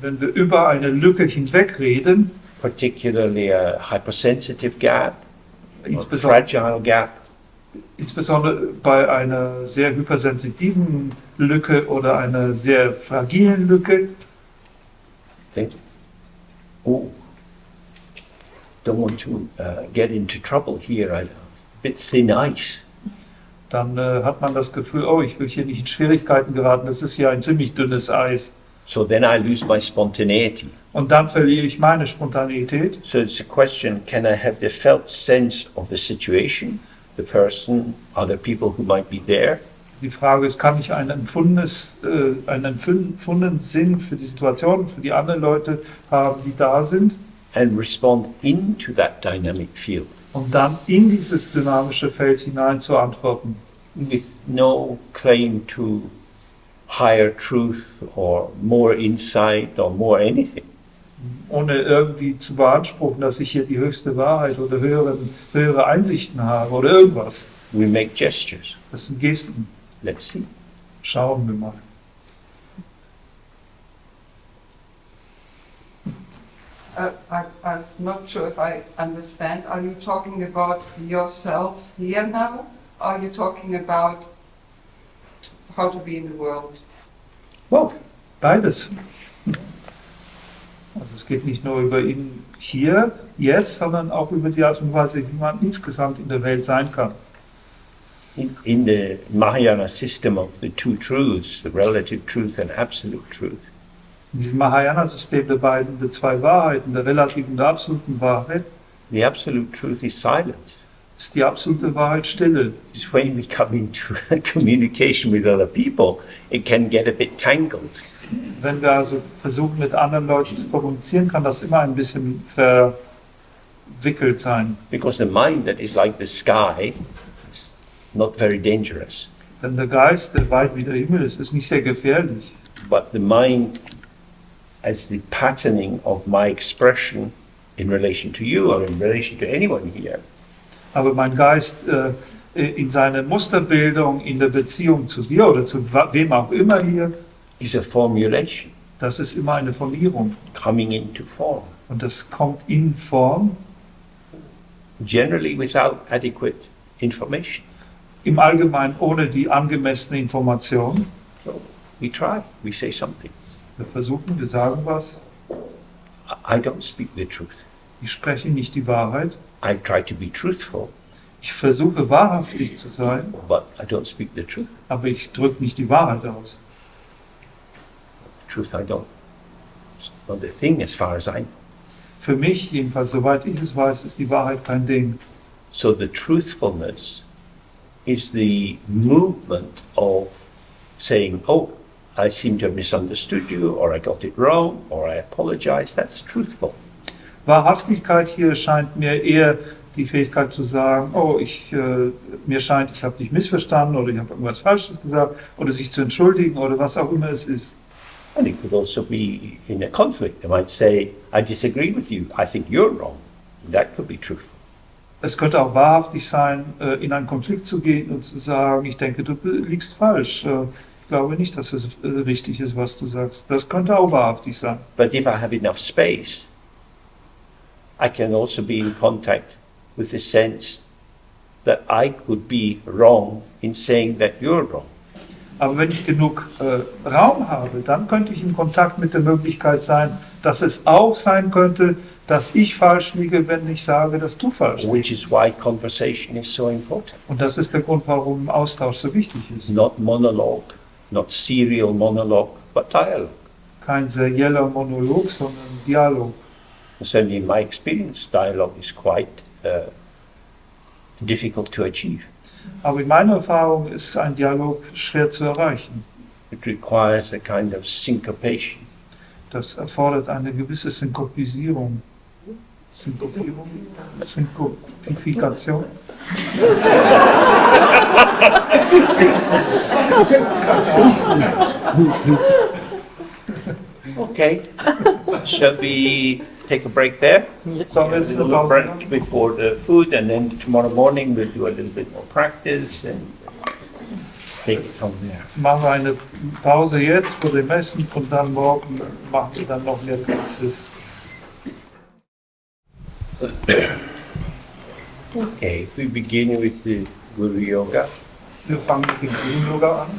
Speaker 2: Wenn wir über eine Lücke hinweg reden,
Speaker 1: particularly a hypersensitive gap, or
Speaker 2: insbesondere,
Speaker 1: fragile gap,
Speaker 2: insbesondere bei einer sehr hypersensitiven Lücke oder einer sehr fragilen Lücke,
Speaker 1: think, oh, don't want to get into trouble here, I'm a bit thin ice.
Speaker 2: dann hat man das Gefühl, oh, ich will hier nicht in Schwierigkeiten geraten, das ist ja ein ziemlich dünnes Eis.
Speaker 1: So then I lose my spontaneity.
Speaker 2: Und dann verliere ich meine Spontaneität.
Speaker 1: So it's a question, can I have the felt sense of the situation, the person, other people who might be there,
Speaker 2: Die Frage ist, kann ich einen empfundenen Sinn für die Situation, für die anderen Leute haben, die da sind,
Speaker 1: and respond into that dynamic field
Speaker 2: und dann in dieses dynamische Feld hinein zu antworten,
Speaker 1: with no claim to higher truth or more insight or more anything.
Speaker 2: ohne irgendwie zu beanspruchen, dass ich hier die höchste Wahrheit oder höhere Einsichten habe oder irgendwas.
Speaker 1: We make gestures.
Speaker 2: Das sind Gesten.
Speaker 1: Let's see.
Speaker 2: Schauen wir mal.
Speaker 6: I'm not sure if I understand. Are you talking about yourself here now? Are you talking about how to be in the world?
Speaker 2: Wow, beides. Also es geht nicht nur über ihn hier, jetzt, sondern auch über die Art und Weise, wie man insgesamt in der Welt sein kann.
Speaker 1: In the Mahayana system of the two truths, the relative truth and absolute truth,
Speaker 2: In diesem Mahayana-System der zwei Wahrheiten, der relativen und der absoluten Wahrheit,
Speaker 1: the absolute truth is silence.
Speaker 2: ist die absolute Wahrheit Stille.
Speaker 1: It's when we come into communication with other people, it can get a bit tangled.
Speaker 2: Wenn wir also versuchen, mit anderen Leuten zu kommunizieren, kann das immer ein bisschen verwickelt sein.
Speaker 1: Because the mind that is like the sky is not very dangerous.
Speaker 2: Denn der Geist, der weit wie der Himmel ist, ist nicht sehr gefährlich.
Speaker 1: But the mind as the patterning of my expression in relation to you or in relation to anyone here
Speaker 2: Aber mein Geist in seiner Musterbildung, in der Beziehung zu dir oder zu wem auch immer hier,
Speaker 1: is a formulation.
Speaker 2: Das ist immer eine Formierung.
Speaker 1: coming into form,
Speaker 2: Und das kommt in Form,
Speaker 1: generally without adequate information.
Speaker 2: im Allgemeinen ohne die angemessene Information.
Speaker 1: So we try, we say something.
Speaker 2: Wir versuchen, wir sagen was.
Speaker 1: I don't speak the truth.
Speaker 2: Ich spreche nicht die Wahrheit.
Speaker 1: I try to be truthful,
Speaker 2: Ich versuche wahrhaftig zu sein,
Speaker 1: but I don't speak the truth.
Speaker 2: aber ich drücke nicht die Wahrheit aus.
Speaker 1: Truth I don't. It's not a thing as far as I know.
Speaker 2: Für mich, jedenfalls soweit ich es weiß, ist die Wahrheit kein Ding.
Speaker 1: So the truthfulness is the movement of saying, oh, I seem to have misunderstood you, or I got it wrong, or I apologize. That's truthful.
Speaker 2: Wahrhaftigkeit hier scheint mir eher die Fähigkeit zu sagen, oh, mir scheint, ich habe dich missverstanden oder ich habe irgendwas Falsches gesagt oder sich zu entschuldigen oder was auch immer es ist.
Speaker 1: And it could also be in a conflict. I might say, I disagree with you. I think you're wrong. That could be truthful.
Speaker 2: Es könnte auch wahrhaftig sein, in einen Konflikt zu gehen und zu sagen, ich denke, du liegst falsch. Ich glaube nicht, dass es richtig ist, was du sagst. Das könnte auch wahrhaftig sein.
Speaker 1: But if I have enough space, I can also be in contact with the sense that I could be wrong in saying that you're wrong.
Speaker 2: Aber wenn ich genug Raum habe, dann könnte ich in Kontakt mit der Möglichkeit sein, dass es auch sein könnte, dass ich falsch liege, wenn ich sage, dass du falsch liegst.
Speaker 1: Which is why conversation is so important.
Speaker 2: Und das ist der Grund, warum Austausch so wichtig ist.
Speaker 1: Not monologue, not serial monologue, but dialogue.
Speaker 2: Kein serieller Monolog, sondern Dialog.
Speaker 1: Certainly in my experience, dialogue is quite difficult to achieve.
Speaker 2: Aber in meiner Erfahrung ist ein Dialog schwer zu erreichen.
Speaker 1: It requires a kind of syncopation.
Speaker 2: Das erfordert eine gewisse Synkopisierung. Synkopierung? Synkopifikation?
Speaker 1: Okay, shall we take a break there?
Speaker 2: So
Speaker 1: A
Speaker 2: let's
Speaker 1: little
Speaker 2: about
Speaker 1: break before the food, and then tomorrow morning we'll do a little bit more practice and take it from there.
Speaker 2: machen wir eine Pause jetzt vor dem Essen und dann morgen machen wir dann noch mehr Praxis.
Speaker 1: Okay, we begin with the Guru Yoga.
Speaker 2: Wir fangen mit dem Guru-Yoga an.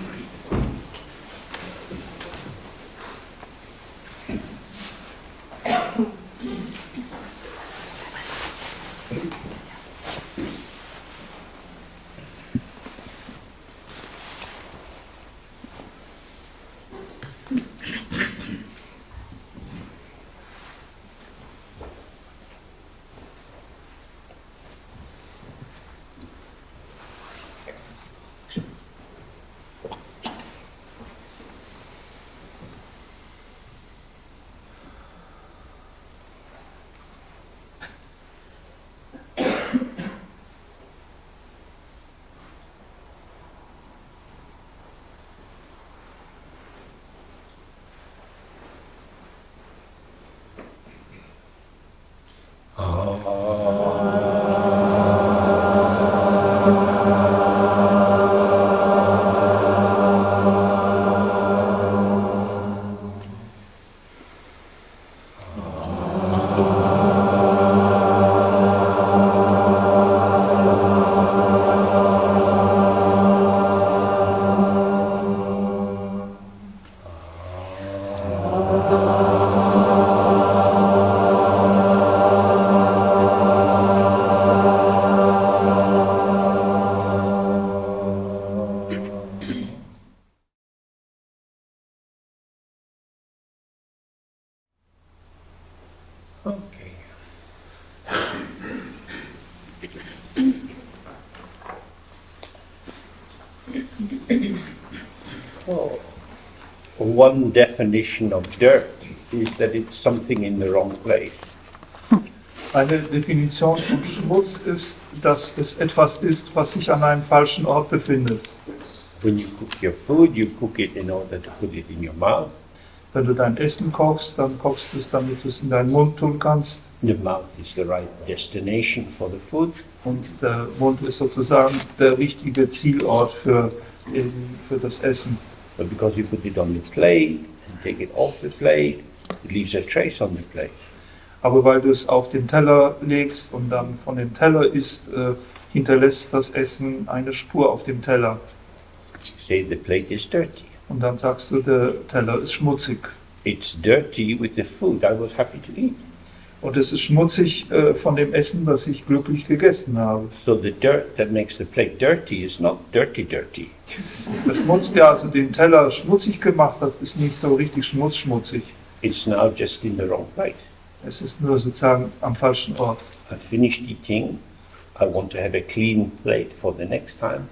Speaker 1: Okay. Oh. One definition of dirt is that it's something in the wrong place.
Speaker 2: Eine Definition von Schmutz ist, dass es etwas ist, was sich an einem falschen Ort befindet.
Speaker 1: When you cook your food, you cook it in order to put it in your mouth.
Speaker 2: Wenn du dein Essen kochst, dann kochst du es, damit du es in deinen Mund tun kannst.
Speaker 1: The mouth is the right destination for the food.
Speaker 2: Und der Mund ist sozusagen der richtige Zielort für das Essen.
Speaker 1: But because you put it on the plate, and take it off the plate, it leaves a trace on the plate.
Speaker 2: Aber weil du es auf den Teller legst und dann von dem Teller isst, hinterlässt das Essen eine Spur auf dem Teller.
Speaker 1: Say the plate is dirty.
Speaker 2: Und dann sagst du, der Teller ist schmutzig.
Speaker 1: It's dirty with the food I was happy to eat.
Speaker 2: Und es ist schmutzig von dem Essen, das ich glücklich gegessen habe.
Speaker 1: So the dirt that makes the plate dirty is not dirty.
Speaker 2: Der Schmutz, der also den Teller schmutzig gemacht hat, ist nicht so richtig schmutzig.
Speaker 1: It's now just in the wrong place.
Speaker 2: Es ist nur sozusagen am falschen Ort.
Speaker 1: I finished eating. I want to have a clean plate for the next time.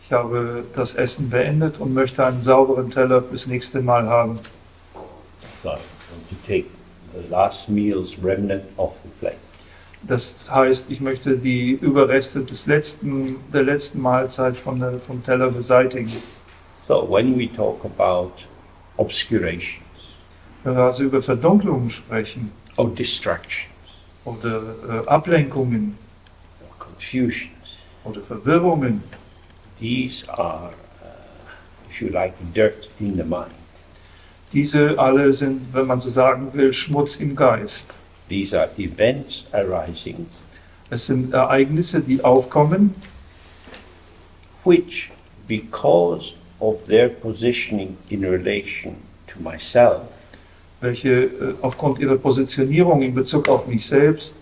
Speaker 2: Ich habe das Essen beendet und möchte einen sauberen Teller fürs nächste Mal haben.
Speaker 1: So I want to take the last meal's remnant off the plate.
Speaker 2: Das heißt, ich möchte die Überreste der letzten Mahlzeit vom Teller beseitigen.
Speaker 1: So when we talk about obscurations
Speaker 2: Wenn wir also über Verdunklungen sprechen
Speaker 1: or distractions
Speaker 2: oder Ablenkungen
Speaker 1: or confusions,
Speaker 2: oder Verwirrungen,
Speaker 1: these are, if you like, dirt in the mind.
Speaker 2: diese alle sind, wenn man so sagen will, Schmutz im Geist.
Speaker 1: These are events arising
Speaker 2: Es sind Ereignisse, die aufkommen,
Speaker 1: which, because of their positioning in relation to myself,
Speaker 2: welche aufgrund ihrer Positionierung in Bezug auf mich selbst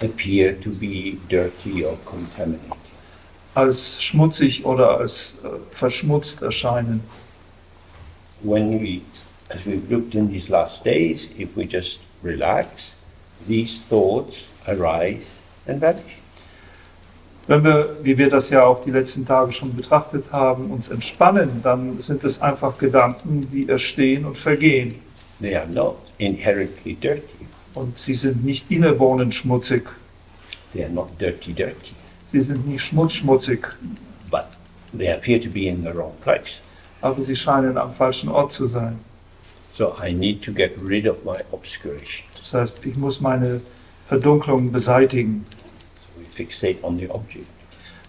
Speaker 1: appear to be dirty or contaminated.
Speaker 2: als schmutzig oder als verschmutzt erscheinen.
Speaker 1: When we, as we've looked in these last days, if we just relax, these thoughts arise and vanish.
Speaker 2: Wenn wir, wie wir das ja auch die letzten Tage schon betrachtet haben, uns entspannen, dann sind es einfach Gedanken, die erstehen und vergehen.
Speaker 1: They are not inherently dirty.
Speaker 2: Und sie sind nicht innewohnend schmutzig.
Speaker 1: They are not dirty.
Speaker 2: Sie sind nicht schmutzig,
Speaker 1: But they appear to be in the wrong place.
Speaker 2: aber sie scheinen am falschen Ort zu sein.
Speaker 1: So I need to get rid of my obscuration.
Speaker 2: Das heißt, ich muss meine Verdunklung beseitigen.
Speaker 1: So we fixate on the object.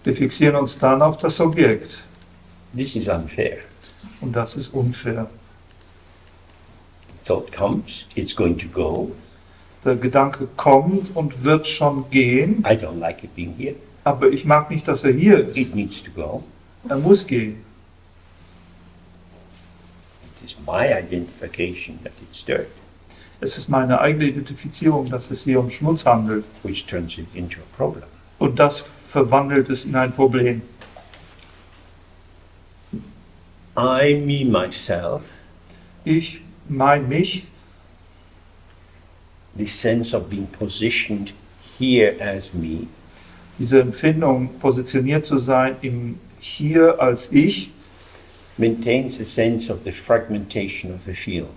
Speaker 2: Wir fixieren uns dann auf das Objekt.
Speaker 1: This is unfair.
Speaker 2: Und das ist unfair.
Speaker 1: Thought comes, it's going to go.
Speaker 2: Der Gedanke kommt und wird schon gehen,
Speaker 1: I don't like it being here.
Speaker 2: aber ich mag nicht, dass er hier ist.
Speaker 1: It needs to go.
Speaker 2: Er muss gehen.
Speaker 1: It is my identification that it's dirt,
Speaker 2: Es ist meine eigene Identifizierung, dass es hier um Schmutz handelt.
Speaker 1: which turns it into a problem.
Speaker 2: Und das verwandelt es in ein Problem.
Speaker 1: I, me, myself,
Speaker 2: Ich, mich,
Speaker 1: the sense of being positioned here as me,
Speaker 2: diese Empfindung, positioniert zu sein im Hier als Ich,
Speaker 1: maintains a sense of the fragmentation of the field.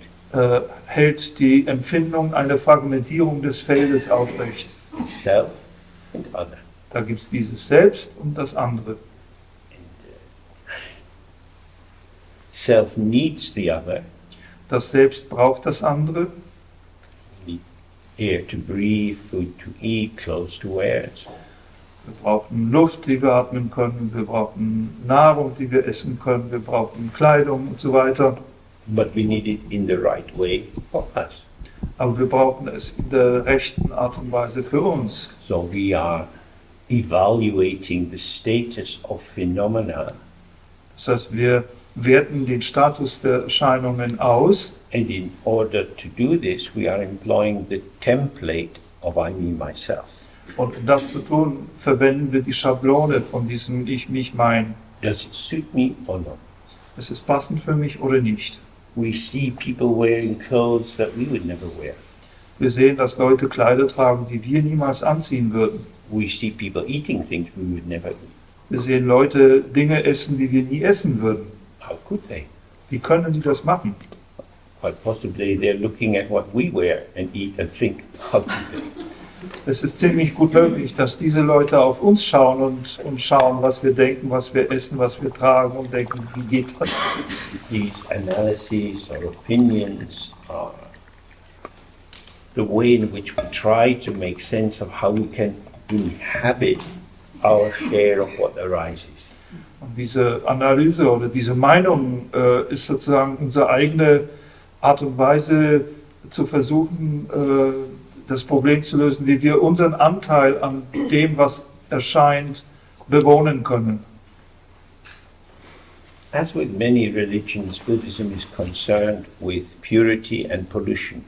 Speaker 2: hält die Empfindung einer Fragmentierung des Feldes aufrecht.
Speaker 1: Self and other.
Speaker 2: Da gibt es dieses Selbst und das andere.
Speaker 1: Self needs the other.
Speaker 2: Das Selbst braucht das andere.
Speaker 1: We need air to breathe, food to eat, clothes to wear.
Speaker 2: Wir brauchen Luft, die wir atmen können. Wir brauchen Nahrung, die wir essen können. Wir brauchen Kleidung und so weiter.
Speaker 1: But we need it in the right way for us.
Speaker 2: Aber wir brauchen es in der rechten Art und Weise für uns.
Speaker 1: So we are evaluating the status of phenomena,
Speaker 2: Das heißt, wir werten den Status der Erscheinungen aus.
Speaker 1: and in order to do this, we are employing the template of I, me, myself.
Speaker 2: Und um das zu tun, verwenden wir die Schablone von diesem Ich, mich, mein.
Speaker 1: Does it suit me or not?
Speaker 2: Ist es passend für mich oder nicht?
Speaker 1: We see people wearing clothes that we would never wear.
Speaker 2: Wir sehen, dass Leute Kleider tragen, die wir niemals anziehen würden.
Speaker 1: We see people eating things we would never eat.
Speaker 2: Wir sehen Leute Dinge essen, die wir nie essen würden.
Speaker 1: How could they?
Speaker 2: Wie können die das machen?
Speaker 1: Quite possibly they're looking at what we wear and eat and think, how could they?
Speaker 2: Es ist ziemlich gut möglich, dass diese Leute auf uns schauen und schauen, was wir denken, was wir essen, was wir tragen und denken, wie geht das?
Speaker 1: These analyses or opinions are the way in which we try to make sense of how we can inhabit our share of what arises.
Speaker 2: Und diese Analyse oder diese Meinung ist sozusagen unsere eigene Art und Weise zu versuchen, das Problem zu lösen, wie wir unseren Anteil an dem, was erscheint, bewohnen können.
Speaker 1: As with many religions, Buddhism is concerned with purity and pollution.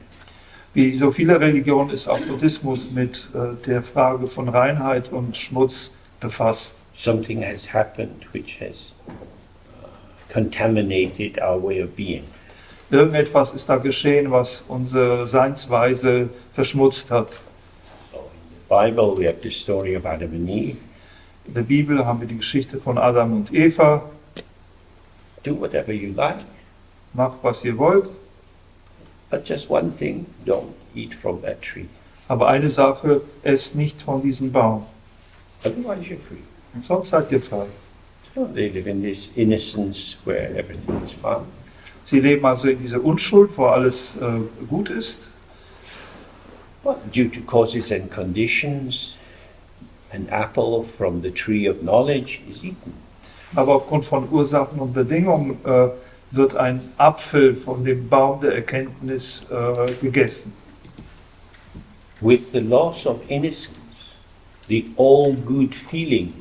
Speaker 2: Wie so viele Religionen ist auch Buddhismus mit der Frage von Reinheit und Schmutz befasst.
Speaker 1: Something has happened which has contaminated our way of being.
Speaker 2: Irgendetwas ist da geschehen, was unsere Seinsweise verschmutzt hat.
Speaker 1: So in the Bible we have the story of Adam and Eve.
Speaker 2: In der Bibel haben wir die Geschichte von Adam und Eva.
Speaker 1: Do whatever you like,
Speaker 2: Macht, was ihr wollt,
Speaker 1: but just one thing, don't eat from that tree.
Speaker 2: aber eine Sache, esst nicht von diesem Baum.
Speaker 1: Otherwise you're free.
Speaker 2: Und sonst seid ihr frei.
Speaker 1: So they live in this innocence where everything is fun.
Speaker 2: Sie leben also in dieser Unschuld, wo alles gut ist.
Speaker 1: But due to causes and conditions, an apple from the tree of knowledge is eaten.
Speaker 2: Aber aufgrund von Ursachen und Bedingungen wird ein Apfel von dem Baum der Erkenntnis gegessen.
Speaker 1: With the loss of innocence, the all good feeling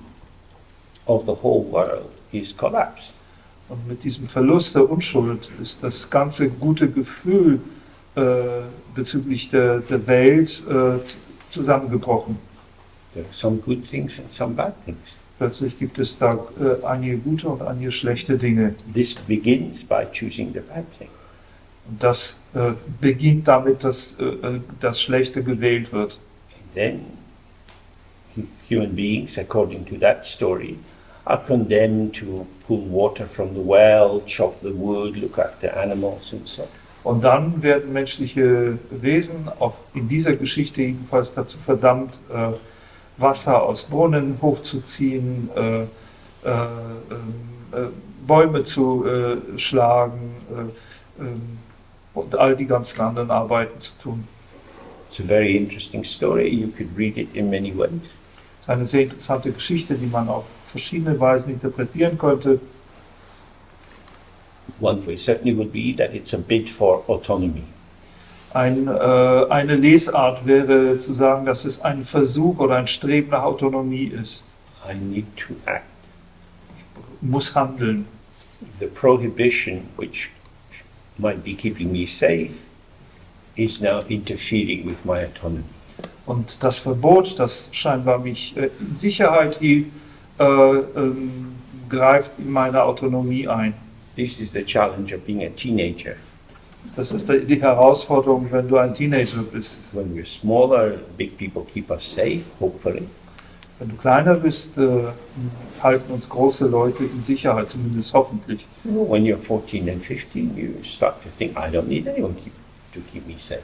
Speaker 1: of the whole world is collapsed.
Speaker 2: Und mit diesem Verlust der Unschuld ist das ganze gute Gefühl bezüglich der Welt zusammengebrochen.
Speaker 1: There are some good things and some bad things.
Speaker 2: Plötzlich gibt es da einige gute und einige schlechte Dinge.
Speaker 1: This begins by choosing the bad thing.
Speaker 2: Und das beginnt damit, dass das Schlechte gewählt wird.
Speaker 1: And then human beings, according to that story, are condemned to pull water from the well, chop the wood, look after animals and so on.
Speaker 2: Und dann werden menschliche Wesen, auch in dieser Geschichte jedenfalls, dazu verdammt, Wasser aus Brunnen hochzuziehen, Bäume zu schlagen und all die ganzen anderen Arbeiten zu tun.
Speaker 1: It's a very interesting story. You could read it in many ways.
Speaker 2: Es ist eine sehr interessante Geschichte, die man auf verschiedene Weisen interpretieren könnte.
Speaker 1: One way certainly would be that it's a bid for autonomy.
Speaker 2: Eine Lesart wäre zu sagen, dass es ein Versuch oder ein Streben nach Autonomie ist.
Speaker 1: I need to act.
Speaker 2: Muss handeln.
Speaker 1: The prohibition, which might be keeping me safe, is now interfering with my autonomy.
Speaker 2: Und das Verbot, das scheinbar mich in Sicherheit hielt, greift in meine Autonomie ein.
Speaker 1: This is the challenge of being a teenager.
Speaker 2: Das ist die Herausforderung, wenn du ein Teenager bist.
Speaker 1: When we're smaller, big people keep us safe, hopefully.
Speaker 2: Wenn du kleiner bist, halten uns große Leute in Sicherheit, zumindest hoffentlich.
Speaker 1: When you're 14 and 15, you start to think, I don't need anyone to keep me safe.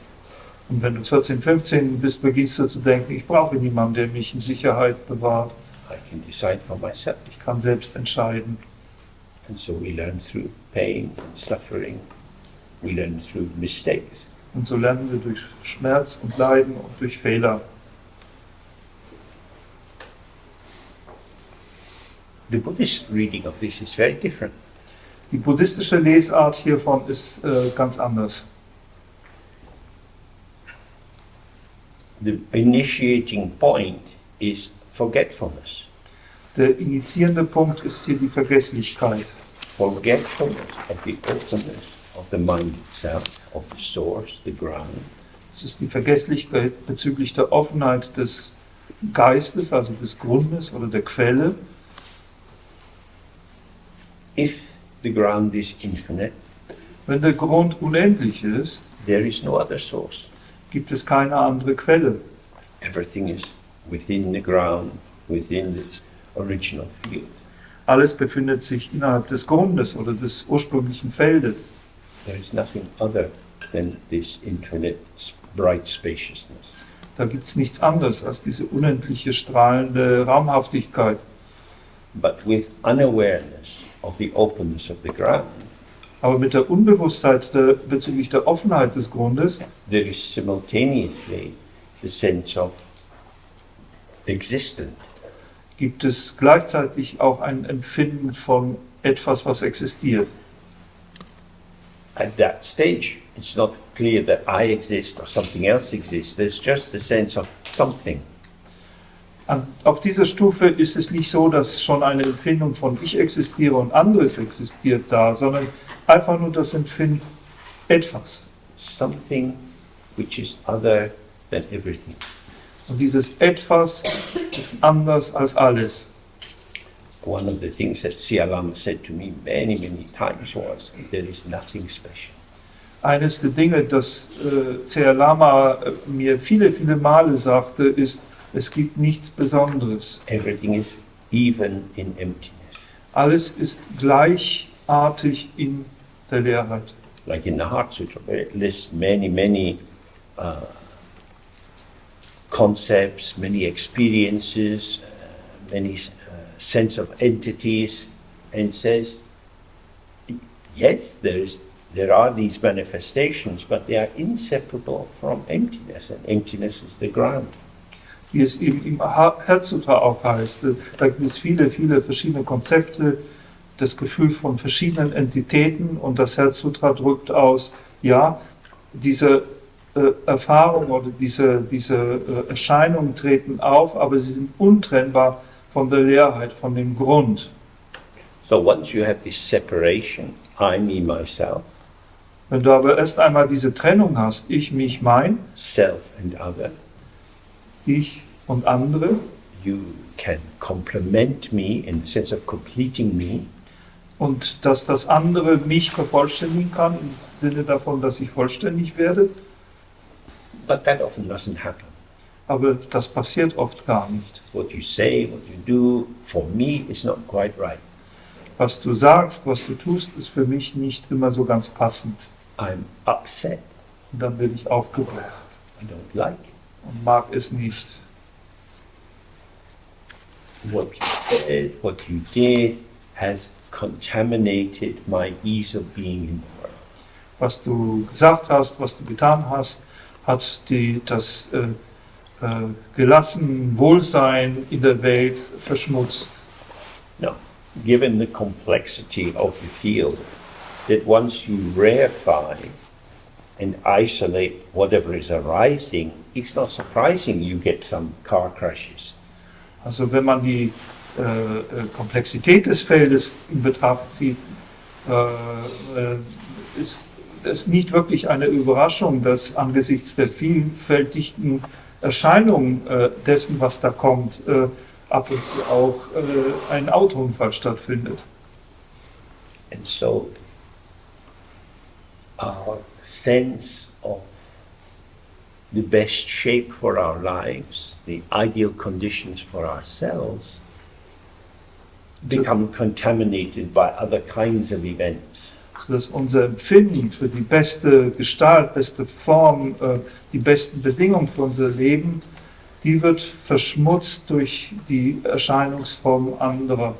Speaker 2: Und wenn du 14, 15 bist, beginnst du zu denken, ich brauche niemanden, der mich in Sicherheit bewahrt.
Speaker 1: I can decide for myself.
Speaker 2: Ich kann selbst entscheiden.
Speaker 1: And so we learn through pain and suffering. We learn through mistakes.
Speaker 2: Und so lernen wir durch Schmerz und Leiden und durch Fehler.
Speaker 1: The Buddhist reading of this is very different.
Speaker 2: Die buddhistische Lesart hiervon ist ganz anders.
Speaker 1: The initiating point is forgetfulness.
Speaker 2: Der initiierende Punkt ist hier die Vergesslichkeit.
Speaker 1: Forgetfulness of the openness of the mind itself, of the source, the ground.
Speaker 2: Es ist die Vergesslichkeit bezüglich der Offenheit des Geistes, also des Grundes oder der Quelle.
Speaker 1: If the ground is infinite,
Speaker 2: Wenn der Grund unendlich ist,
Speaker 1: there is no other source.
Speaker 2: gibt es keine andere Quelle.
Speaker 1: Everything is within the ground, within the original field.
Speaker 2: Alles befindet sich innerhalb des Grundes oder des ursprünglichen Feldes.
Speaker 1: There is nothing other than this infinite, bright spaciousness.
Speaker 2: Da gibt es nichts anderes als diese unendliche, strahlende Raumhaftigkeit.
Speaker 1: But with unawareness of the openness of the ground,
Speaker 2: Aber mit der Unbewusstheit bezüglich der Offenheit des Grundes
Speaker 1: there is simultaneously the sense of existent.
Speaker 2: gibt es gleichzeitig auch ein Empfinden von etwas, was existiert.
Speaker 1: at that stage, it's not clear that I exist or something else exists. There's just the sense of something.
Speaker 2: Auf dieser Stufe ist es nicht so, dass schon eine Empfindung von ich existiere und anderes existiert da, sondern einfach nur das Empfinden etwas.
Speaker 1: Something which is other than everything.
Speaker 2: Und dieses etwas ist anders als alles.
Speaker 1: One of the things that Siya Lama said to me many, many times was, there is nothing special.
Speaker 2: Eines der Dinge, das C.R. Lama mir viele, viele Male sagte, ist, es gibt nichts Besonderes.
Speaker 1: Everything is even in emptiness.
Speaker 2: Alles ist gleichartig in der Leerheit.
Speaker 1: Like in the Heart Sutra, where it lists many, many concepts, many experiences, many sense of entities, and says, yes, there are these manifestations, but they are inseparable from emptiness, and emptiness is the ground.
Speaker 2: Wie es im Herzsutra auch heißt, da gibt es viele, viele verschiedene Konzepte, das Gefühl von verschiedenen Entitäten, und das Herzsutra drückt aus, ja, diese Erfahrung oder diese Erscheinungen treten auf, aber sie sind untrennbar von der Leerheit, von dem Grund.
Speaker 1: So once you have this separation, I, me, myself,
Speaker 2: wenn du aber erst einmal diese Trennung hast, ich, mich, mein,
Speaker 1: self and other,
Speaker 2: ich und andere,
Speaker 1: you can complement me in the sense of completing me,
Speaker 2: und dass das andere mich vervollständigen kann, im Sinne davon, dass ich vollständig werde.
Speaker 1: but that often doesn't happen.
Speaker 2: Aber das passiert oft gar nicht.
Speaker 1: What you say, what you do, for me is not quite right.
Speaker 2: Was du sagst, was du tust, ist für mich nicht immer so ganz passend.
Speaker 1: I'm upset.
Speaker 2: Und dann bin ich aufgebracht
Speaker 1: I don't like
Speaker 2: und mag es nicht.
Speaker 1: what you said, what you did has contaminated my ease of being in the world.
Speaker 2: Was du gesagt hast, was du getan hast, hat das gelassene Wohlsein in der Welt verschmutzt.
Speaker 1: Now, given the complexity of the field, that once you rarefy and isolate whatever is arising, it's not surprising you get some car crashes.
Speaker 2: Also wenn man die Komplexität des Feldes in Betracht zieht, ist es nicht wirklich eine Überraschung, dass angesichts der vielfältigen Erscheinungen dessen, was da kommt, ab und zu auch ein Autounfall stattfindet.
Speaker 1: And so our sense of the best shape for our lives, the ideal conditions for ourselves, become contaminated by other kinds of events.
Speaker 2: Dass unser Empfinden für die beste Gestalt, beste Form, die besten Bedingungen für unser Leben, die wird verschmutzt durch die Erscheinungsform anderer.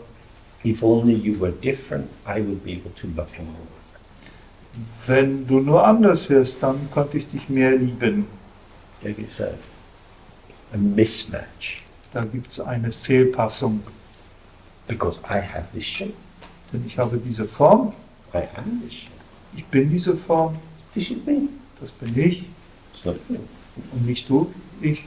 Speaker 1: If only you were different, I would be able to love you more.
Speaker 2: Wenn du nur anders wärst, dann könnte ich dich mehr lieben.
Speaker 1: There is a mismatch,
Speaker 2: Da gibt es eine Fehlpassung,
Speaker 1: because I have this shape,
Speaker 2: denn ich habe diese Form,
Speaker 1: I am this shape.
Speaker 2: ich bin diese Form,
Speaker 1: This is me,
Speaker 2: das bin ich
Speaker 1: it's not you.
Speaker 2: und nicht du, ich.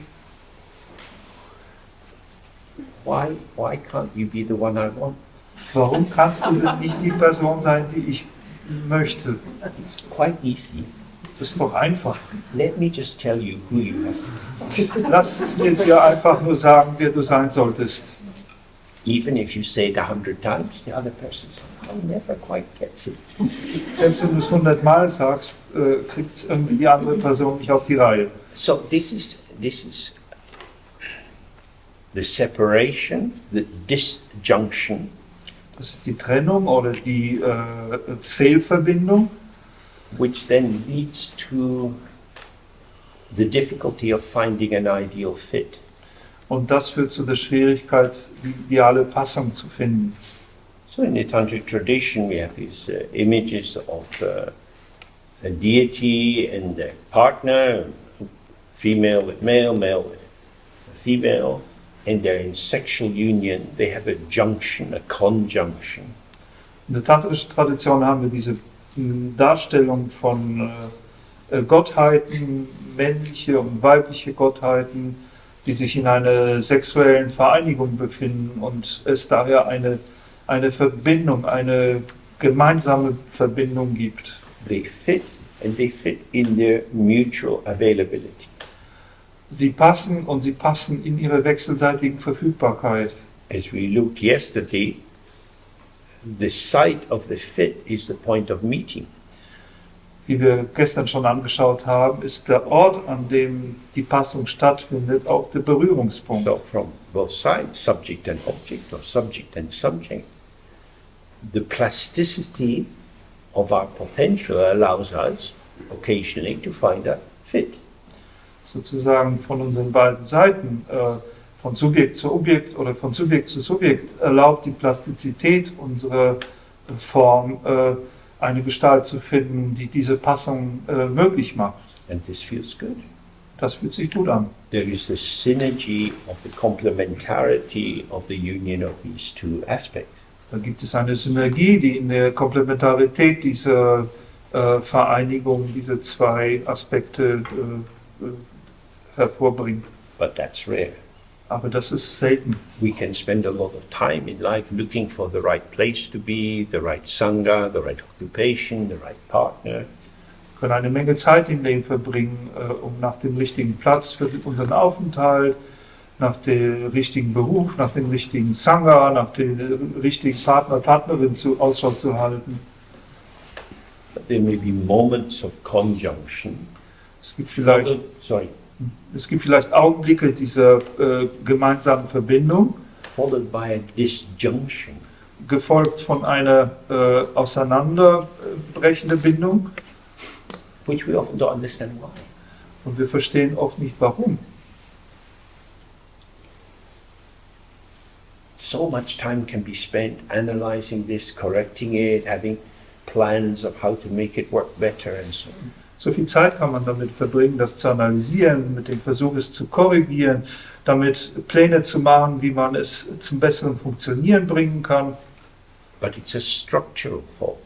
Speaker 1: Why can't you be the one I want?
Speaker 2: Warum kannst du denn nicht die Person sein, die ich möchte?
Speaker 1: It's quite easy.
Speaker 2: Das ist doch einfach.
Speaker 1: Let me just tell you who you have to be.
Speaker 2: Lass mir dir einfach nur sagen, wer du sein solltest.
Speaker 1: Even if you say it 100 times, the other person never quite gets it.
Speaker 2: Selbst wenn du es 100 Mal sagst, kriegt es irgendwie die andere Person nicht auf die Reihe.
Speaker 1: So this is the separation, the disjunction,
Speaker 2: Das ist die Trennung oder die Fehlverbindung,
Speaker 1: which then leads to the difficulty of finding an ideal fit.
Speaker 2: und das führt zu der Schwierigkeit, die ideale Passung zu finden.
Speaker 1: So in the Tantric tradition, we have these images of a deity and a partner, female with male, male with female, and they're in sexual union. They have a junction, a conjunction.
Speaker 2: In der tantrischen Tradition haben wir diese Darstellung von Gottheiten, männliche und weibliche Gottheiten, die sich in einer sexuellen Vereinigung befinden und es daher eine Verbindung, eine gemeinsame Verbindung gibt.
Speaker 1: They fit, and they fit in their mutual availability.
Speaker 2: Sie passen und sie passen in ihre wechselseitigen Verfügbarkeit.
Speaker 1: As we looked yesterday, the site of the fit is the point of meeting.
Speaker 2: Wie wir gestern schon angeschaut haben, ist der Ort, an dem die Passung stattfindet, auch der Berührungspunkt.
Speaker 1: So from both sides, subject and object, or subject and subject, the plasticity of our potential allows us occasionally to find a fit.
Speaker 2: Sozusagen von unseren beiden Seiten, von Subjekt zu Objekt oder von Subjekt zu Subjekt, erlaubt die Plastizität unserer Form, eine Gestalt zu finden, die diese Passung möglich macht.
Speaker 1: And this feels good.
Speaker 2: Das fühlt sich gut an.
Speaker 1: There is the synergy of the complementarity of the union of these two aspects.
Speaker 2: Da gibt es eine Synergie, die in der Komplementarität dieser Vereinigung diese zwei Aspekte hervorbringt.
Speaker 1: But that's rare.
Speaker 2: Aber das ist selten.
Speaker 1: We can spend a lot of time in life looking for the right place to be, the right sangha, the right occupation, the right partner.
Speaker 2: Wir können eine Menge Zeit im Leben verbringen, um nach dem richtigen Platz für unseren Aufenthalt, nach dem richtigen Beruf, nach dem richtigen Sangha, nach dem richtigen Partner, Partnerin Ausschau zu halten.
Speaker 1: But there may be moments of conjunction.
Speaker 2: Es gibt vielleicht Augenblicke dieser gemeinsamen Verbindung,
Speaker 1: followed by a disjunction.
Speaker 2: Gefolgt von einer auseinanderbrechenden Bindung,
Speaker 1: which we often don't understand why.
Speaker 2: Und wir verstehen oft nicht warum.
Speaker 1: So much time can be spent analyzing this, correcting it, having plans of how to make it work better and so on.
Speaker 2: So viel Zeit kann man damit verbringen, das zu analysieren, mit dem Versuch, es zu korrigieren, damit Pläne zu machen, wie man es zum besseren Funktionieren bringen kann.
Speaker 1: But it's a structural fault.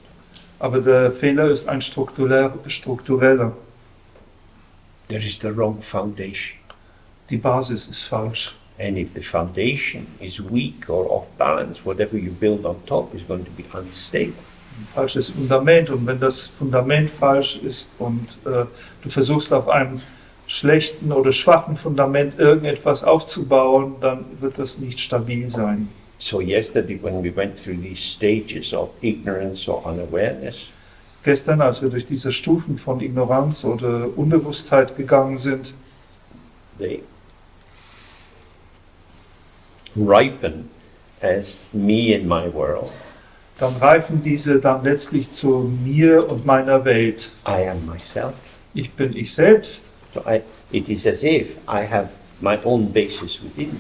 Speaker 2: Aber der Fehler ist ein struktureller.
Speaker 1: There is the wrong foundation.
Speaker 2: Die Basis ist falsch.
Speaker 1: And if the foundation is weak or off balance, whatever you build on top is going to be unstable.
Speaker 2: Ein falsches Fundament, und wenn das Fundament falsch ist und du versuchst auf einem schlechten oder schwachen Fundament irgendetwas aufzubauen, dann wird das nicht stabil sein.
Speaker 1: So yesterday when we went through these stages of ignorance or unawareness,
Speaker 2: gestern, als wir durch diese Stufen von Ignoranz oder Unbewusstheit gegangen sind,
Speaker 1: they ripen as me and my world.
Speaker 2: Dann reifen diese dann letztlich zu mir und meiner Welt.
Speaker 1: I am myself.
Speaker 2: Ich bin ich selbst.
Speaker 1: So it is as if I have my own basis within me.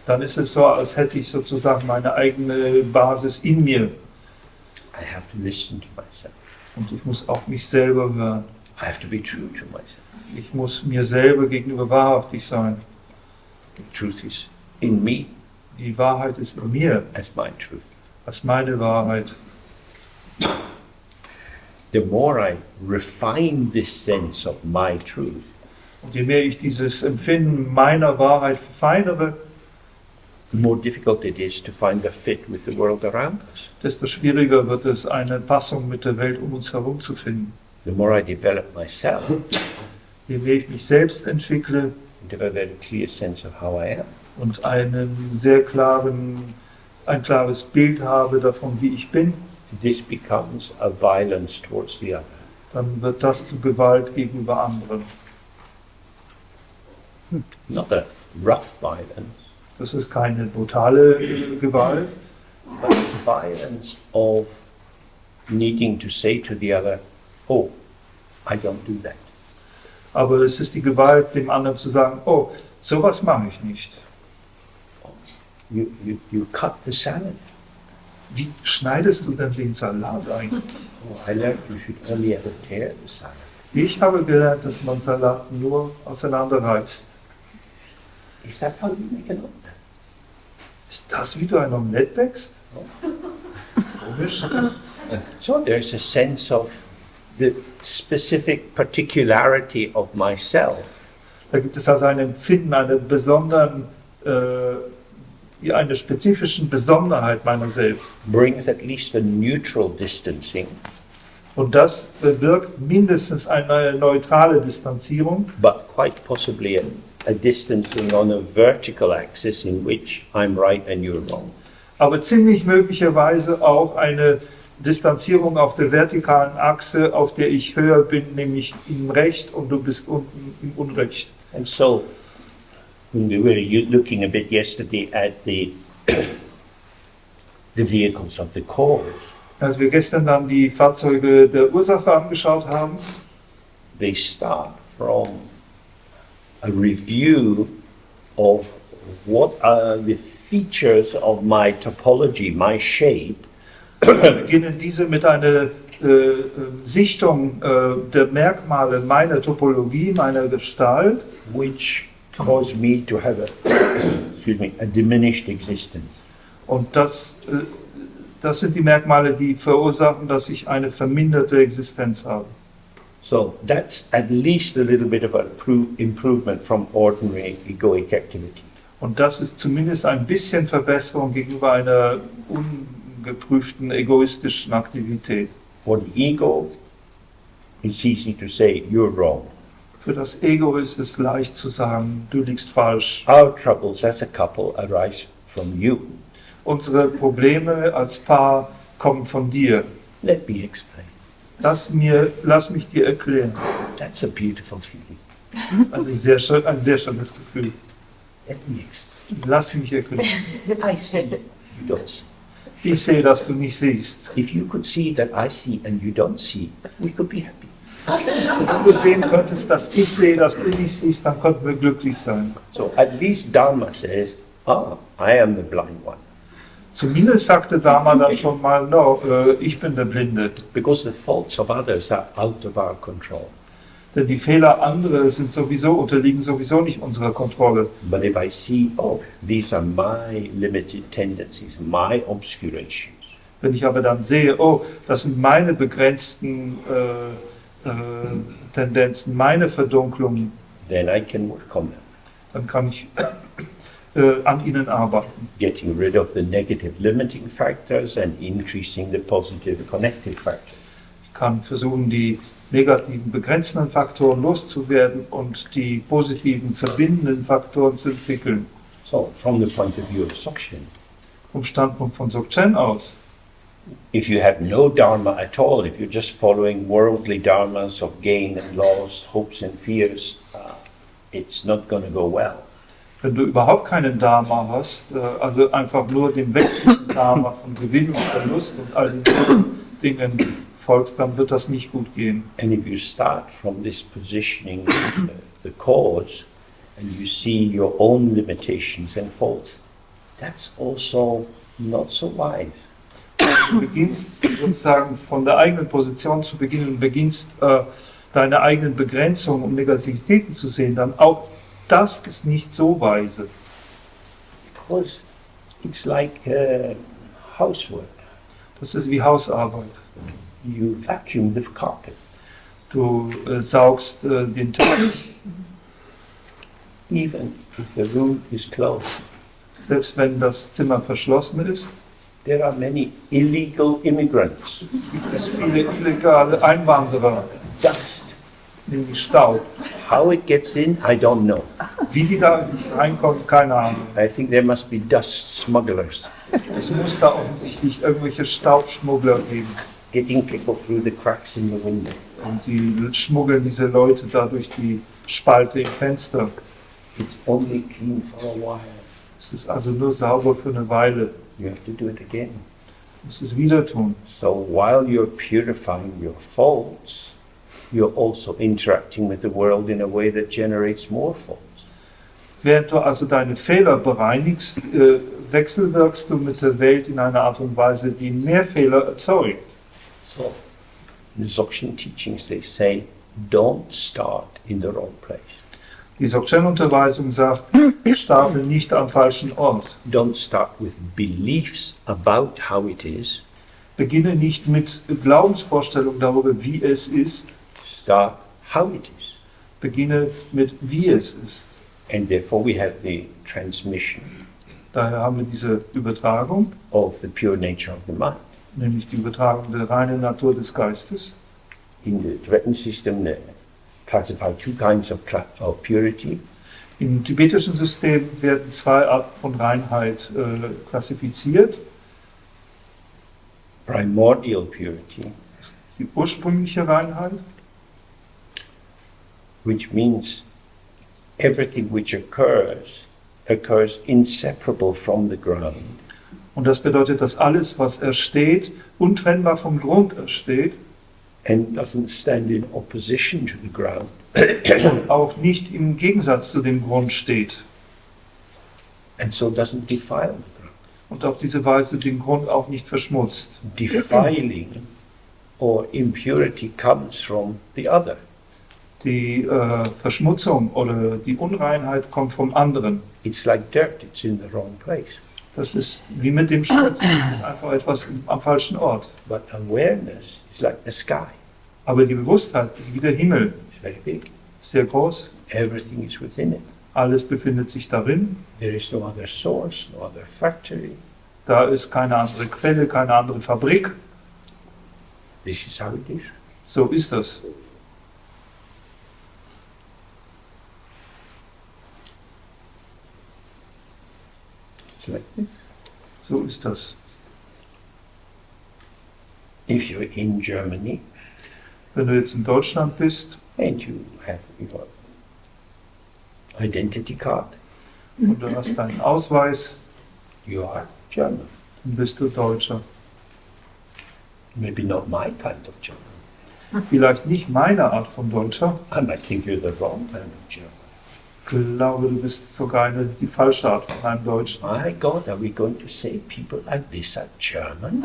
Speaker 2: Dann ist es so, als hätte ich sozusagen meine eigene Basis in mir.
Speaker 1: I have to listen to myself.
Speaker 2: Und ich muss auch mich selber hören.
Speaker 1: I have to be true to myself.
Speaker 2: Ich muss mir selber gegenüber wahrhaftig sein.
Speaker 1: The truth is in me.
Speaker 2: Die Wahrheit ist in mir.
Speaker 1: As my truth.
Speaker 2: Als meine Wahrheit.
Speaker 1: The more I refine this sense of my truth,
Speaker 2: und je mehr ich dieses Empfinden meiner Wahrheit verfeinere,
Speaker 1: the more difficult it is to find a fit with the world around us.
Speaker 2: Desto schwieriger wird es, eine Passung mit der Welt um uns herum zu finden.
Speaker 1: The more I develop myself,
Speaker 2: je mehr ich mich selbst entwickle,
Speaker 1: and have a very clear sense of how I am,
Speaker 2: und ein klares Bild habe davon, wie ich bin,
Speaker 1: this becomes a violence towards the other.
Speaker 2: Dann wird das zu Gewalt gegenüber anderen.
Speaker 1: Not a rough violence.
Speaker 2: Das ist keine brutale Gewalt,
Speaker 1: but the violence of needing to say to the other, oh, I don't do that.
Speaker 2: Aber es ist die Gewalt, dem anderen zu sagen, oh, sowas mache ich nicht.
Speaker 1: You cut the salad.
Speaker 2: Wie schneidest du denn den Salat eigentlich?
Speaker 1: Oh, I learned you should only ever tear the salad.
Speaker 2: Ich habe gelernt, dass man Salat nur auseinanderreißt.
Speaker 1: Is that how you make an omelette?
Speaker 2: Ist das, wie du ein Omelett bäckst?
Speaker 1: Komisch. So there's a sense of the specific particularity of myself.
Speaker 2: Da gibt es also ein Empfinden, eine spezifische Besonderheit meiner selbst.
Speaker 1: Brings at least a neutral distancing,
Speaker 2: Und das bewirkt mindestens eine neutrale Distanzierung,
Speaker 1: but quite possibly a distancing on a vertical axis in which I'm right and you're wrong.
Speaker 2: aber ziemlich möglicherweise auch eine Distanzierung auf der vertikalen Achse, auf der ich höher bin, nämlich im Recht und du bist unten im Unrecht.
Speaker 1: And so, when we were looking a bit yesterday at the vehicles of the cause,
Speaker 2: Als wir gestern dann die Fahrzeuge der Ursache angeschaut haben,
Speaker 1: they start from a review of what are the features of my topology, my shape,
Speaker 2: beginnen diese mit einer Sichtung der Merkmale meiner Topologie, meiner Gestalt,
Speaker 1: which cause me to have a diminished existence.
Speaker 2: und das sind die Merkmale, die verursachen, dass ich eine verminderte Existenz habe.
Speaker 1: So that's at least a little bit of an improvement from ordinary egoic activity.
Speaker 2: Und das ist zumindest ein bisschen Verbesserung gegenüber einer ungeprüften egoistischen Aktivität.
Speaker 1: For the ego, it's easy to say, you're wrong.
Speaker 2: Für das Ego ist es leicht zu sagen, du liegst falsch.
Speaker 1: Our troubles as a couple arise from you.
Speaker 2: Unsere Probleme als Paar kommen von dir.
Speaker 1: Let me explain.
Speaker 2: Lass mich dir erklären.
Speaker 1: That's a beautiful feeling.
Speaker 2: Ein sehr schönes Gefühl.
Speaker 1: Let me explain.
Speaker 2: Lass mich erklären.
Speaker 1: I see, you don't see.
Speaker 2: Ich sehe, dass du nicht siehst.
Speaker 1: If you could see that I see and you don't see, we could be happy.
Speaker 2: Wenn du sehen könntest, dass ich sehe, dass du nicht siehst, dann könnten wir glücklich sein.
Speaker 1: So at least Dharma says, I am the blind one.
Speaker 2: Zumindest sagte Dharma dann schon mal, ich bin der Blinde.
Speaker 1: Because the faults of others are out of our control.
Speaker 2: Denn die Fehler anderer unterliegen sowieso nicht unserer Kontrolle.
Speaker 1: But if I see, these are my limited tendencies, my obscurations,
Speaker 2: Wenn ich aber dann sehe, das sind meine begrenzten Tendenzen, meine Verdunklungen,
Speaker 1: then I can work on them.
Speaker 2: dann kann ich an ihnen arbeiten.
Speaker 1: Getting rid of the negative limiting factors and increasing the positive connective factors.
Speaker 2: Ich kann versuchen, die negativen begrenzenden Faktoren loszuwerden und die positiven verbindenden Faktoren zu entwickeln.
Speaker 1: So, from the point of view of Dzogchen,
Speaker 2: Vom Standpunkt von Dzogchen aus.
Speaker 1: if you have no Dharma at all, if you're just following worldly Dharmas of gain and loss, hopes and fears, it's not going to go well.
Speaker 2: Wenn du überhaupt keinen Dharma hast, also einfach nur dem wechselnden Dharma von Gewinn und Verlust und all den Dingen folgst, dann wird das nicht gut gehen.
Speaker 1: And if you start from this positioning the cause, and you see your own limitations and faults, that's also not so wise.
Speaker 2: Du beginnst sozusagen von der eigenen Position zu beginnen und beginnst deine eigenen Begrenzungen und Negativitäten zu sehen, dann auch das ist nicht so weise.
Speaker 1: Because it's like housework.
Speaker 2: Das ist wie Hausarbeit.
Speaker 1: You vacuum the carpet.
Speaker 2: Du saugst den Teppich,
Speaker 1: Even if the room is closed.
Speaker 2: selbst wenn das Zimmer verschlossen ist.
Speaker 1: There are many illegal immigrants.
Speaker 2: Gibt es viele illegale Einwanderer,
Speaker 1: Dust.
Speaker 2: nämlich Staub.
Speaker 1: How it gets in, I don't know.
Speaker 2: Wie die da nicht reinkommen, keine Ahnung.
Speaker 1: I think there must be dust smugglers
Speaker 2: Es muss da offensichtlich irgendwelche Staubschmuggler geben.
Speaker 1: getting people through the cracks in the window.
Speaker 2: Und sie schmuggeln diese Leute da durch die Spalte im Fenster.
Speaker 1: It's only clean for a while.
Speaker 2: Es ist also nur sauber für eine Weile.
Speaker 1: You have to do it again.
Speaker 2: Du musst es wieder tun.
Speaker 1: So while you're purifying your faults, you're also interacting with the world in a way that generates more faults.
Speaker 2: Während du also deine Fehler bereinigst, wechselwirkst du mit der Welt in einer Art und Weise, die mehr Fehler erzeugt.
Speaker 1: So in the Dzogchen teachings they say, don't start in the wrong place.
Speaker 2: Die Dzogchen-Unterweisung sagt, starte nicht am falschen Ort.
Speaker 1: Don't start with beliefs about how it is.
Speaker 2: Beginne nicht mit Glaubensvorstellungen darüber, wie es ist.
Speaker 1: Start how it is.
Speaker 2: Beginne mit, wie es ist.
Speaker 1: And therefore we have the transmission
Speaker 2: Daher haben wir diese Übertragung,
Speaker 1: of the pure nature of the mind.
Speaker 2: nämlich die Übertragung der reinen Natur des Geistes.
Speaker 1: In the Tibetan system, they classify two kinds of purity.
Speaker 2: Im tibetischen System werden zwei Arten von Reinheit klassifiziert.
Speaker 1: Primordial purity,
Speaker 2: Die ursprüngliche Reinheit,
Speaker 1: which means everything which occurs inseparable from the ground.
Speaker 2: und das bedeutet, dass alles, was ersteht, untrennbar vom Grund ersteht,
Speaker 1: And doesn't stand in opposition to the ground.
Speaker 2: auch nicht im Gegensatz zu dem Grund steht
Speaker 1: And so doesn't defile the ground.
Speaker 2: und auf diese Weise den Grund auch nicht verschmutzt.
Speaker 1: Defiling or impurity comes from the other.
Speaker 2: Die Verschmutzung oder die Unreinheit kommt vom anderen.
Speaker 1: It's like dirt, it's in the wrong place.
Speaker 2: Das ist wie mit dem Schmutz, das ist einfach etwas am falschen Ort.
Speaker 1: But awareness is like the sky.
Speaker 2: Aber die Bewusstheit ist wie der Himmel,
Speaker 1: It's very big.
Speaker 2: sehr groß,
Speaker 1: Everything is within it.
Speaker 2: alles befindet sich darin.
Speaker 1: There is no other source, no other factory.
Speaker 2: Da ist keine andere Quelle, keine andere Fabrik.
Speaker 1: This is how it is.
Speaker 2: So ist das.
Speaker 1: It's like this.
Speaker 2: So ist das.
Speaker 1: If you're in Germany
Speaker 2: Wenn du jetzt in Deutschland bist
Speaker 1: and you have your identity card,
Speaker 2: und du hast deinen Ausweis,
Speaker 1: you are German.
Speaker 2: dann bist du Deutscher.
Speaker 1: Maybe not my kind of German.
Speaker 2: Vielleicht nicht meine Art von Deutscher.
Speaker 1: I might think you're the wrong kind of German.
Speaker 2: Ich glaube, du bist sogar die falsche Art von einem Deutschen.
Speaker 1: My God, are we going to say people like this are German?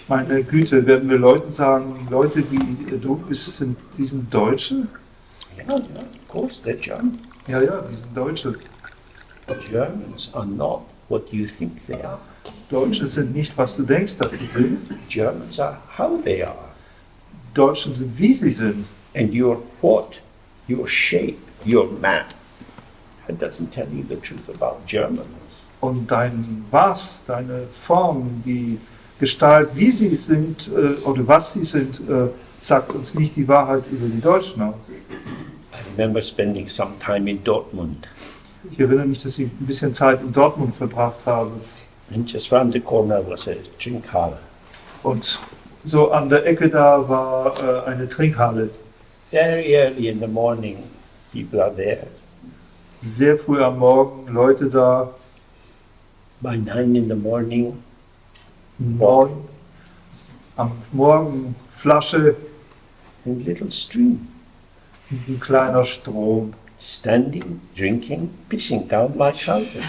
Speaker 2: Meine Güte, werden wir Leuten sagen, Leute, die du bist, die sind Deutsche?
Speaker 1: Yeah, of course they're German.
Speaker 2: Ja, ja, die sind Deutsche.
Speaker 1: Germans are not what you think they are.
Speaker 2: Deutsche sind nicht, was du denkst, dass sie sind.
Speaker 1: Germans are how they are.
Speaker 2: Deutschen sind, wie sie sind.
Speaker 1: And your what, your shape, your map, that doesn't tell you the truth about Germans.
Speaker 2: Und dein Was, deine Form, die Gestalt, wie sie sind oder was sie sind, sagt uns nicht die Wahrheit über die Deutschen aus.
Speaker 1: I remember spending some time in Dortmund.
Speaker 2: Ich erinnere mich, dass ich ein bisschen Zeit in Dortmund verbracht habe.
Speaker 1: And just round the corner was a Trinkhalle.
Speaker 2: Und so an der Ecke da war eine Trinkhalle.
Speaker 1: Very early in the morning, people are there.
Speaker 2: Sehr früh am Morgen, Leute da.
Speaker 1: By 9 in the morning,
Speaker 2: 9 am Morgen, Flasche,
Speaker 1: a little stream,
Speaker 2: ein kleiner Strom.
Speaker 1: standing, drinking, pissing down my trousers.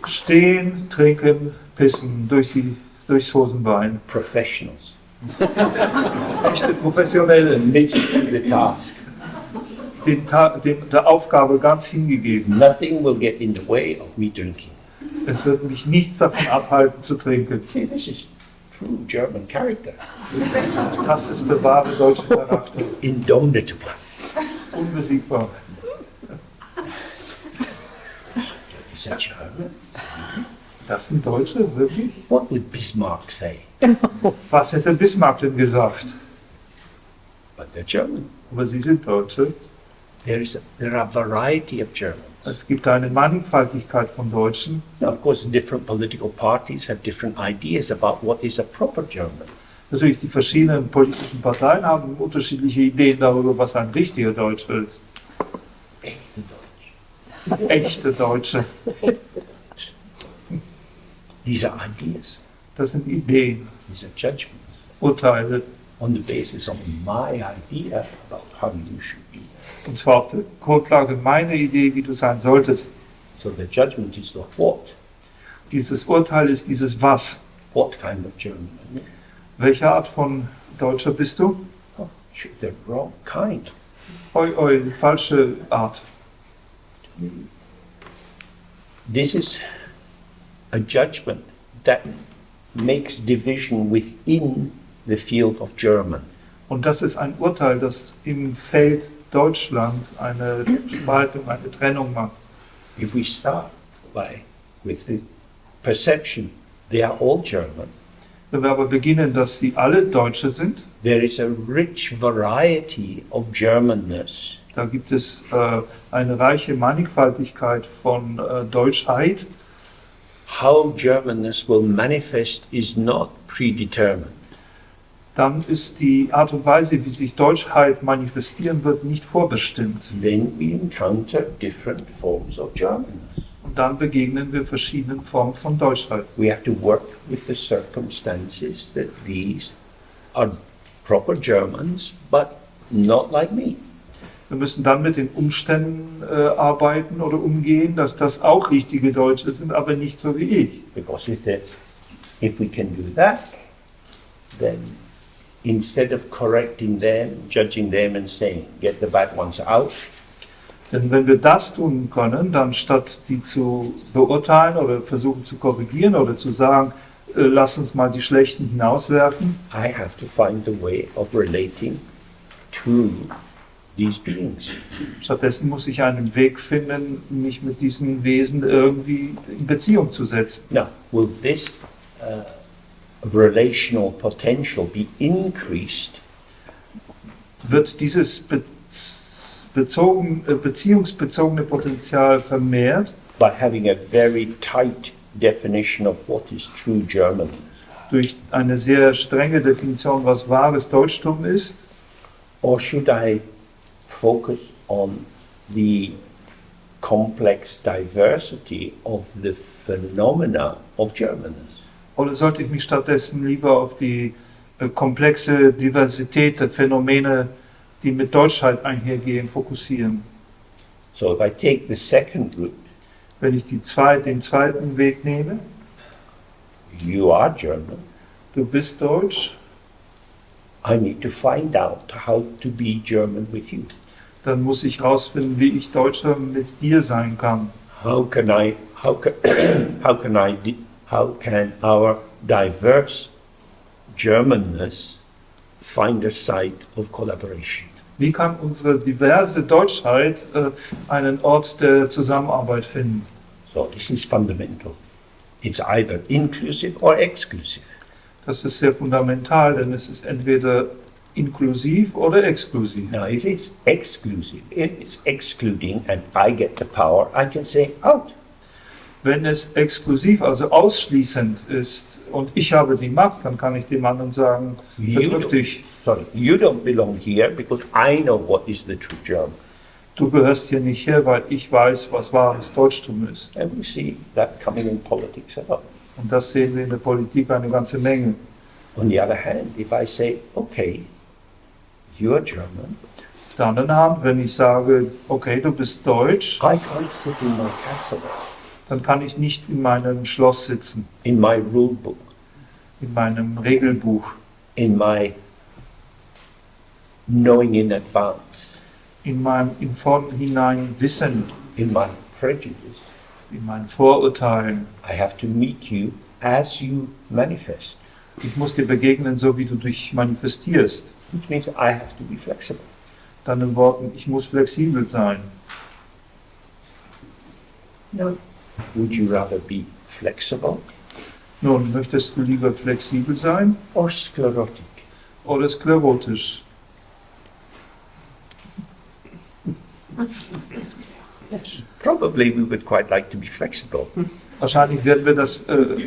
Speaker 2: Stehen, trinken, pissen durchs Hosenbein.
Speaker 1: Professionals.
Speaker 2: Echte Professionelle,
Speaker 1: Committed to the task.
Speaker 2: der Aufgabe ganz hingegeben.
Speaker 1: Nothing will get in the way of me drinking.
Speaker 2: Es wird mich nichts davon abhalten zu trinken.
Speaker 1: See, this is true German character.
Speaker 2: Das ist der wahre deutsche Charakter.
Speaker 1: Indomitable.
Speaker 2: Unbesiegbar.
Speaker 1: Is that German?
Speaker 2: Das sind Deutsche, wirklich?
Speaker 1: What would Bismarck say?
Speaker 2: Was hätte Bismarck denn gesagt?
Speaker 1: But they're German.
Speaker 2: Aber sie sind Deutsche.
Speaker 1: There are a variety of Germans.
Speaker 2: Es gibt eine Mannigfaltigkeit von Deutschen.
Speaker 1: Now, of course, different political parties have different ideas about what is a proper German.
Speaker 2: Natürlich, die verschiedenen politischen Parteien haben unterschiedliche Ideen darüber, was ein richtiger Deutscher ist.
Speaker 1: Echte Deutsch.
Speaker 2: Echte Deutsche.
Speaker 1: These are ideas.
Speaker 2: Das sind Ideen,
Speaker 1: These are judgments
Speaker 2: Urteile.
Speaker 1: on the basis of my idea about how you should be.
Speaker 2: Und zwar auf der Grundlage meiner Idee, wie du sein solltest.
Speaker 1: So the judgment is the what.
Speaker 2: Dieses Urteil ist dieses Was.
Speaker 1: What kind of German?
Speaker 2: Welche Art von Deutscher bist du?
Speaker 1: Oh, the wrong kind.
Speaker 2: Falsche Art.
Speaker 1: This is a judgment that makes division within the field of German.
Speaker 2: Und das ist ein Urteil, das im Feld Deutschland eine Spaltung, eine Trennung macht.
Speaker 1: If we start with the perception they are all German,
Speaker 2: Wenn wir aber beginnen, dass sie alle Deutsche sind,
Speaker 1: there is a rich variety of Germanness.
Speaker 2: da gibt es eine reiche Mannigfaltigkeit von Deutschheit.
Speaker 1: How Germanness will manifest is not predetermined.
Speaker 2: Dann ist die Art und Weise, wie sich Deutschheit manifestieren wird, nicht vorbestimmt.
Speaker 1: Then we encounter different forms of Germanness.
Speaker 2: Und dann begegnen wir verschiedenen Formen von Deutschheit.
Speaker 1: We have to work with the circumstances that these are proper Germans, but not like me.
Speaker 2: Wir müssen dann mit den Umständen arbeiten oder umgehen, dass das auch richtige Deutsche sind, aber nicht so wie ich.
Speaker 1: Because if we can do that, then instead of correcting them, judging them and saying, get the bad ones out,
Speaker 2: Denn wenn wir das tun können, dann statt die zu beurteilen oder versuchen zu korrigieren oder zu sagen, lass uns mal die Schlechten hinauswerfen,
Speaker 1: I have to find a way of relating to these beings.
Speaker 2: stattdessen muss ich einen Weg finden, mich mit diesen Wesen irgendwie in Beziehung zu setzen.
Speaker 1: Now, will this relational potential be increased
Speaker 2: Wird dieses beziehungsbezogene Potenzial vermehrt
Speaker 1: by having a very tight definition of what is true German?
Speaker 2: durch eine sehr strenge Definition, was wahres Deutschtum ist?
Speaker 1: Or should I focus on the complex diversity of the phenomena of Germanness?
Speaker 2: Oder sollte ich mich stattdessen lieber auf die komplexe Diversität der Phänomene, die mit Deutschheit einhergehen, fokussieren?
Speaker 1: So if I take the second route,
Speaker 2: Wenn ich den zweiten Weg nehme,
Speaker 1: you are German,
Speaker 2: du bist Deutsch,
Speaker 1: I need to find out how to be German with you.
Speaker 2: dann muss ich herausfinden, wie ich Deutscher mit dir sein kann.
Speaker 1: How can our diverse Germanness find a site of collaboration?
Speaker 2: Wie kann unsere diverse Deutschheit einen Ort der Zusammenarbeit finden?
Speaker 1: So this is fundamental. It's either inclusive or exclusive.
Speaker 2: Das ist sehr fundamental, denn es ist entweder inklusiv oder exklusiv.
Speaker 1: Now, if it's exclusive, if it's excluding and I get the power, I can say out.
Speaker 2: Wenn es exklusiv, also ausschließend ist und ich habe die Macht, dann kann ich dem anderen sagen, verdrück dich.
Speaker 1: You don't belong here because I know what is the true German.
Speaker 2: Du gehörst hier nicht her, weil ich weiß, was wahres Deutschtum ist.
Speaker 1: And we see that coming in politics a lot.
Speaker 2: Und das sehen wir in der Politik eine ganze Menge.
Speaker 1: On the other hand, if I say, okay, you are German,
Speaker 2: Auf der anderen Hand, wenn ich sage, okay, du bist Deutsch,
Speaker 1: I can't sit in my castle,
Speaker 2: dann kann ich nicht in meinem Schloss sitzen,
Speaker 1: in my rule book,
Speaker 2: in meinem Regelbuch,
Speaker 1: in my knowing in advance,
Speaker 2: in meinem im Vornhinein Wissen,
Speaker 1: in my prejudice.
Speaker 2: in meinen Vorurteilen.
Speaker 1: I have to meet you as you manifest,
Speaker 2: Ich muss dir begegnen, so wie du dich manifestierst.
Speaker 1: which means I have to be flexible.
Speaker 2: Deinen Worten, ich muss flexibel sein.
Speaker 1: Would you rather be flexible
Speaker 2: Nun, möchtest du lieber flexibel sein
Speaker 1: or sclerotic?
Speaker 2: oder sklerotisch?
Speaker 1: Probably we would quite like to be flexible,
Speaker 2: Wahrscheinlich werden wir das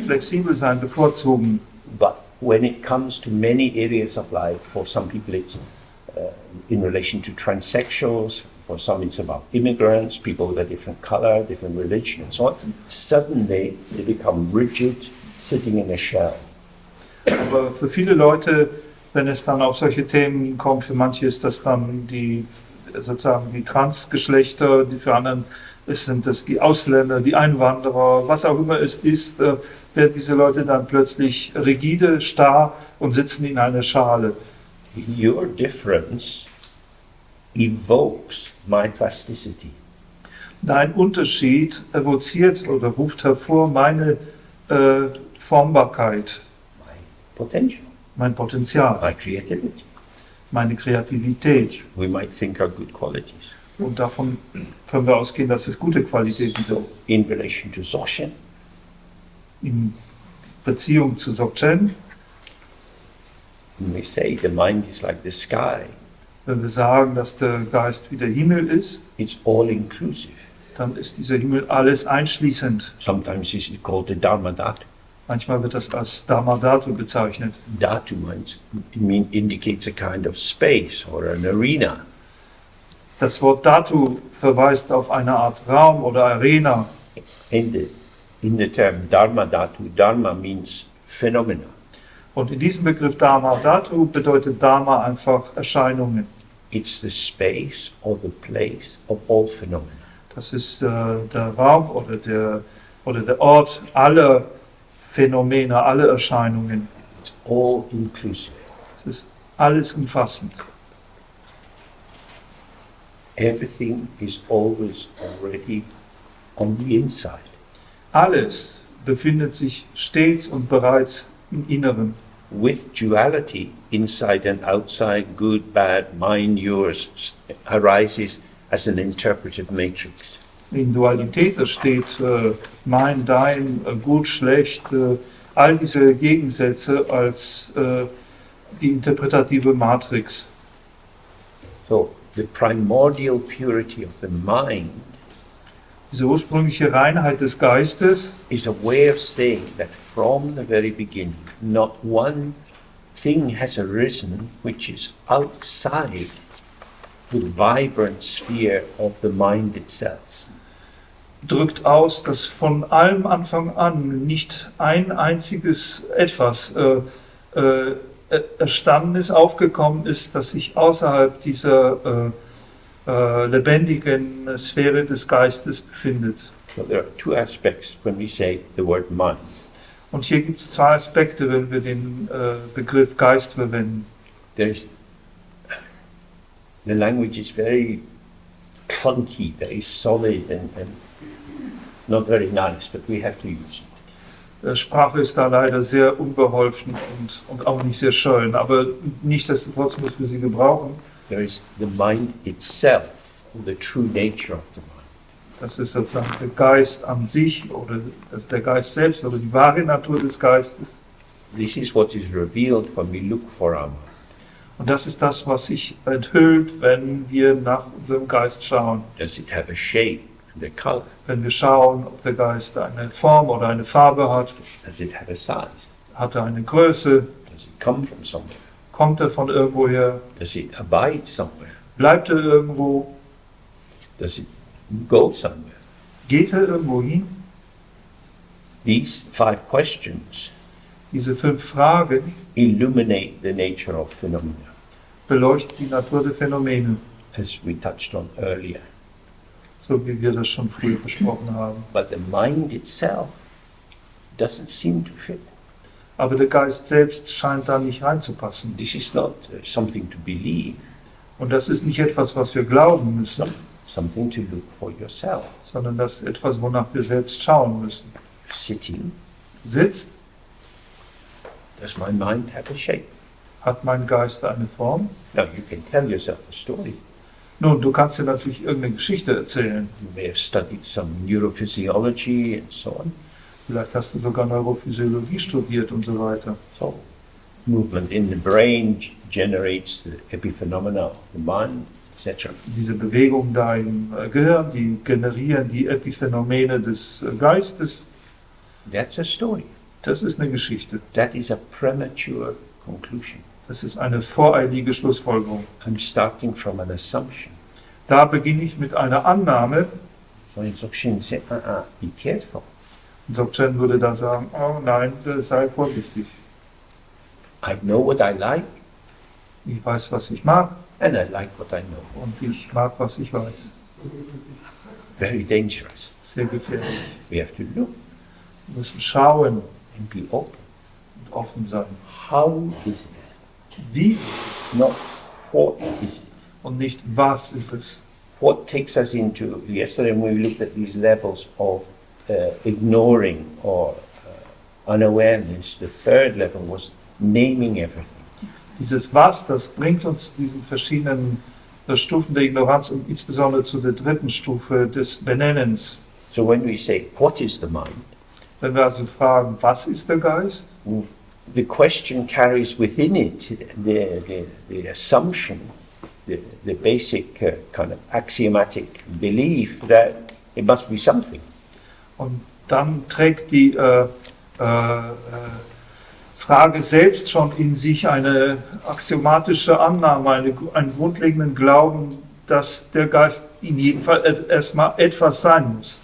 Speaker 2: flexibel sein bevorzugen.
Speaker 1: but when it comes to many areas of life, for some people it's in relation to transsexuals, for some it's about immigrants, people with a different color, different religion, and so on. Suddenly they become rigid, sitting in a shell.
Speaker 2: Aber für viele Leute, wenn es dann auf solche Themen kommt, für manche ist das dann die sozusagen die Transgeschlechter, die für anderen sind das die Ausländer, die Einwanderer, was auch immer es ist, werden diese Leute dann plötzlich rigide, starr und sitzen in einer Schale.
Speaker 1: Your difference evokes my plasticity.
Speaker 2: Dein Unterschied evoziert oder ruft hervor meine Formbarkeit.
Speaker 1: potential,
Speaker 2: mein Potenzial,
Speaker 1: my creativity,
Speaker 2: meine Kreativität.
Speaker 1: we might think are good qualities.
Speaker 2: Und davon können wir ausgehen, dass es gute Qualitäten sind.
Speaker 1: In relation to Dzogchen,
Speaker 2: In Beziehung zu Dzogchen,
Speaker 1: when we say the mind is like the sky,
Speaker 2: wenn wir sagen, dass der Geist wie der Himmel ist,
Speaker 1: it's all inclusive.
Speaker 2: dann ist dieser Himmel alles einschließend.
Speaker 1: Sometimes it's called the Dharma Dhatu.
Speaker 2: Manchmal wird das als Dharma Dhatu bezeichnet.
Speaker 1: Dhatu indicates a kind of space or an arena.
Speaker 2: Das Wort Dhatu verweist auf eine Art Raum oder Arena.
Speaker 1: In the term Dharma Dhatu, Dharma means phenomena.
Speaker 2: Und in diesem Begriff Dharma Dhatu bedeutet Dharma einfach Erscheinungen.
Speaker 1: It's the space or the place of all phenomena.
Speaker 2: Das ist der Raum oder der Ort aller Phänomene, aller Erscheinungen.
Speaker 1: It's all inclusive.
Speaker 2: Es ist alles umfassend.
Speaker 1: Everything is always already on the inside.
Speaker 2: Alles befindet sich stets und bereits im Inneren.
Speaker 1: With duality, inside and outside, good, bad, mine, yours, arises as an interpretive matrix.
Speaker 2: In Dualität, da steht mein, dein, gut, schlecht, all diese Gegensätze als die interpretative Matrix.
Speaker 1: So, the primordial purity of the mind
Speaker 2: Diese ursprüngliche Reinheit des Geistes
Speaker 1: is a way of saying that from the very beginning, not one thing has arisen which is outside the vibrant sphere of the mind itself.
Speaker 2: drückt aus, dass von allem Anfang an nicht ein einziges etwas erstanden ist, aufgekommen ist, das sich außerhalb dieser lebendigen Sphäre des Geistes befindet.
Speaker 1: So there are two aspects when we say the word mind.
Speaker 2: Und hier gibt es zwei Aspekte, wenn wir den Begriff Geist verwenden.
Speaker 1: The language is very clunky, very solid and not very nice, but we have to use it.
Speaker 2: Sprache ist da leider sehr unbeholfen und auch nicht sehr schön, aber nichtsdestotrotz müssen wir sie gebrauchen.
Speaker 1: There is the mind itself, the true nature of the mind.
Speaker 2: Das ist sozusagen der Geist an sich oder das ist der Geist selbst oder die wahre Natur des Geistes.
Speaker 1: This is what is revealed when we look for our mind.
Speaker 2: Und das ist das, was sich enthüllt, wenn wir nach unserem Geist schauen.
Speaker 1: Does it have a shape and a color?
Speaker 2: Wenn wir schauen, ob der Geist eine Form oder eine Farbe hat,
Speaker 1: Does it have a size?
Speaker 2: hat er eine Größe,
Speaker 1: Does it come from somewhere?
Speaker 2: kommt er von irgendwoher,
Speaker 1: Does it abide somewhere?
Speaker 2: bleibt er irgendwo,
Speaker 1: Does it go somewhere?
Speaker 2: geht er irgendwo hin?
Speaker 1: These 5 questions
Speaker 2: Diese 5 Fragen
Speaker 1: illuminate the nature of phenomena,
Speaker 2: beleuchten die Natur der Phänomene,
Speaker 1: as we touched on earlier.
Speaker 2: so wie wir das schon früher besprochen haben.
Speaker 1: But the mind itself doesn't seem to fit.
Speaker 2: Aber der Geist selbst scheint da nicht reinzupassen.
Speaker 1: This is not something to believe,
Speaker 2: Und das ist nicht etwas, was wir glauben müssen,
Speaker 1: something to look for yourself.
Speaker 2: sondern das ist etwas, wonach wir selbst schauen müssen.
Speaker 1: Sitting,
Speaker 2: Sitzt,
Speaker 1: does my mind have a shape?
Speaker 2: hat mein Geist eine Form?
Speaker 1: Now you can tell yourself a story.
Speaker 2: Nun, du kannst dir natürlich irgendeine Geschichte erzählen.
Speaker 1: You may have studied some neurophysiology and so on.
Speaker 2: Vielleicht hast du sogar Neurophysiologie studiert und so weiter.
Speaker 1: So, movement in the brain generates the epiphenomena of the mind, etc.
Speaker 2: Diese Bewegungen da im Gehirn, die generieren die Epiphänomene des Geistes.
Speaker 1: That's a story.
Speaker 2: Das ist eine Geschichte.
Speaker 1: That is a premature conclusion.
Speaker 2: Das ist eine voreilige Schlussfolgerung.
Speaker 1: I'm starting from an assumption.
Speaker 2: Da beginne ich mit einer Annahme.
Speaker 1: So in Dzogchen say, be careful.
Speaker 2: Dzogchen würde da sagen, oh nein, sei vorsichtig.
Speaker 1: I know what I like,
Speaker 2: Ich weiß, was ich mag
Speaker 1: and I like what I know.
Speaker 2: und ich mag, was ich weiß.
Speaker 1: Very dangerous.
Speaker 2: Sehr gefährlich.
Speaker 1: We have to look
Speaker 2: Wir müssen schauen
Speaker 1: and be open.
Speaker 2: und offen sein.
Speaker 1: How is it?
Speaker 2: Wie
Speaker 1: Not what is it?
Speaker 2: und nicht was ist es.
Speaker 1: What takes us into, yesterday when we looked at these levels of ignoring or unawareness, the third level was naming everything.
Speaker 2: Dieses Was, das bringt uns zu diesen verschiedenen Stufen der Ignoranz und insbesondere zu der dritten Stufe des Benennens.
Speaker 1: So when we say, what is the mind?
Speaker 2: Wenn wir also fragen, was ist der Geist?
Speaker 1: The question carries within it the assumption, the basic kind of axiomatic belief that it must be something.
Speaker 2: Und dann trägt die Frage selbst schon in sich eine axiomatische Annahme, einen grundlegenden Glauben, dass der Geist in jedem Fall erstmal etwas sein muss.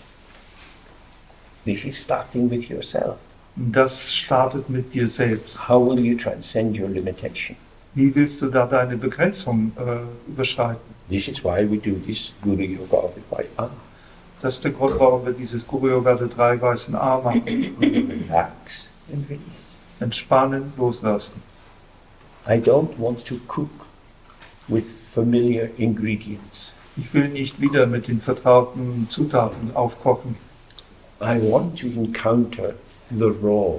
Speaker 1: This is starting with yourself.
Speaker 2: Das startet mit dir selbst.
Speaker 1: How will you transcend your limitation?
Speaker 2: Wie willst du da deine Begrenzung überschreiten?
Speaker 1: This is why we do this Guru Yoga of the White Arm.
Speaker 2: Das ist der Grund, warum wir dieses Guru Yoga der drei weißen A machen.
Speaker 1: Relax and release.
Speaker 2: Entspannen, loslassen.
Speaker 1: I don't want to cook with familiar ingredients.
Speaker 2: Ich will nicht wieder mit den vertrauten Zutaten aufkochen.
Speaker 1: I want to encounter the raw,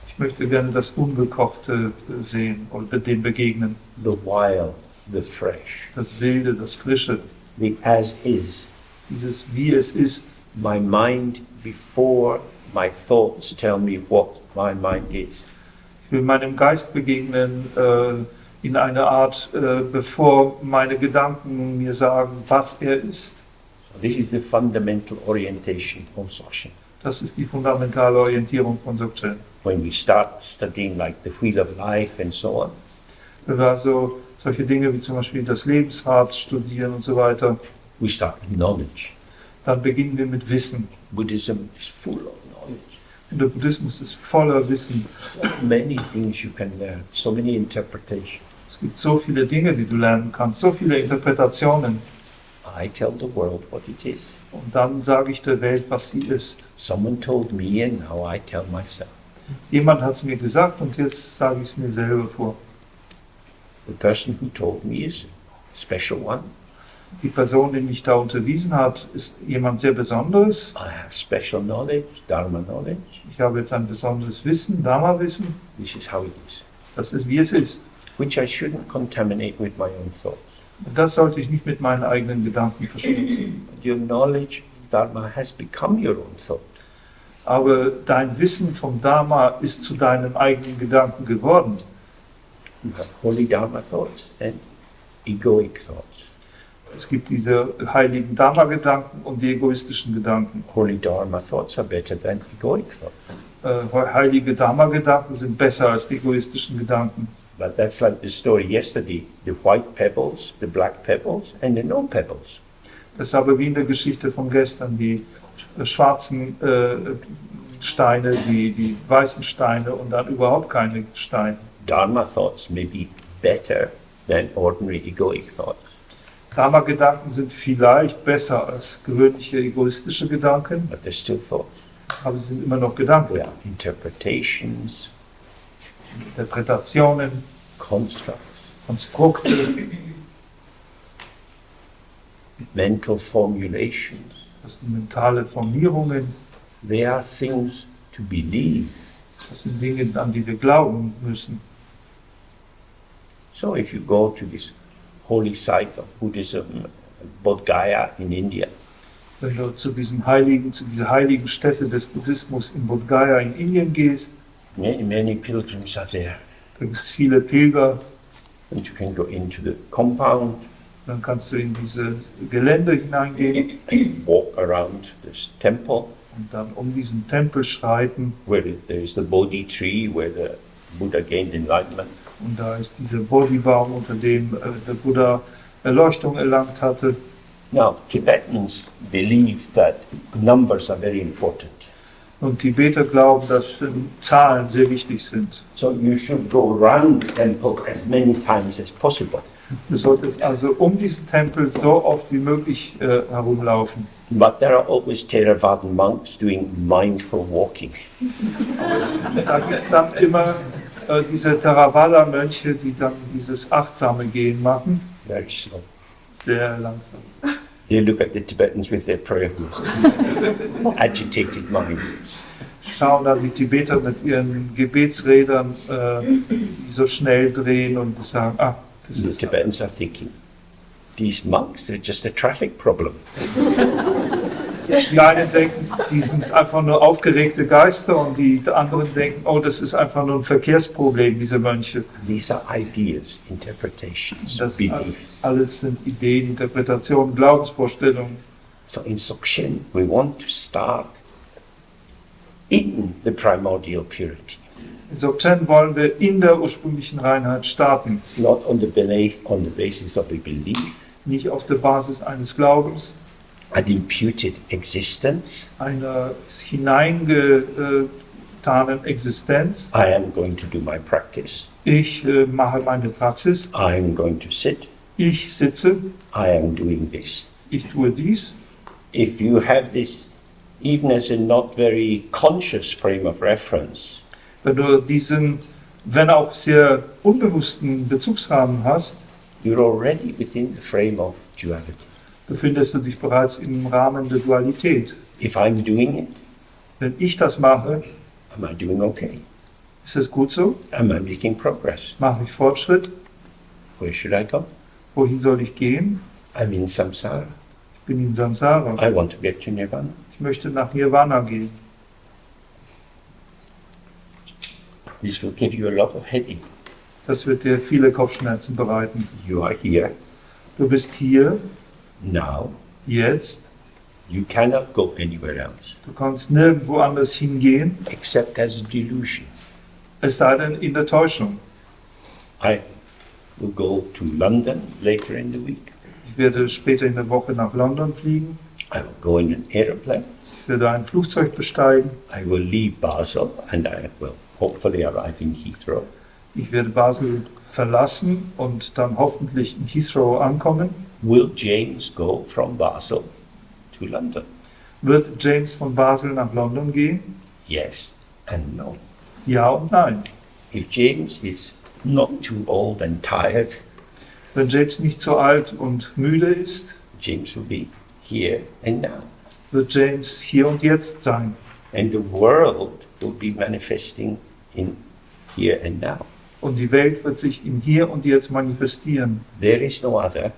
Speaker 2: Ich möchte gerne das Ungekochte sehen und mit dem begegnen.
Speaker 1: the wild, the fresh,
Speaker 2: Das Wilde, das Frische,
Speaker 1: the as is.
Speaker 2: dieses Wie es ist.
Speaker 1: My mind before my thoughts tell me what my mind is.
Speaker 2: Ich will meinem Geist begegnen in einer Art, bevor meine Gedanken mir sagen, was er ist.
Speaker 1: So this is the fundamental orientation of Dzogchen.
Speaker 2: Das ist die fundamentale Orientierung von Dzogchen.
Speaker 1: When we start studying like the wheel of life and so on,
Speaker 2: Wenn wir also solche Dinge wie zum Beispiel das Lebensrad studieren und so weiter,
Speaker 1: we start with knowledge.
Speaker 2: dann beginnen wir mit Wissen.
Speaker 1: Buddhism is full of knowledge.
Speaker 2: Und der Buddhismus ist voller Wissen.
Speaker 1: So many things you can learn, so many interpretations.
Speaker 2: Es gibt so viele Dinge, die du lernen kannst, so viele Interpretationen.
Speaker 1: I tell the world what it is.
Speaker 2: Und dann sage ich der Welt, was sie ist.
Speaker 1: Someone told me and now I tell myself.
Speaker 2: Jemand hat es mir gesagt und jetzt sage ich es mir selber vor.
Speaker 1: The person who told me is a special one.
Speaker 2: Die Person, die mich da unterwiesen hat, ist jemand sehr Besonderes.
Speaker 1: I have special knowledge, Dharma knowledge.
Speaker 2: Ich habe jetzt ein besonderes Wissen, Dharma-Wissen.
Speaker 1: This is how it is.
Speaker 2: Das ist, wie es ist.
Speaker 1: Which I shouldn't contaminate with my own thoughts.
Speaker 2: Und das sollte ich nicht mit meinen eigenen Gedanken verschmutzen.
Speaker 1: Your knowledge of Dharma has become your own thought.
Speaker 2: Aber dein Wissen vom Dharma ist zu deinem eigenen Gedanken geworden.
Speaker 1: You have holy Dharma thoughts and egoic thoughts.
Speaker 2: Es gibt diese heiligen Dharma-Gedanken und die egoistischen Gedanken.
Speaker 1: Holy Dharma thoughts are better than egoic thoughts.
Speaker 2: Heilige Dharma-Gedanken sind besser als die egoistischen Gedanken.
Speaker 1: But that's like the story yesterday. The white pebbles, the black pebbles, and the no pebbles.
Speaker 2: Das ist aber wie in der Geschichte von gestern, die schwarzen Steine, die weißen Steine und dann überhaupt keine Steine.
Speaker 1: Dharma thoughts may be better than ordinary egoic thoughts.
Speaker 2: Dharma-Gedanken sind vielleicht besser als gewöhnliche egoistische Gedanken,
Speaker 1: But they're still thoughts.
Speaker 2: aber sie sind immer noch Gedanken.
Speaker 1: They are interpretations,
Speaker 2: Interpretationen,
Speaker 1: constructs,
Speaker 2: Konstrukte,
Speaker 1: mental formulations.
Speaker 2: das sind mentale Formierungen,
Speaker 1: They are things to believe.
Speaker 2: das sind Dinge, an die wir glauben müssen.
Speaker 1: So if you go to this holy site of Buddhism, Bodh Gaya in India,
Speaker 2: Wenn du zu dieser heiligen Stätte des Buddhismus in Bodh Gaya in Indien gehst,
Speaker 1: many pilgrims are there.
Speaker 2: da gibt es viele Pilger,
Speaker 1: And you can go into the compound,
Speaker 2: dann kannst du in diese Gelände hineingehen
Speaker 1: and walk around this temple,
Speaker 2: und dann um diesen Tempel schreiten.
Speaker 1: where there is the Bodhi tree, where the Buddha gained enlightenment.
Speaker 2: Und da ist dieser Bodhi-Baum, unter dem der Buddha Erleuchtung erlangt hatte.
Speaker 1: Now, Tibetans believe that numbers are very important.
Speaker 2: Und Tibeter glauben, dass Zahlen sehr wichtig sind.
Speaker 1: So you should go around the temple as many times as possible.
Speaker 2: Du solltest also um diesen Tempel so oft wie möglich herumlaufen.
Speaker 1: But there are always Theravadan monks doing mindful walking.
Speaker 2: Da gibt es dann immer diese Theravada-Mönche, die dann dieses achtsame Gehen machen.
Speaker 1: Very slow.
Speaker 2: Sehr langsam.
Speaker 1: They look at the Tibetans with their prayer books. Agitated mind.
Speaker 2: schauen dann die Tibeter mit ihren Gebetsrädern, die so schnell drehen und sagen, ah, das
Speaker 1: The
Speaker 2: ist...
Speaker 1: Tibetans are thinking, these monks, they're just a traffic problem.
Speaker 2: Die einen denken, die sind einfach nur aufgeregte Geister und die anderen denken, oh, das ist einfach nur ein Verkehrsproblem, diese Mönche.
Speaker 1: These are ideas, interpretations,
Speaker 2: Das
Speaker 1: beliefs.
Speaker 2: alles sind Ideen, Interpretationen, Glaubensvorstellungen.
Speaker 1: So in Dzogchen, we want to start in the primordial purity,
Speaker 2: In Dzogchen wollen wir in der ursprünglichen Reinheit starten,
Speaker 1: not on the basis of a belief,
Speaker 2: nicht auf der Basis eines Glaubens,
Speaker 1: an imputed existence.
Speaker 2: einer hineingetanen Existenz.
Speaker 1: I am going to do my practice.
Speaker 2: Ich mache meine Praxis,
Speaker 1: I am going to sit.
Speaker 2: ich sitze,
Speaker 1: I am doing this.
Speaker 2: ich tue dies.
Speaker 1: If you have this, even as a not very conscious frame of reference,
Speaker 2: Wenn du diesen, wenn auch sehr unbewussten Bezugsrahmen hast,
Speaker 1: you're already within the frame of duality.
Speaker 2: befindest du dich bereits im Rahmen der Dualität.
Speaker 1: If I'm doing it,
Speaker 2: Wenn ich das mache,
Speaker 1: am I doing okay?
Speaker 2: ist es gut so?
Speaker 1: Am I making progress?
Speaker 2: Mache ich Fortschritt?
Speaker 1: Where should I go?
Speaker 2: Wohin soll ich gehen?
Speaker 1: I'm in samsara.
Speaker 2: Ich bin in Samsara.
Speaker 1: I want to get to nirvana.
Speaker 2: Ich möchte nach Nirvana gehen.
Speaker 1: This will give you a lot of headache.
Speaker 2: Das wird dir viele Kopfschmerzen bereiten.
Speaker 1: You are here
Speaker 2: Du bist hier,
Speaker 1: now.
Speaker 2: jetzt.
Speaker 1: You cannot go anywhere else
Speaker 2: Du kannst nirgendwo anders hingehen,
Speaker 1: except as a delusion.
Speaker 2: es sei denn in der Täuschung.
Speaker 1: I will go to London later in the week.
Speaker 2: Ich werde später in der Woche nach London fliegen.
Speaker 1: I will go in an aeroplane.
Speaker 2: Ich werde ein Flugzeug besteigen.
Speaker 1: I will leave Basel and I will hopefully arrive in Heathrow.
Speaker 2: Ich werde Basel verlassen und dann hoffentlich in Heathrow ankommen.
Speaker 1: Will James go from Basel to London?
Speaker 2: Wird James von Basel nach London gehen?
Speaker 1: Yes and no.
Speaker 2: Ja und nein.
Speaker 1: If James is not too old and tired,
Speaker 2: Wenn James nicht so alt und müde ist,
Speaker 1: James will be here and now.
Speaker 2: wird James hier und jetzt sein.
Speaker 1: And the world will be manifesting in here and now.
Speaker 2: Und die Welt wird sich im Hier und Jetzt manifestieren.
Speaker 1: There is no other.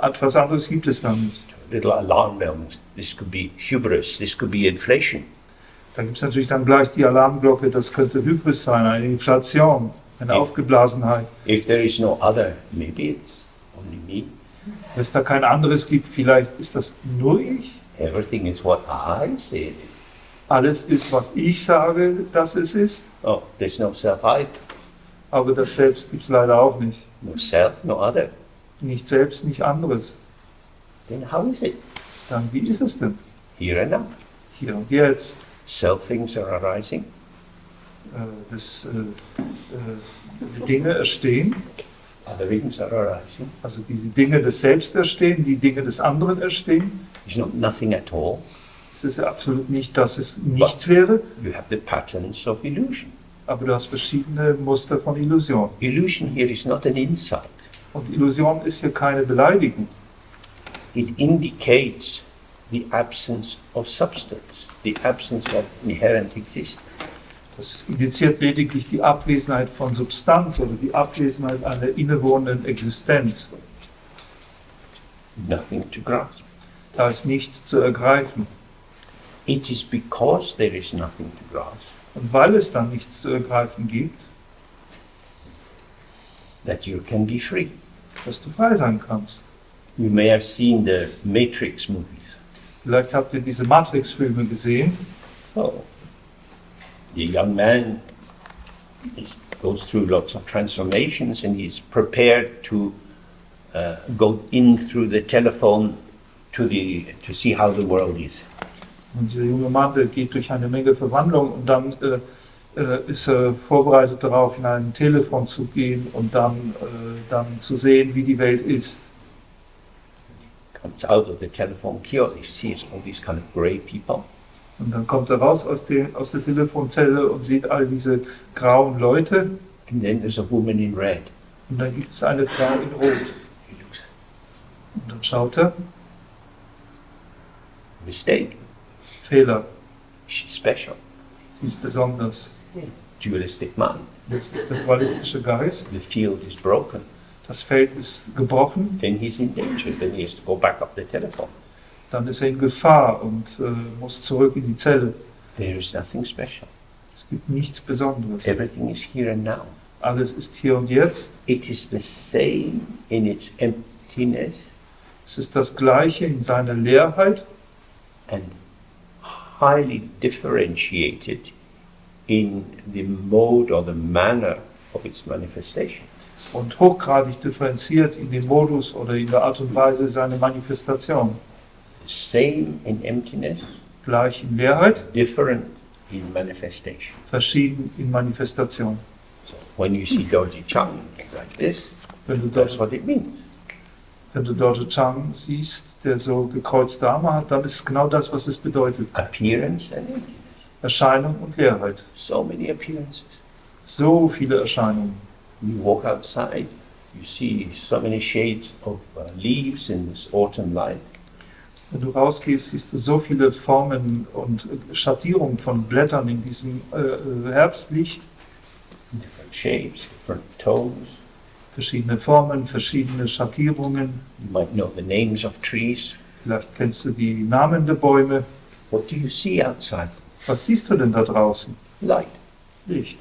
Speaker 2: Etwas anderes gibt es da nicht.
Speaker 1: Little alarm bells. This could be hubris. This could be inflation.
Speaker 2: Da gibt es natürlich dann gleich die Alarmglocke, das könnte Hybris sein, eine Inflation, eine Aufgeblasenheit.
Speaker 1: If there is no other, maybe it's only me.
Speaker 2: Wenn es da kein anderes gibt, vielleicht ist das nur ich.
Speaker 1: Everything is what I say it is.
Speaker 2: Alles ist, was ich sage, dass es ist.
Speaker 1: Oh, there's no self either.
Speaker 2: Aber das Selbst gibt es leider auch nicht.
Speaker 1: No self, no other.
Speaker 2: Nicht Selbst, nicht anderes.
Speaker 1: Then how is it?
Speaker 2: Dann wie ist es denn?
Speaker 1: Here and now.
Speaker 2: Hier und jetzt.
Speaker 1: Self things are arising.
Speaker 2: Die Dinge entstehen,
Speaker 1: Other things are arising.
Speaker 2: also die Dinge des Selbst entstehen, die Dinge des anderen entstehen.
Speaker 1: It's not nothing at all.
Speaker 2: Es ist ja absolut nicht, dass es nichts wäre,
Speaker 1: You have the patterns of illusion.
Speaker 2: aber du hast verschiedene Muster von Illusion.
Speaker 1: Illusion here is not an insight.
Speaker 2: Und Illusion ist hier keine Beleidigung.
Speaker 1: It indicates the absence of substance, the absence of inherent existence.
Speaker 2: Das indiziert lediglich die Abwesenheit von Substanz oder die Abwesenheit einer innewohnenden Existenz.
Speaker 1: Nothing to grasp.
Speaker 2: Da ist nichts zu ergreifen.
Speaker 1: It is because there is nothing to grasp
Speaker 2: Und weil es dann nichts zu ergreifen gibt,
Speaker 1: that you can be free.
Speaker 2: dass du frei sein kannst.
Speaker 1: You may have seen the Matrix movies.
Speaker 2: Vielleicht habt ihr diese Matrix-Filme gesehen.
Speaker 1: Oh, the young man goes through lots of transformations and he's prepared to go in through the telephone to see how the world is.
Speaker 2: Und dieser junge Mann, der geht durch eine Menge Verwandlung und dann ist er vorbereitet darauf, in ein Telefon zu gehen und dann zu sehen, wie die Welt ist.
Speaker 1: Comes out of the telephone kiosk, he sees all these kind of grey people.
Speaker 2: Und dann kommt er raus aus der Telefonzelle und sieht all diese grauen Leute.
Speaker 1: And then there's a woman in red.
Speaker 2: Und dann gibt es eine Frau in Rot.
Speaker 1: He looks,
Speaker 2: Und dann schaut er,
Speaker 1: mistake.
Speaker 2: Fehler.
Speaker 1: She's special.
Speaker 2: ist nicht besonders.
Speaker 1: Dualistic mind.
Speaker 2: Das ist der dualistische Geist.
Speaker 1: The field is broken.
Speaker 2: Das Feld ist gebrochen.
Speaker 1: Then he's in danger. Then he has to go back up the telephone.
Speaker 2: Dann ist er in Gefahr und muss zurück in die Zelle.
Speaker 1: There is nothing special.
Speaker 2: Es gibt nichts Besonderes.
Speaker 1: Everything is here and now.
Speaker 2: Alles ist hier und jetzt.
Speaker 1: It is the same in its emptiness
Speaker 2: Es ist das Gleiche in seiner Leerheit
Speaker 1: and highly differentiated in the mode or the manner of its manifestation.
Speaker 2: und hochgradig differenziert in dem Modus oder in der Art und Weise seiner Manifestation.
Speaker 1: Same in emptiness,
Speaker 2: Gleich in Leerheit,
Speaker 1: different in manifestation.
Speaker 2: verschieden in Manifestation.
Speaker 1: So when you see Dorji Chang like this,
Speaker 2: Wenn du
Speaker 1: that's
Speaker 2: dort,
Speaker 1: what it means.
Speaker 2: wenn du Dorje Chang siehst, der so gekreuzte Arme hat, dann ist es genau das, was es bedeutet.
Speaker 1: Appearance and emptiness.
Speaker 2: Erscheinung und Leerheit.
Speaker 1: So many appearances.
Speaker 2: So viele Erscheinungen.
Speaker 1: You walk outside, you see so many shades of leaves in this autumn light.
Speaker 2: Wenn du rausgehst, siehst du so viele Formen und Schattierungen von Blättern in diesem Herbstlicht.
Speaker 1: Different shapes, different tones.
Speaker 2: Verschiedene Formen, verschiedene Schattierungen.
Speaker 1: You might know the names of trees.
Speaker 2: Vielleicht kennst du die Namen der Bäume.
Speaker 1: What do you see outside?
Speaker 2: Was siehst du denn da draußen?
Speaker 1: Light.
Speaker 2: Licht.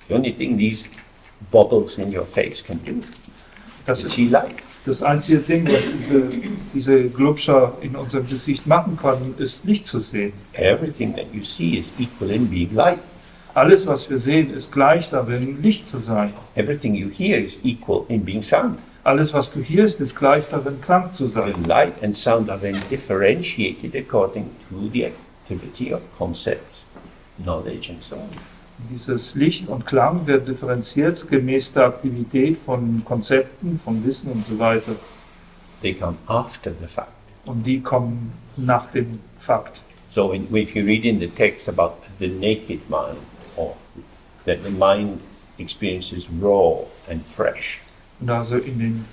Speaker 1: The only thing these bubbles in your face can do
Speaker 2: Das
Speaker 1: is
Speaker 2: ist
Speaker 1: see light.
Speaker 2: das einzige Ding, was diese Glubscher in unserem Gesicht machen können, ist Licht zu sehen.
Speaker 1: Everything that you see is equal in being light.
Speaker 2: Alles, was wir sehen, ist gleich darin, Licht zu sein.
Speaker 1: Everything you hear is equal in being sound.
Speaker 2: Alles, was du hörst, ist gleich darin, Klang zu
Speaker 1: The
Speaker 2: sein.
Speaker 1: light and sound are then differentiated according to the activity of concepts, knowledge and so on.
Speaker 2: Dieses Licht und Klang wird differenziert gemäß der Aktivität von Konzepten, von Wissen und so weiter.
Speaker 1: They come after the fact.
Speaker 2: Und die kommen nach dem Fakt.
Speaker 1: So if you read in the text about the naked mind, or that the mind experiences raw and fresh,
Speaker 2: Und also in den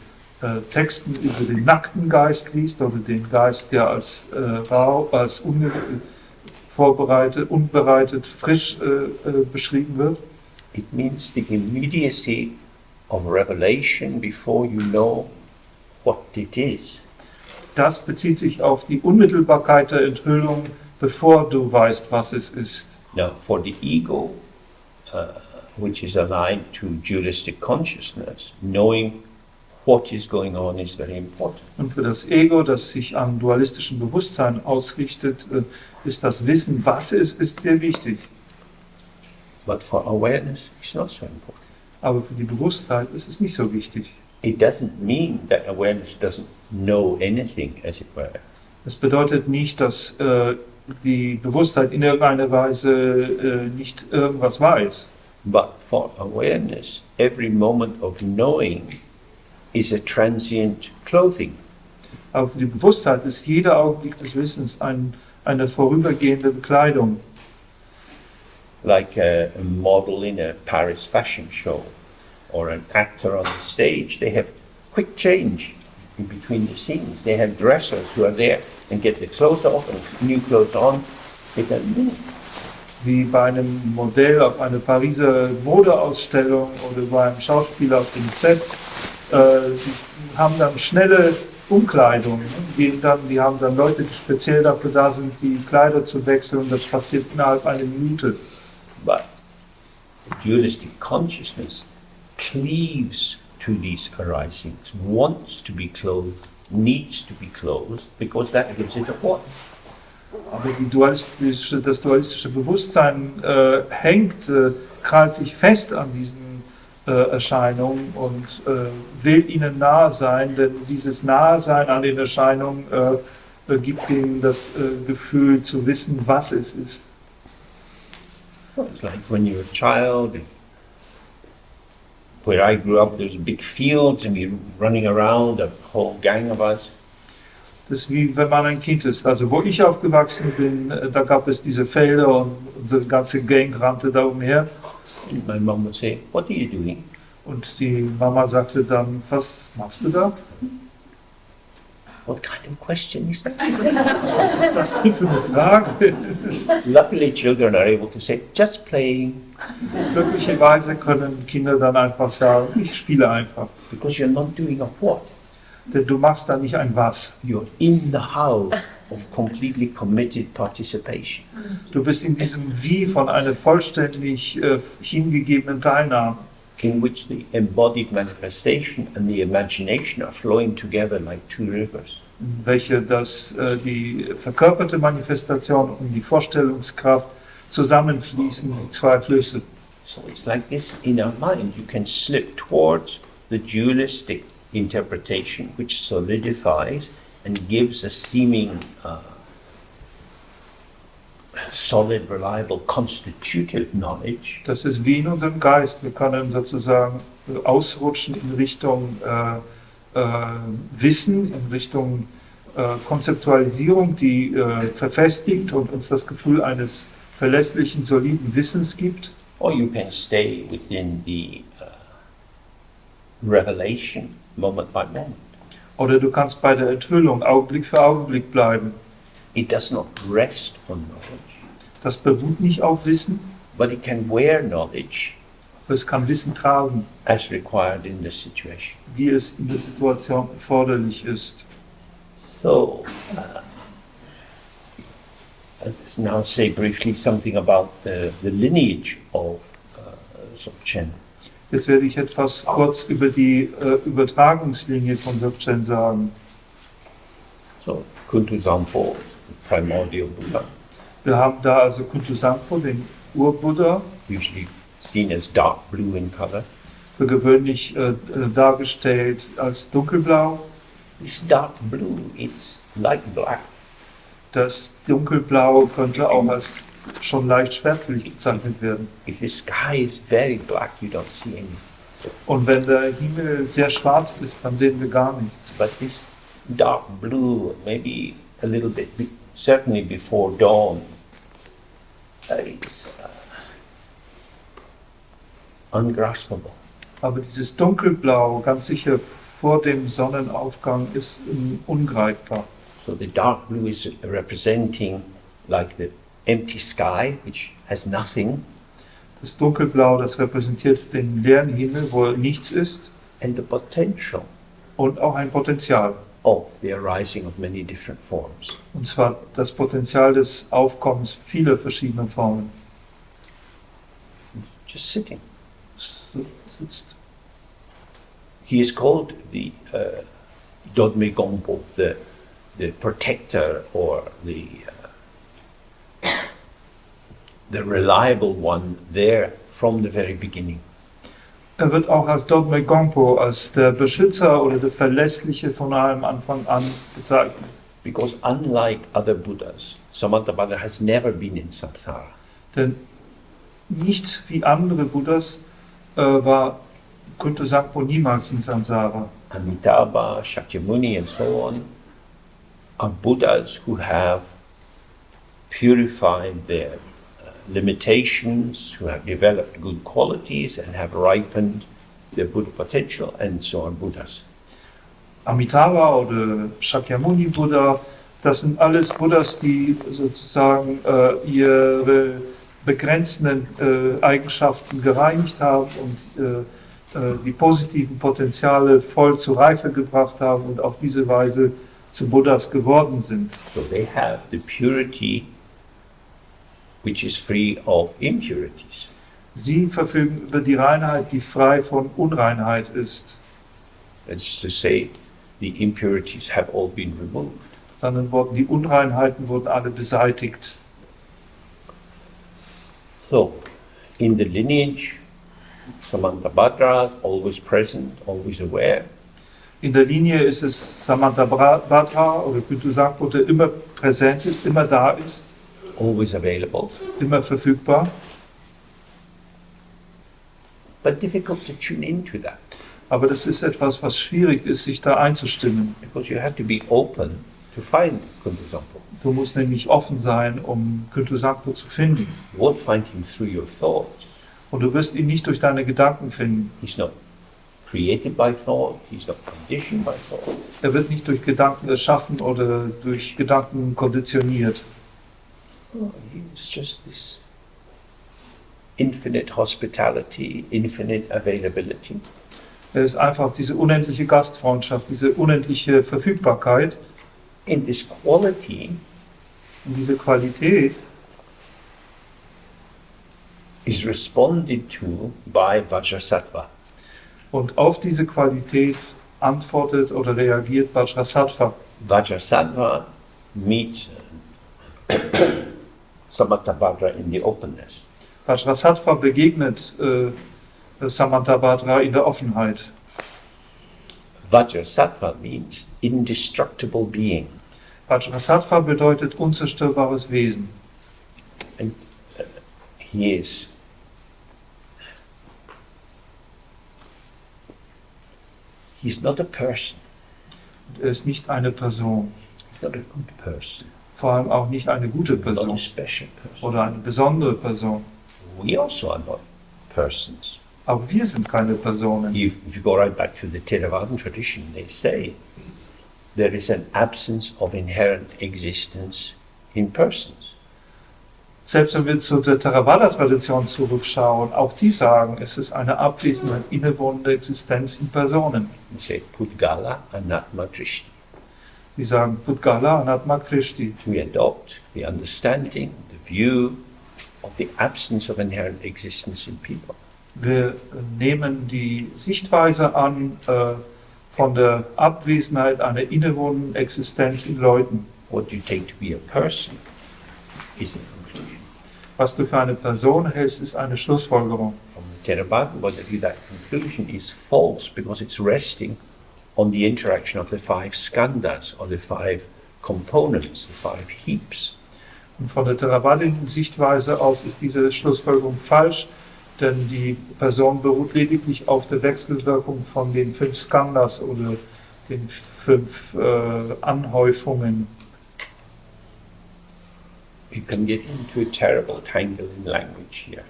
Speaker 2: Texten über den nackten Geist liest oder den Geist, der als rau, als unbereitet, frisch beschrieben wird,
Speaker 1: it means the immediacy of revelation before you know what it is.
Speaker 2: das bezieht sich auf die Unmittelbarkeit der Enthüllung, bevor du weißt, was es ist.
Speaker 1: Now, for the ego, which is aligned to dualistic consciousness, knowing what is going on is very important.
Speaker 2: Und für das Ego, das sich am dualistischen Bewusstsein ausrichtet, ist das Wissen, was es ist, sehr wichtig.
Speaker 1: But for awareness, it's not so important.
Speaker 2: Aber für die Bewusstheit ist es nicht so wichtig.
Speaker 1: It doesn't mean that awareness doesn't know anything, as it were.
Speaker 2: Das bedeutet nicht, dass die Bewusstheit in irgendeiner Weise nicht irgendwas weiß.
Speaker 1: But for awareness, every moment of knowing is a transient clothing.
Speaker 2: Aber für die Bewusstheit ist jeder Augenblick des Wissens eine vorübergehende Bekleidung.
Speaker 1: Like a model in a Paris fashion show or an actor on the stage, they have quick change in between the scenes. They have dressers who are there and get the clothes off and new clothes on within a minute.
Speaker 2: Wie bei einem Modell auf einer Pariser Modeausstellung oder bei einem Schauspieler auf dem Set. Die haben dann schnelle Umkleidung. Die haben dann Leute, die speziell dafür da sind, die Kleider zu wechseln. Das passiert innerhalb einer Minute.
Speaker 1: But dualistic consciousness cleaves to these arisings, wants to be clothed, needs to be clothed, because that gives it a what?
Speaker 2: Aber das dualistische Bewusstsein krallt sich fest an diesen Erscheinungen und will ihnen nahe sein, denn dieses Nahesein an den Erscheinungen gibt ihnen das Gefühl zu wissen, was es ist.
Speaker 1: It's like when you're a child. Where I grew up, there's big fields and we're running around, a whole gang of us.
Speaker 2: Das ist wie wenn man ein Kind ist. Also wo ich aufgewachsen bin, da gab es diese Felder und unsere ganze Gang rannte da umher.
Speaker 1: And my mom would say, "What are you doing?"
Speaker 2: Und die Mama sagte dann, was machst du da?
Speaker 1: What kind of question is that?
Speaker 2: Was ist das denn für eine Frage?
Speaker 1: Luckily, children are able to say, just playing,
Speaker 2: Glücklicherweise können Kinder dann einfach sagen, ich spiele einfach.
Speaker 1: because you're not doing a what.
Speaker 2: Denn du machst da nicht ein Was.
Speaker 1: You're in the how of completely committed participation.
Speaker 2: Du bist in diesem Wie von einer vollständig hingegebenen Teilnahme,
Speaker 1: in which the embodied manifestation and the imagination are flowing together like two rivers.
Speaker 2: welche die verkörperte Manifestation und die Vorstellungskraft zusammenfließen, die zwei Flüsse.
Speaker 1: So it's like this in our mind. You can slip towards the dualistic interpretation, which solidifies and gives a seeming solid, reliable, constitutive knowledge.
Speaker 2: Das ist wie in unserem Geist. Wir können sozusagen ausrutschen in Richtung Wissen, in Richtung Konzeptualisierung, die verfestigt und uns das Gefühl eines verlässlichen, soliden Wissens gibt.
Speaker 1: Or you can stay within the revelation, moment by moment.
Speaker 2: Oder du kannst bei der Enthüllung Augenblick für Augenblick bleiben.
Speaker 1: It does not rest on knowledge,
Speaker 2: Das beruht nicht auf Wissen,
Speaker 1: but it can wear knowledge
Speaker 2: aber es kann Wissen tragen,
Speaker 1: as required in the situation.
Speaker 2: wie es in der Situation erforderlich ist.
Speaker 1: So, let's now say briefly something about the lineage of Dzogchen.
Speaker 2: Jetzt werde ich etwas kurz über die Übertragungslinie von Dzogchen sagen.
Speaker 1: So, Kuntu Sampo, the primordial Buddha,
Speaker 2: Wir haben da also Kuntu Sampo, den Urbuddha,
Speaker 1: usually seen as dark blue in color.
Speaker 2: für gewöhnlich dargestellt als dunkelblau.
Speaker 1: This dark blue, it's like black.
Speaker 2: Das Dunkelblau könnte auch als schon leicht schwärzlich bezeichnet werden.
Speaker 1: If the sky is very black, you don't see anything.
Speaker 2: Und wenn der Himmel sehr schwarz ist, dann sehen wir gar nichts.
Speaker 1: But this dark blue, maybe a little bit, certainly before dawn, it's ungraspable.
Speaker 2: Aber dieses Dunkelblau, ganz sicher vor dem Sonnenaufgang, ist ungreifbar.
Speaker 1: So the dark blue is representing like the empty sky, which has nothing,
Speaker 2: Das Dunkelblau, das repräsentiert den leeren Himmel, wo nichts ist,
Speaker 1: and the potential
Speaker 2: und auch ein Potenzial.
Speaker 1: of the arising of many different forms.
Speaker 2: Und zwar das Potenzial des Aufkommens vieler verschiedener Formen.
Speaker 1: Just sitting.
Speaker 2: Sitzt.
Speaker 1: He is called the Dodme Gompo, the protector or the reliable one there from the very beginning.
Speaker 2: Er wird auch als Dodme Gompo, als der Beschützer oder der Verlässliche von allem Anfang an bezeichnet.
Speaker 1: Because unlike other Buddhas, Samantabhadra has never been in samsara.
Speaker 2: Denn nicht wie andere Buddhas war Kuntu Sampo niemals in Samsara.
Speaker 1: Amitabha, Shakyamuni and so on are Buddhas who have purified their limitations, who have developed good qualities and have ripened their Buddha potential, and so are Buddhas.
Speaker 2: Amitabha oder Shakyamuni Buddha, das sind alles Buddhas, die sozusagen ihre begrenzten Eigenschaften gereinigt haben und die positiven Potenziale voll zur Reife gebracht haben und auf diese Weise zu Buddhas geworden sind.
Speaker 1: So they have the purity which is free of impurities.
Speaker 2: Sie verfügen über die Reinheit, die frei von Unreinheit ist.
Speaker 1: That's to say, the impurities have all been removed.
Speaker 2: Dann wurden die Unreinheiten wurden alle beseitigt.
Speaker 1: So, in the lineage, Samantabhadra, always present, always aware.
Speaker 2: In der Linie ist es Samantabhadra oder Kuntu Sampo, der immer präsent ist, immer da ist,
Speaker 1: Always available,
Speaker 2: immer verfügbar,
Speaker 1: but difficult to tune into that
Speaker 2: aber das ist etwas, was schwierig ist, sich da einzustimmen.
Speaker 1: because you have to be open to find Kuntu Sampo.
Speaker 2: Du musst nämlich offen sein, um Kuntu Sampo zu finden.
Speaker 1: You won't find him through your thoughts.
Speaker 2: Und du wirst ihn nicht durch deine Gedanken finden.
Speaker 1: He's not created by thought, he's not conditioned by thought.
Speaker 2: Er wird nicht durch Gedanken erschaffen oder durch Gedanken konditioniert.
Speaker 1: He's just this infinite hospitality, infinite availability.
Speaker 2: Er ist einfach diese unendliche Gastfreundschaft, diese unendliche Verfügbarkeit.
Speaker 1: In this quality,
Speaker 2: Und diese Qualität
Speaker 1: is responded to by Vajrasattva.
Speaker 2: und auf diese Qualität antwortet oder reagiert Vajrasattva.
Speaker 1: Vajrasattva meets Samantabhadra in the openness.
Speaker 2: Vajrasattva begegnet Samantabhadra in der Offenheit.
Speaker 1: Vajrasattva means indestructible being.
Speaker 2: Vajrasattva bedeutet unzerstörbares Wesen.
Speaker 1: And he is he's not a person.
Speaker 2: Er ist nicht eine Person,
Speaker 1: He's not a good person.
Speaker 2: vor allem auch nicht eine gute
Speaker 1: Not a
Speaker 2: Person
Speaker 1: special person.
Speaker 2: oder eine besondere Person.
Speaker 1: We also are not persons.
Speaker 2: Aber wir sind keine Personen.
Speaker 1: If you go right back to the Theravadan tradition, they say there is an absence of inherent existence in persons.
Speaker 2: Selbst wenn wir zu der Theravada-Tradition zurückschauen, auch die sagen, es ist eine Abwesenheit innewohnende Existenz in Personen.
Speaker 1: They say Pudgala Anatma Krishna.
Speaker 2: Die sagen Pudgala Anatma Krishti.
Speaker 1: We adopt the understanding, the view of the absence of inherent existence in people.
Speaker 2: Wir nehmen die Sichtweise an von der Abwesenheit einer innewohnenden Existenz in Leuten.
Speaker 1: What you take to be a person is a conclusion.
Speaker 2: Was du für eine Person hältst, ist eine Schlussfolgerung.
Speaker 1: From the Theravadan point of view, that conclusion is false because it's resting on the interaction of the five skandhas or the five components, the five heaps.
Speaker 2: Und von der theravadischen Sichtweise aus ist diese Schlussfolgerung falsch, denn die Person beruht lediglich auf der Wechselwirkung von den 5 Skandhas oder den 5 Anhäufungen.
Speaker 1: You can get into a terrible tangle in language here.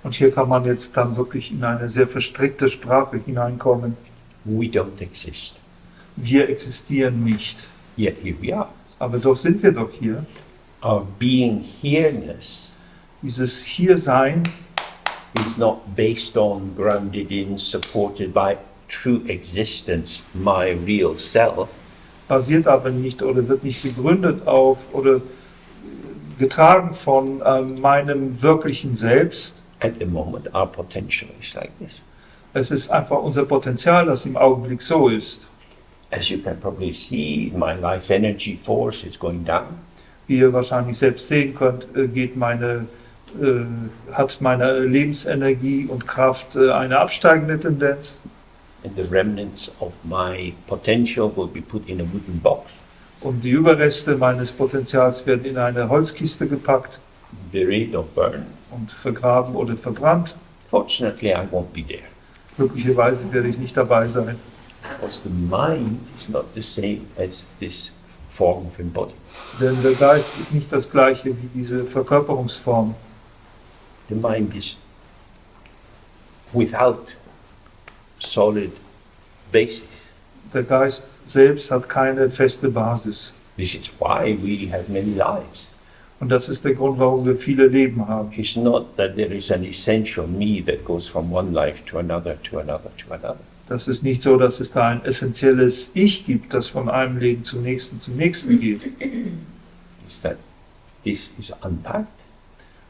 Speaker 2: Und hier kann man jetzt dann wirklich in eine sehr verstrickte Sprache hineinkommen.
Speaker 1: We don't exist.
Speaker 2: Wir existieren nicht,
Speaker 1: Yet here we are.
Speaker 2: aber doch sind wir doch hier.
Speaker 1: Our being here-ness
Speaker 2: Dieses Hiersein
Speaker 1: is not based on, grounded in, supported by true existence, my real self.
Speaker 2: basiert aber nicht oder wird nicht gegründet auf oder getragen von meinem wirklichen Selbst.
Speaker 1: At the moment, our potential is like this.
Speaker 2: Es ist einfach unser Potenzial, das im Augenblick so ist.
Speaker 1: As you can probably see, my life energy force is going down.
Speaker 2: Wie ihr wahrscheinlich selbst sehen könnt, hat meine Lebensenergie und Kraft eine absteigende Tendenz.
Speaker 1: And the remnants of my potential will be put in a wooden box,
Speaker 2: Und die Überreste meines Potenzials werden in eine Holzkiste gepackt
Speaker 1: buried or burned.
Speaker 2: und vergraben oder verbrannt.
Speaker 1: Fortunately, I won't be there.
Speaker 2: Glücklicherweise werde ich nicht dabei sein.
Speaker 1: Because the mind is not the same as this form of embodiment.
Speaker 2: Denn der Geist ist nicht das gleiche wie diese Verkörperungsform.
Speaker 1: The mind is without solid basis.
Speaker 2: Der Geist selbst hat keine feste Basis.
Speaker 1: This is why we have many lives.
Speaker 2: Und das ist der Grund, warum wir viele Leben haben.
Speaker 1: It's not that there is an essential me that goes from one life to another, to another, to another.
Speaker 2: Das ist nicht so, dass es da ein essentielles Ich gibt, das von einem Leben zum nächsten geht.
Speaker 1: It's that this is unpacked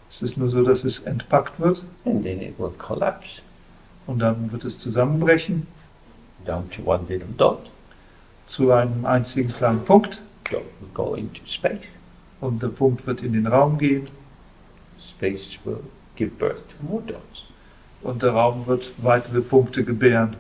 Speaker 2: Es ist nur so, dass es entpackt wird
Speaker 1: and then it will collapse
Speaker 2: und dann wird es zusammenbrechen
Speaker 1: down to one little dot.
Speaker 2: zu einem einzigen kleinen Punkt.
Speaker 1: Dot will go into space.
Speaker 2: Und der Punkt wird in den Raum gehen
Speaker 1: Space will give birth to more dots.
Speaker 2: und der Raum wird weitere Punkte gebären.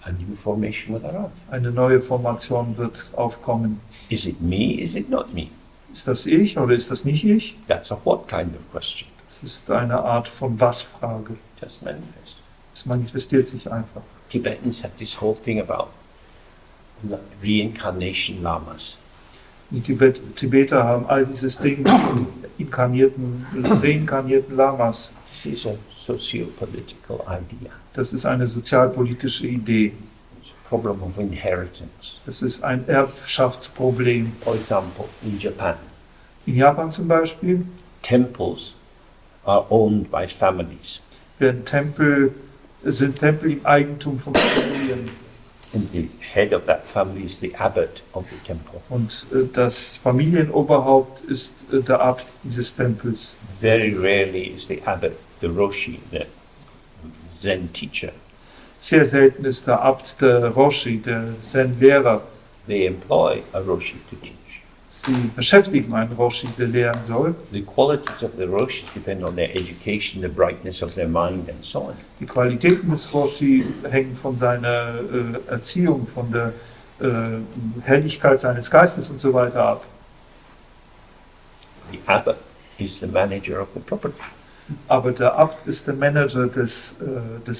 Speaker 1: A new formation will arise.
Speaker 2: Eine neue Formation wird aufkommen.
Speaker 1: Is it me? Is it not me?
Speaker 2: Ist das ich oder ist das nicht ich?
Speaker 1: That's a what kind of question.
Speaker 2: Das ist eine Art von Was-Frage.
Speaker 1: Just manifest.
Speaker 2: Es manifestiert sich einfach.
Speaker 1: Tibetans have this whole thing about reincarnation lamas.
Speaker 2: Die Tibeter haben all dieses Ding von reinkarnierten Lamas.
Speaker 1: These are socio-political idea.
Speaker 2: Das ist eine sozialpolitische Idee.
Speaker 1: It's a problem of inheritance.
Speaker 2: Das ist ein Erbschaftsproblem.
Speaker 1: For example, in Japan,
Speaker 2: In Japan zum Beispiel
Speaker 1: temples are owned by families,
Speaker 2: sind Tempel im Eigentum von Familien.
Speaker 1: and the head of that family is the abbot of the temple.
Speaker 2: Und das Familienoberhaupt ist der Abt dieses Tempels.
Speaker 1: Very rarely is the abbot the Roshi, the Zen teacher.
Speaker 2: Sehr selten ist der Abt der Roshi, der Zen-Lehrer.
Speaker 1: They employ a Roshi to teach.
Speaker 2: Sie beschäftigen einen Roshi, der lehren soll.
Speaker 1: The qualities of the Roshis depend on their education, the brightness of their mind, and so on.
Speaker 2: Die Qualitäten des Roshi hängen von seiner Erziehung, von der Helligkeit seines Geistes und so weiter ab.
Speaker 1: The abbot is the manager of the property.
Speaker 2: Aber der Abt ist der Manager des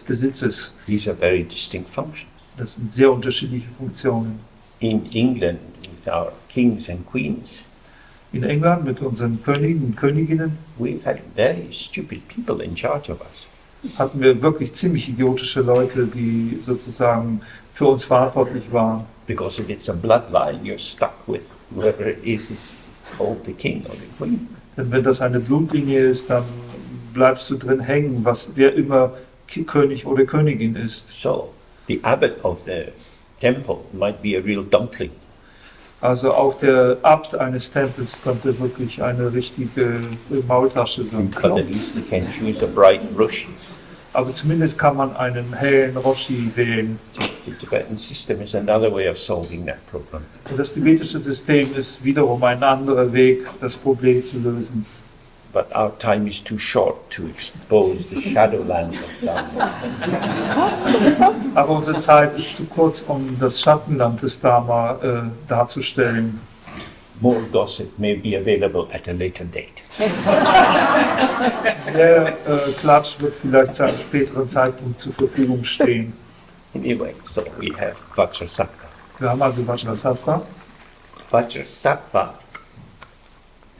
Speaker 2: Besitzes.
Speaker 1: These are very distinct functions.
Speaker 2: Das sind sehr unterschiedliche Funktionen.
Speaker 1: In England, with our kings and queens,
Speaker 2: In England mit unseren Königen und Königinnen
Speaker 1: we've had very stupid people in charge of us.
Speaker 2: hatten wir wirklich ziemlich idiotische Leute, die sozusagen für uns verantwortlich waren.
Speaker 1: Because if it's a bloodline, you're stuck with whoever it is called the king or the queen.
Speaker 2: Denn wenn das eine Blutlinie ist, dann bleibst du drin hängen, wer immer König oder Königin ist.
Speaker 1: So the abbot of the temple might be a real dumpling.
Speaker 2: Also auch der Abt eines Tempels könnte wirklich eine richtige Maultasche sein.
Speaker 1: But at least we can choose a bright Roshi.
Speaker 2: Aber zumindest kann man einen hellen Roshi wählen.
Speaker 1: The Tibetan system is another way of solving that problem.
Speaker 2: Und das tibetische System ist wiederum ein anderer Weg, das Problem zu lösen.
Speaker 1: But our time is too short to expose the shadowland of Dharma.
Speaker 2: Aber unsere Zeit ist zu kurz, um das Schattenland des Dharma darzustellen.
Speaker 1: More gossip may be available at a later date.
Speaker 2: Der Klatsch wird vielleicht zu einem späteren Zeitpunkt zur Verfügung stehen.
Speaker 1: Anyway, so we have Vajrasattva.
Speaker 2: Wir haben also Vajrasattva.
Speaker 1: Vajrasattva's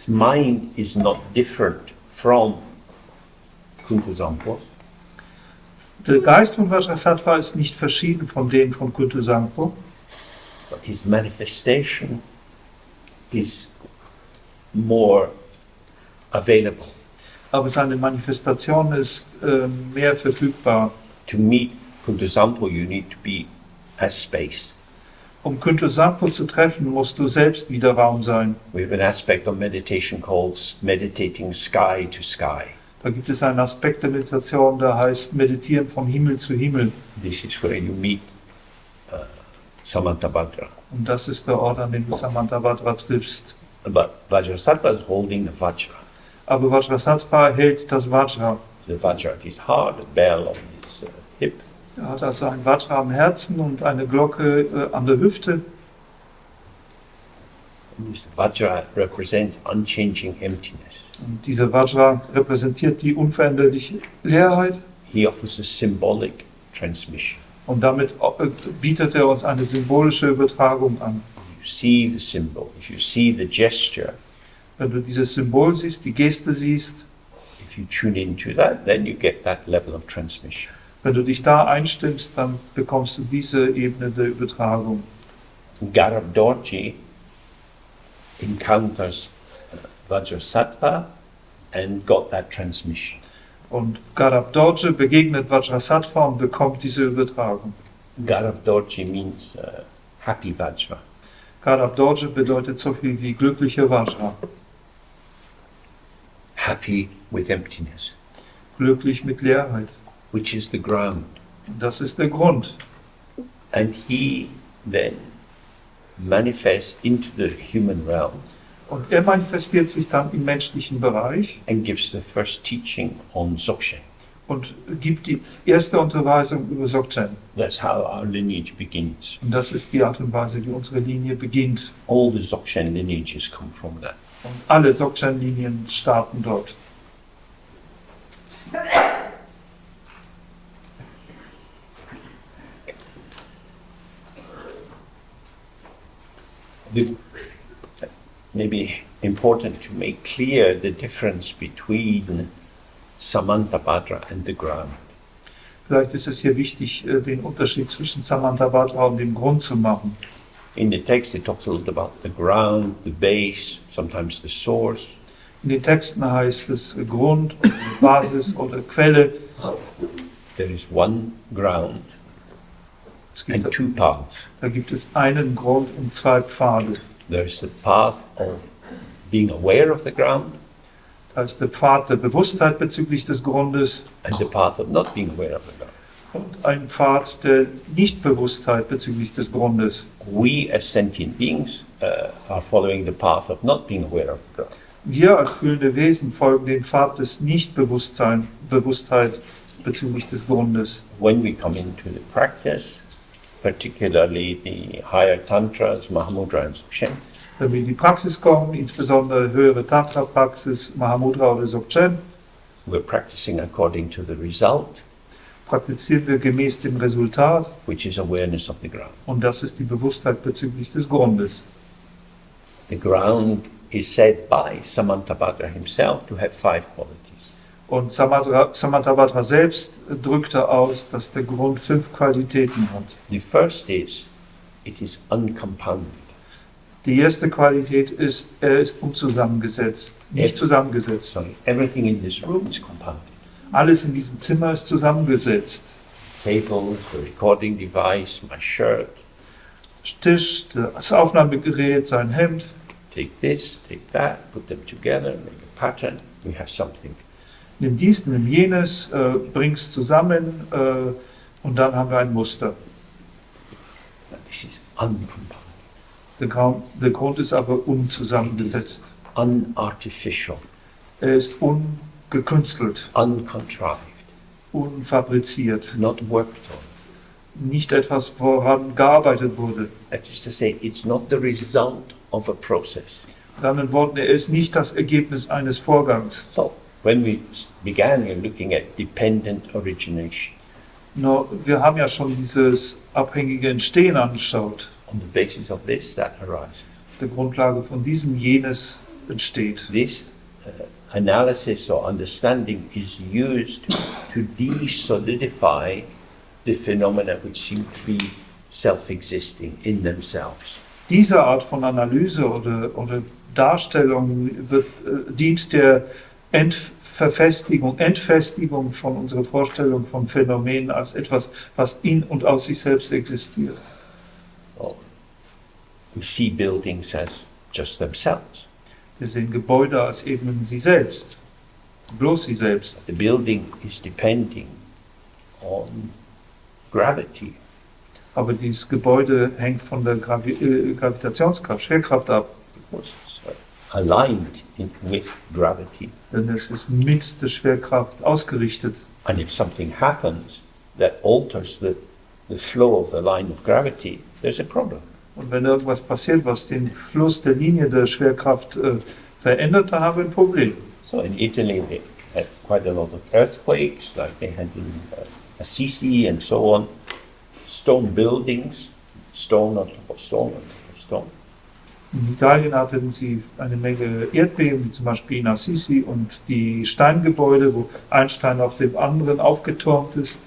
Speaker 1: mind is not different from Kuntusampo.
Speaker 2: Der Geist von Vajrasattva ist nicht verschieden von dem von Kuntusampo,
Speaker 1: But his manifestation is more available.
Speaker 2: aber seine Manifestation ist mehr verfügbar.
Speaker 1: To meet Kuntusampo, you need to be as space.
Speaker 2: Um Kuntusampo zu treffen, musst du selbst wieder Raum sein.
Speaker 1: We have an aspect of meditation called meditating sky to sky.
Speaker 2: Da gibt es einen Aspekt der Meditation, der heißt Meditieren von Himmel zu Himmel.
Speaker 1: This is where you meet Samantabhadra.
Speaker 2: Und das ist der Ort, an dem du Samantabhadra triffst.
Speaker 1: But Vajrasattva is holding the Vajra.
Speaker 2: Aber Vajrasattva hält das Vajra.
Speaker 1: The Vajra at his heart, a bell on his hip.
Speaker 2: Er hat also ein Vajra am Herzen und eine Glocke an der Hüfte.
Speaker 1: And this Vajra represents unchanging emptiness.
Speaker 2: Und dieser Vajra repräsentiert die unveränderliche Leerheit.
Speaker 1: He offers a symbolic transmission.
Speaker 2: Und damit bietet er uns eine symbolische Übertragung an.
Speaker 1: You see the symbol, if you see the gesture,
Speaker 2: Wenn du dieses Symbol siehst, die Geste siehst,
Speaker 1: if you tune into that, then you get that level of transmission.
Speaker 2: wenn du dich da einstimmst, dann bekommst du diese Ebene der Übertragung.
Speaker 1: Garab Dorji encounters Vajrasattva and got that transmission.
Speaker 2: Und Garab Dorje begegnet Vajrasattva und bekommt diese Übertragung.
Speaker 1: Garab Dorji means happy Vajra.
Speaker 2: Garab Dorje bedeutet so viel wie glücklicher Vajra.
Speaker 1: Happy with emptiness,
Speaker 2: Glücklich mit Leerheit.
Speaker 1: which is the ground.
Speaker 2: Das ist der Grund.
Speaker 1: And he then manifests into the human realm
Speaker 2: Und er manifestiert sich dann im menschlichen Bereich
Speaker 1: and gives the first teaching on Dzogchen.
Speaker 2: und gibt die erste Unterweisung über Dzogchen.
Speaker 1: That's how our lineage begins.
Speaker 2: Und das ist die Art und Weise, wie unsere Linie beginnt.
Speaker 1: All the Dzogchen lineages come from that.
Speaker 2: Und alle Dzogchen-Linien starten dort.
Speaker 1: It may be important to make clear the difference between Samantabhadra and the ground.
Speaker 2: Vielleicht ist es hier wichtig, den Unterschied zwischen Samantabhadra und dem Grund zu machen.
Speaker 1: In the text it talks a lot about the ground, the base, sometimes the source.
Speaker 2: In den Texten heißt es Grund, oder Basis oder Quelle.
Speaker 1: There is one ground
Speaker 2: Es
Speaker 1: and
Speaker 2: gibt,
Speaker 1: two paths.
Speaker 2: da gibt es einen Grund und zwei Pfade.
Speaker 1: There is the path of being aware of the ground
Speaker 2: Da ist der Pfad der Bewusstheit bezüglich des Grundes
Speaker 1: and the path of not being aware of the ground.
Speaker 2: und ein Pfad der Nichtbewusstheit bezüglich des Grundes.
Speaker 1: We as sentient beings are following the path of not being aware of the ground.
Speaker 2: Wir als fühlende Wesen folgen dem Pfad des Nichtbewusstsein, Bewusstheit bezüglich des Grundes.
Speaker 1: When we come into the practice, particularly the higher tantras, Mahamudra and Dzogchen,
Speaker 2: Wenn wir in die Praxis kommen, insbesondere höhere Tantra-Praxis, Mahamudra oder Dzogchen,
Speaker 1: we're practicing according to the result,
Speaker 2: praktizieren wir gemäß dem Resultat
Speaker 1: which is awareness of the ground.
Speaker 2: und das ist die Bewusstheit bezüglich des Grundes.
Speaker 1: The ground is said by Samantabhadra himself to have 5 qualities.
Speaker 2: Und Samantabhadra selbst drückte aus, dass der Grund 5 Qualitäten hat.
Speaker 1: The first is, it is uncompounded.
Speaker 2: Die erste Qualität ist, er ist unzusammengesetzt, nicht zusammengesetzt.
Speaker 1: Sorry, everything in this room is compounded.
Speaker 2: Alles in diesem Zimmer ist zusammengesetzt.
Speaker 1: Tables, the recording device, my shirt,
Speaker 2: Tisch, das Aufnahmegerät, sein Hemd.
Speaker 1: take this, take that, put them together, make a pattern, we have something.
Speaker 2: Nimm dies, nimm jenes, bring's zusammen und dann haben wir ein Muster.
Speaker 1: But this is uncompounded,
Speaker 2: Der Grund ist aber unzusammengesetzt.
Speaker 1: unartificial,
Speaker 2: Er ist ungekünstelt,
Speaker 1: uncontrived,
Speaker 2: unfabriziert,
Speaker 1: not worked on.
Speaker 2: nicht etwas, woran gearbeitet wurde.
Speaker 1: That is to say, it's not the result of a process.
Speaker 2: Mit anderen Worten, er ist nicht das Ergebnis eines Vorgangs.
Speaker 1: So, when we began, we're looking at dependent origination.
Speaker 2: Nur, wir haben ja schon dieses abhängige Entstehen angeschaut.
Speaker 1: On the basis of this, that arises.
Speaker 2: Auf der Grundlage von diesem jenes entsteht.
Speaker 1: This analysis or understanding is used to de-solidify the phenomena which seem to be self-existing in themselves.
Speaker 2: Diese Art von Analyse oder Darstellung dient der Entfestigung von unserer Vorstellung von Phänomenen als etwas, was in und aus sich selbst existiert.
Speaker 1: Well, we see buildings as just themselves.
Speaker 2: Wir sehen Gebäude als eben sie selbst, bloß sie selbst.
Speaker 1: The building is depending on gravity.
Speaker 2: Aber dieses Gebäude hängt von der Gravitationskraft, Schwerkraft ab.
Speaker 1: It's aligned with gravity.
Speaker 2: Denn es ist mit der Schwerkraft ausgerichtet.
Speaker 1: And if something happens that alters the flow of the line of gravity, there's a problem.
Speaker 2: Und wenn irgendwas passiert, was den Fluss der Linie der Schwerkraft verändert, dann haben wir ein Problem.
Speaker 1: So in Italy, they had quite a lot of earthquakes, like they had in Assisi and so on. Stone buildings, stone on top of stone on top of stone.
Speaker 2: In Italien hatten sie eine Menge Erdbeben, wie zum Beispiel in Assisi, und die Steingebäude, wo ein Stein auf dem anderen aufgeturmt ist.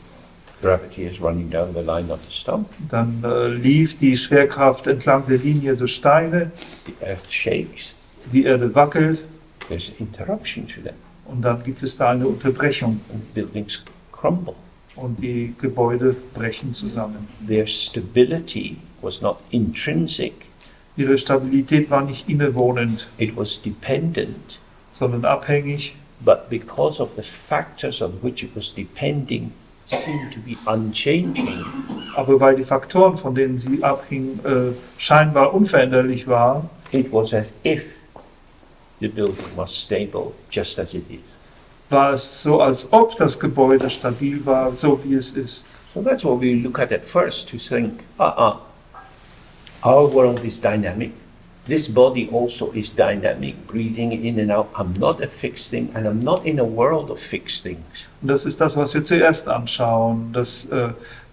Speaker 1: Gravity is running down the line of the stone.
Speaker 2: Dann lief die Schwerkraft entlang der Linie der Steine,
Speaker 1: The earth shakes.
Speaker 2: die Erde wackelt
Speaker 1: There's interruption to them.
Speaker 2: und dann gibt es da eine Unterbrechung
Speaker 1: And buildings crumble.
Speaker 2: und die Gebäude brechen zusammen.
Speaker 1: Their stability was not intrinsic.
Speaker 2: Ihre Stabilität war nicht innewohnend,
Speaker 1: It was dependent.
Speaker 2: sondern abhängig.
Speaker 1: But because of the factors on which it was depending seemed to be unchanging,
Speaker 2: Aber weil die Faktoren, von denen sie abhing, scheinbar unveränderlich waren,
Speaker 1: it was as if the building was stable, just as it is.
Speaker 2: war es so, als ob das Gebäude stabil war, so wie es ist.
Speaker 1: So that's what we look at first, to think, our world is dynamic. This body also is dynamic, breathing in and out. I'm not a fixed thing, and I'm not in a world of fixed things.
Speaker 2: Und das ist das, was wir zuerst anschauen, dass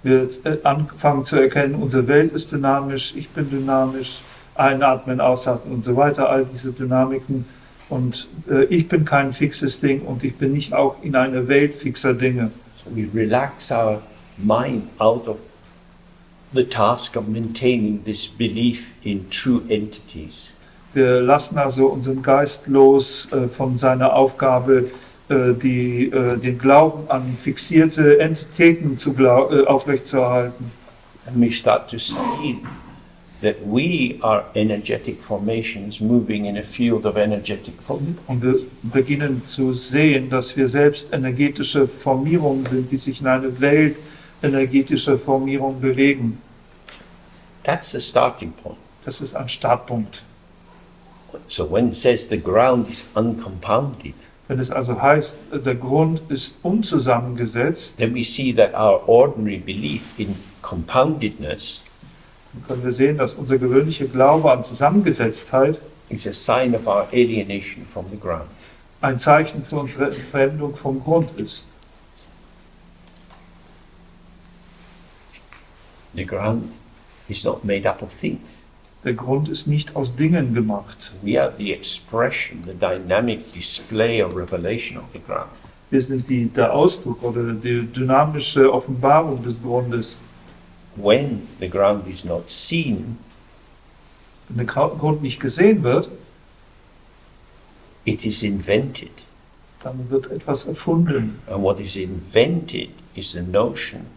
Speaker 2: wir anfangen zu erkennen, unsere Welt ist dynamisch, ich bin dynamisch, einatmen, ausatmen und so weiter, all diese Dynamiken. Und ich bin kein fixes Ding und ich bin nicht auch in einer Welt fixer Dinge.
Speaker 1: So we relax our mind out of the task of maintaining this belief in true entities.
Speaker 2: Wir lassen also unseren Geist los von seiner Aufgabe, den Glauben an fixierte Entitäten aufrechtzuerhalten.
Speaker 1: And we start to see that we are energetic formations moving in a field of energetic focus.
Speaker 2: Und wir beginnen zu sehen, dass wir selbst energetische Formierungen sind, die sich in eine Welt energetischer Formierung bewegen.
Speaker 1: That's the starting point.
Speaker 2: Das ist ein Startpunkt.
Speaker 1: So when it says the ground is uncompounded,
Speaker 2: Wenn es also heißt, der Grund ist unzusammengesetzt,
Speaker 1: then we see that our ordinary belief in compoundedness
Speaker 2: dann können wir sehen, dass unser gewöhnlicher Glaube an Zusammengesetztheit
Speaker 1: is a sign of our alienation from the ground.
Speaker 2: ein Zeichen für unsere Entfremdung vom Grund ist.
Speaker 1: The ground is not made up of things.
Speaker 2: Der Grund ist nicht aus Dingen gemacht.
Speaker 1: We are the expression, the dynamic display or revelation of the ground.
Speaker 2: Wir sind der Ausdruck oder die dynamische Offenbarung des Grundes.
Speaker 1: When the ground is not seen,
Speaker 2: Wenn der Grund nicht gesehen wird,
Speaker 1: it is invented.
Speaker 2: dann wird etwas erfunden.
Speaker 1: And what is invented is the notion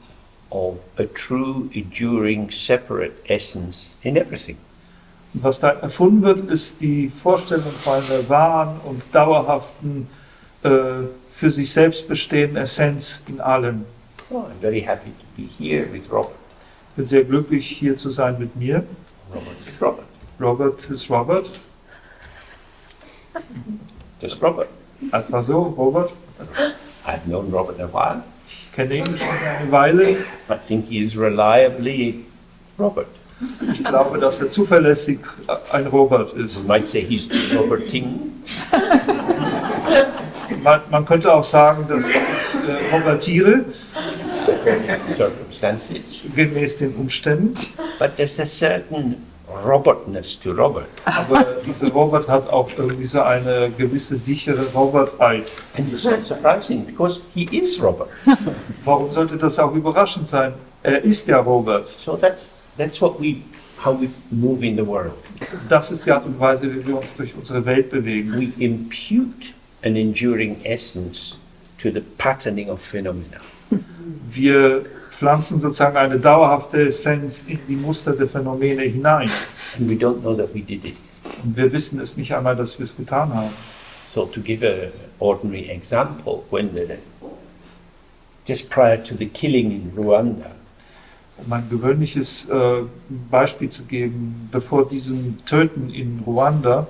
Speaker 1: of a true, enduring, separate essence in everything.
Speaker 2: Und was da erfunden wird, ist die Vorstellung von einer wahren und dauerhaften, für sich selbst bestehenden Essenz in allem.
Speaker 1: Oh, I'm very happy to be here with Robert.
Speaker 2: Ich bin sehr glücklich, hier zu sein mit mir.
Speaker 1: Robert is Robert.
Speaker 2: Robert ist Robert.
Speaker 1: Just Robert.
Speaker 2: Einfach so, Robert.
Speaker 1: I've known Robert a while.
Speaker 2: Ich kenne ihn schon eine Weile.
Speaker 1: I think he is reliably Robert.
Speaker 2: Ich glaube, dass er zuverlässig ein Robert
Speaker 1: You
Speaker 2: ist.
Speaker 1: might say he's Roberting.
Speaker 2: Man könnte auch sagen, dass ich Robertiere,
Speaker 1: Circumstances.
Speaker 2: gemäß den Umständen.
Speaker 1: But there's a certain Robertness to Robert.
Speaker 2: Aber dieser Robert hat auch irgendwie so eine gewisse sichere Robertheit.
Speaker 1: And it's not surprising because he is Robert.
Speaker 2: Warum sollte das auch überraschend sein? Er ist ja Robert.
Speaker 1: So that's how we move in the world.
Speaker 2: Das ist die Art und Weise, wie wir uns durch unsere Welt bewegen.
Speaker 1: We impute an enduring essence to the patterning of phenomena.
Speaker 2: Wir pflanzen sozusagen eine dauerhafte Essenz in die Muster der Phänomene hinein.
Speaker 1: And we don't know that we did it.
Speaker 2: Und wir wissen es nicht einmal, dass wir es getan haben.
Speaker 1: So to give an ordinary example, just prior to the killing in Rwanda,
Speaker 2: Um ein gewöhnliches Beispiel zu geben, bevor diesem Töten in Ruanda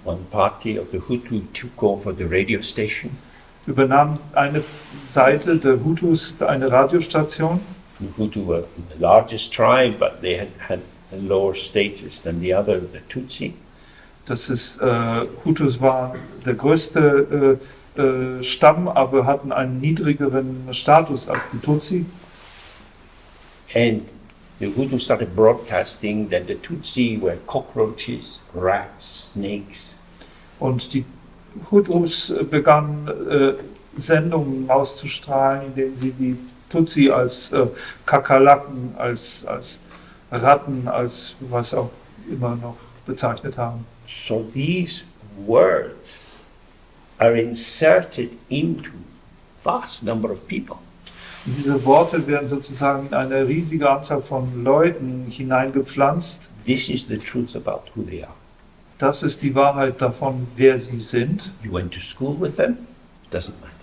Speaker 1: one party of the Hutu took over the radio station.
Speaker 2: übernahm eine Seite der Hutus eine Radiostation.
Speaker 1: The Hutu were the largest tribe, but they had a lower status than the other, the Tutsi.
Speaker 2: Das ist, Hutus waren der größte Stamm, aber hatten einen niedrigeren Status als die Tutsi.
Speaker 1: And the Hutu started broadcasting that the Tutsi were cockroaches, rats, snakes.
Speaker 2: Und die Hutus begannen Sendungen auszustrahlen, in denen sie die Tutsi als Kakerlaken, als Ratten, als was auch immer noch bezeichnet haben.
Speaker 1: So these words are inserted into vast number of people.
Speaker 2: Und diese Worte werden sozusagen in eine riesige Anzahl von Leuten hineingepflanzt.
Speaker 1: This is the truth about who they are.
Speaker 2: Das ist die Wahrheit davon, wer sie sind.
Speaker 1: You went to school with them, doesn't matter.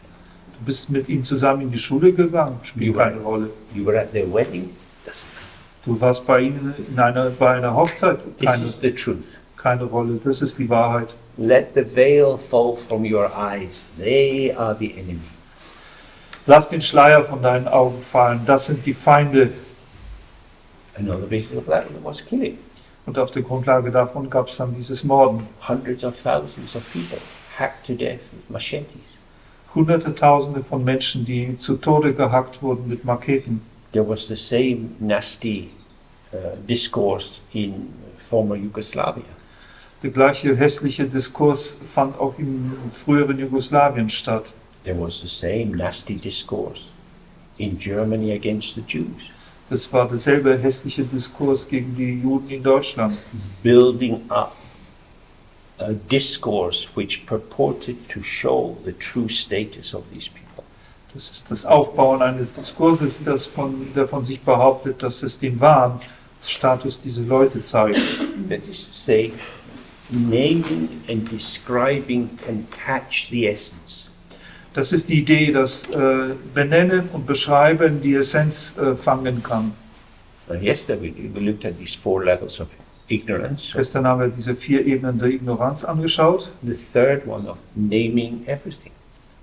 Speaker 2: Du bist mit ihnen zusammen in die Schule gegangen, spielt keine Rolle.
Speaker 1: You were at their wedding, doesn't matter.
Speaker 2: Du warst bei ihnen bei einer Hochzeit,
Speaker 1: This is the truth.
Speaker 2: keine Rolle. Das ist die Wahrheit.
Speaker 1: Let the veil fall from your eyes. They are the enemy.
Speaker 2: Lass den Schleier von deinen Augen fallen. Das sind die Feinde.
Speaker 1: And on the basis of that, it was killing.
Speaker 2: Und auf der Grundlage davon gab es dann dieses Morden.
Speaker 1: Hundreds of thousands of people hacked to death with machetes.
Speaker 2: Hunderte, Tausende von Menschen, die zu Tode gehackt wurden mit Macheten.
Speaker 1: There was the same nasty discourse in former Yugoslavia.
Speaker 2: Der gleiche hässliche Diskurs fand auch im früheren Jugoslawien statt.
Speaker 1: There was the same nasty discourse in Germany against the Jews,
Speaker 2: Es war derselbe hässliche Diskurs gegen die Juden in Deutschland.
Speaker 1: building up a discourse which purported to show the true status of these people.
Speaker 2: Das ist das Aufbauen eines Diskurses, der von sich behauptet, dass es den wahren Status dieser Leute zeigt.
Speaker 1: That is to say, naming and describing can catch the essence.
Speaker 2: Das ist die Idee, dass Benennen und Beschreiben die Essenz fangen kann.
Speaker 1: Yesterday we looked at these 4 levels of ignorance.
Speaker 2: Gestern haben wir diese 4 Ebenen der Ignoranz angeschaut.
Speaker 1: The third one of naming everything.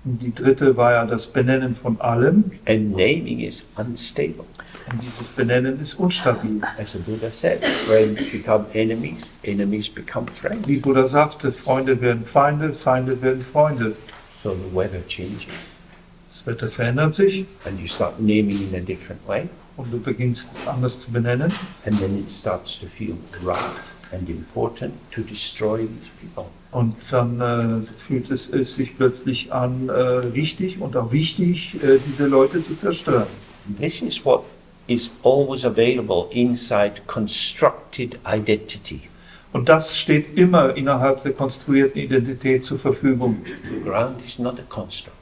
Speaker 2: Und die dritte war ja das Benennen von allem.
Speaker 1: And naming is unstable.
Speaker 2: Und dieses Benennen ist unstabil.
Speaker 1: As the Buddha said, friends become enemies, enemies become friends.
Speaker 2: Wie Buddha sagte, Freunde werden Feinde, Feinde werden Freunde.
Speaker 1: So the weather changes
Speaker 2: Das Wetter verändert sich
Speaker 1: and you start naming in a different way.
Speaker 2: und du beginnst es anders zu benennen.
Speaker 1: And then it starts to feel right and important to destroy these people.
Speaker 2: Und dann fühlt es sich plötzlich an, richtig und auch wichtig, diese Leute zu zerstören.
Speaker 1: This is what is always available inside constructed identity.
Speaker 2: Und das steht immer innerhalb der konstruierten Identität zur Verfügung.
Speaker 1: The ground is not a construct.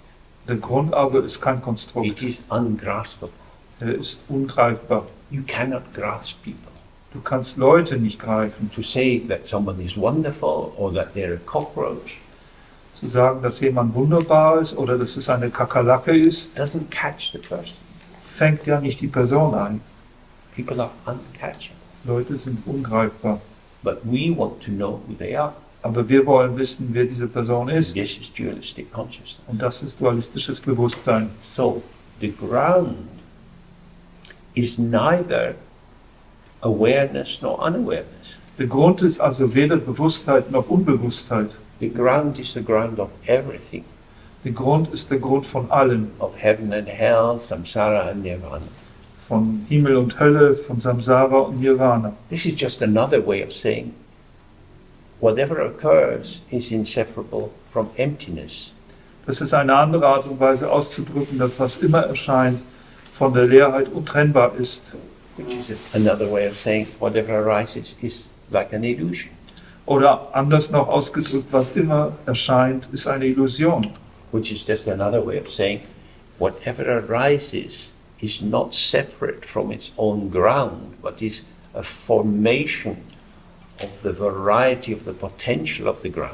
Speaker 2: Der Grund aber ist kein Konstrukt.
Speaker 1: It is ungraspable.
Speaker 2: Er ist ungreifbar.
Speaker 1: You cannot grasp people.
Speaker 2: Du kannst Leute nicht greifen.
Speaker 1: To say that someone is wonderful or that they're a cockroach
Speaker 2: Zu sagen, dass jemand wunderbar ist oder dass es eine Kakerlake ist,
Speaker 1: doesn't catch the person.
Speaker 2: fängt ja nicht die Person ein.
Speaker 1: People are uncatchable.
Speaker 2: Leute sind ungreifbar.
Speaker 1: But we want to know who they are.
Speaker 2: Aber wir wollen wissen, wer diese Person ist.
Speaker 1: This is dualistic consciousness.
Speaker 2: Und das ist dualistisches Bewusstsein.
Speaker 1: So the ground is neither awareness nor unawareness.
Speaker 2: Der Grund ist also weder Bewusstheit noch Unbewusstheit.
Speaker 1: The ground is the ground of everything,
Speaker 2: Der Grund ist der Grund von allem.
Speaker 1: of heaven and hell, samsara and nirvana.
Speaker 2: Von Himmel und Hölle, von Samsara und Nirvana.
Speaker 1: This is just another way of saying whatever occurs is inseparable from emptiness.
Speaker 2: Das ist eine andere Art und Weise auszudrücken, dass was immer erscheint, von der Leerheit untrennbar ist.
Speaker 1: Which is another way of saying whatever arises is like an illusion.
Speaker 2: Oder anders noch ausgedrückt, was immer erscheint, ist eine Illusion.
Speaker 1: Which is just another way of saying whatever arises is not separate from its own ground, but is a formation of the variety of the potential of the ground.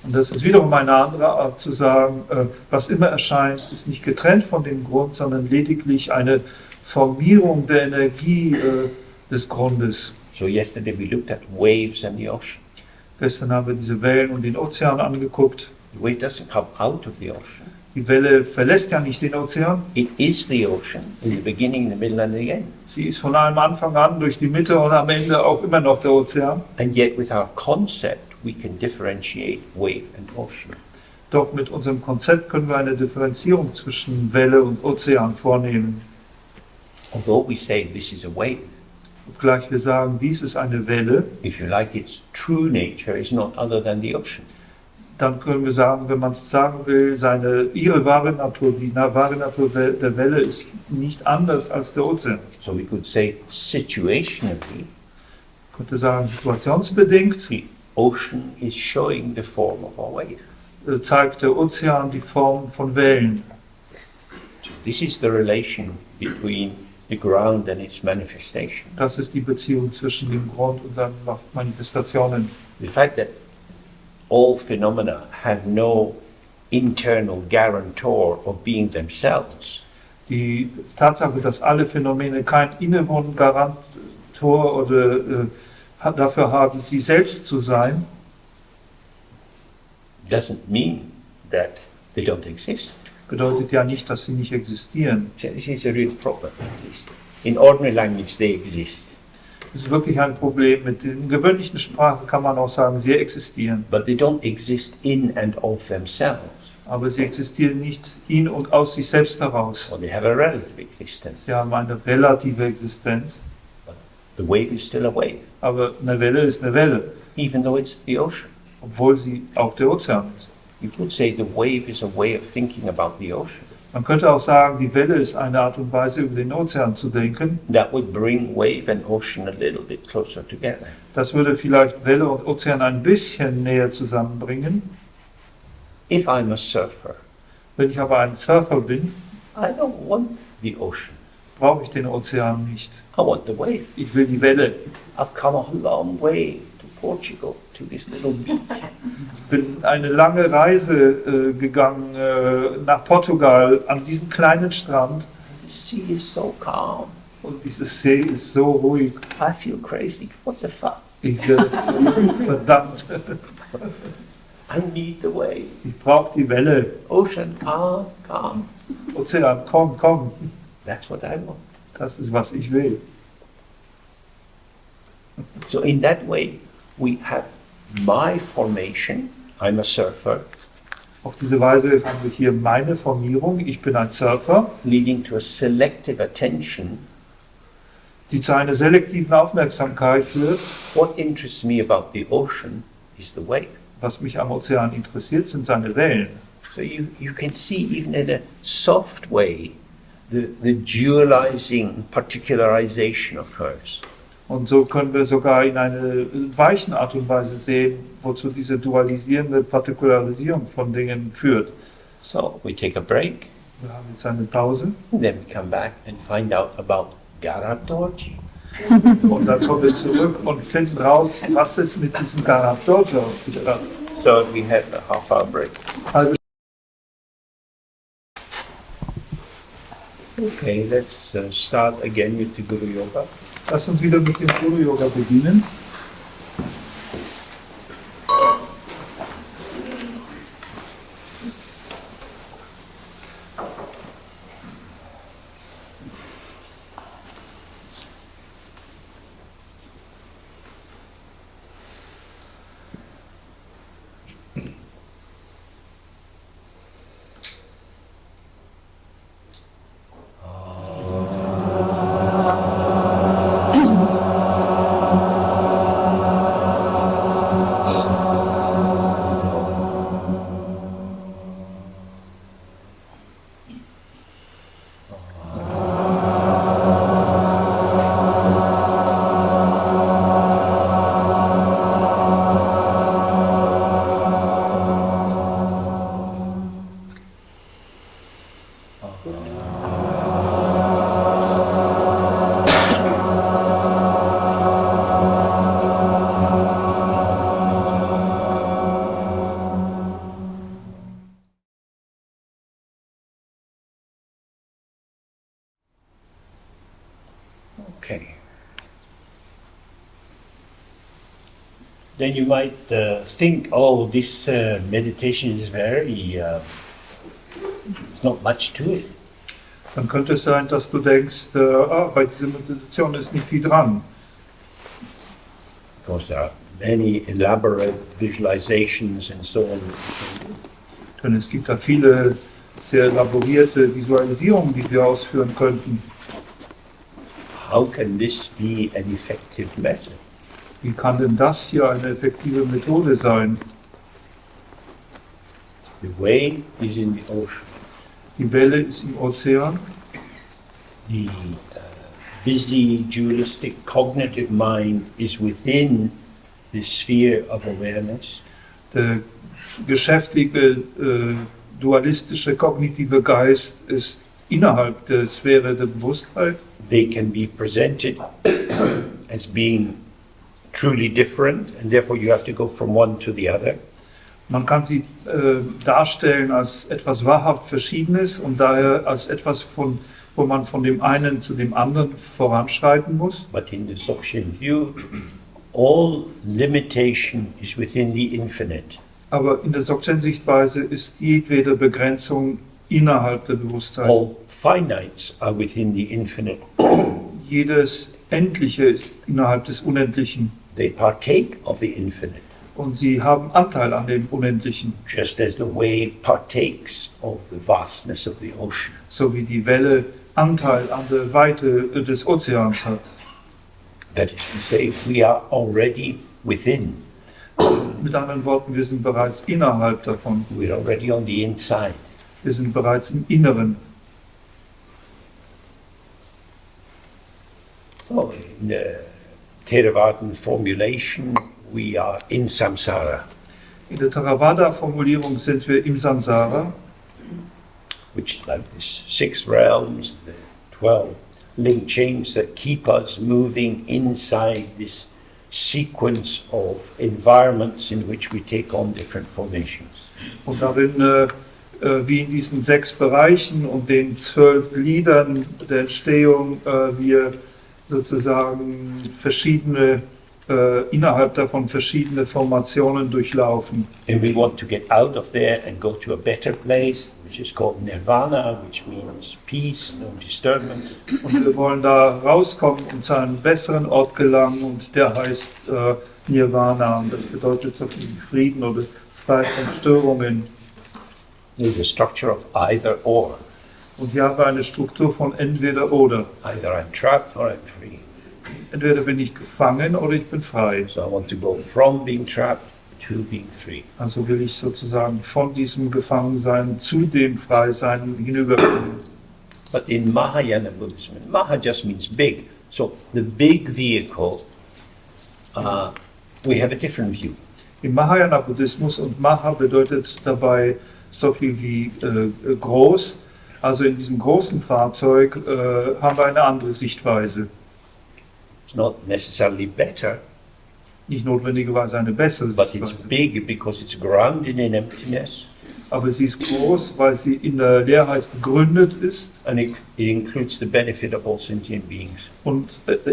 Speaker 2: Und das ist wiederum eine andere Art zu sagen, was immer erscheint, ist nicht getrennt von dem Grund, sondern lediglich eine Formierung der Energie des Grundes.
Speaker 1: So yesterday we looked at waves and the ocean.
Speaker 2: Gestern haben wir diese Wellen und den Ozean angeguckt.
Speaker 1: The wave doesn't come out of the ocean.
Speaker 2: Die Welle verlässt ja nicht den Ozean.
Speaker 1: It is the ocean in the beginning, in the middle and the end.
Speaker 2: Sie ist von allem Anfang an durch die Mitte und am Ende auch immer noch der Ozean.
Speaker 1: And yet with our concept we can differentiate wave and ocean.
Speaker 2: Doch mit unserem Konzept können wir eine Differenzierung zwischen Welle und Ozean vornehmen.
Speaker 1: Although we say this is a wave,
Speaker 2: Obgleich wir sagen, dies ist eine Welle,
Speaker 1: if you like, its true nature is not other than the ocean.
Speaker 2: dann können wir sagen, wenn man es sagen will, ihre wahre Natur, die wahre Natur der Welle ist nicht anders als der Ozean.
Speaker 1: So we could say situationally,
Speaker 2: Ich könnte sagen, situationsbedingt
Speaker 1: the ocean is showing the form of our wave.
Speaker 2: Zeigt der Ozean die Form von Wellen.
Speaker 1: So this is the relation between the ground and its manifestation.
Speaker 2: Das ist die Beziehung zwischen dem Grund und seinen Manifestationen.
Speaker 1: The fact that all phenomena have no internal guarantor of being themselves
Speaker 2: Die Tatsache, dass alle Phänomene keinen inneren Garantor oder dafür haben, sie selbst zu sein,
Speaker 1: doesn't mean that they don't exist.
Speaker 2: bedeutet ja nicht, dass sie nicht existieren.
Speaker 1: So this is a real problem. In ordinary language they exist,
Speaker 2: Das ist wirklich ein Problem. Mit der gewöhnlichen Sprache kann man auch sagen, sie existieren.
Speaker 1: but they don't exist in and of themselves,
Speaker 2: Aber sie existieren nicht in und aus sich selbst heraus.
Speaker 1: or they have a relative existence.
Speaker 2: Sie haben eine relative Existenz.
Speaker 1: The wave is still a wave.
Speaker 2: Aber eine Welle ist eine Welle.
Speaker 1: even though it's the ocean.
Speaker 2: obwohl sie auch der Ozean ist.
Speaker 1: You could say the wave is a way of thinking about the ocean.
Speaker 2: Man könnte auch sagen, die Welle ist eine Art und Weise, über den Ozean zu denken.
Speaker 1: That would bring wave and ocean a little bit closer together.
Speaker 2: Das würde vielleicht Welle und Ozean ein bisschen näher zusammenbringen.
Speaker 1: If I'm a surfer,
Speaker 2: Wenn ich aber ein Surfer bin,
Speaker 1: I don't want the ocean.
Speaker 2: brauche ich den Ozean nicht.
Speaker 1: I want the wave.
Speaker 2: Ich will die Welle.
Speaker 1: I've come a long way to Portugal, to this little beach.
Speaker 2: Bin eine lange Reise gegangen nach Portugal an diesen kleinen Strand
Speaker 1: The sea is so calm.
Speaker 2: und dieses See ist so ruhig.
Speaker 1: I feel crazy. What the fuck?
Speaker 2: Ich werde verdammt.
Speaker 1: I need the wave.
Speaker 2: Ich brauche die Welle.
Speaker 1: Ocean, calm, calm.
Speaker 2: Ozean, komm, komm.
Speaker 1: That's what I want.
Speaker 2: Das ist, was ich will.
Speaker 1: So in that way, we have my formation. I'm a surfer,
Speaker 2: Auf diese Weise haben wir hier meine Formierung. Ich bin ein Surfer,
Speaker 1: leading to a selective attention.
Speaker 2: die zu einer selektiven Aufmerksamkeit führt.
Speaker 1: What interests me about the ocean is the wave.
Speaker 2: Was mich am Ozean interessiert, sind seine Wellen.
Speaker 1: So you can see even in a soft way the dualizing particularization occurs.
Speaker 2: Und so können wir sogar in einer weichen Art und Weise sehen, wozu diese dualisierende Partikularisierung von Dingen führt.
Speaker 1: So we take a break,
Speaker 2: Wir haben jetzt eine Pause
Speaker 1: and then we come back and find out about Garadorji.
Speaker 2: und dann kommen wir zurück und finden raus, was es mit diesem Garadorji auf sich hat.
Speaker 1: So we have a half-hour break.
Speaker 2: Also
Speaker 1: Okay, let's start again with the Guru Yoga.
Speaker 2: lass uns wieder mit dem Guru Yoga beginnen.
Speaker 1: Okay. Then you might think, oh, this meditation is very, there's not much to it.
Speaker 2: Dann könnte es sein, dass du denkst, bei dieser Meditation ist nicht viel dran.
Speaker 1: Of course, there are many elaborate visualizations and so on.
Speaker 2: Denn es gibt da viele sehr elaborierte Visualisierungen, die wir ausführen könnten.
Speaker 1: How can this be an effective method?
Speaker 2: Wie kann denn das hier eine effektive Methode sein?
Speaker 1: The wave is in the ocean.
Speaker 2: Die Welle ist im Ozean.
Speaker 1: The busy, dualistic, cognitive mind is within the sphere of awareness.
Speaker 2: Der geschäftige, dualistische, kognitive Geist ist innerhalb der Sphäre der Bewusstheit.
Speaker 1: They can be presented as being truly different, and therefore you have to go from one to the other.
Speaker 2: Man kann sie darstellen als etwas wahrhaft Verschiedenes und daher als etwas, wo man von dem einen zu dem anderen voranschreiten muss.
Speaker 1: But in the Dzogchen view, all limitation is within the infinite.
Speaker 2: Aber in der Dzogchen-Sichtweise ist jedwede Begrenzung innerhalb der Bewusstheit.
Speaker 1: All finites are within the infinite.
Speaker 2: Jedes Endliche ist innerhalb des Unendlichen.
Speaker 1: They partake of the infinite,
Speaker 2: Und sie haben Anteil an dem Unendlichen,
Speaker 1: just as the wave partakes of the vastness of the ocean.
Speaker 2: so wie die Welle Anteil an der Weite des Ozeans hat.
Speaker 1: That is to say, we are already within
Speaker 2: Mit anderen Worten, wir sind bereits innerhalb davon.
Speaker 1: We're already on the inside.
Speaker 2: Wir sind bereits im Inneren.
Speaker 1: So, in the Theravadan formulation, we are in samsara,
Speaker 2: In der Theravada-Formulierung sind wir im Samsara,
Speaker 1: which is like these 6 realms, the 12 link chains that keep us moving inside this sequence of environments in which we take on different formations.
Speaker 2: und darin, wie in diesen 6 Bereichen und den 12 Gliedern der Entstehung, wir sozusagen innerhalb davon verschiedene Formationen durchlaufen.
Speaker 1: And we want to get out of there and go to a better place, which is called nirvana, which means peace, no disturbance.
Speaker 2: Und wir wollen da rauskommen und zu einem besseren Ort gelangen, und der heißt Nirvana. Und das bedeutet so viel wie Frieden oder Freiheit von Störungen.
Speaker 1: There's a structure of either or.
Speaker 2: Und hier haben wir eine Struktur von entweder oder.
Speaker 1: Either I'm trapped or I'm free.
Speaker 2: Entweder bin ich gefangen oder ich bin frei.
Speaker 1: So I want to go from being trapped to being free.
Speaker 2: Also will ich sozusagen von diesem Gefangensein zu dem Freisein hinübergehen.
Speaker 1: But in Mahayana Buddhism, Maha just means big. So the big vehicle, we have a different view.
Speaker 2: Im Mahayana-Buddhismus, und Maha bedeutet dabei so viel wie groß, also in diesem großen Fahrzeug haben wir eine andere Sichtweise.
Speaker 1: It's not necessarily better,
Speaker 2: Nicht notwendigerweise eine bessere
Speaker 1: but it's
Speaker 2: Sichtweise.
Speaker 1: big because it's grounded in emptiness,
Speaker 2: Aber sie ist groß, weil sie in der Leerheit gegründet ist,
Speaker 1: and it includes the benefit of all sentient beings.
Speaker 2: und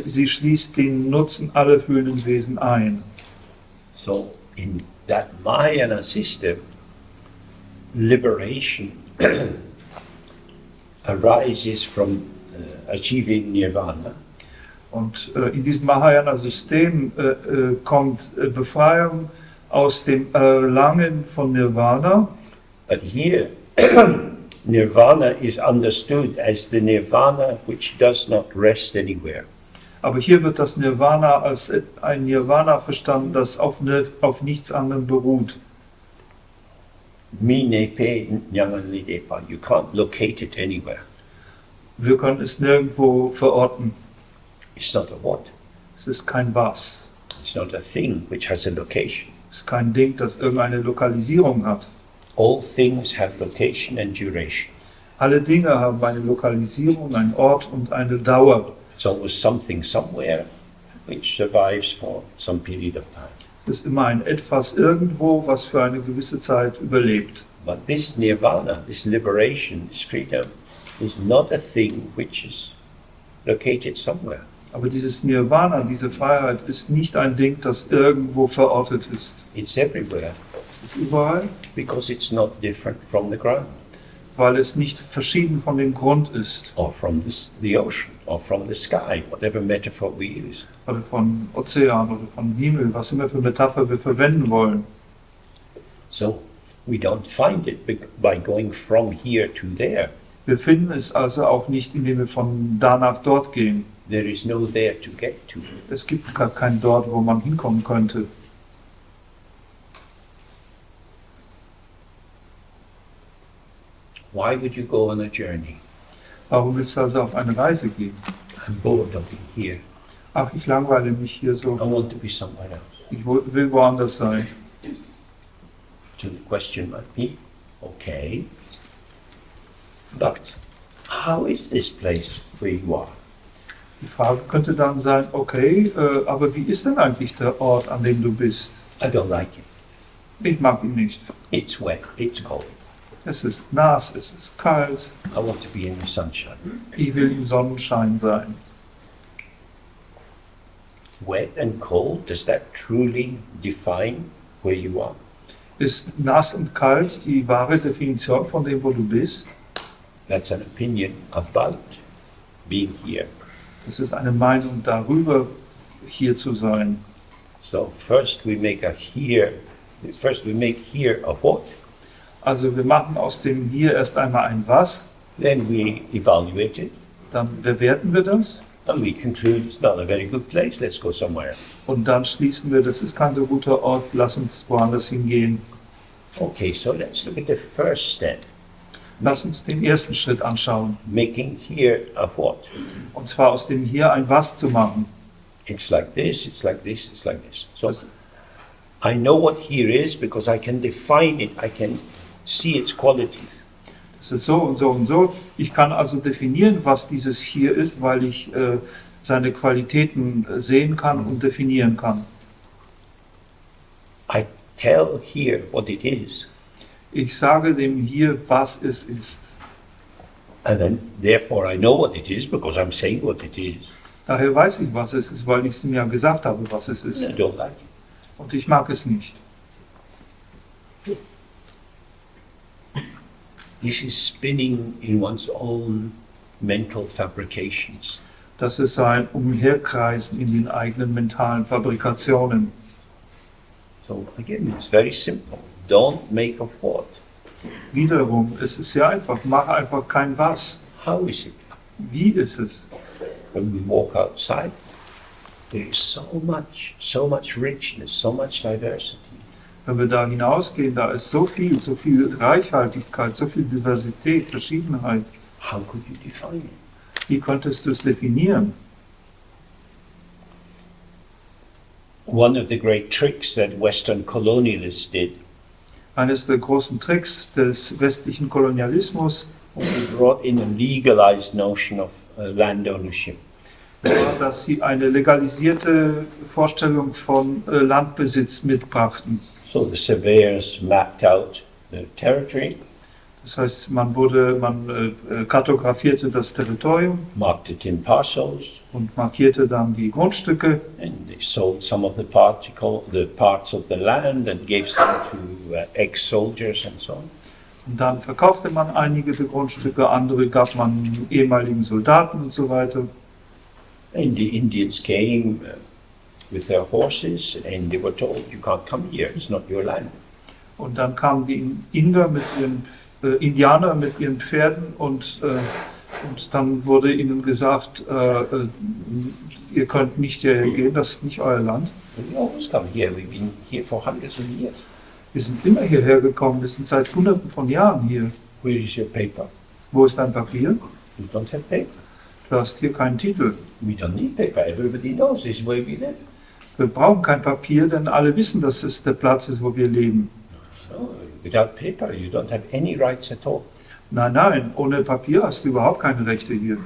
Speaker 2: sie schließt den Nutzen aller fühlenden Wesen ein.
Speaker 1: So in that Mahayana system, liberation arises from achieving nirvana.
Speaker 2: Und in diesem Mahayana-System kommt Befreiung aus dem Erlangen von Nirvana.
Speaker 1: But here, nirvana is understood as the nirvana which does not rest anywhere.
Speaker 2: Aber hier wird das Nirvana als ein Nirvana verstanden, das auf nichts anderem beruht.
Speaker 1: You can't locate it anywhere.
Speaker 2: Wir können es nirgendwo verorten.
Speaker 1: It's not a what.
Speaker 2: Es ist kein Was.
Speaker 1: It's not a thing which has a location.
Speaker 2: Es ist kein Ding, das irgendeine Lokalisierung hat.
Speaker 1: All things have location and duration.
Speaker 2: Alle Dinge haben eine Lokalisierung, einen Ort und eine Dauer.
Speaker 1: It's always something somewhere which survives for some period of time.
Speaker 2: Es ist immer ein Etwas irgendwo, was für eine gewisse Zeit überlebt.
Speaker 1: But this nirvana, this liberation, this freedom, is not a thing which is located somewhere.
Speaker 2: Aber dieses Nirvana, diese Freiheit, ist nicht ein Ding, das irgendwo verortet ist.
Speaker 1: It's everywhere
Speaker 2: Es ist überall,
Speaker 1: because it's not different from the ground
Speaker 2: weil es nicht verschieden von dem Grund ist.
Speaker 1: or from the ocean or from the sky, whatever metaphor we use.
Speaker 2: Oder von Ozean oder vom Himmel, was immer für Metapher wir verwenden wollen.
Speaker 1: So we don't find it by going from here to there.
Speaker 2: Wir finden es also auch nicht, indem wir von da nach dort gehen.
Speaker 1: There is no there to get to.
Speaker 2: Es gibt gar kein dort, wo man hinkommen könnte.
Speaker 1: Why would you go on a journey?
Speaker 2: Warum willst du also auf eine Reise gehen?
Speaker 1: I'm bored of being here.
Speaker 2: Ach, ich langweile mich hier
Speaker 1: I
Speaker 2: so.
Speaker 1: want to be somewhere else.
Speaker 2: Ich will woanders sein.
Speaker 1: So the question might be, okay, but how is this place where you are?
Speaker 2: Die Frage könnte dann sein, okay, aber wie ist denn eigentlich der Ort, an dem du bist?
Speaker 1: I don't like it.
Speaker 2: Ich mag ihn nicht.
Speaker 1: It's wet, it's cold.
Speaker 2: Es ist nass, es ist kalt.
Speaker 1: I want to be in the sunshine.
Speaker 2: Ich will im Sonnenschein sein.
Speaker 1: Wet and cold, does that truly define where you are?
Speaker 2: Ist nass und kalt die wahre Definition von dem, wo du bist?
Speaker 1: That's an opinion about being here.
Speaker 2: Das ist eine Meinung darüber, hier zu sein.
Speaker 1: So first we make here a what,
Speaker 2: Also wir machen aus dem Hier erst einmal ein Was,
Speaker 1: then we evaluate it,
Speaker 2: dann bewerten wir das
Speaker 1: And we conclude it's not a very good place, let's go somewhere.
Speaker 2: Und dann schließen wir, das ist kein so guter Ort, lass uns woanders hingehen.
Speaker 1: Okay, so let's look at the first step.
Speaker 2: Lass uns den ersten Schritt anschauen.
Speaker 1: Making here a what?
Speaker 2: Und zwar aus dem Hier ein Was zu machen.
Speaker 1: It's like this, it's like this, it's like this. So I know what here is because I can define it, I can see its qualities.
Speaker 2: Das ist so und so und so. Ich kann also definieren, was dieses Hier ist, weil ich seine Qualitäten sehen kann und definieren kann.
Speaker 1: I tell here what it is.
Speaker 2: Ich sage dem Hier, was es ist.
Speaker 1: And then, therefore, I know what it is because I'm saying what it is.
Speaker 2: Daher weiß ich, was es ist, weil ich es ihm ja gesagt habe, was es ist.
Speaker 1: I don't like it.
Speaker 2: Und ich mag es nicht.
Speaker 1: This is spinning in one's own mental fabrications.
Speaker 2: Das ist ein Umherkreisen in den eigenen mentalen Fabrikationen.
Speaker 1: So again, it's very simple. Don't make a what.
Speaker 2: Wiederum, es ist sehr einfach. Mach einfach kein Was.
Speaker 1: How is it?
Speaker 2: Wie ist es?
Speaker 1: When we walk outside, there is so much richness, so much diversity.
Speaker 2: Wenn wir da hinausgehen, da ist so viel Reichhaltigkeit, so viel Diversität, Verschiedenheit.
Speaker 1: How could you define it?
Speaker 2: Wie könntest du es definieren?
Speaker 1: One of the great tricks that Western colonialists did,
Speaker 2: Eines der großen Tricks des westlichen Kolonialismus
Speaker 1: they brought in a legalized notion of land ownership.
Speaker 2: war, dass sie eine legalisierte Vorstellung von Landbesitz mitbrachten.
Speaker 1: So the surveyors mapped out the territory,
Speaker 2: Das heißt, man kartografierte das Territorium
Speaker 1: marked it in parcels,
Speaker 2: und markierte dann die Grundstücke
Speaker 1: and they sold some of the parts of the land and gave some to ex-soldiers and so on.
Speaker 2: und dann verkaufte man einige der Grundstücke, andere gab man ehemaligen Soldaten und so weiter.
Speaker 1: And the Indians came with their horses and they were told, you can't come here, it's not your land.
Speaker 2: Und dann kamen die Indianer mit ihren Pferden und dann wurde ihnen gesagt, ihr könnt nicht hierher gehen, das ist nicht euer Land.
Speaker 1: We always come here, we've been here for hundreds of years.
Speaker 2: Wir sind immer hierher gekommen, wir sind seit Hunderten von Jahren hier.
Speaker 1: Where is your paper?
Speaker 2: Wo ist dein Papier?
Speaker 1: You don't have paper.
Speaker 2: Du hast hier keinen Titel.
Speaker 1: We don't need paper, everybody knows this is where we live.
Speaker 2: Wir brauchen kein Papier, denn alle wissen, dass es der Platz ist, wo wir leben.
Speaker 1: So, without paper you don't have any rights at all.
Speaker 2: Nein, ohne Papier hast du überhaupt keine Rechte hier.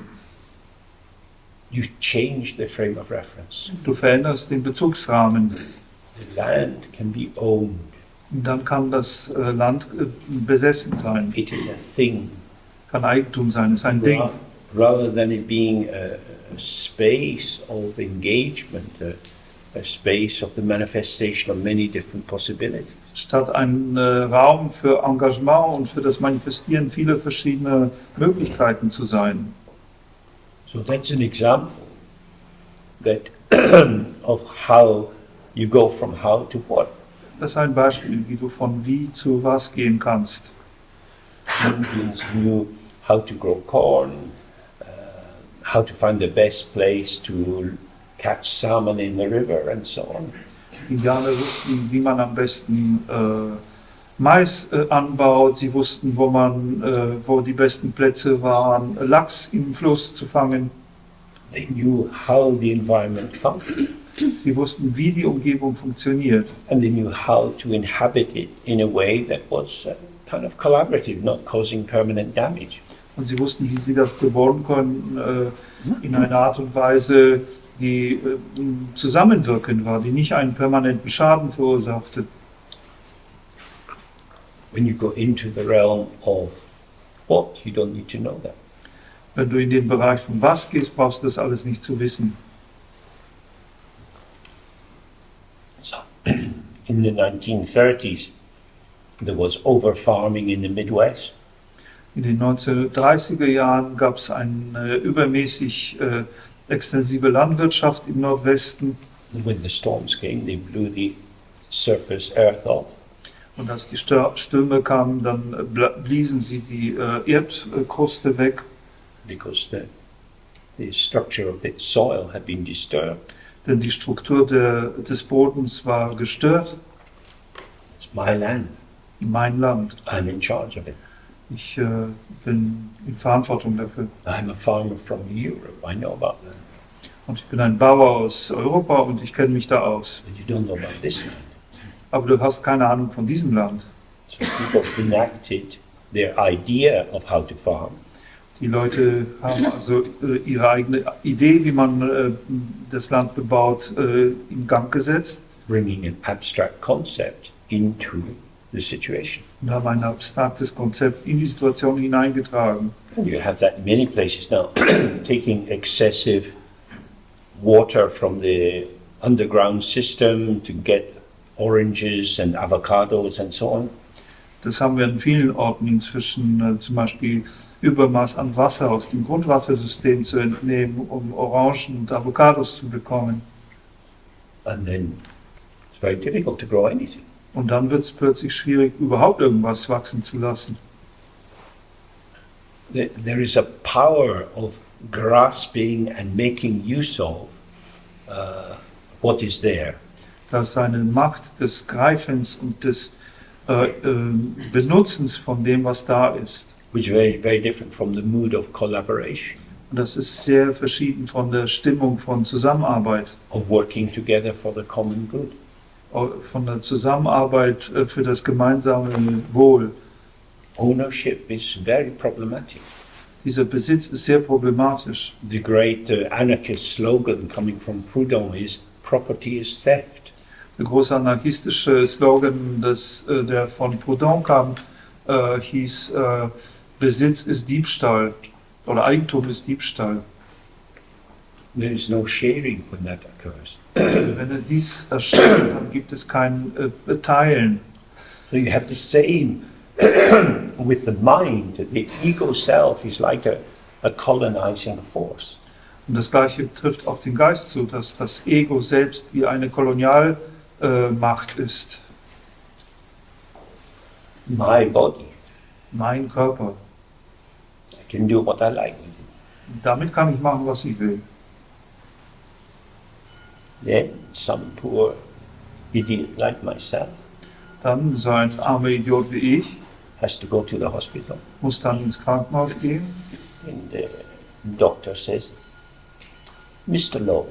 Speaker 1: You change the frame of reference.
Speaker 2: Du veränderst den Bezugsrahmen.
Speaker 1: The land can be owned.
Speaker 2: Und dann kann das Land besessen sein,
Speaker 1: It is a thing.
Speaker 2: kann Eigentum sein, ist ein Ding.
Speaker 1: Rather than it being a space of engagement, a space of the manifestation of many different possibilities.
Speaker 2: Statt ein Raum für Engagement und für das Manifestieren vieler verschiedener Möglichkeiten zu sein.
Speaker 1: So that's an example that of how you go from how to what.
Speaker 2: Das ist ein Beispiel, wie du von wie zu was gehen kannst.
Speaker 1: Indians knew how to grow corn, how to find the best place to catch salmon in the river and so on.
Speaker 2: Indianer wussten, wie man am besten Mais anbaut. Sie wussten, wo die besten Plätze waren, Lachs im Fluss zu fangen.
Speaker 1: They knew how the environment functioned.
Speaker 2: Sie wussten, wie die Umgebung funktioniert.
Speaker 1: And they knew how to inhabit it in a way that was kind of collaborative, not causing permanent damage.
Speaker 2: Und sie wussten, wie sie das bewohnen können, in einer Art und Weise, die zusammenwirkend war, die nicht einen permanenten Schaden verursachte.
Speaker 1: When you go into the realm of what, you don't need to know that.
Speaker 2: Wenn du in den Bereich von was gehst, brauchst du das alles nicht zu wissen.
Speaker 1: So, in the 1930s, there was over-farming in the Midwest.
Speaker 2: In den 1930er Jahren gab es eine übermäßig extensive Landwirtschaft im Nordwesten.
Speaker 1: And when the storms came, they blew the surface earth off.
Speaker 2: Und als die Stürme kamen, dann bliesen sie die Erdkruste weg.
Speaker 1: Because the structure of the soil had been disturbed.
Speaker 2: Denn die Struktur des Bodens war gestört.
Speaker 1: It's my land.
Speaker 2: Mein Land.
Speaker 1: I'm in charge of it.
Speaker 2: Ich bin in Verantwortung dafür.
Speaker 1: I'm a farmer from Europe. I know about that.
Speaker 2: Und ich bin ein Bauer aus Europa und ich kenne mich da aus.
Speaker 1: But you don't know about this land.
Speaker 2: Aber du hast keine Ahnung von diesem Land.
Speaker 1: So people enacted their idea of how to farm.
Speaker 2: Die Leute haben also ihre eigene Idee, wie man das Land bebaut, in Gang gesetzt.
Speaker 1: Bringing an abstract concept into the situation.
Speaker 2: Und haben ein abstraktes Konzept in die Situation hineingetragen.
Speaker 1: And you have that in many places now, taking excessive water from the underground system to get oranges and avocados and so on.
Speaker 2: Das haben wir in vielen Orten inzwischen, zum Beispiel Übermaß an Wasser aus dem Grundwassersystem zu entnehmen, um Orangen und Avocados zu bekommen.
Speaker 1: And then it's very difficult to grow anything.
Speaker 2: Und dann wird es plötzlich schwierig, überhaupt irgendwas wachsen zu lassen.
Speaker 1: There is a power of grasping and making use of what is there.
Speaker 2: Da ist eine Macht des Greifens und des Benutzens von dem, was da ist.
Speaker 1: Which is very, very different from the mood of collaboration.
Speaker 2: Und das ist sehr verschieden von der Stimmung von Zusammenarbeit,
Speaker 1: Of working together for the common good.
Speaker 2: von der Zusammenarbeit für das gemeinsame Wohl.
Speaker 1: Ownership is very problematic.
Speaker 2: Dieser Besitz ist sehr problematisch.
Speaker 1: The great anarchist slogan coming from Proudhon is property is theft.
Speaker 2: Der große anarchistische Slogan, der von Proudhon kam, hieß Besitz ist Diebstahl oder Eigentum ist Diebstahl.
Speaker 1: There is no sharing when that occurs.
Speaker 2: Wenn er dies erstellt, dann gibt es kein Teilen.
Speaker 1: So you have the same with the mind. The ego self is like a colonizing force.
Speaker 2: Und das Gleiche trifft auf den Geist zu, dass das Ego selbst wie eine Kolonialmacht ist.
Speaker 1: My body.
Speaker 2: Mein Körper.
Speaker 1: I can do what I like with it.
Speaker 2: Damit kann ich machen, was ich will.
Speaker 1: Then some poor idiot like myself
Speaker 2: Dann so ein armer Idiot wie ich
Speaker 1: has to go to the hospital.
Speaker 2: muss dann ins Krankenhaus gehen
Speaker 1: And the doctor says, Mr. Lowe,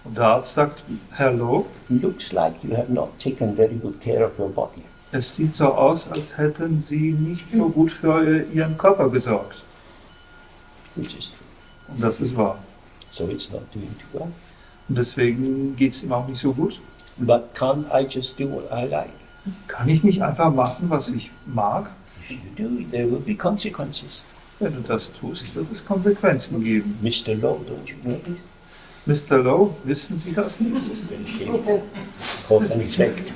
Speaker 2: und der Arzt sagt, Herr Loh,
Speaker 1: looks like you have not taken very good care of your body.
Speaker 2: es sieht so aus, als hätten Sie nicht so gut für Ihren Körper gesorgt.
Speaker 1: Which is true.
Speaker 2: Und das ist wahr.
Speaker 1: So it's not doing too well.
Speaker 2: Und deswegen geht es ihm auch nicht so gut.
Speaker 1: But can't I just do what I like?
Speaker 2: Kann ich nicht einfach machen, was ich mag?
Speaker 1: If you do, there will be consequences.
Speaker 2: Wenn du das tust, wird es Konsequenzen geben.
Speaker 1: Mr. Lowe, don't you know this?
Speaker 2: Mr. Lowe, wissen Sie das nicht?
Speaker 1: Very shameful. Cause and effect.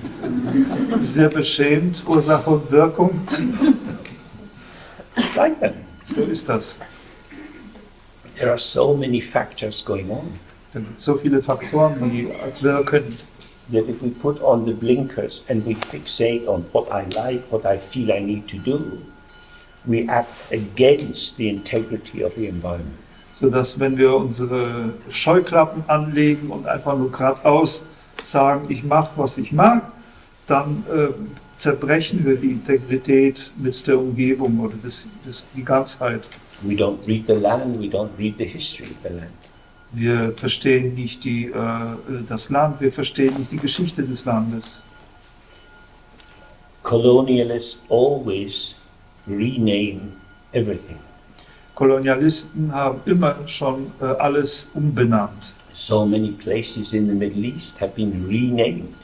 Speaker 2: Sehr beschämt, Ursache und Wirkung.
Speaker 1: It's like that.
Speaker 2: So ist das.
Speaker 1: There are so many factors going on
Speaker 2: Da gibt es so viele Faktoren, die wirken,
Speaker 1: that if we put on the blinkers and we fixate on what I like, what I feel I need to do, we act against the integrity of the environment.
Speaker 2: sodass wenn wir unsere Scheuklappen anlegen und einfach nur geradeaus sagen, ich mache, was ich mag, dann zerbrechen wir die Integrität mit der Umgebung oder die Ganzheit.
Speaker 1: We don't read the land, we don't read the history of the land.
Speaker 2: Wir verstehen nicht das Land, wir verstehen nicht die Geschichte des Landes.
Speaker 1: Colonialists always rename everything.
Speaker 2: Kolonialisten haben immer schon alles umbenannt.
Speaker 1: So many places in the Middle East have been renamed,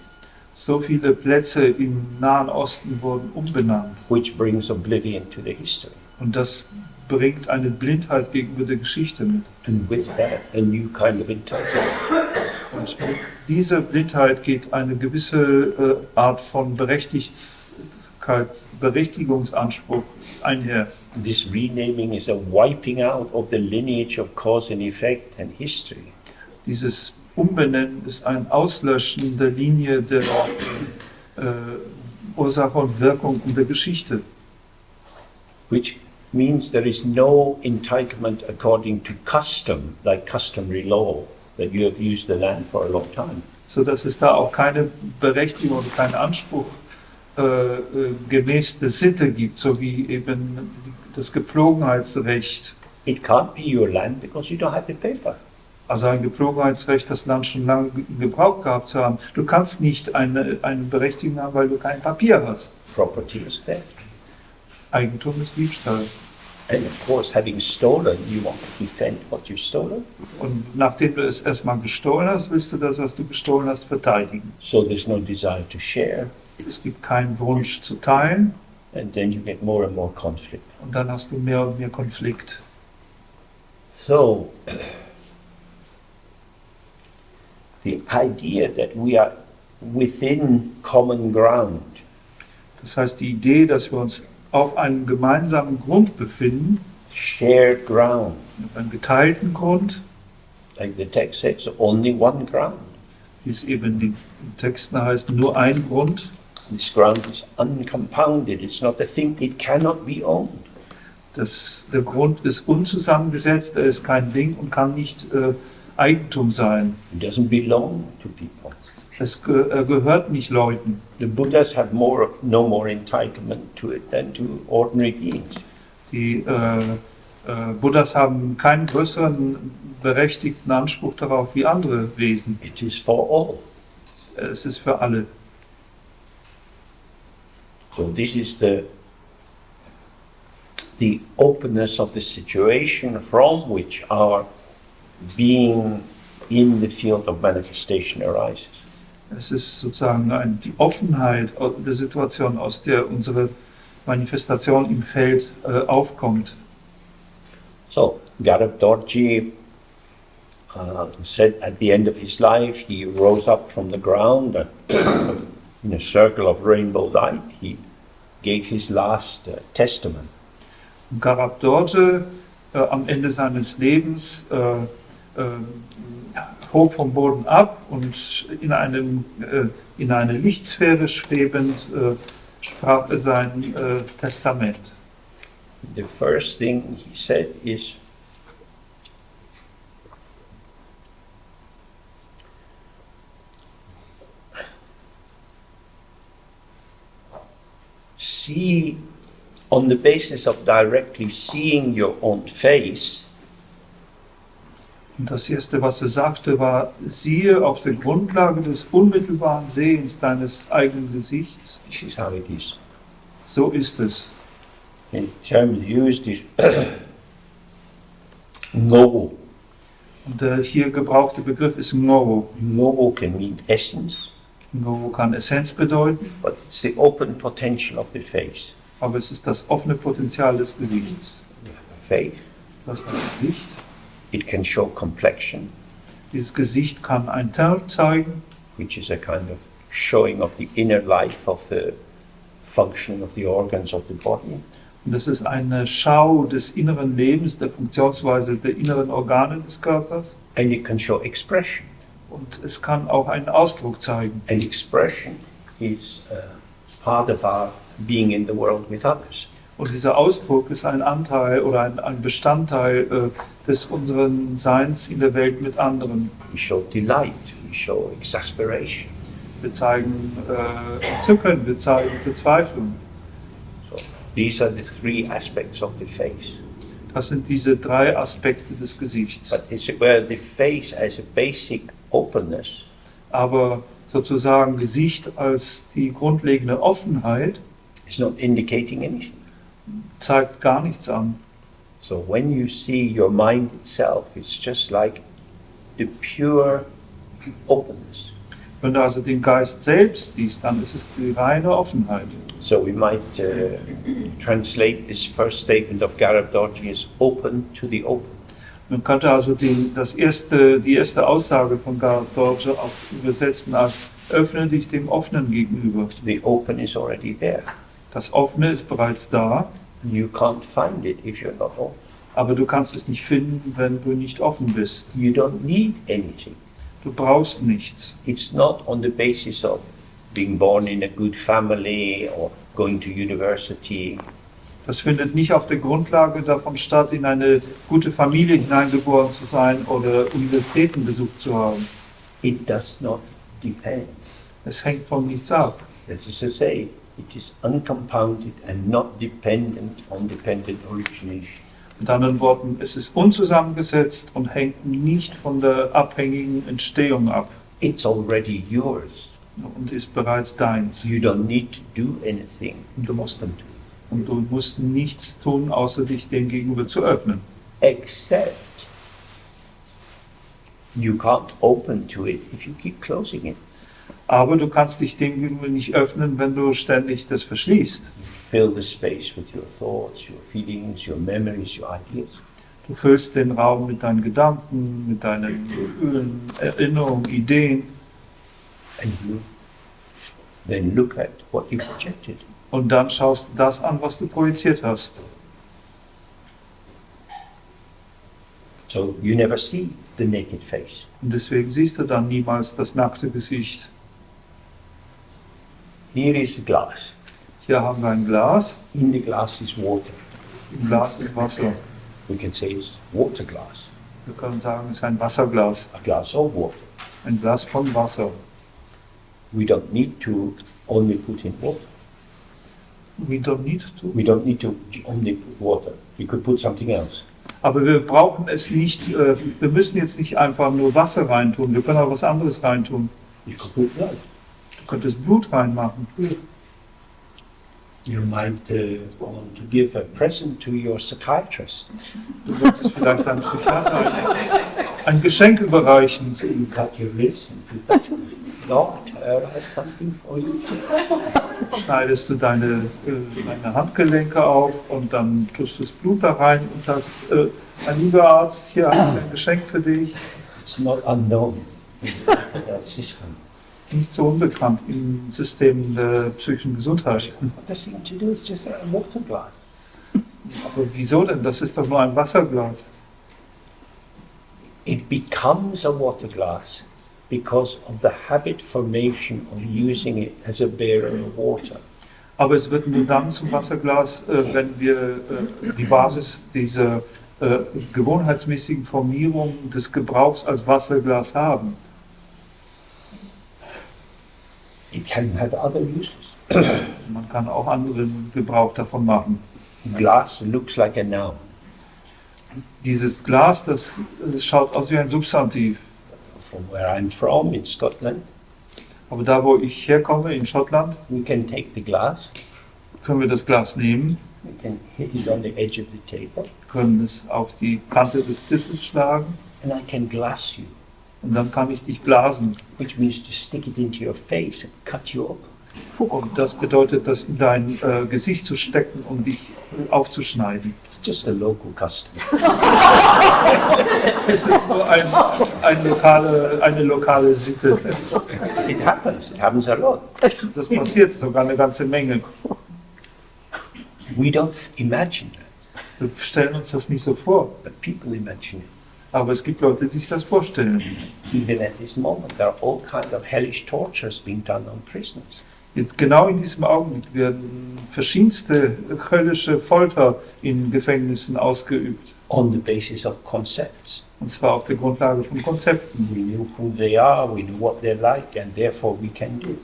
Speaker 2: So viele Plätze im Nahen Osten wurden umbenannt.
Speaker 1: which brings oblivion to the history.
Speaker 2: Und das bringt eine Blindheit gegenüber der Geschichte mit.
Speaker 1: And with that, a new kind of entitlement.
Speaker 2: Und mit dieser Blindheit geht eine gewisse Art von Berechtigungsanspruch einher.
Speaker 1: This renaming is a wiping out of the lineage of cause and effect and history.
Speaker 2: Dieses Umbenennen ist ein Auslöschen der Linie der Ursache und Wirkung und der Geschichte.
Speaker 1: Which means there is no entitlement according to custom, like customary law, that you have used the land for a long time.
Speaker 2: So dass es da auch keine Berechtigung oder keinen Anspruch gemäß der Sitte gibt, so wie eben das Gepflogenheitsrecht.
Speaker 1: It can't be your land because you don't have the paper.
Speaker 2: Also ein Gepflogenheitsrecht, das Land schon lange gebraucht gehabt zu haben. Du kannst nicht eine Berechtigung haben, weil du kein Papier hast.
Speaker 1: Property is theft.
Speaker 2: Eigentum ist Diebstahl.
Speaker 1: And of course, having stolen, you want to defend what you've stolen.
Speaker 2: Und nachdem du es erstmal gestohlen hast, willst du das, was du gestohlen hast, verteidigen.
Speaker 1: So there's no desire to share.
Speaker 2: Es gibt keinen Wunsch zu teilen.
Speaker 1: And then you get more and more conflict.
Speaker 2: Und dann hast du mehr und mehr Konflikt.
Speaker 1: So, the idea that we are within common ground
Speaker 2: Das heißt, die Idee, dass wir uns auf einem gemeinsamen Grund befinden,
Speaker 1: shared ground,
Speaker 2: auf einem geteilten Grund,
Speaker 1: like the text says, only one ground.
Speaker 2: wie es eben in den Texten heißt, nur ein Grund.
Speaker 1: This ground is uncompounded. It's not a thing. It cannot be owned.
Speaker 2: Der Grund ist unzusammengesetzt, er ist kein Ding und kann nicht Eigentum sein.
Speaker 1: It doesn't belong to people.
Speaker 2: Er gehört nicht Leuten.
Speaker 1: The Buddhas have no more entitlement to it than to ordinary beings.
Speaker 2: Die Buddhas haben keinen größeren berechtigten Anspruch darauf wie andere Wesen.
Speaker 1: It is for all.
Speaker 2: Es ist für alle.
Speaker 1: So this is the openness of the situation from which our being in the field of manifestation arises.
Speaker 2: Es ist sozusagen die Offenheit der Situation, aus der unsere Manifestation im Feld aufkommt.
Speaker 1: So Garab Dorji said at the end of his life, he rose up from the ground and in a circle of rainbow light, he gave his last testament.
Speaker 2: Garab Dorje am Ende seines Lebens hob vom Boden ab und in eine Lichtsphäre schwebend sprach er sein Testament.
Speaker 1: The first thing he said is, see, on the basis of directly seeing your own face,
Speaker 2: Und das Erste, was er sagte, war, siehe auf der Grundlage des unmittelbaren Sehens deines eigenen Gesichts.
Speaker 1: this is how it is.
Speaker 2: So ist es.
Speaker 1: In terms used is no.
Speaker 2: Und der hier gebrauchte Begriff ist Ngo.
Speaker 1: No can mean essence,
Speaker 2: Ngo kann Essenz bedeuten,
Speaker 1: but it's the open potential of the face.
Speaker 2: aber es ist das offene Potenzial des Gesichts.
Speaker 1: Face.
Speaker 2: Das Gesicht.
Speaker 1: It can show complexion,
Speaker 2: Dieses Gesicht kann ein Teil zeigen,
Speaker 1: which is a kind of showing of the inner life of the function of the organs of the body.
Speaker 2: und das ist eine Schau des inneren Lebens, der Funktionsweise der inneren Organe des Körpers.
Speaker 1: And it can show expression.
Speaker 2: Und es kann auch einen Ausdruck zeigen.
Speaker 1: And expression is part of our being in the world with others.
Speaker 2: Und dieser Ausdruck ist ein Anteil oder ein Bestandteil des unseren Seins in der Welt mit anderen.
Speaker 1: We show delight, we show exasperation.
Speaker 2: Wir zeigen Entzücken, wir zeigen Verzweiflung.
Speaker 1: So these are the three aspects of the face.
Speaker 2: Das sind diese drei Aspekte des Gesichts.
Speaker 1: But it's where the face has a basic openness
Speaker 2: Aber sozusagen Gesicht als die grundlegende Offenheit
Speaker 1: is not indicating anything.
Speaker 2: zeigt gar nichts an.
Speaker 1: So when you see your mind itself, it's just like the pure openness.
Speaker 2: Wenn du also den Geist selbst siehst, dann ist es die reine Offenheit.
Speaker 1: So we might translate this first statement of Garab Dorji as open to the open.
Speaker 2: Man könnte also die erste Aussage von Garab Dorje auch übersetzen als öffne dich dem Offenen gegenüber.
Speaker 1: The open is already there.
Speaker 2: Das Offene ist bereits da,
Speaker 1: You can't find it if you're not open.
Speaker 2: aber du kannst es nicht finden, wenn du nicht offen bist.
Speaker 1: You don't need anything.
Speaker 2: Du brauchst nichts.
Speaker 1: It's not on the basis of being born in a good family or going to university.
Speaker 2: Das findet nicht auf der Grundlage davon statt, in eine gute Familie hineingeboren zu sein oder Universitäten besucht zu haben.
Speaker 1: It does not depend.
Speaker 2: Es hängt von nichts ab.
Speaker 1: That is to say, it is uncompounded and not dependent on dependent origination.
Speaker 2: Mit anderen Worten, es ist unzusammengesetzt und hängt nicht von der abhängigen Entstehung ab
Speaker 1: It's already yours.
Speaker 2: und ist bereits deins.
Speaker 1: You don't need to do anything
Speaker 2: Und du
Speaker 1: to
Speaker 2: musst,
Speaker 1: open to it,
Speaker 2: und du musst nichts tun, außer dich dem gegenüber zu öffnen.
Speaker 1: except you can't open to it if you keep closing it.
Speaker 2: Aber du kannst dich dem gegenüber nicht öffnen, wenn du ständig das verschließt.
Speaker 1: Fill the space with your thoughts, your feelings, your memories, your ideas.
Speaker 2: Du füllst den Raum mit deinen Gedanken, mit deinen Gefühlen, Erinnerungen, Ideen
Speaker 1: And you then look at what you projected.
Speaker 2: und dann schaust du das an, was du projiziert hast.
Speaker 1: So you never see the naked face.
Speaker 2: Und deswegen siehst du dann niemals das nackte Gesicht.
Speaker 1: Here is the glass.
Speaker 2: Hier haben wir ein Glas.
Speaker 1: In the glass is water.
Speaker 2: Im Glas ist Wasser.
Speaker 1: We can say it's water glass,
Speaker 2: Wir können sagen, es ist ein Wasserglas.
Speaker 1: a glass of water.
Speaker 2: Ein Glas von Wasser.
Speaker 1: We don't need to only put in water.
Speaker 2: We don't need to.
Speaker 1: We don't need to only put water. We could put something else.
Speaker 2: Aber wir brauchen es nicht, wir müssen jetzt nicht einfach nur Wasser reintun. Wir können auch was anderes reintun.
Speaker 1: You could put blood.
Speaker 2: Du könntest Blut reinmachen.
Speaker 1: You might want to give a present to your psychiatrist.
Speaker 2: Du möchtest vielleicht deinem Psychiater ein Geschenk überreichen.
Speaker 1: So you cut your wrist and put that. Lord, I have something for you.
Speaker 2: Schneidest du deine Handgelenke auf und dann tust du das Blut da rein und sagst, mein lieber Arzt, hier habe ich ein Geschenk für dich.
Speaker 1: It's not unknown in that system.
Speaker 2: Nicht so unbekannt im System der psychischen Gesundheit.
Speaker 1: What does it to do? It's just a water glass.
Speaker 2: Aber wieso denn? Das ist doch nur ein Wasserglas.
Speaker 1: It becomes a water glass because of the habit formation of using it as a bearer of water.
Speaker 2: Aber es wird nur dann zum Wasserglas, wenn wir die Basis dieser gewohnheitsmäßigen Formierung des Gebrauchs als Wasserglas haben.
Speaker 1: It can have other uses.
Speaker 2: Man kann auch anderen Gebrauch davon machen.
Speaker 1: Glass looks like a noun.
Speaker 2: Dieses Glas, das schaut aus wie ein Substantiv.
Speaker 1: From where I'm from, in Scotland,
Speaker 2: Aber da, wo ich herkomme, in Schottland,
Speaker 1: we can take the glass,
Speaker 2: können wir das Glas nehmen,
Speaker 1: we can hit it on the edge of the table,
Speaker 2: können es auf die Kante des Tisches schlagen
Speaker 1: and I can glass you,
Speaker 2: und dann kann ich dich blasen.
Speaker 1: which means to stick it into your face and cut you up.
Speaker 2: Und das bedeutet, das in dein Gesicht zu stecken und dich aufzuschneiden.
Speaker 1: It's just a local custom.
Speaker 2: Es ist nur eine lokale Sitte.
Speaker 1: It happens a lot.
Speaker 2: Das passiert sogar eine ganze Menge.
Speaker 1: We don't imagine that,
Speaker 2: Wir stellen uns das nicht so vor.
Speaker 1: but people imagine it.
Speaker 2: Aber es gibt Leute, die sich das vorstellen.
Speaker 1: Even at this moment, there are all kinds of hellish tortures being done on prisoners.
Speaker 2: Genau in diesem Augenblick werden verschiedenste höllische Folter in Gefängnissen ausgeübt.
Speaker 1: On the basis of concepts.
Speaker 2: Und zwar auf der Grundlage von Konzepten.
Speaker 1: We know who they are, we know what they're like, and therefore we can do it.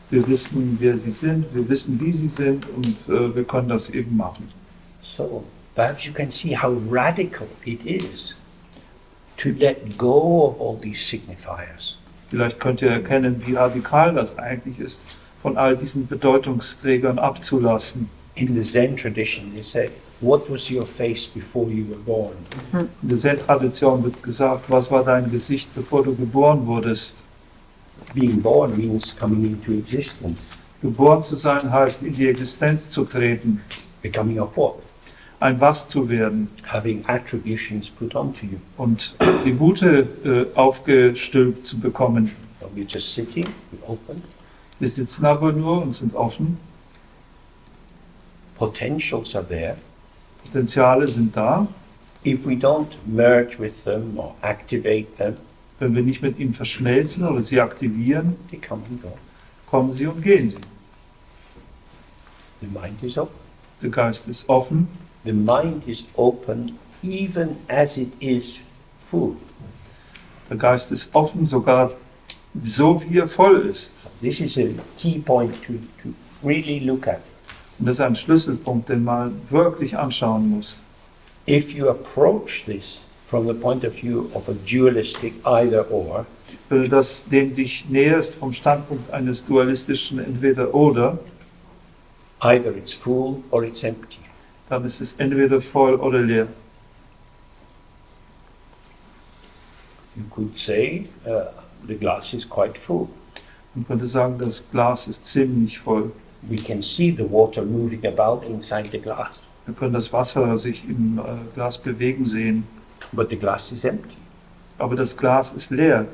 Speaker 2: Wir wissen, wer sie sind, wir wissen, wie sie sind und wir können das eben machen.
Speaker 1: So perhaps you can see how radical it is to let go of all these signifiers.
Speaker 2: Vielleicht könnt ihr erkennen, wie radikal das eigentlich ist, von all diesen Bedeutungsträgern abzulassen.
Speaker 1: In the Zen tradition, they say, what was your face before you were born?
Speaker 2: In der Zen-Tradition wird gesagt, was war dein Gesicht, bevor du geboren wurdest?
Speaker 1: Being born means coming into existence.
Speaker 2: Geboren zu sein heißt, in die Existenz zu treten,
Speaker 1: Becoming a what?
Speaker 2: ein Was zu werden
Speaker 1: Having attributions put onto you.
Speaker 2: und Tribute aufgestülpt zu bekommen.
Speaker 1: So we're just sitting, we're open.
Speaker 2: Wir sitzen aber nur und sind offen,
Speaker 1: Potentials are there.
Speaker 2: Potenziale sind da.
Speaker 1: If we don't merge with them or activate them,
Speaker 2: Wenn wir nicht mit ihnen verschmelzen oder sie aktivieren,
Speaker 1: they come and go.
Speaker 2: kommen sie und gehen sie.
Speaker 1: The mind is open.
Speaker 2: der Geist ist offen,
Speaker 1: the mind is open even as it is full.
Speaker 2: der Geist ist offen, sogar so wie er voll ist.
Speaker 1: This is a key point to really look at.
Speaker 2: Und das ist ein Schlüsselpunkt, den man wirklich anschauen muss.
Speaker 1: If you approach this from the point of view of a dualistic either or,
Speaker 2: Wenn du dem dich näherst vom Standpunkt eines dualistischen Entweder-Oder,
Speaker 1: either it's full or it's empty.
Speaker 2: dann ist es entweder voll oder leer.
Speaker 1: You could say the glass is quite full.
Speaker 2: Man könnte sagen, das Glas ist ziemlich voll.
Speaker 1: We can see the water moving about inside the glass,
Speaker 2: Wir können das Wasser sich im Glas bewegen sehen,
Speaker 1: but the glass is empty.
Speaker 2: aber das Glas ist leer.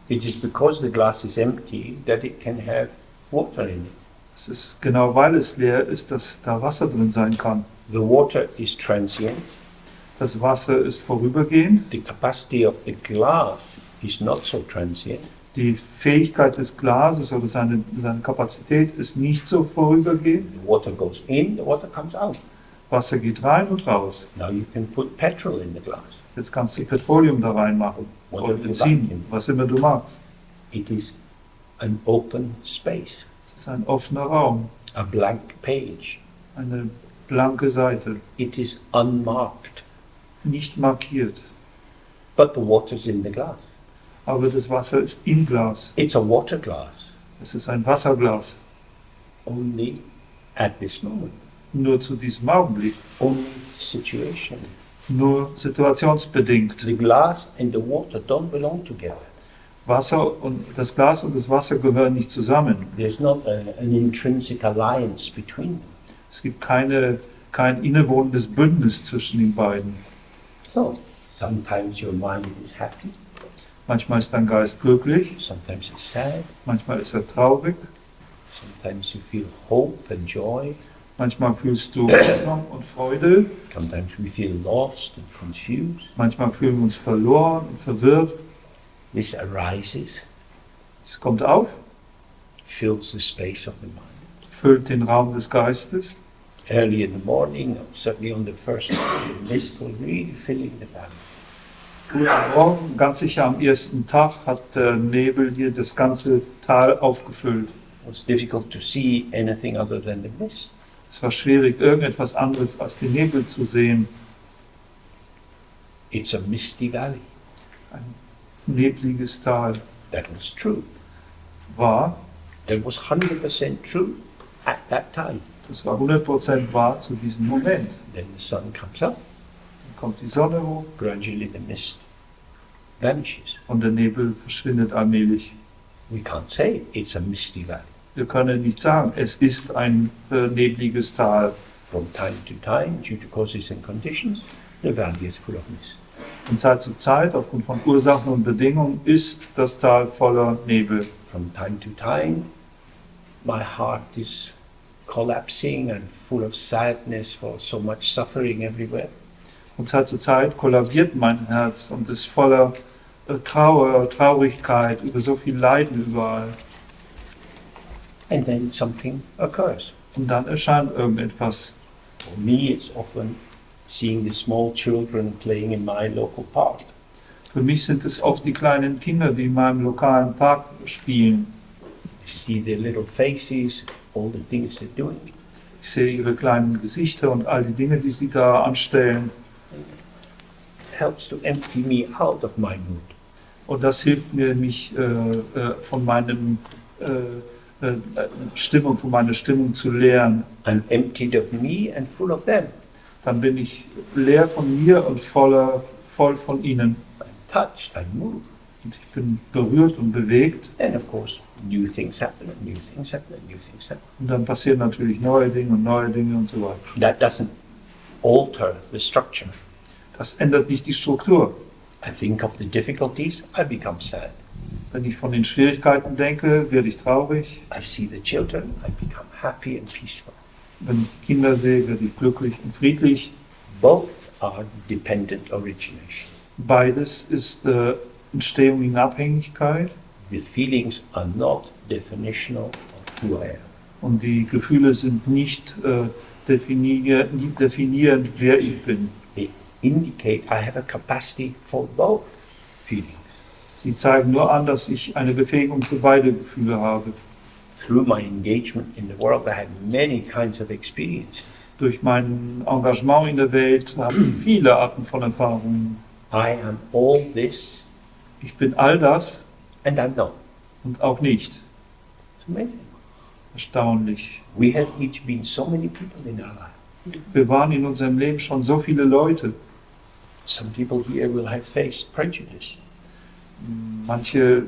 Speaker 1: It is because the glass is empty that it can have water in it.
Speaker 2: Es ist genau weil es leer ist, dass da Wasser drin sein kann.
Speaker 1: The water is transient.
Speaker 2: Das Wasser ist vorübergehend.
Speaker 1: The capacity of the glass is not so transient.
Speaker 2: Die Fähigkeit des Glases oder seine Kapazität ist nicht so vorübergehend.
Speaker 1: The water goes in, the water comes out.
Speaker 2: Wasser geht rein und raus.
Speaker 1: Now you can put petrol in the glass.
Speaker 2: Jetzt kannst du Petroleum da reinmachen
Speaker 1: What
Speaker 2: oder
Speaker 1: do you
Speaker 2: Benzin,
Speaker 1: like?
Speaker 2: was immer du magst.
Speaker 1: It is an open space,
Speaker 2: Es ist ein offener Raum,
Speaker 1: a blank page.
Speaker 2: eine blanke Seite,
Speaker 1: It is unmarked,
Speaker 2: nicht markiert.
Speaker 1: but the water's in the glass.
Speaker 2: Aber das Wasser ist im Glas.
Speaker 1: It's a water glass,
Speaker 2: Es ist ein Wasserglas.
Speaker 1: only at this moment,
Speaker 2: Nur zu diesem Augenblick.
Speaker 1: only situation.
Speaker 2: Nur situationsbedingt.
Speaker 1: The glass and the water don't belong together.
Speaker 2: Wasser und das Glas und das Wasser gehören nicht zusammen.
Speaker 1: There's not an intrinsic alliance between them.
Speaker 2: Es gibt kein innewohnendes Bündnis zwischen den beiden.
Speaker 1: So, sometimes your mind is happy,
Speaker 2: Manchmal ist dein Geist glücklich,
Speaker 1: sometimes it's sad,
Speaker 2: manchmal ist er traurig,
Speaker 1: sometimes you feel hope and joy,
Speaker 2: manchmal fühlst du Hoffnung und Freude,
Speaker 1: sometimes we feel lost and confused.
Speaker 2: manchmal fühlen wir uns verloren und verwirrt.
Speaker 1: This arises,
Speaker 2: Es kommt auf,
Speaker 1: fills the space of the mind.
Speaker 2: füllt den Raum des Geistes.
Speaker 1: Early in the morning, certainly on the first day, the mist will really filling the valley.
Speaker 2: Früh am Morgen, ganz sicher am ersten Tag, hat der Nebel hier das ganze Tal aufgefüllt.
Speaker 1: It was difficult to see anything other than the mist.
Speaker 2: Es war schwierig, irgendetwas anderes als den Nebel zu sehen.
Speaker 1: It's a misty valley.
Speaker 2: Ein nebliges Tal
Speaker 1: That was true.
Speaker 2: war.
Speaker 1: That was 100% true at that time.
Speaker 2: Das war 100% wahr zu diesem Moment.
Speaker 1: Then the sun comes up,
Speaker 2: Dann kommt die Sonne hoch
Speaker 1: gradually the mist vanishes.
Speaker 2: und der Nebel verschwindet allmählich.
Speaker 1: We can't say it's a misty valley.
Speaker 2: Wir können nicht sagen, es ist ein nebliges Tal.
Speaker 1: From time to time, due to causes and conditions, the valley is full of mist.
Speaker 2: Von Zeit zu Zeit, aufgrund von Ursachen und Bedingungen, ist das Tal voller Nebel.
Speaker 1: From time to time, my heart is collapsing and full of sadness for so much suffering everywhere.
Speaker 2: Von Zeit zu Zeit kollabiert mein Herz und ist voller Trauer, Traurigkeit über so viel Leiden überall.
Speaker 1: And then something occurs.
Speaker 2: Und dann erscheint irgendetwas.
Speaker 1: For me, it's often seeing the small children playing in my local park.
Speaker 2: Für mich sind es oft die kleinen Kinder, die in meinem lokalen Park spielen.
Speaker 1: I see their little faces, all the things they're doing.
Speaker 2: Ich sehe ihre kleinen Gesichter und all die Dinge, die sie da anstellen.
Speaker 1: It helps to empty me out of my mood.
Speaker 2: Und das hilft mir, mich von meinem von meiner Stimmung zu leeren.
Speaker 1: I'm emptied of me and full of them.
Speaker 2: Dann bin ich leer von mir und voll von ihnen.
Speaker 1: I'm touched, I'm moved.
Speaker 2: Und ich bin berührt und bewegt.
Speaker 1: And of course, new things happen and new things happen and new things happen.
Speaker 2: Und dann passieren natürlich neue Dinge und so weiter.
Speaker 1: That doesn't alter the structure.
Speaker 2: Das ändert nicht die Struktur.
Speaker 1: I think of the difficulties, I become sad.
Speaker 2: Wenn ich von den Schwierigkeiten denke, werde ich traurig.
Speaker 1: I see the children, I become happy and peaceful.
Speaker 2: Wenn ich Kinder sehe, werde ich glücklich und friedlich.
Speaker 1: Both are dependent origination.
Speaker 2: Beides ist Entstehung in Abhängigkeit.
Speaker 1: The feelings are not definitional of who I am.
Speaker 2: Und die Gefühle sind nicht definieren, wer ich bin.
Speaker 1: They indicate I have a capacity for both feelings.
Speaker 2: Sie zeigen nur an, dass ich eine Befähigung für beide Gefühle habe.
Speaker 1: Through my engagement in the world, I have many kinds of experiences.
Speaker 2: Durch mein Engagement in der Welt habe ich viele Arten von Erfahrungen.
Speaker 1: I am all this
Speaker 2: Ich bin all das
Speaker 1: and I'm not.
Speaker 2: und auch nicht.
Speaker 1: It's amazing.
Speaker 2: Erstaunlich.
Speaker 1: We have each been so many people in our life.
Speaker 2: Wir waren in unserem Leben schon so viele Leute.
Speaker 1: Some people here will have faced prejudice.
Speaker 2: Manche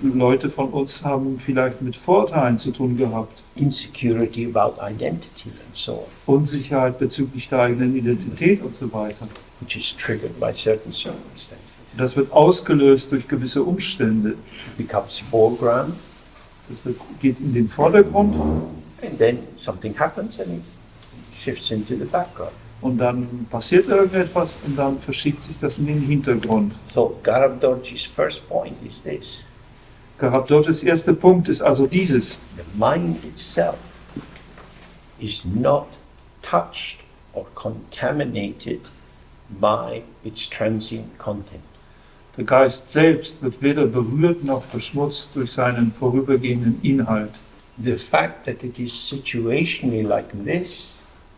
Speaker 2: Leute von uns haben vielleicht mit Vorurteilen zu tun gehabt.
Speaker 1: Insecurity about identity and so
Speaker 2: Unsicherheit bezüglich der eigenen Identität und so weiter.
Speaker 1: on, which is triggered by certain circumstances.
Speaker 2: Das wird ausgelöst durch gewisse Umstände.
Speaker 1: It becomes foreground,
Speaker 2: Geht in den Vordergrund
Speaker 1: and then something happens and it shifts into the background.
Speaker 2: und dann passiert irgendetwas und dann verschiebt sich das in den Hintergrund.
Speaker 1: So Garabdorji's first point is this:
Speaker 2: Garabdorjis erster Punkt ist also dieses.
Speaker 1: the mind itself is not touched or contaminated by its transient content.
Speaker 2: Der Geist selbst wird weder berührt noch verschmutzt durch seinen vorübergehenden Inhalt.
Speaker 1: The fact that it is situationally like this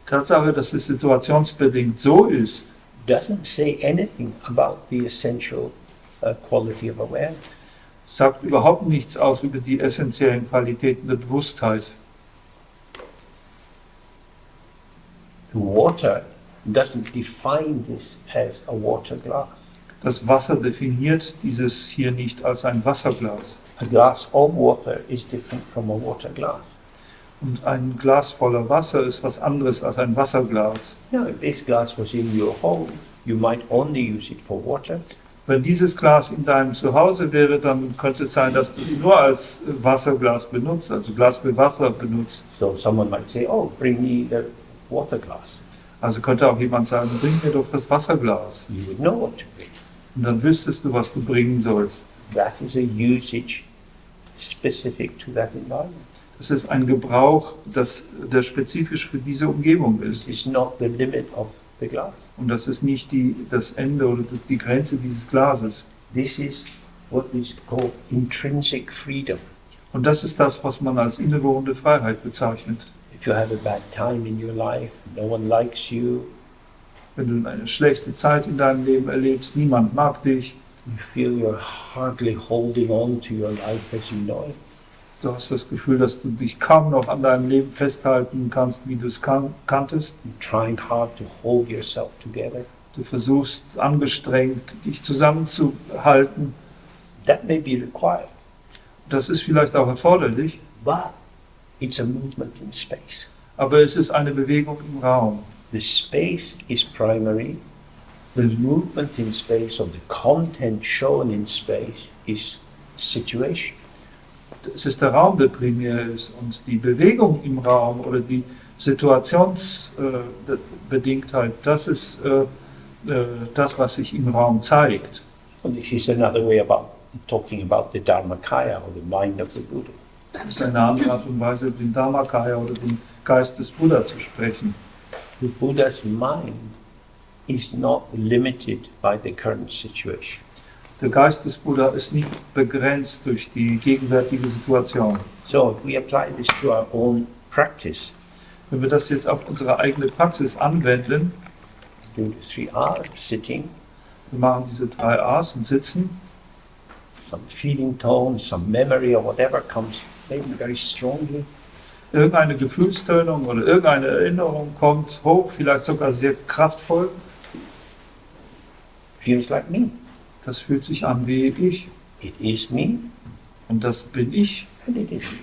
Speaker 2: Tatsache, dass es situationsbedingt so ist,
Speaker 1: doesn't say anything about the essential quality of awareness.
Speaker 2: sagt überhaupt nichts aus über die essentiellen Qualitäten der Bewusstheit.
Speaker 1: The water doesn't define this as a water glass.
Speaker 2: Das Wasser definiert dieses hier nicht als ein Wasserglas.
Speaker 1: A glass of water is different from a water glass.
Speaker 2: Und ein Glas voller Wasser ist was anderes als ein Wasserglas.
Speaker 1: Now, if this glass was in your home, you might only use it for water.
Speaker 2: Wenn dieses Glas in deinem Zuhause wäre, dann könnte es sein, dass du es nur als Wasserglas benutzt, also Glas für Wasser benutzt.
Speaker 1: So someone might say, oh, bring me the water glass.
Speaker 2: Also könnte auch jemand sagen, bring mir doch das Wasserglas.
Speaker 1: You would know what to bring.
Speaker 2: Und dann wüsstest du, was du bringen sollst.
Speaker 1: That is a usage specific to that environment.
Speaker 2: Das ist ein Gebrauch, der spezifisch für diese Umgebung
Speaker 1: It
Speaker 2: ist.
Speaker 1: is not the limit of the glass.
Speaker 2: Und das ist nicht das Ende oder die Grenze dieses Glases.
Speaker 1: This is what is called intrinsic freedom.
Speaker 2: Und das ist das, was man als innewohnende Freiheit bezeichnet.
Speaker 1: If you have a bad time in your life, no one likes you,
Speaker 2: Wenn du eine schlechte Zeit in deinem Leben erlebst, niemand mag dich,
Speaker 1: you feel you're hardly holding on to your life as you know it.
Speaker 2: du hast das Gefühl, dass du dich kaum noch an deinem Leben festhalten kannst, wie du es kanntest.
Speaker 1: You're trying hard to hold yourself together.
Speaker 2: Du versuchst angestrengt, dich zusammenzuhalten.
Speaker 1: That may be required,
Speaker 2: Das ist vielleicht auch erforderlich,
Speaker 1: but it's a movement in space.
Speaker 2: aber es ist eine Bewegung im Raum.
Speaker 1: The space is primary. The movement in space, or the content shown in space, is situation.
Speaker 2: Es ist der Raum, der primär ist, und die Bewegung im Raum oder die Situationsbedingtheit, das ist das, was sich im Raum zeigt.
Speaker 1: And this is another way about talking about the Dharmakaya, or the mind of the Buddha.
Speaker 2: Das ist eine andere Art und Weise, den Dharmakaya oder den Geist des Buddha zu sprechen.
Speaker 1: The Buddha's mind is not limited by the current situation.
Speaker 2: Der Geist des Buddha ist nicht begrenzt durch die gegenwärtige Situation.
Speaker 1: So if we apply this to our own practice,
Speaker 2: Wenn wir das jetzt auf unsere eigene Praxis anwenden,
Speaker 1: do the 3R, sitting,
Speaker 2: wir machen diese 3 A's und sitzen,
Speaker 1: some feeling tone, some memory or whatever comes maybe very strongly.
Speaker 2: irgendeine Gefühlstönung oder irgendeine Erinnerung kommt hoch, vielleicht sogar sehr kraftvoll,
Speaker 1: Feels like me.
Speaker 2: das fühlt sich an wie ich.
Speaker 1: It is me,
Speaker 2: Und das bin ich
Speaker 1: and it is me.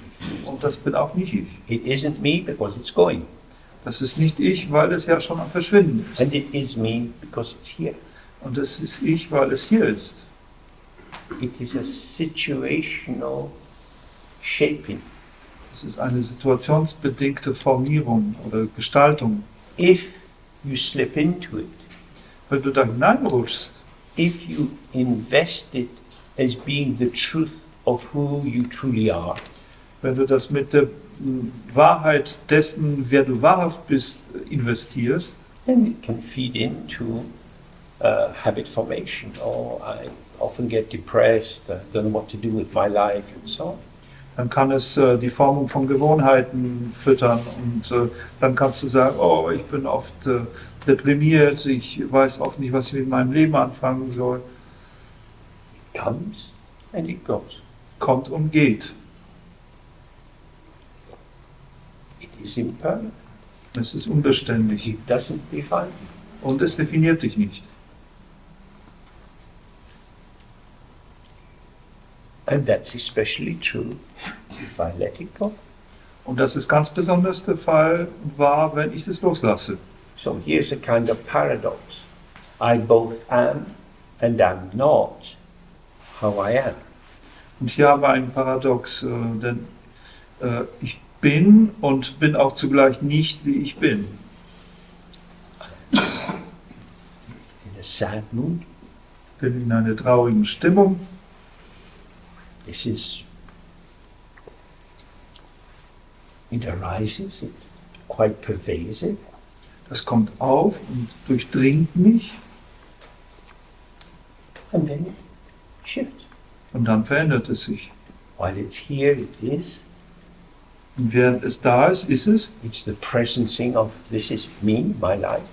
Speaker 2: und das bin auch nicht ich.
Speaker 1: It isn't me because it's going,
Speaker 2: Das ist nicht ich, weil es ja schon am Verschwinden ist.
Speaker 1: and it is me because it's here.
Speaker 2: Und das ist ich, weil es hier ist.
Speaker 1: It is a situational shaping.
Speaker 2: Es ist eine situationsbedingte Formierung oder Gestaltung.
Speaker 1: If you slip into it,
Speaker 2: Wenn du da hineinrutschst,
Speaker 1: if you invest it as being the truth of who you truly are,
Speaker 2: Wenn du das mit der Wahrheit dessen, wer du wahrhaft bist, investierst,
Speaker 1: then it can feed into habit formation. Oh, I often get depressed, I don't know what to do with my life and so on.
Speaker 2: dann kann es die Formung von Gewohnheiten füttern und dann kannst du sagen, oh, ich bin oft deprimiert, ich weiß oft nicht, was ich mit meinem Leben anfangen soll.
Speaker 1: It comes and it goes.
Speaker 2: Kommt und geht.
Speaker 1: It is impermanent.
Speaker 2: Es ist unbeständig
Speaker 1: It doesn't define you.
Speaker 2: und es definiert dich nicht.
Speaker 1: And that's especially true if I let it go.
Speaker 2: Und das ist ganz besonders der Fall wahr, wenn ich das loslasse.
Speaker 1: So here's a kind of paradox. I both am and am not how I am.
Speaker 2: Und hier haben wir ein Paradox, denn ich bin und bin auch zugleich nicht, wie ich bin.
Speaker 1: In a sad mood.
Speaker 2: Bin in einer traurigen Stimmung.
Speaker 1: This is, it arises, it's quite pervasive.
Speaker 2: Das kommt auf und durchdringt mich
Speaker 1: And then it shifts.
Speaker 2: und dann verändert es sich.
Speaker 1: While it's here, it is.
Speaker 2: Und während es da ist, ist es.
Speaker 1: It's the presencing of this is me, my life.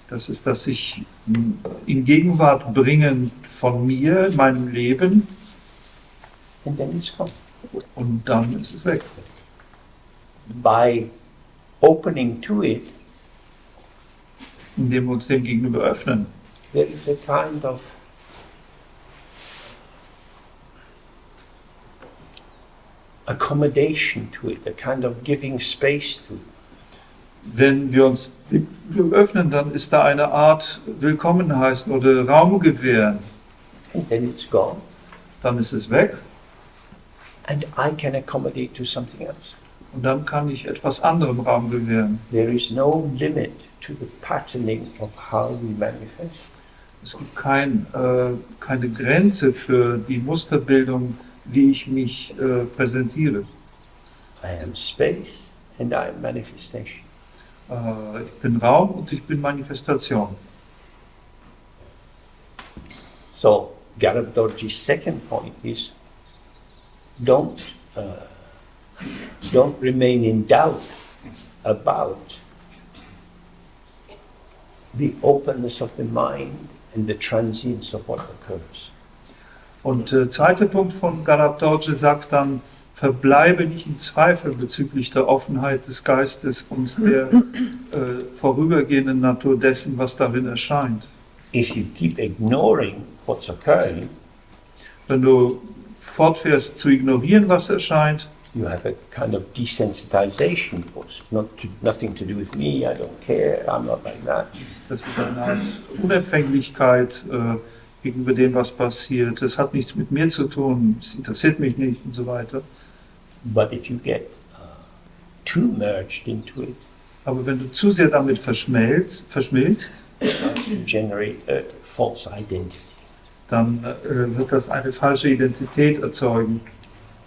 Speaker 2: Das ist das sich in Gegenwart bringen von mir, meinem Leben.
Speaker 1: And then it's gone.
Speaker 2: Und dann ist es weg.
Speaker 1: By opening to it,
Speaker 2: Indem wir uns dem gegenüber öffnen.
Speaker 1: there is a kind of accommodation to it, a kind of giving space to it.
Speaker 2: Wenn wir uns dem öffnen, dann ist da eine Art Willkommen heißen oder Raum gewähren.
Speaker 1: And then it's gone.
Speaker 2: Dann ist es weg
Speaker 1: And I can accommodate to something else.
Speaker 2: und dann kann ich etwas anderem Raum gewähren.
Speaker 1: There is no limit to the patterning of how we manifest.
Speaker 2: Es gibt keine Grenze für die Musterbildung, wie ich mich präsentiere.
Speaker 1: I am space and I am manifestation.
Speaker 2: Ich bin Raum und ich bin Manifestation.
Speaker 1: So, Garabdorji's second point is don't remain in doubt about the openness of the mind and the transience of what occurs.
Speaker 2: Und zweiter Punkt von Garabdorji sagt dann, verbleibe nicht in Zweifel bezüglich der Offenheit des Geistes und der vorübergehenden Natur dessen, was darin erscheint.
Speaker 1: If you keep ignoring what's occurring,
Speaker 2: Wenn du fortfährst zu ignorieren, was erscheint,
Speaker 1: you have a kind of desensitization. Nothing to do with me, I don't care, I'm not like that.
Speaker 2: das ist eine Art Unempfänglichkeit gegenüber dem, was passiert. Es hat nichts mit mir zu tun, es interessiert mich nicht und so weiter.
Speaker 1: But if you get too merged into it,
Speaker 2: Aber wenn du zu sehr damit verschmilzt,
Speaker 1: you generate a false identity.
Speaker 2: dann wird das eine falsche Identität erzeugen.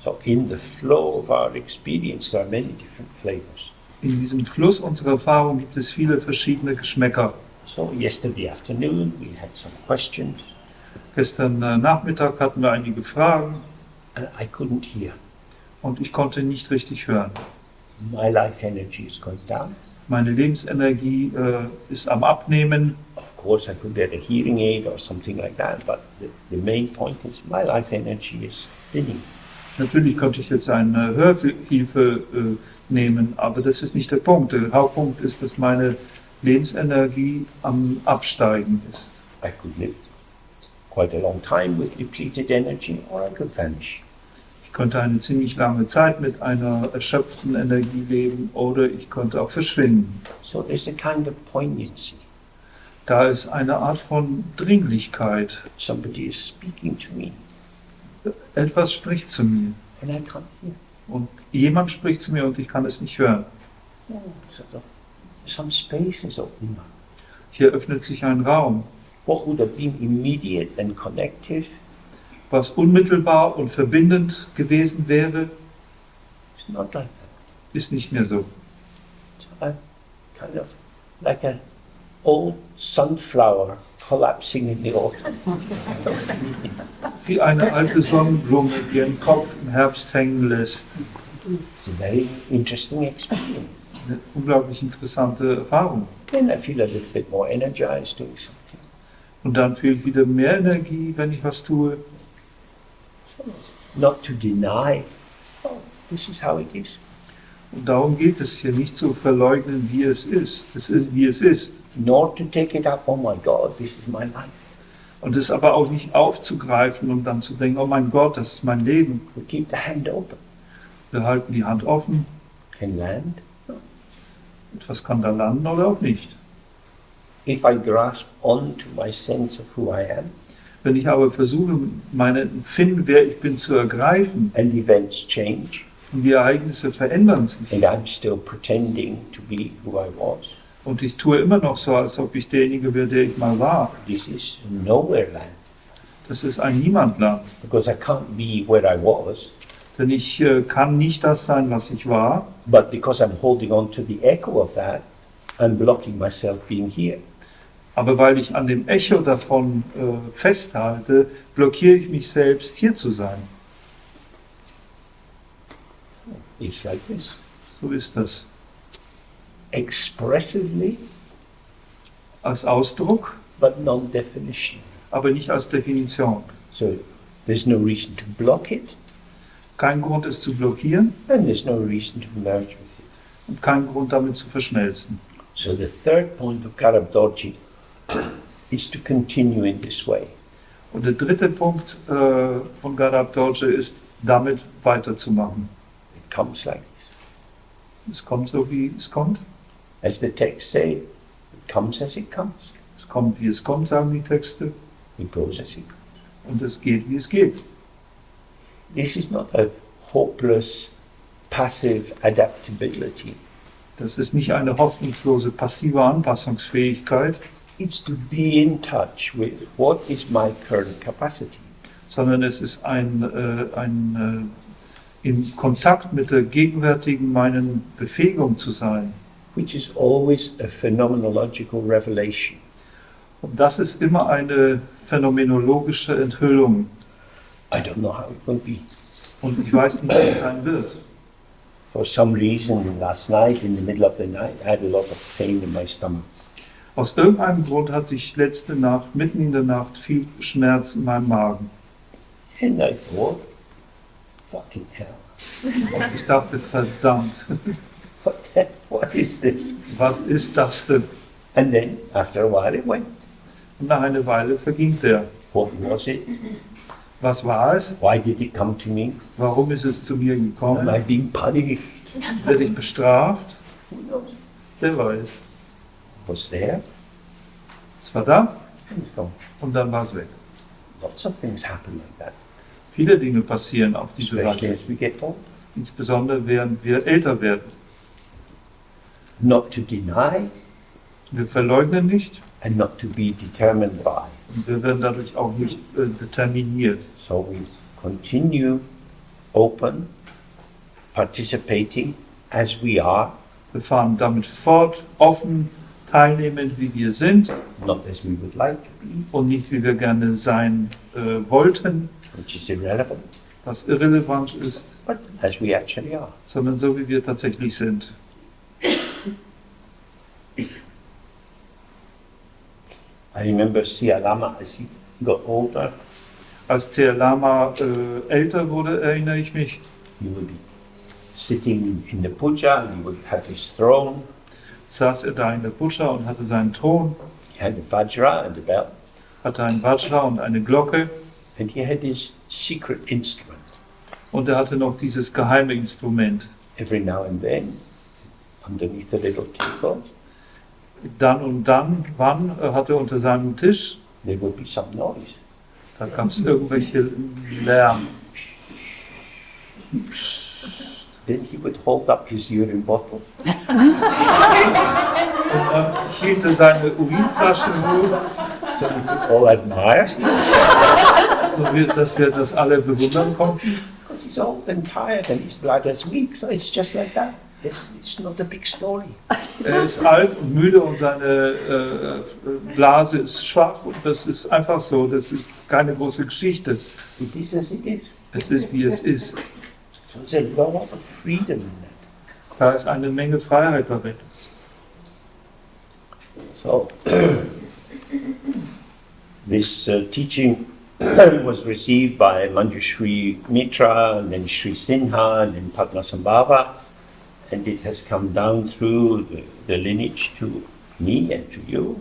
Speaker 1: So in the flow of our experience, there are many different flavors.
Speaker 2: In diesem Fluss unserer Erfahrung gibt es viele verschiedene Geschmäcker.
Speaker 1: So yesterday afternoon, we had some questions.
Speaker 2: Gestern Nachmittag hatten wir einige Fragen
Speaker 1: And I couldn't hear.
Speaker 2: und ich konnte nicht richtig hören.
Speaker 1: My life energy is going down.
Speaker 2: Meine Lebensenergie ist am Abnehmen.
Speaker 1: Of course, I could get a hearing aid or something like that, but the main point is my life energy is thinning.
Speaker 2: Natürlich könnte ich jetzt eine Hörhilfe nehmen, aber das ist nicht der Punkt. Der Hauptpunkt ist, dass meine Lebensenergie am Absteigen ist.
Speaker 1: I could live quite a long time with depleted energy, or I could vanish.
Speaker 2: Ich könnte eine ziemlich lange Zeit mit einer erschöpften Energie leben oder ich könnte auch verschwinden.
Speaker 1: So there's a kind of poignancy.
Speaker 2: Da ist eine Art von Dringlichkeit.
Speaker 1: Somebody is speaking to me,
Speaker 2: Etwas spricht zu mir
Speaker 1: and I can't hear.
Speaker 2: und jemand spricht zu mir und ich kann es nicht hören.
Speaker 1: So some space is opening up.
Speaker 2: Hier öffnet sich ein Raum,
Speaker 1: What would have been immediate and connective
Speaker 2: was unmittelbar und verbindend gewesen wäre,
Speaker 1: not like that.
Speaker 2: Ist nicht mehr so.
Speaker 1: So I'm kind of like an old sunflower collapsing in the autumn.
Speaker 2: Wie eine alte Sonnenblume, die ihren Kopf im Herbst hängen lässt.
Speaker 1: It's a very interesting experience.
Speaker 2: Eine unglaublich interessante Erfahrung.
Speaker 1: Then I feel a little bit more energized doing something.
Speaker 2: Und dann fehlt wieder mehr Energie, wenn ich was tue.
Speaker 1: Not to deny, oh, this is how it is.
Speaker 2: Und darum geht es hier, nicht zu verleugnen, wie es ist. Es ist, wie es ist.
Speaker 1: Nor to take it up, oh my God, this is my life.
Speaker 2: Und es aber auch nicht aufzugreifen und dann zu denken, oh mein Gott, das ist mein Leben.
Speaker 1: We keep the hand open.
Speaker 2: Wir halten die Hand offen.
Speaker 1: Can land.
Speaker 2: Etwas kann da landen oder auch nicht.
Speaker 1: If I grasp onto my sense of who I am,
Speaker 2: Wenn ich aber versuche, meine Empfinden, wer ich bin, zu ergreifen,
Speaker 1: and events change,
Speaker 2: und die Ereignisse verändern sich,
Speaker 1: and I'm still pretending to be who I was,
Speaker 2: und ich tue immer noch so, als ob ich derjenige wäre, der ich mal war,
Speaker 1: this is nowhere land.
Speaker 2: das ist ein Niemandland.
Speaker 1: Because I can't be where I was,
Speaker 2: Denn ich kann nicht das sein, was ich war,
Speaker 1: but because I'm holding on to the echo of that, I'm blocking myself being here.
Speaker 2: aber weil ich an dem Echo davon festhalte, blockiere ich mich selbst, hier zu sein.
Speaker 1: It's like this.
Speaker 2: So ist das.
Speaker 1: Expressively,
Speaker 2: Als Ausdruck,
Speaker 1: but non-definition.
Speaker 2: aber nicht als Definition.
Speaker 1: So there's no reason to block it,
Speaker 2: Kein Grund, es zu blockieren
Speaker 1: and there's no reason to merge with it.
Speaker 2: und kein Grund, damit zu verschmelzen.
Speaker 1: So the third point of Karabdorji is to continue in this way.
Speaker 2: Und der dritte Punkt von Garab Dorje ist, damit weiterzumachen.
Speaker 1: It comes like this.
Speaker 2: Es kommt so, wie es kommt.
Speaker 1: As the texts say, it comes as it comes.
Speaker 2: Es kommt, wie es kommt, sagen die Texte.
Speaker 1: It goes as it goes.
Speaker 2: Und es geht, wie es geht.
Speaker 1: This is not a hopeless, passive adaptability.
Speaker 2: Das ist nicht eine hoffnungslose passive Anpassungsfähigkeit,
Speaker 1: It's to be in touch with what is my current capacity.
Speaker 2: sondern es ist in Kontakt mit der gegenwärtigen meinen Befähigung zu sein.
Speaker 1: Which is always a phenomenological revelation.
Speaker 2: Und das ist immer eine phänomenologische Enthüllung.
Speaker 1: I don't know how it will be.
Speaker 2: Und ich weiß nicht, wie es sein wird.
Speaker 1: For some reason, last night, in the middle of the night, I had a lot of pain in my stomach.
Speaker 2: Aus irgendeinem Grund hatte ich letzte Nacht, mitten in der Nacht, viel Schmerz in meinem Magen.
Speaker 1: And I thought, fucking hell,
Speaker 2: Und ich dachte, verdammt,
Speaker 1: what is this?
Speaker 2: was ist das denn?
Speaker 1: And then, after a while, it went.
Speaker 2: Und nach einer Weile verging der.
Speaker 1: What was it?
Speaker 2: Was war es?
Speaker 1: Why did it come to me?
Speaker 2: Warum ist es zu mir
Speaker 1: Am I
Speaker 2: gekommen?
Speaker 1: being punished?
Speaker 2: Werde ich bestraft?
Speaker 1: Who knows?
Speaker 2: Wer weiß.
Speaker 1: Was there?
Speaker 2: Es war da
Speaker 1: And it's gone.
Speaker 2: und dann war es weg.
Speaker 1: Lots of things happen like that,
Speaker 2: Viele Dinge passieren auf diese
Speaker 1: especially
Speaker 2: Weise,
Speaker 1: as we get older.
Speaker 2: insbesondere während wir älter werden.
Speaker 1: Not to deny
Speaker 2: Wir verleugnen nicht
Speaker 1: and not to be determined by.
Speaker 2: und wir werden dadurch auch nicht determiniert.
Speaker 1: So we continue open, participating as we are,
Speaker 2: Wir fahren damit fort, offen, teilnehmend, wie wir sind
Speaker 1: not as we would like to be,
Speaker 2: und nicht, wie wir gerne sein wollten,
Speaker 1: which is irrelevant,
Speaker 2: was irrelevant ist,
Speaker 1: but as we actually are.
Speaker 2: sondern so, wie wir tatsächlich sind.
Speaker 1: I remember Sia Lama as he got older,
Speaker 2: Als C.R. Lama älter wurde, erinnere ich mich,
Speaker 1: he would be sitting in the puja and he would have his throne,
Speaker 2: saß er da in der Puja und hatte seinen Thron,
Speaker 1: he had a vajra and a bell,
Speaker 2: hatte ein Vajra und eine Glocke
Speaker 1: and he had his secret instrument.
Speaker 2: und er hatte noch dieses geheime Instrument.
Speaker 1: Every now and then, underneath a little table,
Speaker 2: Dann und dann, wann, hatte er unter seinem Tisch,
Speaker 1: there would be some noise.
Speaker 2: da gab es irgendwelche Lärm.
Speaker 1: Then he would hold up his urine bottle
Speaker 2: Und dann hielt er seine Urinflasche hoch,
Speaker 1: so we could all admire.
Speaker 2: so dass wir das alle bewundern konnten.
Speaker 1: because he's old and tired and his bladder's weak, so it's just like that. It's not a big story.
Speaker 2: Er ist alt und müde und seine Blase ist schwach und das ist einfach so, das ist keine große Geschichte.
Speaker 1: It is as it is.
Speaker 2: Es ist, wie es ist.
Speaker 1: So there's a lot of freedom in that.
Speaker 2: Da ist eine Menge Freiheit darin.
Speaker 1: So, this teaching was received by Manjushri Mitra, and then Sri Sinha, and then Padmasambhava, and it has come down through the lineage to me and to you.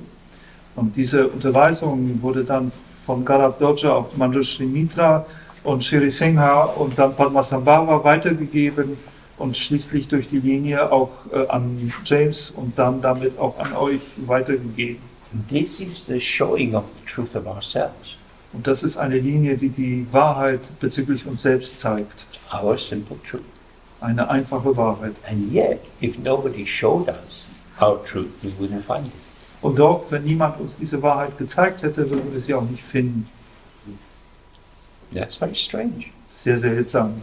Speaker 2: Und diese Unterweisung wurde dann von Garabdolce auf Manjushri Mitra und Sri Singha und dann Padmasambhava weitergegeben und schließlich durch die Linie auch an James und dann damit auch an euch weitergegeben.
Speaker 1: And this is the showing of the truth of ourselves,
Speaker 2: Und das ist eine Linie, die die Wahrheit bezüglich uns selbst zeigt.
Speaker 1: our simple truth.
Speaker 2: Eine einfache Wahrheit.
Speaker 1: And yet, if nobody showed us our truth, we wouldn't find it.
Speaker 2: Und doch, wenn niemand uns diese Wahrheit gezeigt hätte, würden wir sie auch nicht finden.
Speaker 1: That's very strange.
Speaker 2: Sehr seltsam.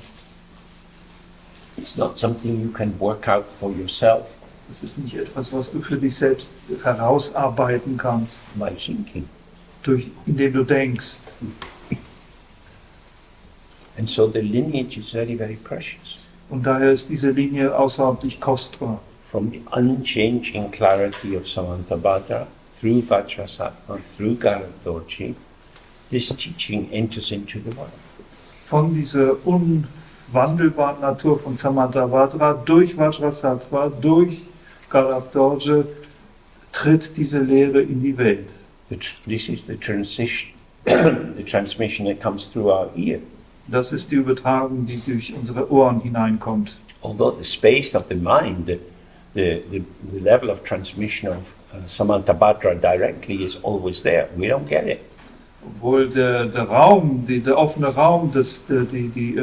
Speaker 1: It's not something you can work out for yourself
Speaker 2: Das ist nicht etwas, was du für dich selbst herausarbeiten kannst,
Speaker 1: by thinking.
Speaker 2: indem du denkst.
Speaker 1: And so the lineage is very, very precious.
Speaker 2: Und daher ist diese Linie außerordentlich kostbar.
Speaker 1: From the unchanging clarity of Samantabhadra, through Vajrasattva, through Garadorji, this teaching enters into the world.
Speaker 2: Von dieser unwandelbaren Natur von Samantabhadra durch Vajrasattva, durch Garabdolce tritt diese Lehre in die Welt.
Speaker 1: This is the transition, the transmission that comes through our ear.
Speaker 2: Das ist die Übertragung, die durch unsere Ohren hineinkommt.
Speaker 1: Although the space of the mind, the level of transmission of Samantabhadra directly is always there. We don't get it.
Speaker 2: Obwohl der Raum, der offene Raum, die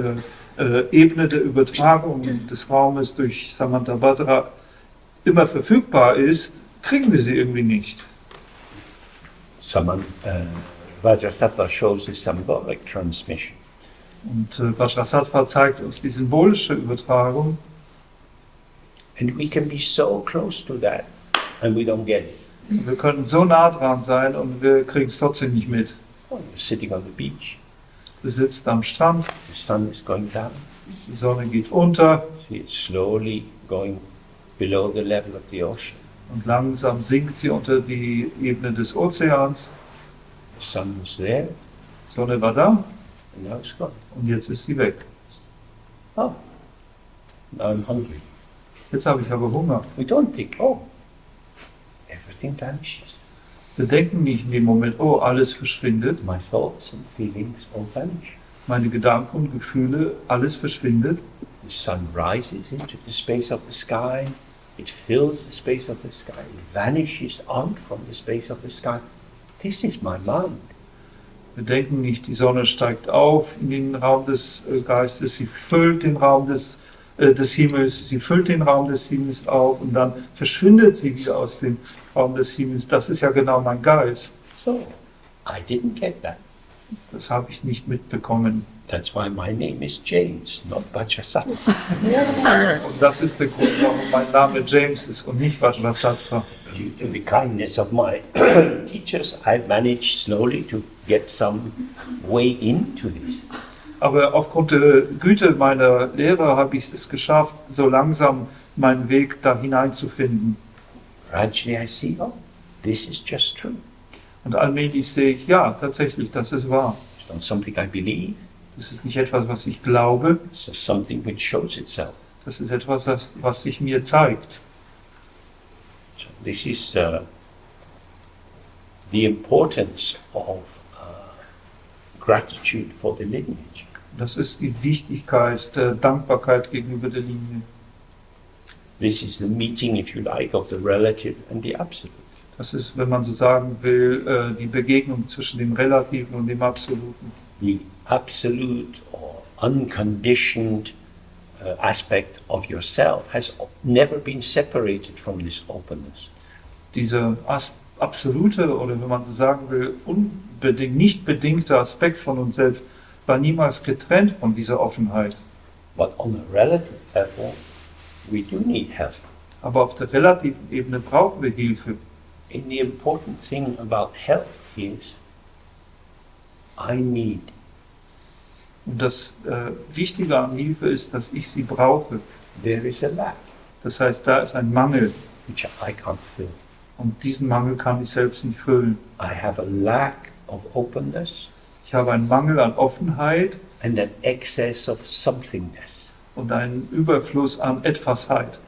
Speaker 2: Ebene der Übertragung des Raumes durch Samantabhadra immer verfügbar ist, kriegen wir sie irgendwie nicht.
Speaker 1: Vajrasattva shows the symbolic transmission.
Speaker 2: Und Vajrasattva zeigt uns die symbolische Übertragung.
Speaker 1: And we can be so close to that and we don't get it.
Speaker 2: Wir können so nah dran sein und wir kriegen es trotzdem nicht mit.
Speaker 1: You're sitting on the beach,
Speaker 2: Du sitzt am Strand,
Speaker 1: the sun is going down,
Speaker 2: die Sonne geht unter
Speaker 1: see it slowly going below the level of the ocean.
Speaker 2: und langsam sinkt sie unter die Ebene des Ozeans.
Speaker 1: The sun was there
Speaker 2: Die Sonne war da
Speaker 1: and now it's gone.
Speaker 2: und jetzt ist sie weg.
Speaker 1: Oh, now I'm hungry.
Speaker 2: Jetzt habe ich aber Hunger.
Speaker 1: We don't think, oh, everything vanishes.
Speaker 2: Wir denken nicht in dem Moment, oh, alles verschwindet.
Speaker 1: My thoughts and feelings all vanish.
Speaker 2: Meine Gedanken und Gefühle, alles verschwindet.
Speaker 1: The sun rises into the space of the sky, it fills the space of the sky, it vanishes out from the space of the sky. This is my mind.
Speaker 2: Wir denken nicht, die Sonne steigt auf in den Raum des Geistes, sie füllt den Raum des Himmels, sie füllt den Raum des Himmels auf und dann verschwindet sie wieder aus dem Raum des Himmels. Das ist ja genau mein Geist.
Speaker 1: So, I didn't get that.
Speaker 2: Das habe ich nicht mitbekommen.
Speaker 1: That's why my name is James, not Vajrasattva.
Speaker 2: Und das ist der Grund, warum mein Name James ist und nicht Vajrasattva.
Speaker 1: Due to the kindness of my teachers, I managed slowly to get some way into this.
Speaker 2: Aber aufgrund der Güte meiner Lehrer habe ich es geschafft, so langsam meinen Weg da hineinzufinden.
Speaker 1: Gradually I see, oh, this is just true.
Speaker 2: Und allmählich sehe ich, ja, tatsächlich, das ist wahr.
Speaker 1: It's not something I believe,
Speaker 2: Das ist nicht etwas, was ich glaube,
Speaker 1: it's just something which shows itself.
Speaker 2: das ist etwas, was sich mir zeigt.
Speaker 1: So this is the importance of gratitude for the lineage.
Speaker 2: Das ist die Wichtigkeit der Dankbarkeit gegenüber der Linie.
Speaker 1: This is the meeting, if you like, of the relative and the absolute.
Speaker 2: Das ist, wenn man so sagen will, die Begegnung zwischen dem Relativen und dem Absoluten.
Speaker 1: The absolute or unconditioned aspect of yourself has never been separated from this openness.
Speaker 2: Dieser absolute, oder wenn man so sagen will, nicht bedingte Aspekt von uns selbst war niemals getrennt von dieser Offenheit.
Speaker 1: But on a relative level, we do need help.
Speaker 2: Aber auf der relativen Ebene brauchen wir Hilfe.
Speaker 1: And the important thing about help is, I need.
Speaker 2: Und das Wichtige an Hilfe ist, dass ich sie brauche.
Speaker 1: There is a lack,
Speaker 2: Das heißt, da ist ein Mangel.
Speaker 1: which I can't fill.
Speaker 2: Und diesen Mangel kann ich selbst nicht füllen.
Speaker 1: I have a lack of openness
Speaker 2: Ich habe einen Mangel an Offenheit
Speaker 1: and an excess of somethingness.
Speaker 2: und einen Überfluss an Etwasheit.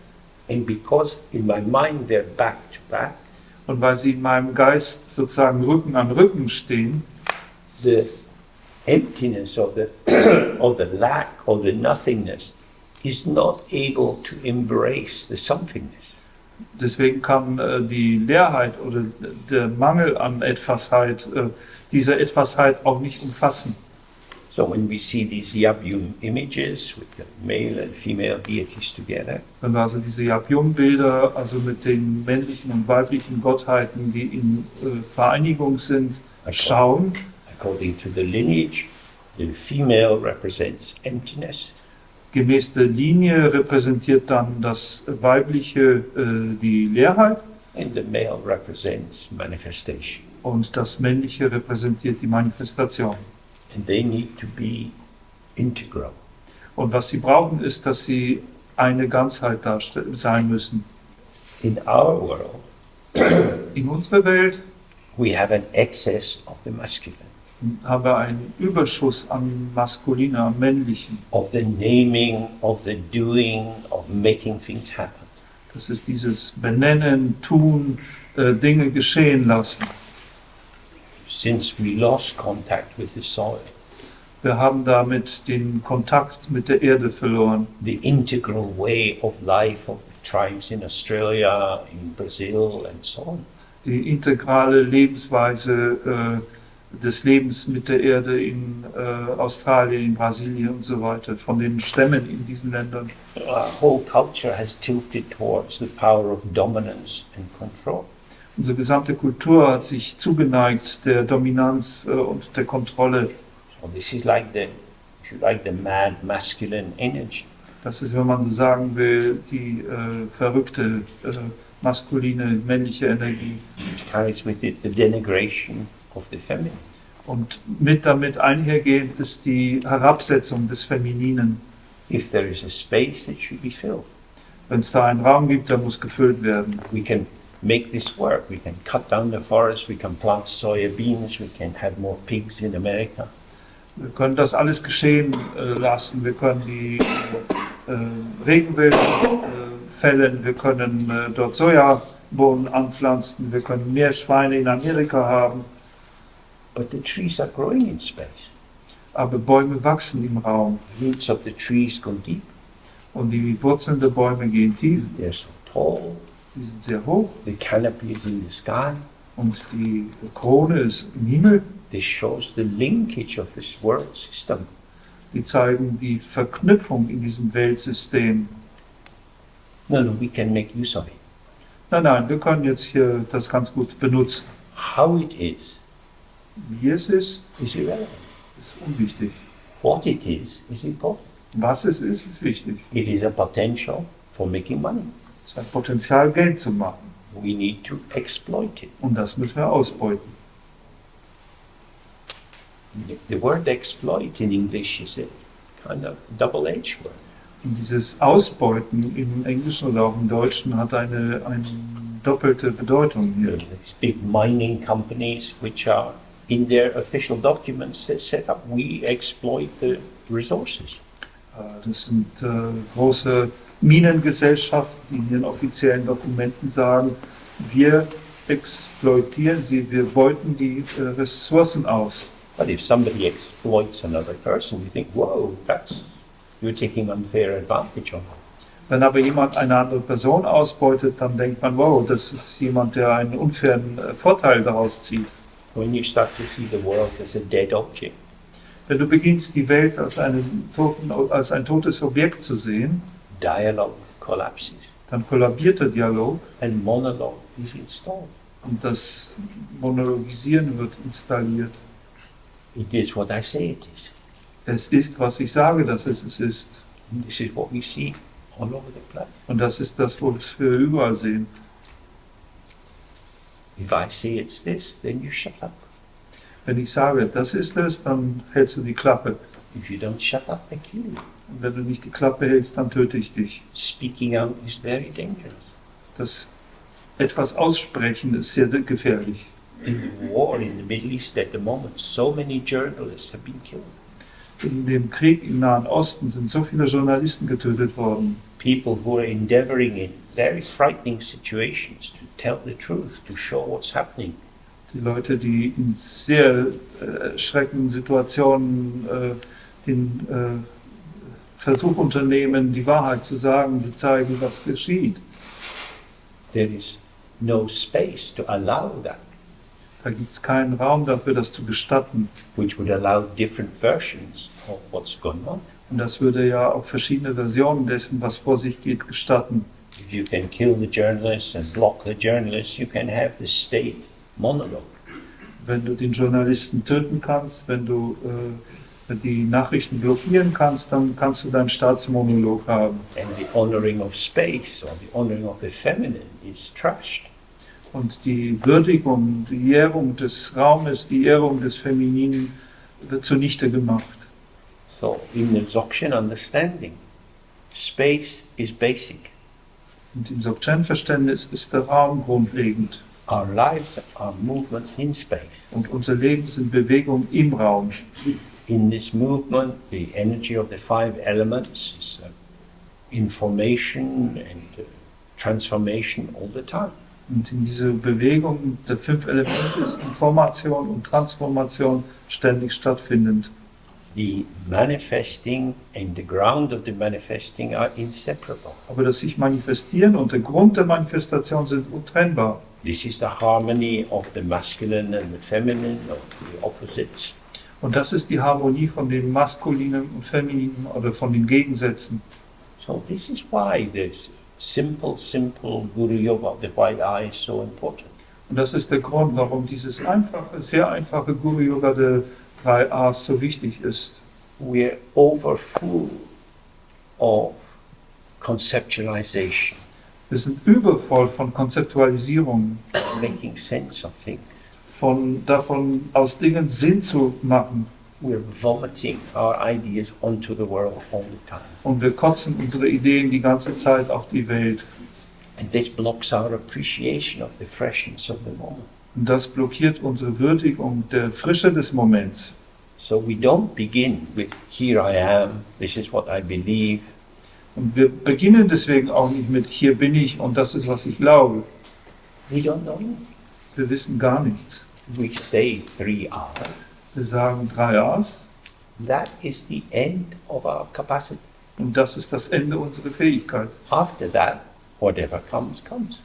Speaker 1: And because in my mind they're back to back,
Speaker 2: Und weil sie in meinem Geist sozusagen Rücken an Rücken stehen,
Speaker 1: the emptiness of the or the lack or the nothingness is not able to embrace the somethingness.
Speaker 2: deswegen kann die Leerheit oder der Mangel an Etwasheit diese Etwasheit auch nicht umfassen.
Speaker 1: So when we see these Yab-Yum images with the male and female deities together,
Speaker 2: Wenn wir also diese Yab-Yum-Bilder, also mit den männlichen und weiblichen Gottheiten, die in Vereinigung sind, schauen,
Speaker 1: according to the lineage, the female represents emptiness,
Speaker 2: gemäß der Linie repräsentiert dann das weibliche die Leerheit
Speaker 1: and the male represents manifestation.
Speaker 2: und das männliche repräsentiert die Manifestation.
Speaker 1: And they need to be integral.
Speaker 2: Und was sie brauchen, ist, dass sie eine Ganzheit sein müssen.
Speaker 1: In our world,
Speaker 2: In unserer Welt
Speaker 1: we have an excess of the masculine,
Speaker 2: haben wir einen Überschuss an Maskulinen, am Männlichen.
Speaker 1: of the naming, of the doing, of making things happen.
Speaker 2: Das ist dieses Benennen, Tun, Dinge geschehen lassen.
Speaker 1: Since we lost contact with the soil,
Speaker 2: Wir haben damit den Kontakt mit der Erde verloren.
Speaker 1: the integral way of life of the tribes in Australia, in Brazil, and so on.
Speaker 2: Die integrale Lebensweise des Lebens mit der Erde in Australien, in Brasilien und so weiter, von den Stämmen in diesen Ländern.
Speaker 1: Our whole culture has tilted towards the power of dominance and control.
Speaker 2: Unsere gesamte Kultur hat sich zugeneigt der Dominanz und der Kontrolle.
Speaker 1: So this is like the, if you like, the mad masculine energy.
Speaker 2: Das ist, wenn man so sagen will, die verrückte maskuline, männliche Energie.
Speaker 1: Which carries with it the denigration of the feminine.
Speaker 2: Und damit einhergehend ist die Herabsetzung des Femininen.
Speaker 1: If there is a space, it should be filled.
Speaker 2: Wenn es da einen Raum gibt, der muss gefüllt werden.
Speaker 1: We can make this work. We can cut down the forest, we can plant soya beans, we can have more pigs in America.
Speaker 2: Wir können das alles geschehen lassen. Wir können die Regenwälder fällen, wir können dort Sojabohnen anpflanzen, wir können mehr Schweine in Amerika haben.
Speaker 1: But the trees are growing in space.
Speaker 2: Aber Bäume wachsen im Raum
Speaker 1: Roots of the trees go deep.
Speaker 2: und die Wurzeln der Bäume gehen tief,
Speaker 1: They're so tall.
Speaker 2: die sind sehr hoch
Speaker 1: The canopy is in the sky.
Speaker 2: und die Krone ist im Himmel.
Speaker 1: This shows the linkage of this world system.
Speaker 2: Die zeigen die Verknüpfung in diesem Weltsystem.
Speaker 1: No, we can make use of it.
Speaker 2: Nein, wir können jetzt hier das ganz gut benutzen.
Speaker 1: How it is
Speaker 2: Wie es ist
Speaker 1: irrelevant.
Speaker 2: unwichtig.
Speaker 1: What it is important.
Speaker 2: Was es ist wichtig.
Speaker 1: It is a potential for making money.
Speaker 2: Es ist ein Potenzial, Geld zu machen.
Speaker 1: We need to exploit it.
Speaker 2: Und das müssen wir ausbeuten.
Speaker 1: The word exploit in English is a kind of double-edged word.
Speaker 2: Und dieses Ausbeuten im Englischen oder auch im Deutschen hat eine doppelte Bedeutung hier.
Speaker 1: These big mining companies which are in their official documents set up, we exploit the resources.
Speaker 2: Das sind große Minengesellschaften, die in ihren offiziellen Dokumenten sagen, wir exploitieren sie, wir beuten die Ressourcen aus.
Speaker 1: But if somebody exploits another person, we think, whoa, you're taking unfair advantage of them.
Speaker 2: Wenn aber jemand eine andere Person ausbeutet, dann denkt man, wow, das ist jemand, der einen unfairen Vorteil daraus zieht.
Speaker 1: When you start to see the world as a dead object,
Speaker 2: Wenn du beginnst, die Welt als ein totes Objekt zu sehen,
Speaker 1: dialogue collapses
Speaker 2: dann kollabiert der Dialog
Speaker 1: and monologue is installed.
Speaker 2: und das Monologisieren wird installiert.
Speaker 1: It is what I say it is.
Speaker 2: Es ist, was ich sage, dass es ist.
Speaker 1: And this is what we see all over the place.
Speaker 2: Und das ist das, was wir überall sehen.
Speaker 1: If I say it's this, then you shut up.
Speaker 2: Wenn ich sage, das ist es, dann hältst du die Klappe.
Speaker 1: If you don't shut up, I kill you.
Speaker 2: Und wenn du nicht die Klappe hältst, dann töte ich dich.
Speaker 1: Speaking out is very dangerous.
Speaker 2: Das etwas aussprechen ist sehr gefährlich.
Speaker 1: In the war in the Middle East at the moment, so many journalists have been killed.
Speaker 2: In dem Krieg im Nahen Osten sind so viele Journalisten getötet worden.
Speaker 1: People who are endeavoring in very frightening situations to tell the truth, to show what's happening.
Speaker 2: Die Leute, die in sehr schreckenden Situationen den Versuch unternehmen, die Wahrheit zu sagen, die zeigen, was geschieht.
Speaker 1: There is no space to allow that,
Speaker 2: Da gibt es keinen Raum dafür, das zu gestatten.
Speaker 1: which would allow different versions of what's going on.
Speaker 2: Und das würde ja auch verschiedene Versionen dessen, was vor sich geht, gestatten.
Speaker 1: If you can kill the journalists and block the journalists, you can have the state monologue.
Speaker 2: Wenn du den Journalisten töten kannst, wenn du die Nachrichten blockieren kannst, dann kannst du deinen Staatsmonolog haben.
Speaker 1: And the honoring of space or the honoring of the feminine is trashed.
Speaker 2: Und die Würdigung, die Ehrung des Raumes, die Ehrung des Femininen wird zunichte gemacht.
Speaker 1: So, in the Dzogchen understanding, space is basic.
Speaker 2: Und im Dzogchen-Verständnis ist der Raum grundlegend.
Speaker 1: Our lives are movements in space.
Speaker 2: Und unser Leben sind Bewegungen im Raum.
Speaker 1: In this movement, the energy of the five elements is information and transformation all the time.
Speaker 2: Und in dieser Bewegung der 5 Elemente ist Information und Transformation ständig stattfindend.
Speaker 1: The manifesting and the ground of the manifesting are inseparable.
Speaker 2: Aber das sich manifestieren und der Grund der Manifestation sind untrennbar.
Speaker 1: This is the harmony of the masculine and the feminine, of the opposites.
Speaker 2: Und das ist die Harmonie von dem Maskulinen und Femininen oder von den Gegensätzen.
Speaker 1: So this is why this simple Guru Yoga of the white eye is so important.
Speaker 2: Und das ist der Grund, warum dieses einfache, sehr einfache Guru-Yoga der 3 A's so wichtig ist.
Speaker 1: We're overfull of conceptualization,
Speaker 2: Wir sind übervoll von Konzeptualisierung,
Speaker 1: making sense of things.
Speaker 2: davon aus Dingen Sinn zu machen.
Speaker 1: We're vomiting our ideas onto the world all the time.
Speaker 2: Und wir kotzen unsere Ideen die ganze Zeit auf die Welt.
Speaker 1: And this blocks our appreciation of the freshness of the moment.
Speaker 2: Und das blockiert unsere Würdigung der Frische des Moments.
Speaker 1: So we don't begin with, here I am, this is what I believe.
Speaker 2: Und wir beginnen deswegen auch nicht mit, hier bin ich und das ist, was ich glaube.
Speaker 1: We don't know.
Speaker 2: Wir wissen gar nichts.
Speaker 1: We say 3 hours.
Speaker 2: Wir sagen 3 A's
Speaker 1: That is the end of our capacity.
Speaker 2: und das ist das Ende unserer Fähigkeit.
Speaker 1: After that, whatever comes, comes.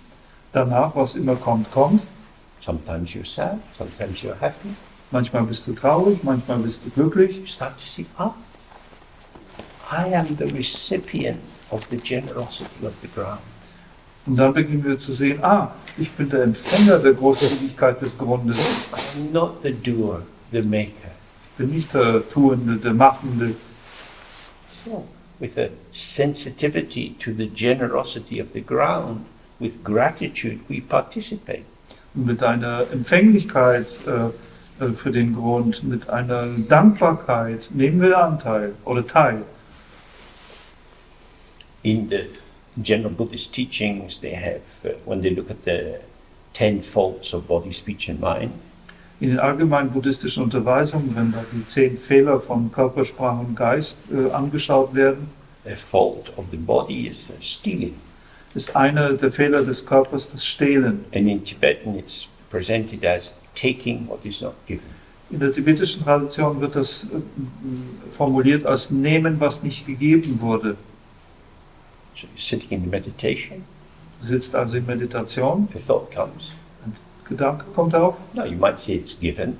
Speaker 2: Danach, was immer kommt, kommt.
Speaker 1: Sometimes you're sad, sometimes you're happy.
Speaker 2: Manchmal bist du traurig, manchmal bist du glücklich.
Speaker 1: You start to see, I am the recipient of the generosity of the ground.
Speaker 2: Und dann beginnen wir zu sehen, ich bin der Empfänger der Großzügigkeit des Grundes.
Speaker 1: I'm not the doer, the maker.
Speaker 2: Ich bin nicht der Tuende, der Machende.
Speaker 1: So, with a sensitivity to the generosity of the ground, with gratitude we participate.
Speaker 2: Und mit einer Empfänglichkeit für den Grund, mit einer Dankbarkeit nehmen wir Anteil oder teil.
Speaker 1: In the general Buddhist teachings, they have, when they look at the 10 faults of body, speech and mind,
Speaker 2: In den allgemeinen buddhistischen Unterweisungen, wenn da die 10 Fehler von Körper, Sprache und Geist angeschaut werden,
Speaker 1: a fault of the body is stealing.
Speaker 2: ist einer der Fehler des Körpers das Stehlen.
Speaker 1: And in Tibetan it's presented as taking what is not given.
Speaker 2: In der tibetischen Tradition wird das formuliert als nehmen, was nicht gegeben wurde.
Speaker 1: So you're sitting in meditation,
Speaker 2: Du sitzt also in Meditation,
Speaker 1: a thought comes.
Speaker 2: ein Gedanke kommt auf.
Speaker 1: No, you might say it's given,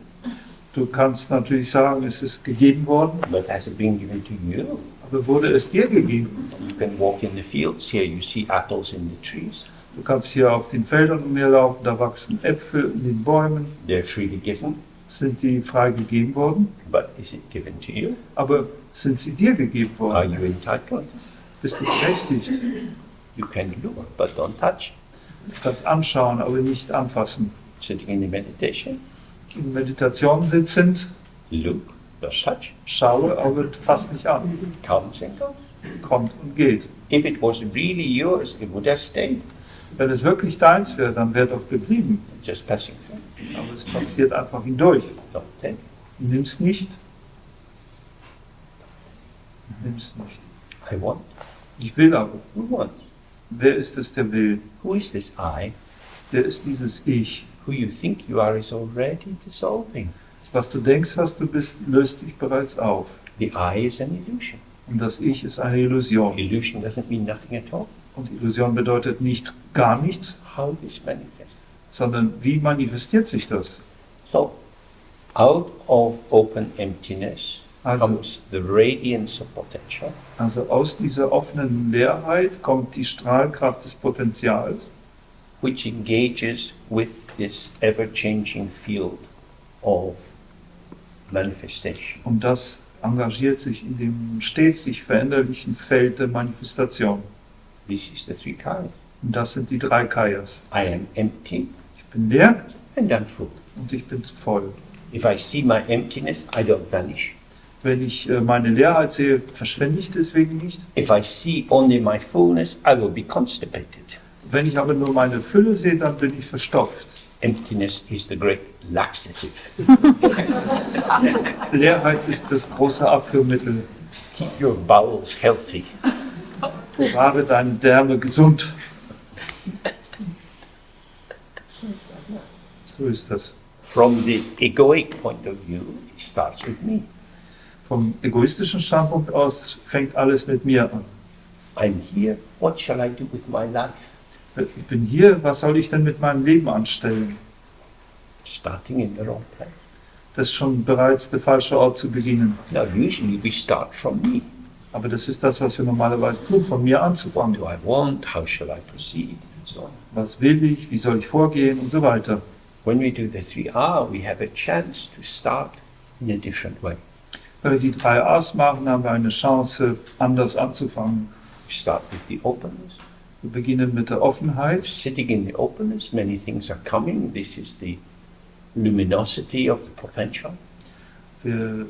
Speaker 2: Du kannst natürlich sagen, es ist gegeben worden,
Speaker 1: but has it been given to you?
Speaker 2: aber wurde es dir gegeben?
Speaker 1: You can walk in the fields here, you see apples in the trees.
Speaker 2: Du kannst hier auf den Feldern umherlaufen, da wachsen Äpfel in den Bäumen,
Speaker 1: They're freely given.
Speaker 2: Sind die frei gegeben worden?
Speaker 1: But is it given to you?
Speaker 2: Aber sind sie dir gegeben
Speaker 1: Are
Speaker 2: worden?
Speaker 1: you entitled?
Speaker 2: Bist du berechtigt?
Speaker 1: You can look, but don't touch.
Speaker 2: Du kannst anschauen, aber nicht anfassen.
Speaker 1: Sitting in the meditation,
Speaker 2: In Meditation sitzend,
Speaker 1: look, don't touch.
Speaker 2: schaue, aber fass nicht an.
Speaker 1: Comes and goes.
Speaker 2: Kommt und geht.
Speaker 1: If it was really yours, it would have stayed.
Speaker 2: Wenn es wirklich deins wäre, dann wäre doch geblieben.
Speaker 1: Just passing through.
Speaker 2: Aber es passiert einfach hindurch.
Speaker 1: Don't take.
Speaker 2: Nimm's nicht. Nimm's nicht.
Speaker 1: I want.
Speaker 2: Ich will aber.
Speaker 1: Who wants?
Speaker 2: Wer ist es, der will?
Speaker 1: Who is this I?
Speaker 2: Der ist dieses Ich.
Speaker 1: Who you think you are is already dissolving.
Speaker 2: Was du denkst, was du bist, löst sich bereits auf.
Speaker 1: The I is an illusion.
Speaker 2: Und das Ich ist eine Illusion.
Speaker 1: Illusion doesn't mean nothing at all.
Speaker 2: Und Illusion bedeutet nicht gar nichts,
Speaker 1: How this manifests.
Speaker 2: sondern wie manifestiert sich das?
Speaker 1: So, out of open emptiness
Speaker 2: Also,
Speaker 1: comes the radiance of potential,
Speaker 2: also aus dieser offenen Leerheit kommt die Strahlkraft des Potenzials,
Speaker 1: which engages with this ever-changing field of manifestation.
Speaker 2: und das engagiert sich in dem stets sich veränderlichen Feld der Manifestation.
Speaker 1: This is the three kinds.
Speaker 2: Und das sind die drei Kayas.
Speaker 1: I am empty
Speaker 2: Ich bin leer
Speaker 1: and I'm full.
Speaker 2: und ich bin voll.
Speaker 1: If I see my emptiness, I don't vanish.
Speaker 2: Wenn ich meine Leerheit sehe, verschwende ich deswegen nicht.
Speaker 1: If I see only my fullness, I will be constipated.
Speaker 2: Wenn ich aber nur meine Fülle sehe, dann bin ich verstopft.
Speaker 1: Emptiness is the great laxative.
Speaker 2: Leerheit ist das große Abführmittel.
Speaker 1: Keep your bowels healthy.
Speaker 2: Bewahre deine Därme gesund. So ist das.
Speaker 1: From the egoic point of view, it starts with me.
Speaker 2: Vom egoistischen Standpunkt aus fängt alles mit mir an.
Speaker 1: I'm here, what shall I do with my life?
Speaker 2: Ich bin hier, was soll ich denn mit meinem Leben anstellen?
Speaker 1: Starting in the wrong place.
Speaker 2: Das ist schon bereits der falsche Ort zu beginnen.
Speaker 1: Now, usually we start from me.
Speaker 2: Aber das ist das, was wir normalerweise tun, von mir
Speaker 1: What
Speaker 2: anzufangen.
Speaker 1: do I want? How shall I proceed? And so on.
Speaker 2: Was will ich? Wie soll ich vorgehen? Und so weiter.
Speaker 1: When we do the 3R, we have a chance to start in a different way.
Speaker 2: Wenn wir die 3 A's machen, haben wir eine Chance, anders anzufangen.
Speaker 1: We start with the openness.
Speaker 2: Wir beginnen mit der Offenheit.
Speaker 1: Sitting in the openness, many things are coming. This is the luminosity of the potential.
Speaker 2: Wir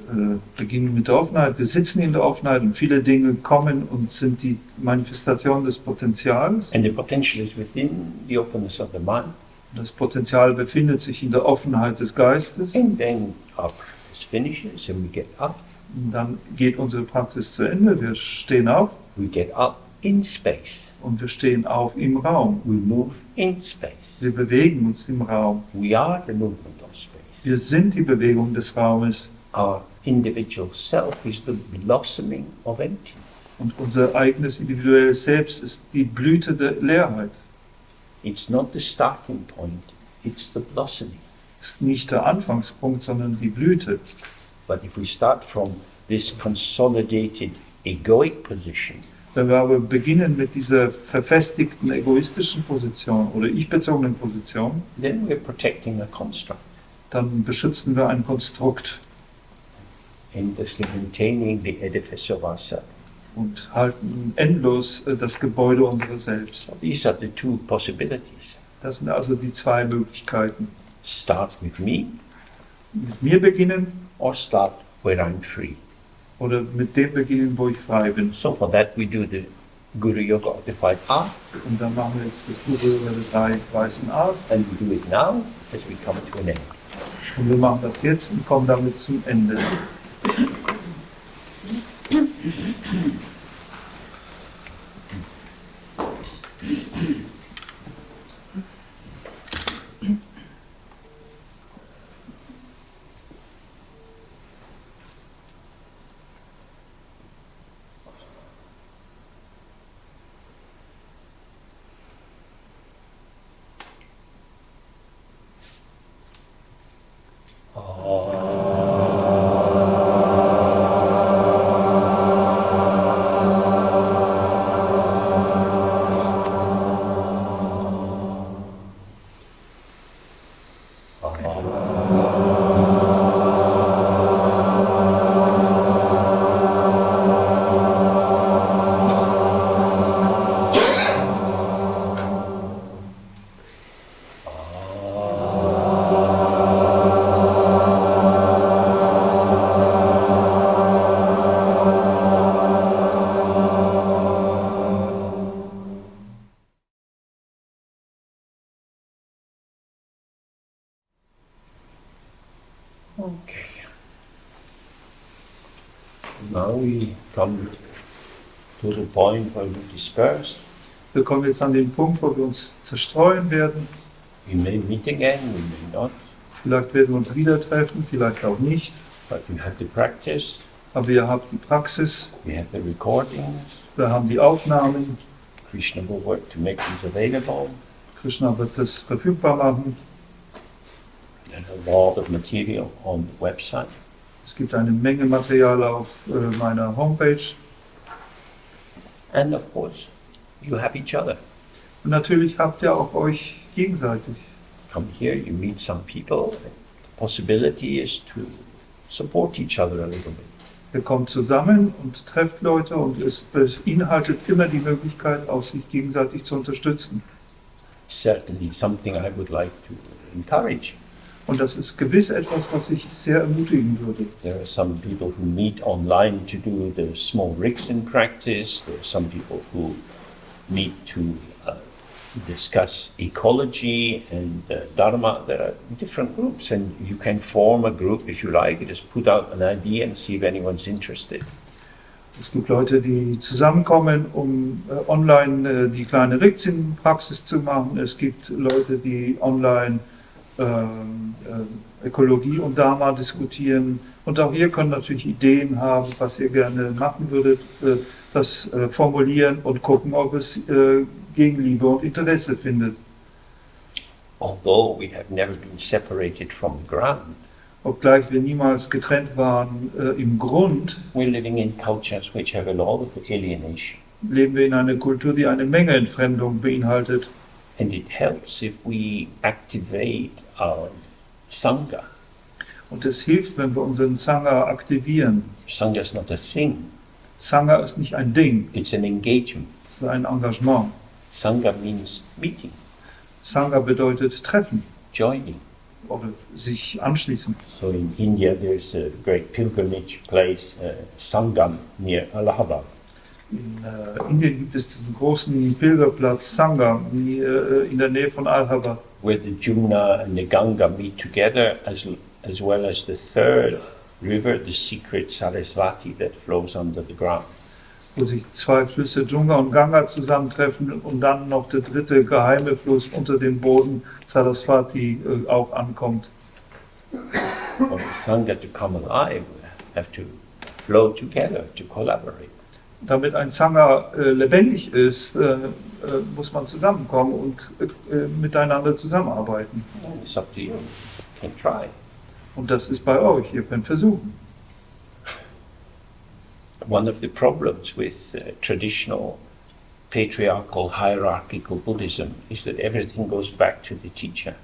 Speaker 2: beginnen mit der Offenheit. Wir sitzen in der Offenheit und viele Dinge kommen und sind die Manifestation des Potenzials.
Speaker 1: And the potential is within the openness of the mind.
Speaker 2: Das Potenzial befindet sich in der Offenheit des Geistes.
Speaker 1: And then our practice finishes and we get up.
Speaker 2: Und dann geht unsere Praxis zu Ende. Wir stehen auf
Speaker 1: We get up in space.
Speaker 2: und wir stehen auf im Raum.
Speaker 1: We move in space.
Speaker 2: Wir bewegen uns im Raum.
Speaker 1: We are the movement of space.
Speaker 2: Wir sind die Bewegung des Raumes.
Speaker 1: Our individual self is the blossoming of emptiness.
Speaker 2: Und unser eigenes individuelles Selbst ist die Blüte der Leerheit.
Speaker 1: It's not the starting point, it's the blossoming.
Speaker 2: Ist nicht der Anfangspunkt, sondern die Blüte.
Speaker 1: But if we start from this consolidated egoic position,
Speaker 2: Wenn wir aber beginnen mit dieser verfestigten egoistischen Position oder ich-bezogenen Position,
Speaker 1: then we're protecting a construct,
Speaker 2: dann beschützen wir ein Konstrukt
Speaker 1: endlessly maintaining the edifice of ourselves.
Speaker 2: und halten endlos das Gebäude unserer selbst.
Speaker 1: So these are the two possibilities.
Speaker 2: Das sind also die 2 Möglichkeiten.
Speaker 1: Start with me
Speaker 2: Mit mir beginnen
Speaker 1: or start where I'm free.
Speaker 2: oder mit dem beginnen, wo ich frei bin.
Speaker 1: So for that we do the Guru Yoga of the 5R,
Speaker 2: Und dann machen wir jetzt das Guru über die 3 weißen A's.
Speaker 1: and we do it now as we come to an end.
Speaker 2: Und wir machen das jetzt und kommen damit zum Ende.
Speaker 1: now we come to the point where we disperse.
Speaker 2: Wir kommen jetzt an den Punkt, wo wir uns zerstreuen werden.
Speaker 1: We may meet again, we may not,
Speaker 2: Vielleicht werden wir uns wieder treffen, vielleicht auch nicht.
Speaker 1: but we have the practice,
Speaker 2: Aber wir haben die Praxis,
Speaker 1: we have the recordings.
Speaker 2: wir haben die Aufnahmen.
Speaker 1: Krishna will work to make these available.
Speaker 2: Krishna wird das verfügbar machen.
Speaker 1: There's a lot of material on the website.
Speaker 2: Es gibt eine Menge Material auf meiner Homepage.
Speaker 1: And of course, you have each other.
Speaker 2: Und natürlich habt ihr auch euch gegenseitig.
Speaker 1: Come here, you meet some people. The possibility is to support each other a little bit.
Speaker 2: Ihr kommt zusammen und trefft Leute und es beinhaltet immer die Möglichkeit, auch sich gegenseitig zu unterstützen.
Speaker 1: Certainly something I would like to encourage.
Speaker 2: Und das ist gewiss etwas, was ich sehr ermutigen würde.
Speaker 1: There are some people who meet online to do the small rigs in practice. There are some people who meet to discuss ecology and dharma. There are different groups, and you can form a group if you like. Just put out an idea and see if anyone's interested.
Speaker 2: Es gibt Leute, die zusammenkommen, um online die kleine Richtsin-Praxis zu machen. Es gibt Leute, die online Ökologie und Dharma diskutieren. Und auch ihr könnt natürlich Ideen haben, was ihr gerne machen würdet, das formulieren und gucken, ob es Gegenliebe und Interesse findet.
Speaker 1: Although we have never been separated from the ground,
Speaker 2: Obgleich wir niemals getrennt waren im Grund,
Speaker 1: we're living in cultures which have a lot of alienation.
Speaker 2: leben wir in einer Kultur, die eine Menge Entfremdung beinhaltet.
Speaker 1: And it helps if we activate our Sangha.
Speaker 2: Und es hilft, wenn wir unseren Sangha aktivieren.
Speaker 1: Sangha is not a thing,
Speaker 2: Sangha ist nicht ein Ding,
Speaker 1: it's an engagement.
Speaker 2: es ist ein Engagement.
Speaker 1: Sangha means meeting,
Speaker 2: Sangha bedeutet treffen
Speaker 1: joining.
Speaker 2: oder sich anschließen.
Speaker 1: So in India there's a great pilgrimage place, Sangam, near Allahabad.
Speaker 2: In Indien gibt es diesen großen Pilgerplatz Sangam in der Nähe von Allahabad,
Speaker 1: Where the Jumna and the Ganga meet together, as well as the third river, the secret Sarasvati that flows under the ground.
Speaker 2: wo sich zwei Flüsse Junga und Ganga zusammentreffen und dann noch der dritte geheime Fluss unter dem Boden, Sarasvati, auch ankommt.
Speaker 1: For the Sangha to come alive, we have to flow together, to collaborate.
Speaker 2: Damit ein Sangha lebendig ist, muss man zusammenkommen und miteinander zusammenarbeiten.
Speaker 1: It's up to you. You can try.
Speaker 2: Und das ist bei euch, ihr könnt versuchen.
Speaker 1: One of the problems with traditional patriarchal hierarchical Buddhism is that everything goes back to the teacher.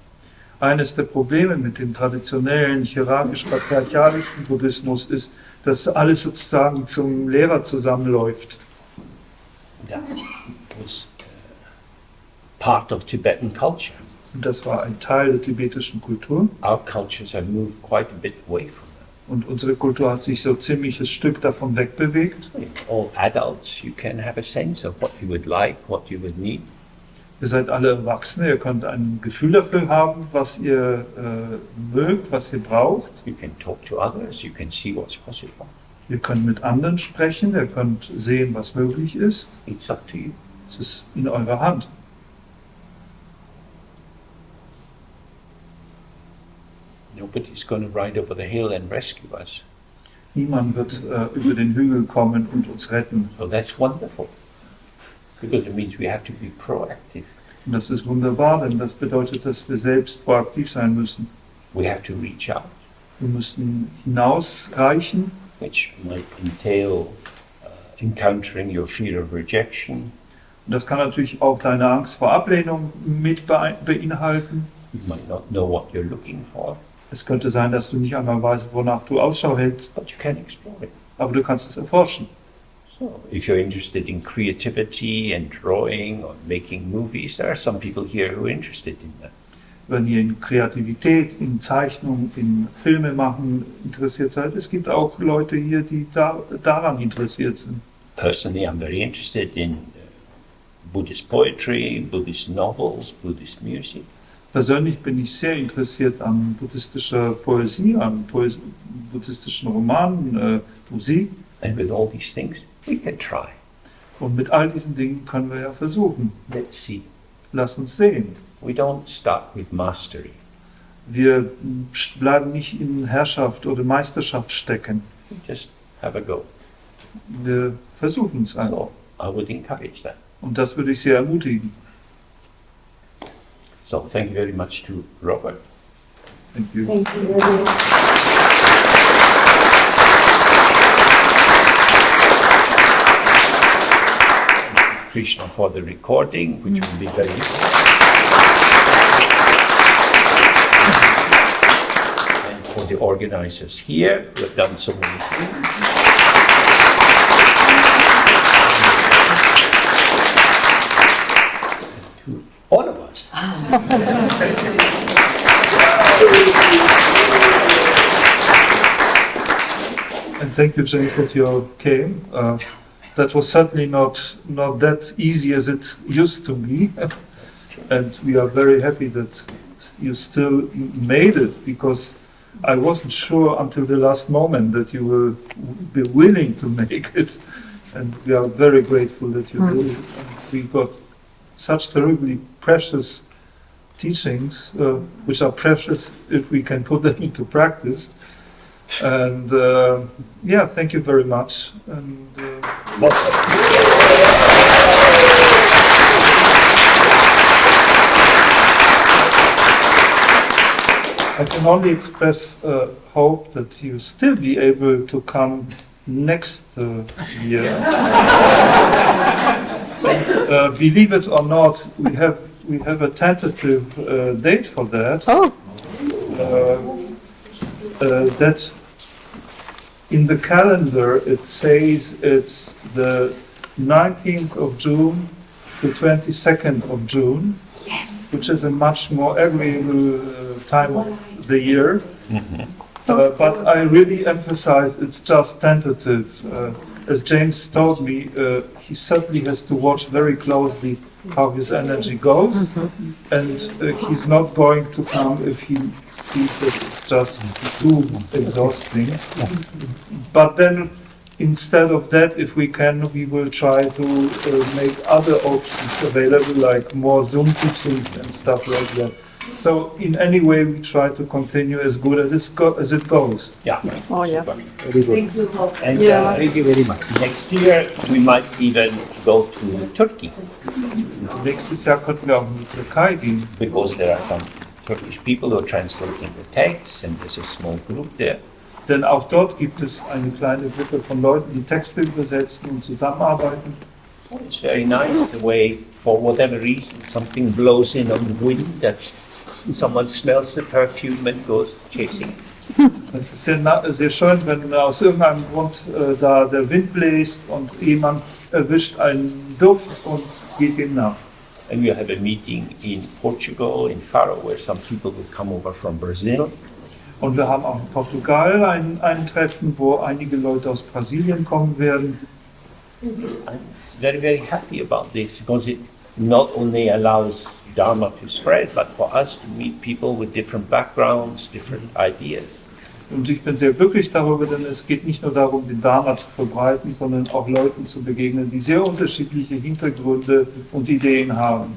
Speaker 2: Eines der Probleme mit dem traditionellen, hierarchisch-patriarchalischen Buddhismus ist, dass alles sozusagen zum Lehrer zusammenläuft.
Speaker 1: That was part of Tibetan culture.
Speaker 2: Und das war ein Teil der tibetischen Kultur.
Speaker 1: Our cultures have moved quite a bit away from that.
Speaker 2: Und unsere Kultur hat sich so ziemliches Stück davon wegbewegt.
Speaker 1: All adults, you can have a sense of what you would like, what you would need.
Speaker 2: Ihr seid alle Erwachsene, ihr könnt ein Gefühl dafür haben, was ihr mögt, was ihr braucht.
Speaker 1: You can talk to others, you can see what's possible.
Speaker 2: Ihr könnt mit anderen sprechen, ihr könnt sehen, was möglich ist.
Speaker 1: It's up to you.
Speaker 2: Es ist in eurer Hand.
Speaker 1: Nobody's going to ride over the hill and rescue us.
Speaker 2: Niemand wird über den Hügel kommen und uns retten.
Speaker 1: So that's wonderful. Because it means we have to be proactive.
Speaker 2: Und das ist wunderbar, denn das bedeutet, dass wir selbst proaktiv sein müssen.
Speaker 1: We have to reach out,
Speaker 2: Wir müssen hinausreichen,
Speaker 1: which might entail encountering your fear of rejection.
Speaker 2: und das kann natürlich auch deine Angst vor Ablehnung mit beinhalten.
Speaker 1: You might not know what you're looking for,
Speaker 2: Es könnte sein, dass du nicht einmal weißt, wonach du Ausschau hältst,
Speaker 1: but you can explore it.
Speaker 2: aber du kannst es erforschen.
Speaker 1: So, if you're interested in creativity and drawing or making movies, there are some people here who are interested in that.
Speaker 2: Wenn ihr in Kreativität, in Zeichnung, in Filme machen interessiert seid, es gibt auch Leute hier, die daran interessiert sind.
Speaker 1: Personally, I'm very interested in Buddhist poetry, Buddhist novels, Buddhist music.
Speaker 2: Persönlich bin ich sehr interessiert an buddhistischer Poesie, an buddhistischen Romanen, Musik.
Speaker 1: And with all these things, we can try.
Speaker 2: Und mit all diesen Dingen können wir ja versuchen.
Speaker 1: Let's see.
Speaker 2: Lass uns sehen.
Speaker 1: We don't start with mastery.
Speaker 2: Wir bleiben nicht in Herrschaft oder Meisterschaft stecken.
Speaker 1: We just have a go.
Speaker 2: Wir versuchen es einfach.
Speaker 1: So I would encourage that.
Speaker 2: Und das würde ich sehr ermutigen.
Speaker 1: So thank you very much to Robert.
Speaker 2: Thank you.
Speaker 9: Thank you very much.
Speaker 1: Krishna for the recording, which will be very useful. And for the organizers here, who have done so many things. And to all of us.
Speaker 2: And thank you, Jenny, that you came. That was certainly not that easy as it used to be. And we are very happy that you still made it, because I wasn't sure until the last moment that you will be willing to make it. And we are very grateful that you did it. And we got such terribly precious teachings, which are precious if we can put them into practice. And yeah, thank you very much. And I can only express hope that you still be able to come next year. And, believe it or not, we have a tentative date for that. That in the calendar it says it's the 19th of June to 22nd of June, which is a much more agreeable time of the year. But I really emphasize it's just tentative. As James told me, he certainly has to watch very closely how his energy goes, and he's not going to come if he sees that it's just too exhausting. But then, instead of that, if we can, we will try to make other options available, like more Zoom teachings and stuff like that. So in any way, we try to continue as good as it goes.
Speaker 1: Yeah.
Speaker 11: Oh, yeah.
Speaker 1: Super.
Speaker 4: Very good.
Speaker 9: Thank you, Bob.
Speaker 1: And
Speaker 11: Yeah.
Speaker 4: Thank you very much.
Speaker 1: next year we might even go to Turkey,
Speaker 2: Nächstes Jahr könnten wir auch in die Türkei gehen,
Speaker 1: because there are some Turkish people who are translating the texts, and there's a small group there.
Speaker 2: denn auch dort gibt es eine kleine Gruppe von Leuten, die Texte übersetzen und zusammenarbeiten.
Speaker 1: It's very nice the way, for whatever reason, something blows in on the wind, that someone smells the perfume and goes chasing.
Speaker 2: Es ist sehr schön, wenn aus irgendeinem Grund da der Wind bläst und jemand erwischt einen Duft und geht ihm nach.
Speaker 1: And we have a meeting in Portugal, in Faro, where some people will come over from Brazil.
Speaker 2: Und wir haben auch in Portugal ein Treffen, wo einige Leute aus Brasilien kommen werden.
Speaker 1: I'm very, very happy about this, because it not only allows Dharma to spread, but for us to meet people with different backgrounds, different ideas.
Speaker 2: Und ich bin sehr glücklich darüber, denn es geht nicht nur darum, den Dharma zu verbreiten, sondern auch Leuten zu begegnen, die sehr unterschiedliche Hintergründe und Ideen haben.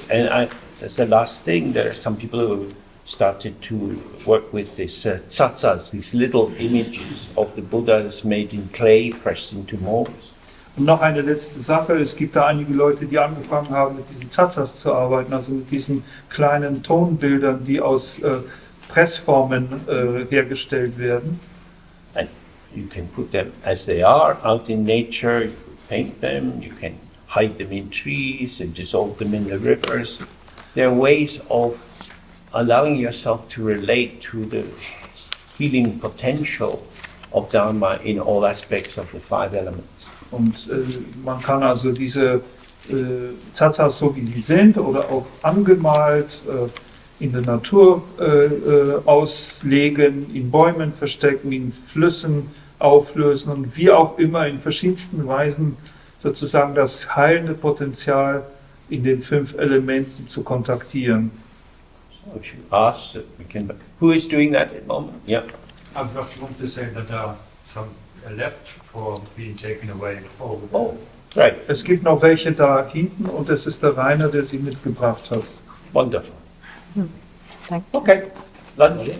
Speaker 1: And that's the last thing. There are some people who started to work with these tsatsas, these little images of the Buddhas made in clay, pressed into molds.
Speaker 2: Und noch eine letzte Sache, es gibt da einige Leute, die angefangen haben, mit diesen Tsatsas zu arbeiten, also mit diesen kleinen Tonbildern, die aus Pressformen hergestellt werden.
Speaker 1: And you can put them as they are out in nature, you could paint them, you can hide them in trees and dissolve them in the rivers. There are ways of allowing yourself to relate to the healing potential of Dharma in all aspects of the five elements.
Speaker 2: Und man kann also diese Tsatsas, so wie sie sind, oder auch angemalt in der Natur auslegen, in Bäumen verstecken, in Flüssen auflösen und wie auch immer in verschiedensten Weisen sozusagen das heilende Potenzial in den 5 Elementen zu kontaktieren.
Speaker 1: So if you ask, we can. Who is doing that at the moment? Yeah.
Speaker 7: I just want to say that
Speaker 11: some left for being taken away.
Speaker 1: Oh, right.
Speaker 2: Es gibt noch welche da hinten und es ist der Rainer, der sie mitgebracht hat.
Speaker 1: Wonderful.
Speaker 5: Danke.
Speaker 1: Okay. Lunch.